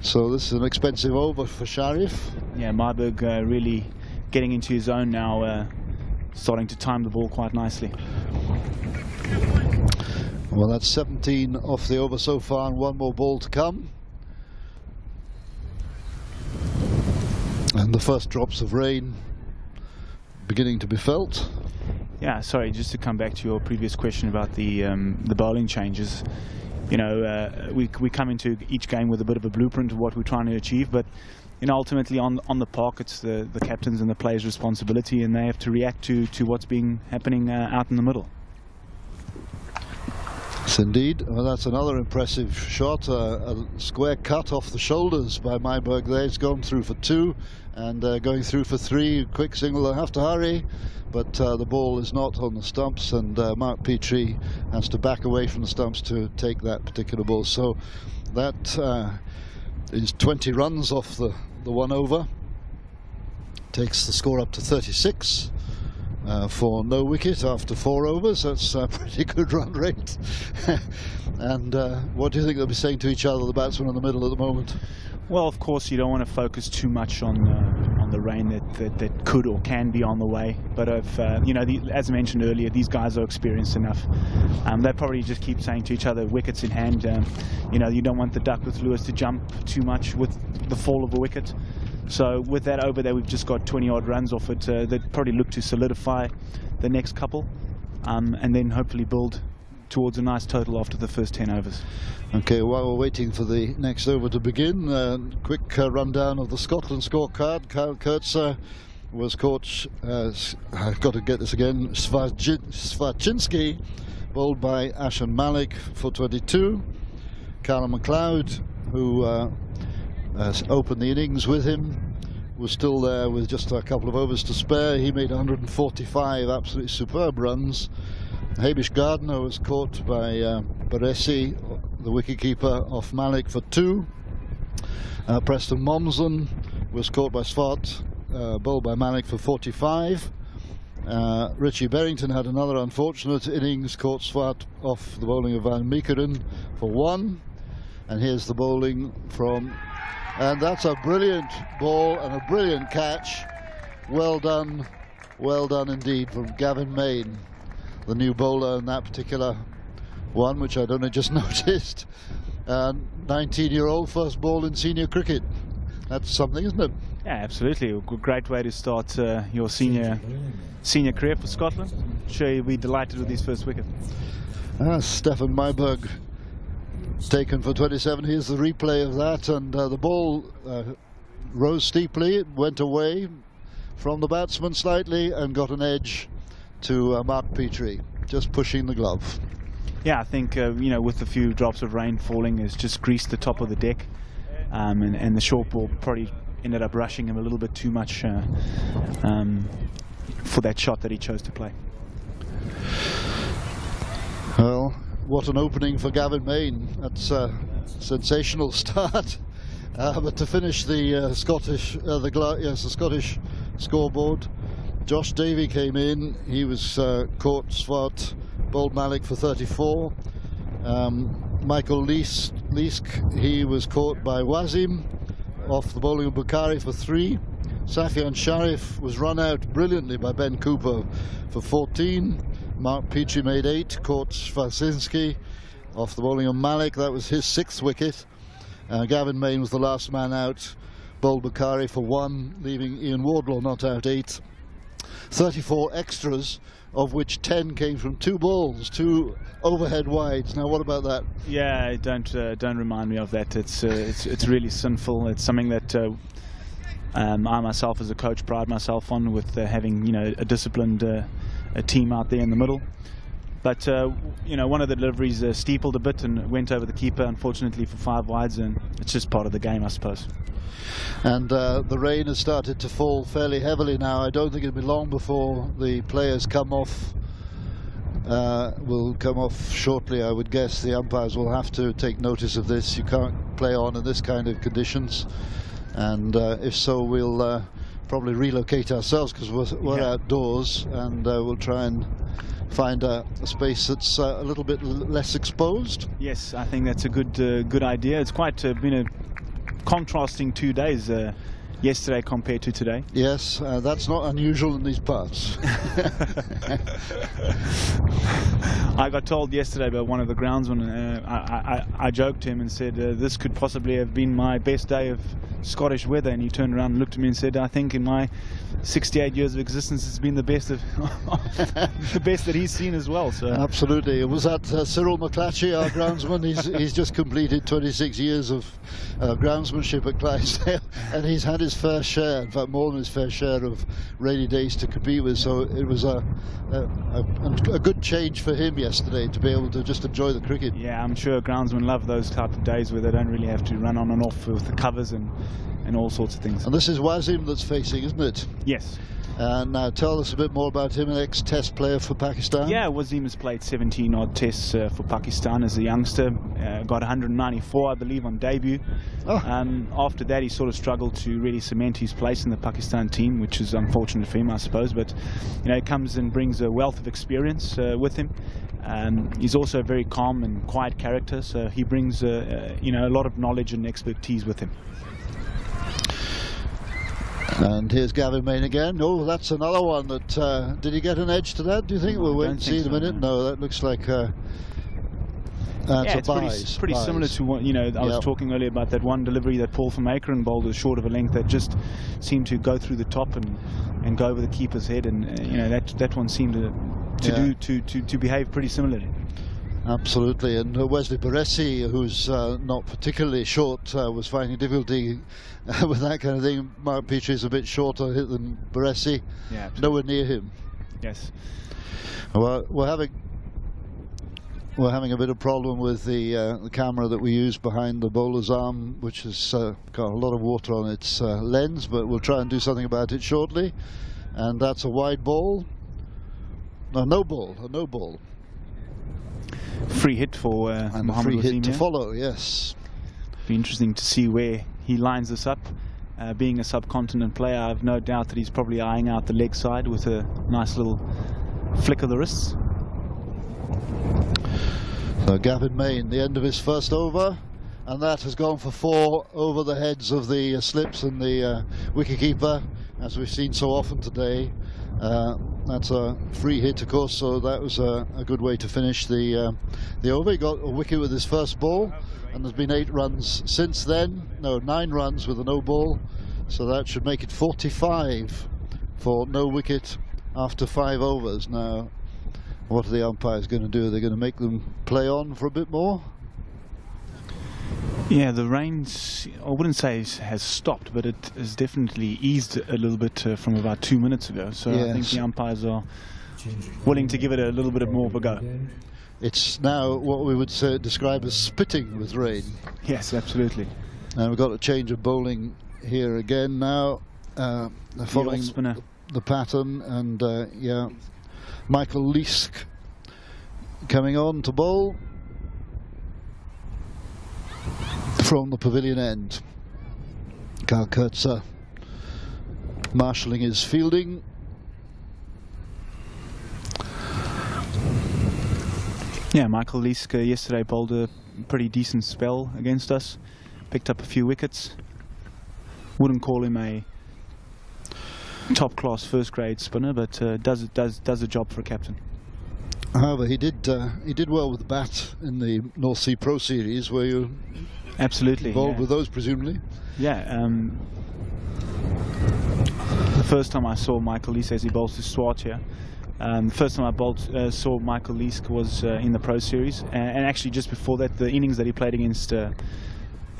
So this is an expensive over for Sharif. Yeah, Myburgh really getting into his own now, starting to time the ball quite nicely. Well, that's 17 off the over so far, and 1 more ball to come. And the first drops of rain beginning to be felt. Yeah, sorry, just to come back to your previous question about the bowling changes. You know, we come into each game with a bit of a blueprint of what we're trying to achieve, but you know, ultimately on the park, it's the captain's and the players' responsibility, and they have to react to what's happening out in the middle. Yes, indeed. Well, that's another impressive shot. A square cut off the shoulders by Myburgh there. It's gone through for 2 and going through for 3. Quick single, they'll have to hurry, but the ball is not on the stumps, and Mark Petrie has to back away from the stumps to take that particular ball. So that is 20 runs off the 1 over. Takes the score up to 36. For no wicket after 4 overs. That's a pretty good run rate. And what do you think they'll be saying to each other, the batsmen in the middle at the moment? Well, of course, you don't want to focus too much on the rain that could or can be on the way. But you know, as I mentioned earlier, these guys are experienced enough. They probably just keep saying to each other, wickets in hand. You know, you don't want the Duckworth Lewis to jump too much with the fall of a wicket. So with that over there, we've just got 20-odd runs off it. They'd probably look to solidify the next couple, and then hopefully build towards a nice total after the first 10 overs. Okay, while we're waiting for the next over to begin, quick rundown of the Scotland scorecard. Kyle Kurtzer was caught, I've got to get this again, Svachinsky, bowled by Ashan Malik for 22. Callum MacLeod, who opened the innings with him, was still there with just a couple of overs to spare. He made 145 absolutely superb runs. Hamish Gardner was caught by Baresi, the wicketkeeper, off Malik for 2. Preston Momsen was caught by Swat, bowled by Malik for 45. Richie Berrington had another unfortunate innings, caught Swat off the bowling of Van Meekeren for 1. And here's the bowling from... And that's a brilliant ball and a brilliant catch. Well done indeed from Gavin Main, the new bowler in that particular one, which I'd only just noticed. 19-year-old, first ball in senior cricket. That's something, isn't it? Yeah, absolutely. A great way to start your senior career for Scotland. I'm sure you'll be delighted with his first wicket. Stefan Myburgh taken for 27. Here's the replay of that, and the ball rose steeply, went away from the batsman slightly and got an edge to Mark Petrie, just pushing the glove. Yeah, I think you know, with a few drops of rain falling, it's just greased the top of the deck, and the short ball probably ended up rushing him a little bit too much for that shot that he chose to play. Well, what an opening for Gavin Main. That's a sensational start But to finish the the Scottish scoreboard, Josh Davey came in. He was caught Swart, bowled Malik for 34. Michael Leask, he was caught by Wazim off the bowling of Bukhari for 3. Safian Sharif was run out brilliantly by Ben Cooper for 14. Mark Petrie made 8, caught Swasinski off the bowling of Malik. That was his 6th wicket. Gavin Main was the last man out, bowled Bukhari for 1, leaving Ian Wardlaw not out 8. 34 extras, of which 10 came from 2 balls, 2 overhead wides. Now, what about that? Yeah, don't remind me of that. It's really sinful. It's something that I myself, as a coach, pride myself on, with having a disciplined a team out there in the middle. But one of the deliveries steepled a bit and went over the keeper, unfortunately, for 5 wides, and it's just part of the game, I suppose. And the rain has started to fall fairly heavily now. I don't think it'll be long before the players come off. Will come off shortly, I would guess. The umpires will have to take notice of this. You can't play on in this kind of conditions, and if so, we'll probably relocate ourselves, because we're outdoors, and we'll try and find a space that's a little bit less exposed. Yes, I think that's a good idea. It's quite been a contrasting 2 days, yesterday compared to today. Yes, that's not unusual in these parts. I got told yesterday by one of the groundsmen, I joked to him and said, this could possibly have been my best day of Scottish weather, and he turned around and looked at me and said, I think in my 68 years of existence it's been the best of the best that he's seen as well. So absolutely. Was that Cyril McClatchy, our groundsman? He's just completed 26 years of groundsmanship at Clydesdale, and he's had his fair share, in fact more than his fair share, of rainy days to compete with, so it was a good change for him yesterday to be able to just enjoy the cricket. Yeah, I'm sure groundsmen love those type of days where they don't really have to run on and off with the covers and all sorts of things. And this is Wazim that's facing, isn't it? Yes. And now tell us a bit more about him, an ex-test player for Pakistan. Yeah, Wazim has played 17 odd tests for Pakistan as a youngster. Got 194, I believe, on debut. Oh. After that, he sort of struggled to really cement his place in the Pakistan team, which is unfortunate for him, I suppose. But he comes and brings a wealth of experience with him. He's also a very calm and quiet character, so he brings a lot of knowledge and expertise with him. And here's Gavin Main again. Oh, that's another one that... did he get an edge to that, do you think? We'll wait and see in a minute. No, that looks like... yeah, it's pretty similar to what, I was talking earlier about that one delivery that Paul van Meekeren bowled was short of a length that just seemed to go through the top and go over the keeper's head, and that one seemed to behave pretty similarly. Absolutely. And Wesley Baresi, who's not particularly short, was finding difficulty with that kind of thing. Mark Petrie is a bit shorter than Baresi. Yeah, nowhere near him. Yes. Well, we're having a bit of problem with the camera that we use behind the bowler's arm, which has got a lot of water on its lens, but we'll try and do something about it shortly. And that's a wide ball. No ball. A no ball. Free hit for and Mohammed free Wasim, hit to follow. Yes. Be interesting to see where he lines this up. Being a subcontinent player, I've no doubt that he's probably eyeing out the leg side with a nice little flick of the wrists. So Gavin Main, the end of his first over, and that has gone for 4 over the heads of the slips and the wicketkeeper, as we've seen so often today. That's a free hit, of course, so that was a good way to finish the over. He got a wicket with his first ball, and there's been 8 runs since then. No, 9 runs with a no ball, so that should make it 45 for no wicket after 5 overs. Now, what are the umpires going to do? Are they going to make them play on for a bit more? Yeah, the rain, I wouldn't say has stopped, but it has definitely eased a little bit from about 2 minutes ago. So yes. I think the umpires are willing to give it a little bit more of a go. It's now what we would describe as spitting with rain. Yes, absolutely. And we've got a change of bowling here again now, following the pattern, and yeah, Michael Leask coming on to bowl from the pavilion end. Carl Kurtzer marshalling his fielding. Yeah, Michael Leask yesterday bowled a pretty decent spell against us. Picked up a few wickets. Wouldn't call him a top-class first-grade spinner, but does a job for a captain. However, he did well with the bat in the North Sea Pro Series, where you absolutely involved with those, presumably. Yeah. The first time I saw Michael Leask as he bowls to Swart here, the first time I saw Michael Leask was in the Pro Series, and actually just before that, the innings that he played against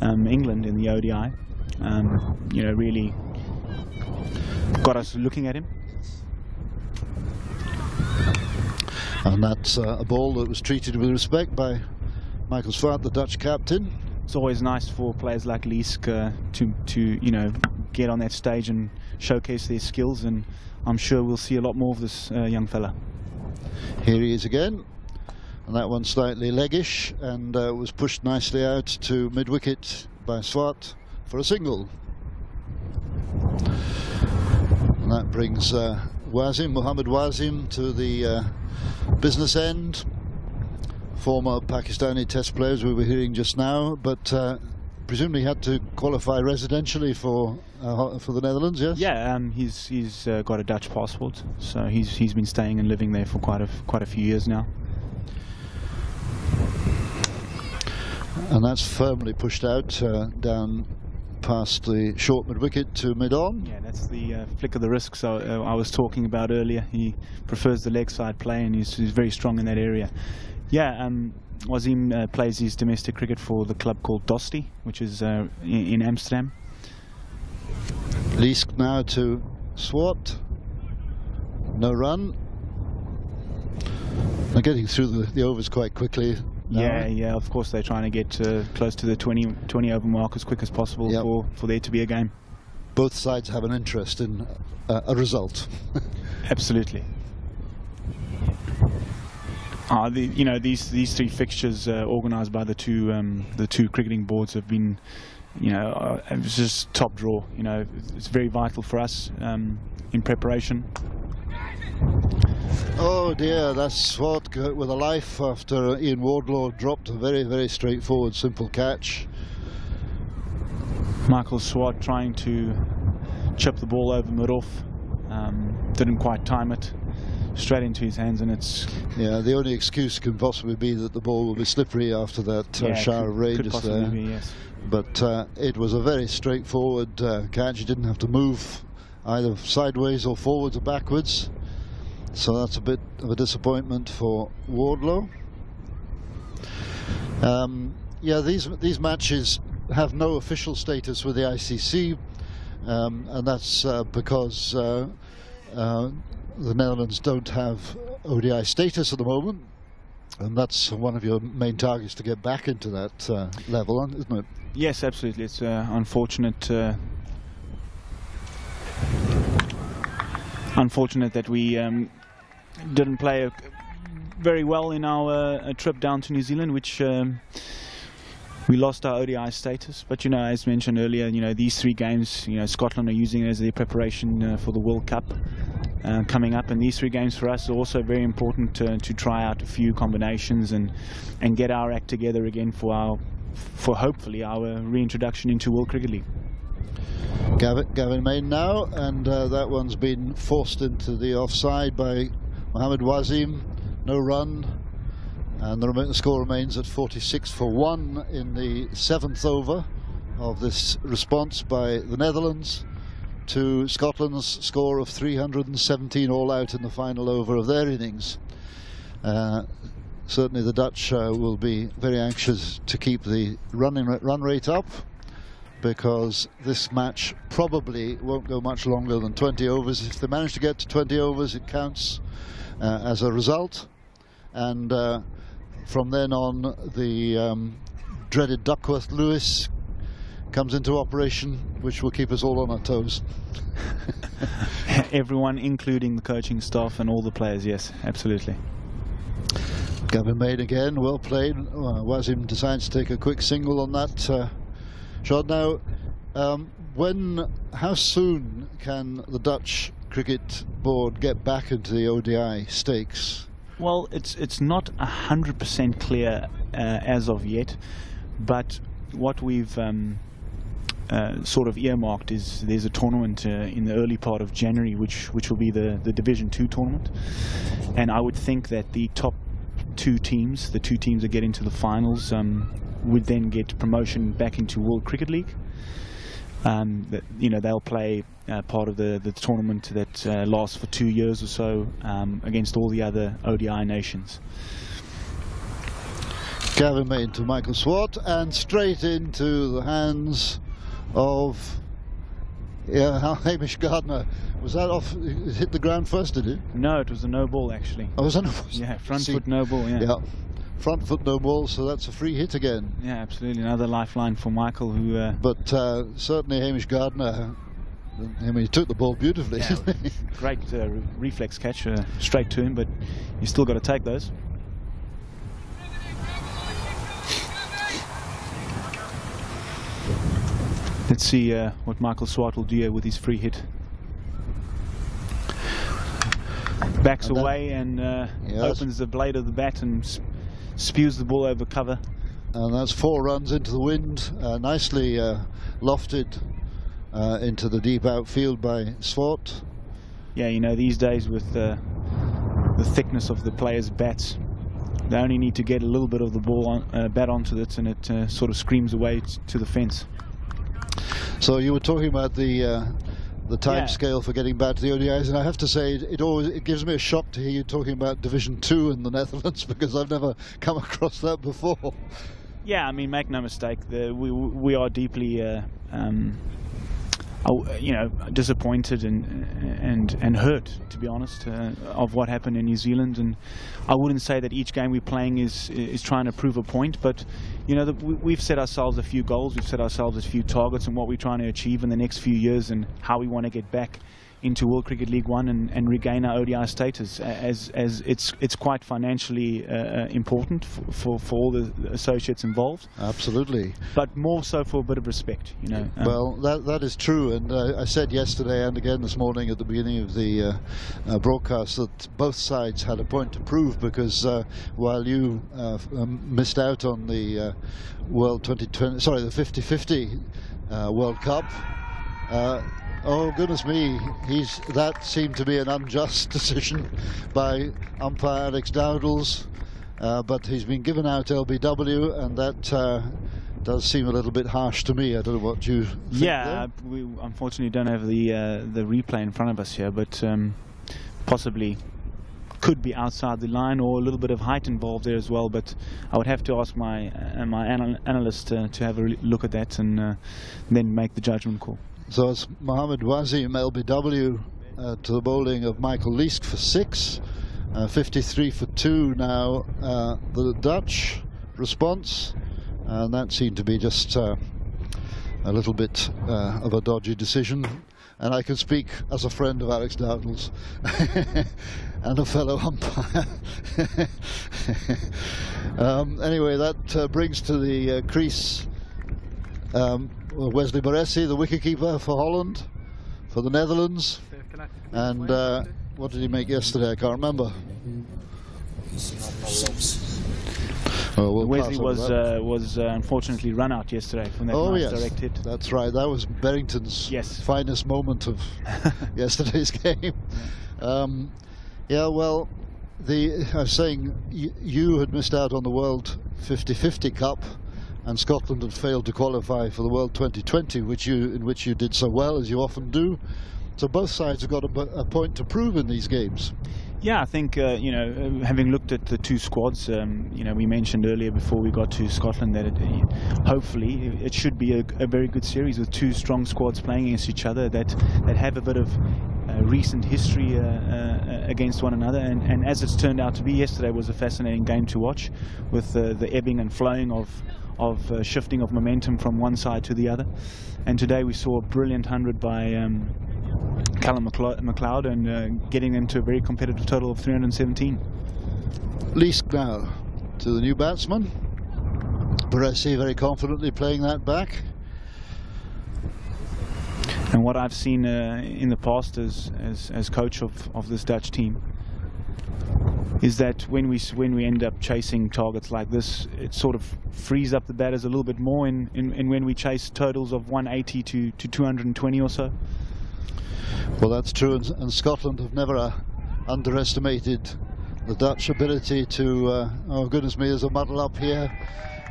England in the ODI, really got us looking at him. And that's a ball that was treated with respect by Michael Swart, the Dutch captain. It's always nice for players like Leask to get on that stage and showcase their skills, and I'm sure we'll see a lot more of this young fella. Here he is again, and that one slightly leggish, and was pushed nicely out to mid-wicket by Swart for a single. And that brings Mohammad Wasim to the business end. Former Pakistani test players we were hearing just now, but presumably had to qualify residentially for the Netherlands, yes? Yeah, he's got a Dutch passport, so he's been staying and living there for quite a few years now. And that's firmly pushed out down past the short mid-wicket to mid-on. Yeah, that's the flick of the wrist. So I was talking about earlier. He prefers the leg side play, and he's very strong in that area. Yeah, Wasim plays his domestic cricket for the club called Dosti, which is in Amsterdam. Leask now to Swart. No run. They're getting through the overs quite quickly now. Yeah, of course they're trying to get close to the 20 over mark as quick as possible. Yep. for there to be a game. Both sides have an interest in a result. Absolutely. These three fixtures organised by the two cricketing boards have been, it was just top draw. It's very vital for us in preparation. Oh dear, that's Swart with a life after Ian Wardlaw dropped a very, very straightforward, simple catch. Michael Swart trying to chip the ball over mid-off, didn't quite time it. Straight into his hands, and it's... Yeah, the only excuse can possibly be that the ball will be slippery after that shower of rain just there. Be, yes. But it was a very straightforward catch. You didn't have to move either sideways or forwards or backwards. So that's a bit of a disappointment for Wardlow. Yeah, these matches have no official status with the ICC, and that's because the Netherlands don't have ODI status at the moment, and that's one of your main targets to get back into that level, isn't it? Yes, absolutely. It's unfortunate that we didn't play very well in our trip down to New Zealand, which we lost our ODI status. But as mentioned earlier, these three games, Scotland are using it as their preparation for the World Cup coming up, and these three games for us are also very important to try out a few combinations and get our act together again for hopefully our reintroduction into World Cricket League. Gavin Main now, and that one's been forced into the offside by Mohammad Wasim. No run, and the score remains at 46 for 1 in the 7th over of this response by the Netherlands to Scotland's score of 317 all out in the final over of their innings. Certainly the Dutch will be very anxious to keep the run rate up, because this match probably won't go much longer than 20 overs. If they manage to get to 20 overs, it counts as a result, and from then on the dreaded Duckworth-Lewis comes into operation, which will keep us all on our toes. Everyone, including the coaching staff and all the players, yes, absolutely. Gavin Main again, well played. Wasim decides to take a quick single on that shot. Now, How soon can the Dutch Cricket Board get back into the ODI stakes? Well, it's not 100% clear as of yet, but what we've sort of earmarked is there's a tournament in the early part of January, which will be the Division 2 tournament, and I would think that the top two teams, the two teams that get into the finals, would then get promotion back into World Cricket League. They'll play part of the tournament that lasts for 2 years or so against all the other ODI nations. Gavin Main to Michael Swart, and straight into the hands of Hamish Gardner. Was that off? It hit the ground first, did it? No, it was a no ball actually. Oh, was that no ball? Yeah, front foot no ball. Yeah. Front foot no ball, so that's a free hit again. Yeah, absolutely, another lifeline for Michael, who. But certainly Hamish Gardner, he took the ball beautifully. Yeah, great reflex catch straight to him, but you still got to take those. Let's see what Michael Swart will do here with his free hit. Backs away and opens the blade of the bat and spews the ball over cover. And that's 4 runs into the wind, nicely lofted into the deep outfield by Swart. Yeah, these days with the thickness of the players' bats, they only need to get a little bit of the ball bat onto it, and it sort of screams away to the fence. So you were talking about the time scale for getting back to the ODIs, and I have to say it gives me a shock to hear you talking about Division 2 in the Netherlands, because I've never come across that before. Yeah, I mean, make no mistake, we are deeply disappointed and hurt, to be honest, of what happened in New Zealand. And I wouldn't say that each game we're playing is trying to prove a point, but we've set ourselves a few goals, we've set ourselves a few targets on what we're trying to achieve in the next few years and how we want to get back into World Cricket League 1 and regain our ODI status, as it's quite financially important for all the associates involved. Absolutely. But more so for a bit of respect, Well, that is true, and I said yesterday and again this morning at the beginning of the broadcast that both sides had a point to prove, because while you missed out on the World 2020, sorry, the 50-50 World Cup. Oh goodness me, that seemed to be an unjust decision by umpire Alex Dowdles, but he's been given out LBW, and that does seem a little bit harsh to me. I don't know what you think. Yeah, we unfortunately don't have the replay in front of us here, but possibly could be outside the line, or a little bit of height involved there as well. But I would have to ask my analyst to have a look at that and then make the judgment call. So it's Mohammed Wazim, LBW, to the bowling of Michael Leask for 6, 53 for 2 now, the Dutch response, and that seemed to be just a little bit of a dodgy decision. And I can speak as a friend of Alex Dowdles and a fellow umpire. Anyway, that brings to the crease Wesley Baresi, the wicketkeeper for Holland, for the Netherlands. And what did he make yesterday? I can't remember. Well, Wesley was unfortunately run out yesterday from that nice direct hit. That's right. That was Berrington's finest moment of yesterday's game. Yeah, well, I was saying you had missed out on the World 50-50 Cup, and Scotland had failed to qualify for the World 2020, in which you did so well, as you often do. So both sides have got a point to prove in these games. Yeah, I think, having looked at the two squads, we mentioned earlier before we got to Scotland that hopefully it should be a very good series with two strong squads playing against each other that have a bit of recent history against one another. And as it's turned out to be, yesterday was a fascinating game to watch, with the ebbing and flowing of shifting of momentum from one side to the other. And today we saw a brilliant 100 by Callum McLeod, and getting into a very competitive total of 317. Leask now to the new batsman. Baresi very confidently playing that back. And what I've seen in the past as coach of this Dutch team is that when we end up chasing targets like this, it sort of frees up the batters a little bit more in when we chase totals of 180 to 220 or so. Well, that's true, and Scotland have never underestimated the Dutch ability to, oh goodness me, there's a muddle up here,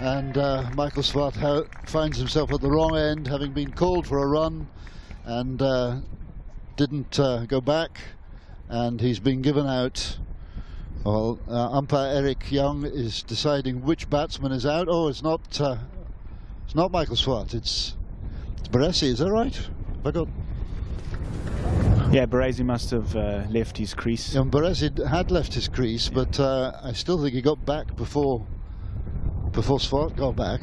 and Michael Swart finds himself at the wrong end, having been called for a run and didn't go back, and he's been given out. Well, umpire Eric Young is deciding which batsman is out. Oh, it's not Michael Swart, it's Baresi, is that right? Have I got... Yeah, Baresi must have left his crease. Yeah, Baresi had left his crease, but I still think he got back before Swart got back.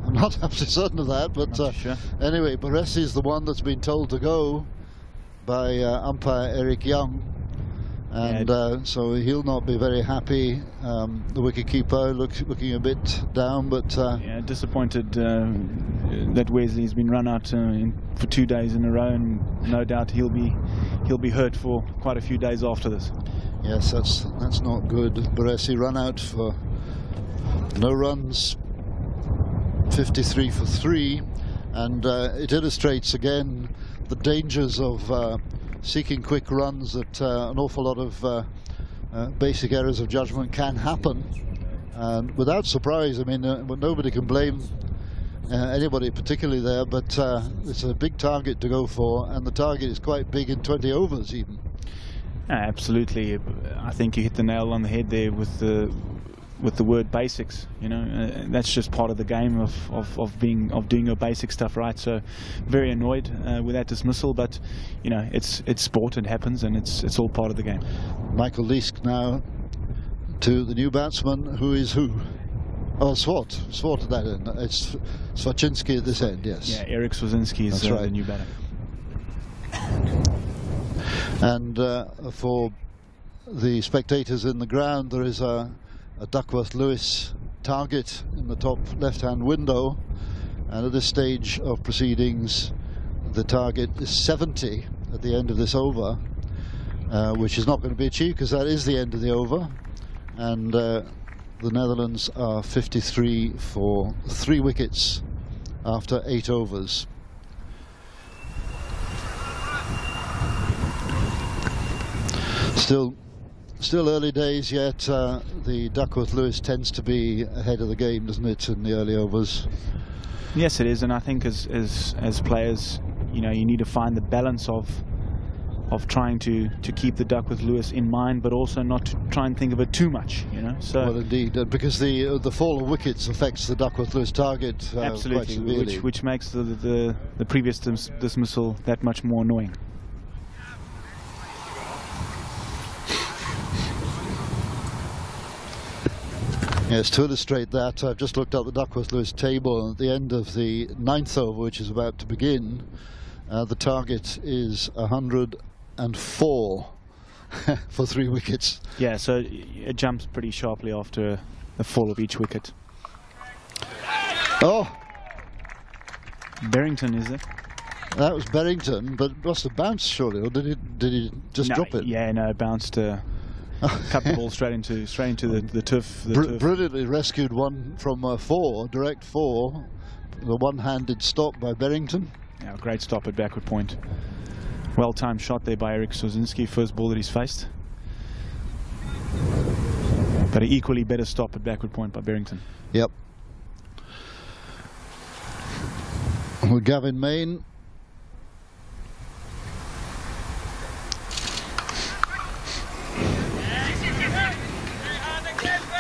I'm not absolutely certain of that, but sure. Anyway, Baresi is the one that's been told to go by umpire Eric Young, and so he'll not be very happy. The wicketkeeper looking a bit down, but yeah, disappointed that Wesley's been run out for 2 days in a row, and no doubt he'll be hurt for quite a few days after this. Yes, that's not good. Baresi run out for no runs, 53 for 3, and it illustrates again the dangers of seeking quick runs, that an awful lot of basic errors of judgment can happen, and without surprise. I mean, nobody can blame anybody particularly there, but it's a big target to go for, and the target is quite big in 20 overs even. Absolutely. I think you hit the nail on the head there with the word basics. You know, that's just part of the game of doing your basic stuff right. So very annoyed with that dismissal, but you know, it's sport, it happens, and it's all part of the game. Michael Leask now to the new batsman, who is who? Oh, Swart at that end. It's Swaczynski at this end, yes. Yeah, Eric Swaczynski is the new batter. And for the spectators in the ground, there is a Duckworth-Lewis target in the top left-hand window, and at this stage of proceedings the target is 70 at the end of this over, which is not going to be achieved because that is the end of the over, and the Netherlands are 53 for 3 wickets after 8 overs. Still early days yet. The Duckworth-Lewis tends to be ahead of the game, doesn't it, in the early overs? Yes, it is, and I think as players, you know, you need to find the balance of trying to keep the Duckworth-Lewis in mind, but also not to try and think of it too much, you know. So well, indeed, because the fall of wickets affects the Duckworth-Lewis target absolutely, quite severely, which makes the previous dismissal that much more annoying. Yes, to illustrate that, I've just looked up the Duckworth-Lewis table, and at the end of the 9th over, which is about to begin, the target is 104 for 3 wickets. Yeah, so it jumps pretty sharply after the fall of each wicket. Oh! Barrington, is it? That was Barrington, but must have bounced surely, or did he just drop it? Yeah, no, it bounced. Cut the ball straight into the turf. Brilliantly rescued one from 4, direct 4, the one-handed stop by Barrington. Yeah, great stop at backward point. Well-timed shot there by Eric Swaczynski, first ball that he's faced. But an equally better stop at backward point by Barrington. Yep. With Gavin Main.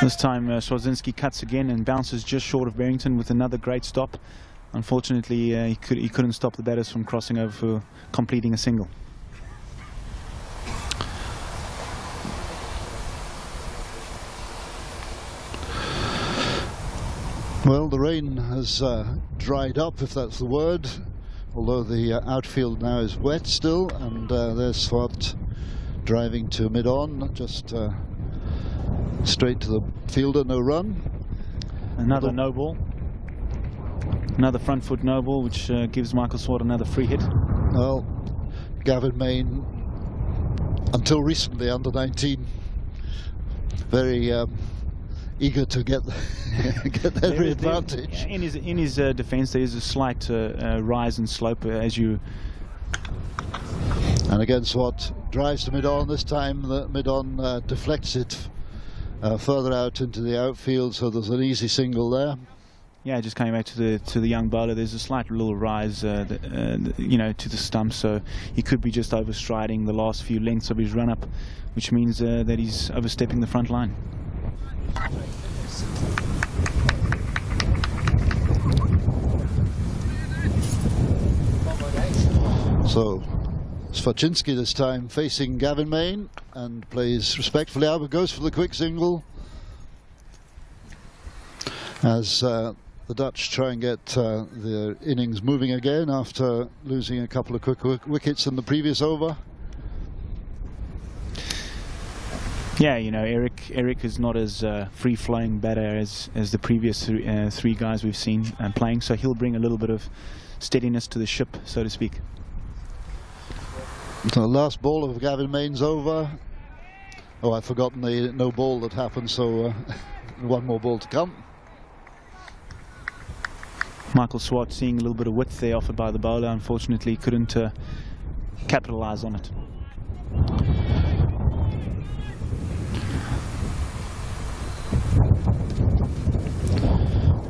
This time Swaczynski cuts again and bounces just short of Barrington with another great stop. Unfortunately, he couldn't stop the batters from crossing over for completing a single. Well, the rain has dried up, if that's the word, although the outfield now is wet still, and there's Swart driving to mid-on, just straight to the fielder, no run. Another no ball. Another front foot no ball, which gives Michael Swart another free hit. Well, Gavin Main, until recently under 19, very eager to get get every advantage. In his defence, there is a slight rise and slope as you. And again, Swat drives to mid-on. This time the mid-on deflects it further out into the outfield, so there's an easy single there. Yeah, just coming back to the young bowler, there's a slight little rise, you know, to the stump, so he could be just overstriding the last few lengths of his run-up, which means that he's overstepping the front line. So Svachinsky this time facing Gavin Main and plays respectfully out, but goes for the quick single as the Dutch try and get their innings moving again after losing a couple of quick wickets in the previous over. Yeah, you know, Eric is not as free-flowing batter as the previous three guys we've seen playing, so he'll bring a little bit of steadiness to the ship, so to speak. So the last ball of Gavin Main's over. Oh, I've forgotten the no ball that happened, so one more ball to come. Michael Swart seeing a little bit of width there offered by the bowler, unfortunately couldn't capitalise on it.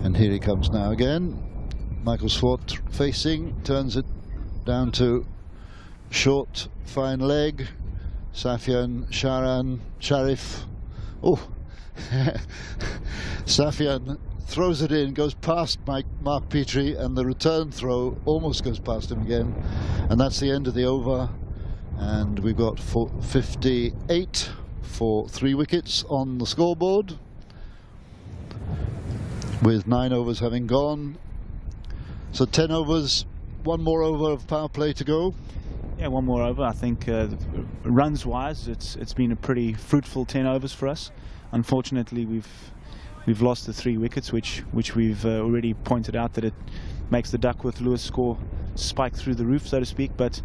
And here he comes now again. Michael Swart facing, turns it down to short, fine leg. Safian, Sharan, Sharif. Oh, Safian throws it in, goes past Mark Petrie, and the return throw almost goes past him again. And that's the end of the over. And we've got 58 for 3 wickets on the scoreboard, with 9 overs having gone. So 10 overs, 1 more over of power play to go. Yeah, 1 more over. I think runs-wise, it's been a pretty fruitful 10 overs for us. Unfortunately, we've lost the 3 wickets, which we've already pointed out that it makes the Duckworth-Lewis score spike through the roof, so to speak. But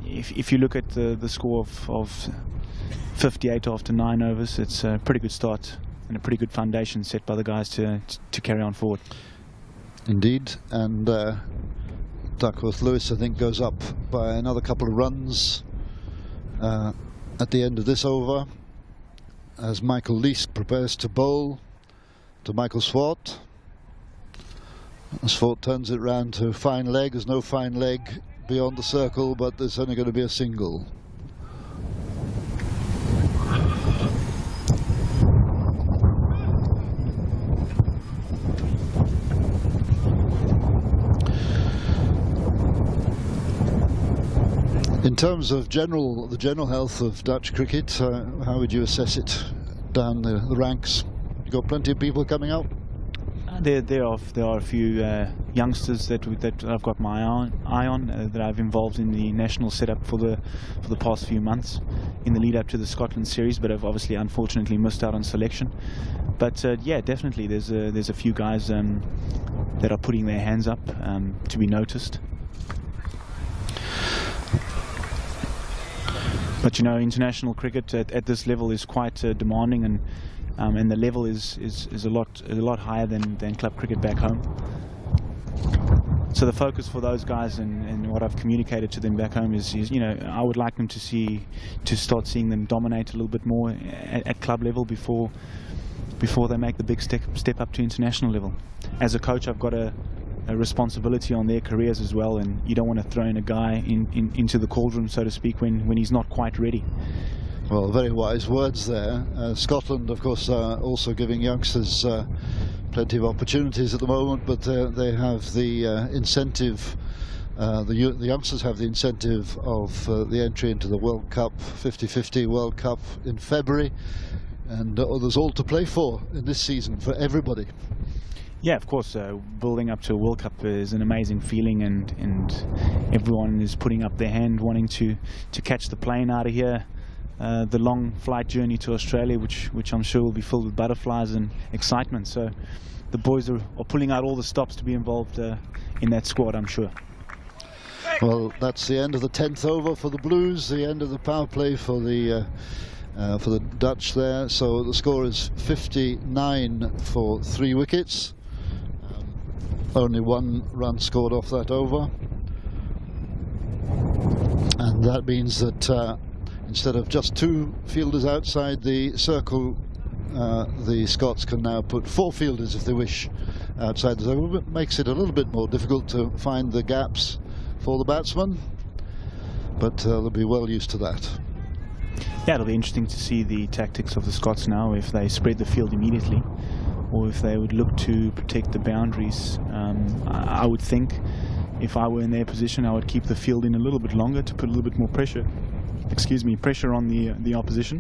if you look at the score of 58 after 9 overs, it's a pretty good start and a pretty good foundation set by the guys to carry on forward. Indeed, and Duckworth-Lewis, I think, goes up by another couple of runs at the end of this over, as Michael Leask prepares to bowl to Michael Swart. Swart turns it round to fine leg. There's no fine leg beyond the circle, but there's only going to be a single. In terms of the general health of Dutch cricket, how would you assess it down the ranks? You got plenty of people coming out? There are a few youngsters that I've got my eye on that I've involved in the national setup for the past few months in the lead up to the Scotland series, but I've obviously unfortunately missed out on selection. But yeah, definitely there's a few guys that are putting their hands up to be noticed. But you know, international cricket at this level is quite demanding, and the level is a lot higher than club cricket back home. So the focus for those guys and what I've communicated to them back home is you know, I would like them to start seeing them dominate a little bit more at club level before they make the big step up to international level. As a coach, I've got a responsibility on their careers as well, and you don't want to throw in a guy into the cauldron, so to speak, when he's not quite ready. Well, very wise words there. Scotland, of course, also giving youngsters plenty of opportunities at the moment, but they have the incentive, the youngsters have the incentive of the entry into the World Cup, 50-50 World Cup in February, and there's all to play for in this season for everybody. Yeah, of course, building up to a World Cup is an amazing feeling, and everyone is putting up their hand wanting to catch the plane out of here. The long flight journey to Australia, which I'm sure will be filled with butterflies and excitement. So the boys are pulling out all the stops to be involved in that squad, I'm sure. Well, that's the end of the 10th over for the Blues, the end of the power play for the Dutch there. So the score is 59 for 3 wickets. Only 1 run scored off that over. And that means that instead of just 2 fielders outside the circle, the Scots can now put 4 fielders if they wish outside the circle. It makes it a little bit more difficult to find the gaps for the batsmen, but they'll be well used to that. Yeah, it'll be interesting to see the tactics of the Scots now, if they spread the field immediately or if they would look to protect the boundaries. I would think if I were in their position, I would keep the field in a little bit longer to put a little bit more pressure on the opposition.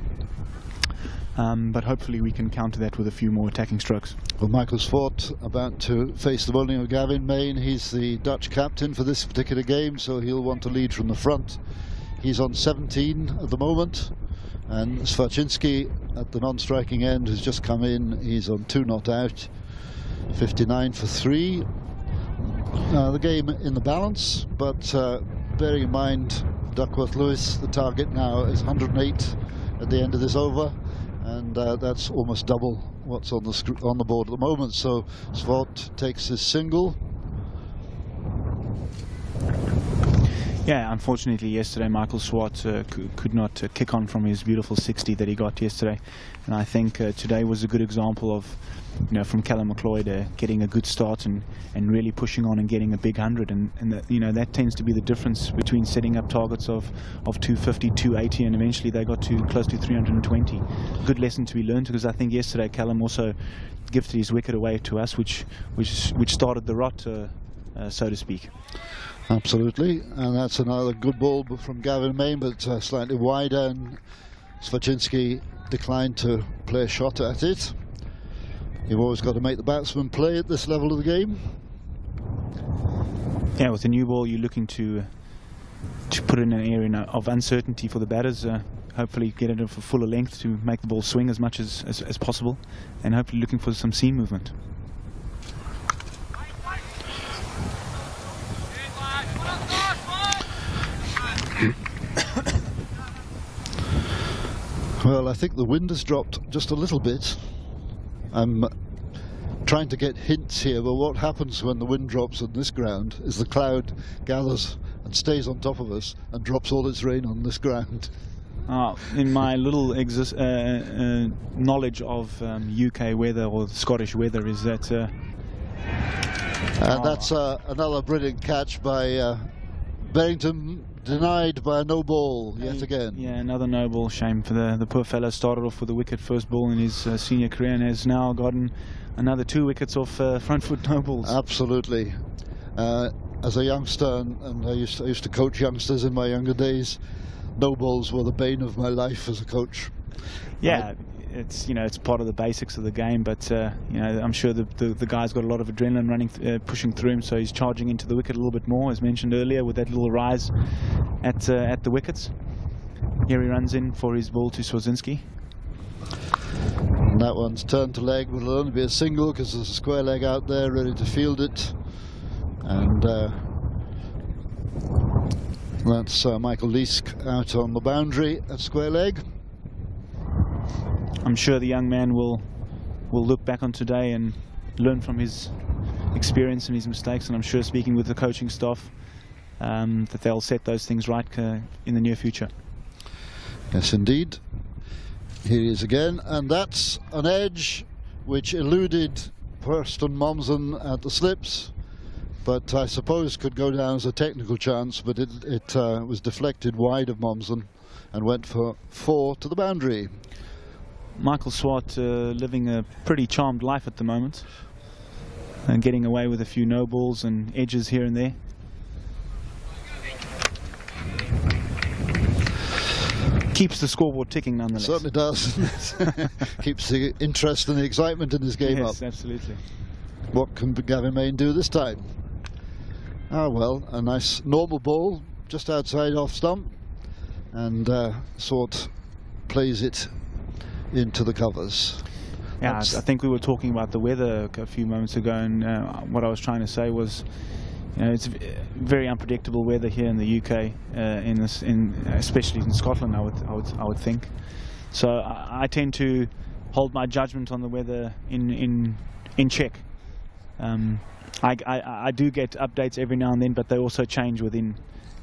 But hopefully we can counter that with a few more attacking strokes. Well, Michael Swart about to face the bowling of Gavin Main. He's the Dutch captain for this particular game, so he'll want to lead from the front. He's on 17 at the moment, and Swaczynski at the non-striking end has just come in. He's on 2 not out, 59 for 3. The game in the balance, but bearing in mind Duckworth Lewis, the target now is 108 at the end of this over, and that's almost double what's on the board at the moment. So Swart takes his single. Yeah, unfortunately yesterday Michael Swart could not kick on from his beautiful 60 that he got yesterday, and I think today was a good example of, from Callum McLeod getting a good start and really pushing on and getting a big 100, and that, that tends to be the difference between setting up targets of 250, 280, and eventually they got to close to 320. Good lesson to be learned, because I think yesterday Callum also gifted his wicket away to us, which started the rot, so to speak. Absolutely, and that's another good ball from Gavin Main, but slightly wider, and Swaczynski declined to play a shot at it. You've always got to make the batsman play at this level of the game. Yeah, with the new ball you're looking to put in an area of uncertainty for the batters, hopefully get it for fuller length to make the ball swing as much as possible, and hopefully looking for some seam movement. Well, I think the wind has dropped just a little bit. I'm trying to get hints here, but what happens when the wind drops on this ground is the cloud gathers and stays on top of us and drops all its rain on this ground. In my little knowledge of UK weather or Scottish weather is that... and that's another brilliant catch by Berrington, denied by a no ball yet again. Yeah, another no ball. Shame for the poor fellow. Started off with a wicket first ball in his senior career and has now gotten another 2 wickets off front foot no balls. Absolutely. As a youngster, and I used to coach youngsters in my younger days, no balls were the bane of my life as a coach. Yeah, it's part of the basics of the game, but I'm sure the guy's got a lot of adrenaline running pushing through him, so he's charging into the wicket a little bit more, as mentioned earlier, with that little rise at the wickets. Here he runs in for his ball to Swaczynski. And that one's turned to leg, but it'll only be a single because there's a square leg out there ready to field it, and that's Michael Leask out on the boundary at square leg. I'm sure the young man will look back on today and learn from his experience and his mistakes, and I'm sure, speaking with the coaching staff, that they'll set those things right in the near future. Yes, indeed. Here he is again, and that's an edge which eluded Preston Momsen at the slips, but I suppose could go down as a technical chance, but it was deflected wide of Momsen and went for 4 to the boundary. Michael Swart living a pretty charmed life at the moment and getting away with a few no balls and edges here and there. Keeps the scoreboard ticking nonetheless. Certainly does. Keeps the interest and the excitement in this game up. Yes, absolutely. What can Gavin Main do this time? Ah, well, a nice normal ball just outside off stump, and Swart plays it into the covers. Yeah, I think we were talking about the weather a few moments ago, and what I was trying to say was, You know, it's very unpredictable weather here in the UK, especially in Scotland. I would think. So I tend to hold my judgment on the weather in check. I do get updates every now and then, but they also change within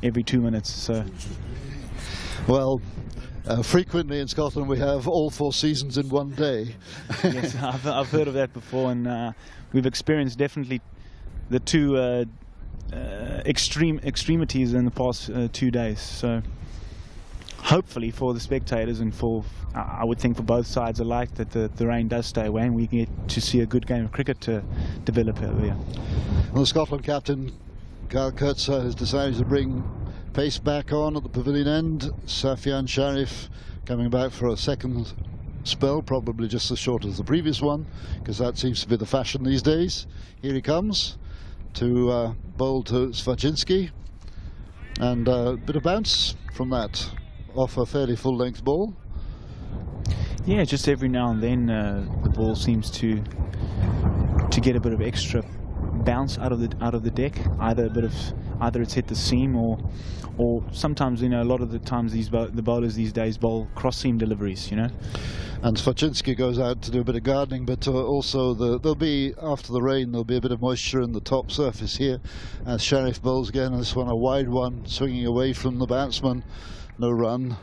every 2 minutes. So, well, frequently in Scotland we have all 4 seasons in one day. Yes, I've heard of that before, and we've experienced definitely the two extremities in the past 2 days. So hopefully for the spectators and for, I would think for both sides alike, that the rain does stay away and we get to see a good game of cricket to develop over here. Well, the Scotland captain, Kyle Kurtzer, has decided to bring pace back on at the pavilion end. Safian Sharif coming back for a second spell, probably just as short as the previous one, because that seems to be the fashion these days. Here he comes to bowl to Svacinski, and a bit of bounce from that off a fairly full-length ball. Yeah, just every now and then the ball seems to get a bit of extra bounce out of the deck. Either it's hit the seam, or sometimes, you know, a lot of the times the bowlers these days bowl cross seam deliveries, you know. And Svacinski goes out to do a bit of gardening, but also there'll be, after the rain, there'll be a bit of moisture in the top surface here as Sharif bowls again. This one a wide one, swinging away from the batsman. No run.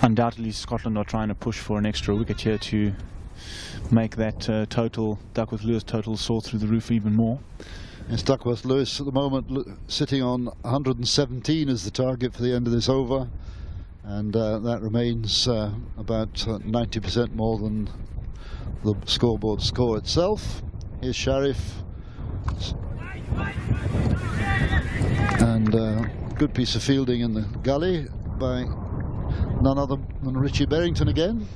Undoubtedly Scotland are trying to push for an extra wicket here to make that total, Duckworth-Lewis total, soar through the roof even more. Yes, Duckworth-Lewis at the moment sitting on 117 as the target for the end of this over, and that remains about 90% more than the scoreboard score itself. Here's Sharif, and good piece of fielding in the gully by none other than Richie Berrington again.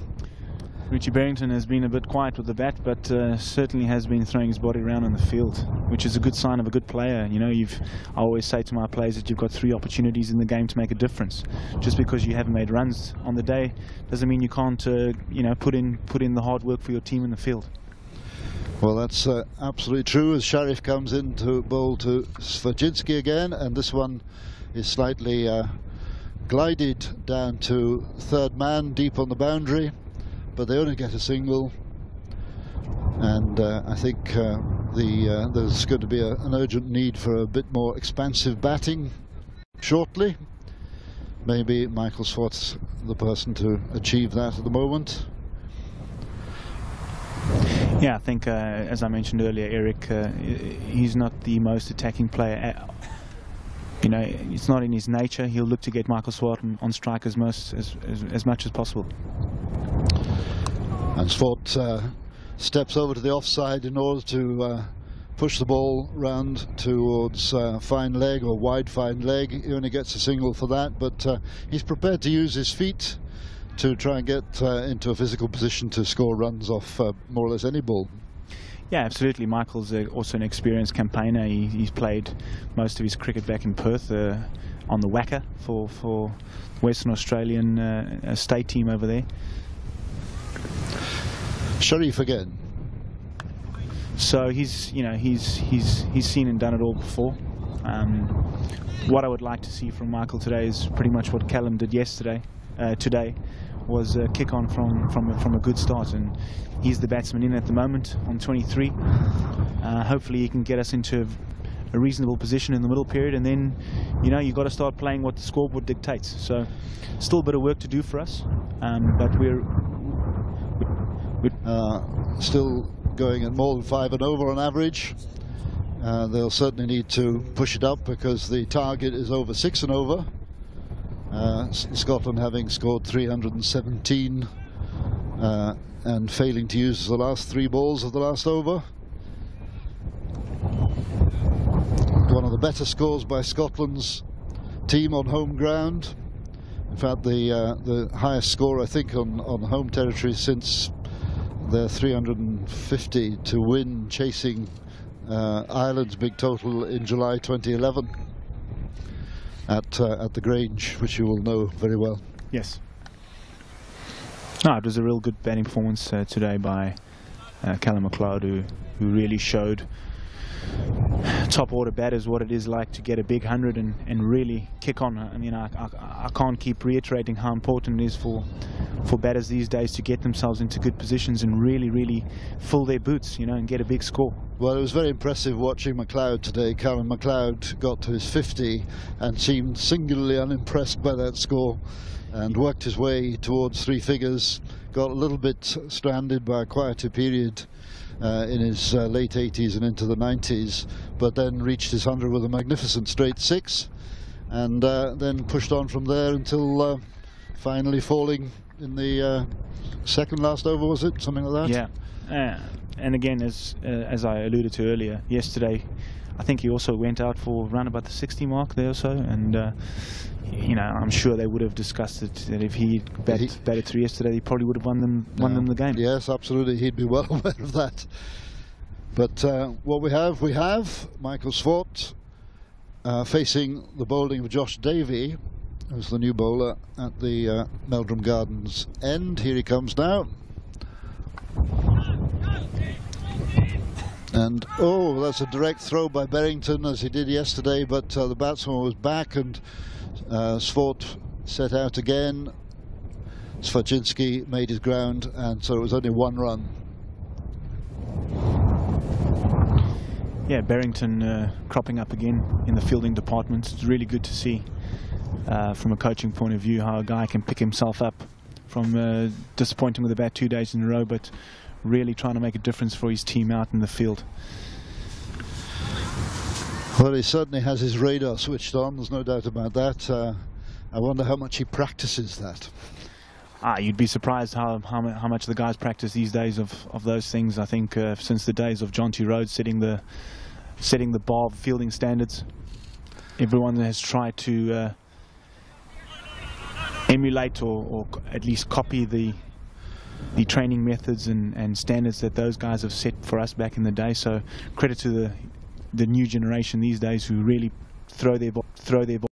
Richie Berrington has been a bit quiet with the bat, but certainly has been throwing his body around in the field, which is a good sign of a good player. You know, I always say to my players that you've got 3 opportunities in the game to make a difference. Just because you haven't made runs on the day doesn't mean you can't, you know, put in the hard work for your team in the field. Well, that's absolutely true, as Sharif comes in to bowl to Svacinski again, and this one is slightly glided down to third man, deep on the boundary, but they only get a single, and I think there's going to be an urgent need for a bit more expansive batting shortly. Maybe Michael Swart's the person to achieve that at the moment. Yeah, I think as I mentioned earlier, Eric, he's not the most attacking player. You know, it's not in his nature. He'll look to get Michael Swart on strike as much as possible. And Swart steps over to the offside in order to push the ball round towards fine leg or wide fine leg. He only gets a single for that, but he's prepared to use his feet to try and get into a physical position to score runs off more or less any ball. Yeah, absolutely. Michael's also an experienced campaigner. He's played most of his cricket back in Perth on the Wacker for Western Australian state team over there. Sharif again. So he's seen and done it all before. What I would like to see from Michael today is pretty much what Callum did today was kick on from a good start, and he's the batsman in at the moment on 23. Hopefully he can get us into a reasonable position in the middle period, and then, you know, you've got to start playing what the scoreboard dictates. So still a bit of work to do for us, but we're still going at more than 5 and over on average. They'll certainly need to push it up because the target is over 6 and over. Scotland having scored 317 and failing to use the last 3 balls of the last over. One of the better scores by Scotland's team on home ground. In fact, the highest score, I think, on home territory since their 350 to win chasing Ireland's big total in July 2011 at the Grange, which you will know very well. Yes. No, it was a real good batting performance today by Callum McLeod, who really showed top order batters what it is like to get a big 100 and really kick on. I mean, I can't keep reiterating how important it is for batters these days to get themselves into good positions and really fill their boots, you know, and get a big score. Well, it was very impressive watching McLeod today. Callum McLeod got to his 50 and seemed singularly unimpressed by that score, and worked his way towards three figures. Got a little bit stranded by a quieter period in his late 80s and into the 90s, but then reached his 100 with a magnificent straight 6, and then pushed on from there until finally falling in the second last over, was it? Something like that? Yeah. And again, as I alluded to earlier, yesterday, I think he also went out for around about the 60 mark there or so, and you know, I'm sure they would have discussed it, that if he batted 3 yesterday, he probably would have won them the game. Yes, absolutely, he'd be well aware of that. But what we have Michael Swart facing the bowling of Josh Davey, who's the new bowler at the Meldrum Gardens end. Here he comes now. And oh, that's a direct throw by Berrington, as he did yesterday, but the batsman was back, and Swart set out again. Svacinski made his ground, and so it was only 1 run. Yeah, Berrington cropping up again in the fielding department. It's really good to see from a coaching point of view how a guy can pick himself up from disappointing with the bat 2 days in a row, but really trying to make a difference for his team out in the field. Well, he certainly has his radar switched on, there's no doubt about that. I wonder how much he practices that. You'd be surprised how much the guys practice these days of those things. I think since the days of John T. Rhodes setting the bar of fielding standards, everyone has tried to emulate or at least copy the training methods and standards that those guys have set for us back in the day. So credit to the new generation these days who really throw their ball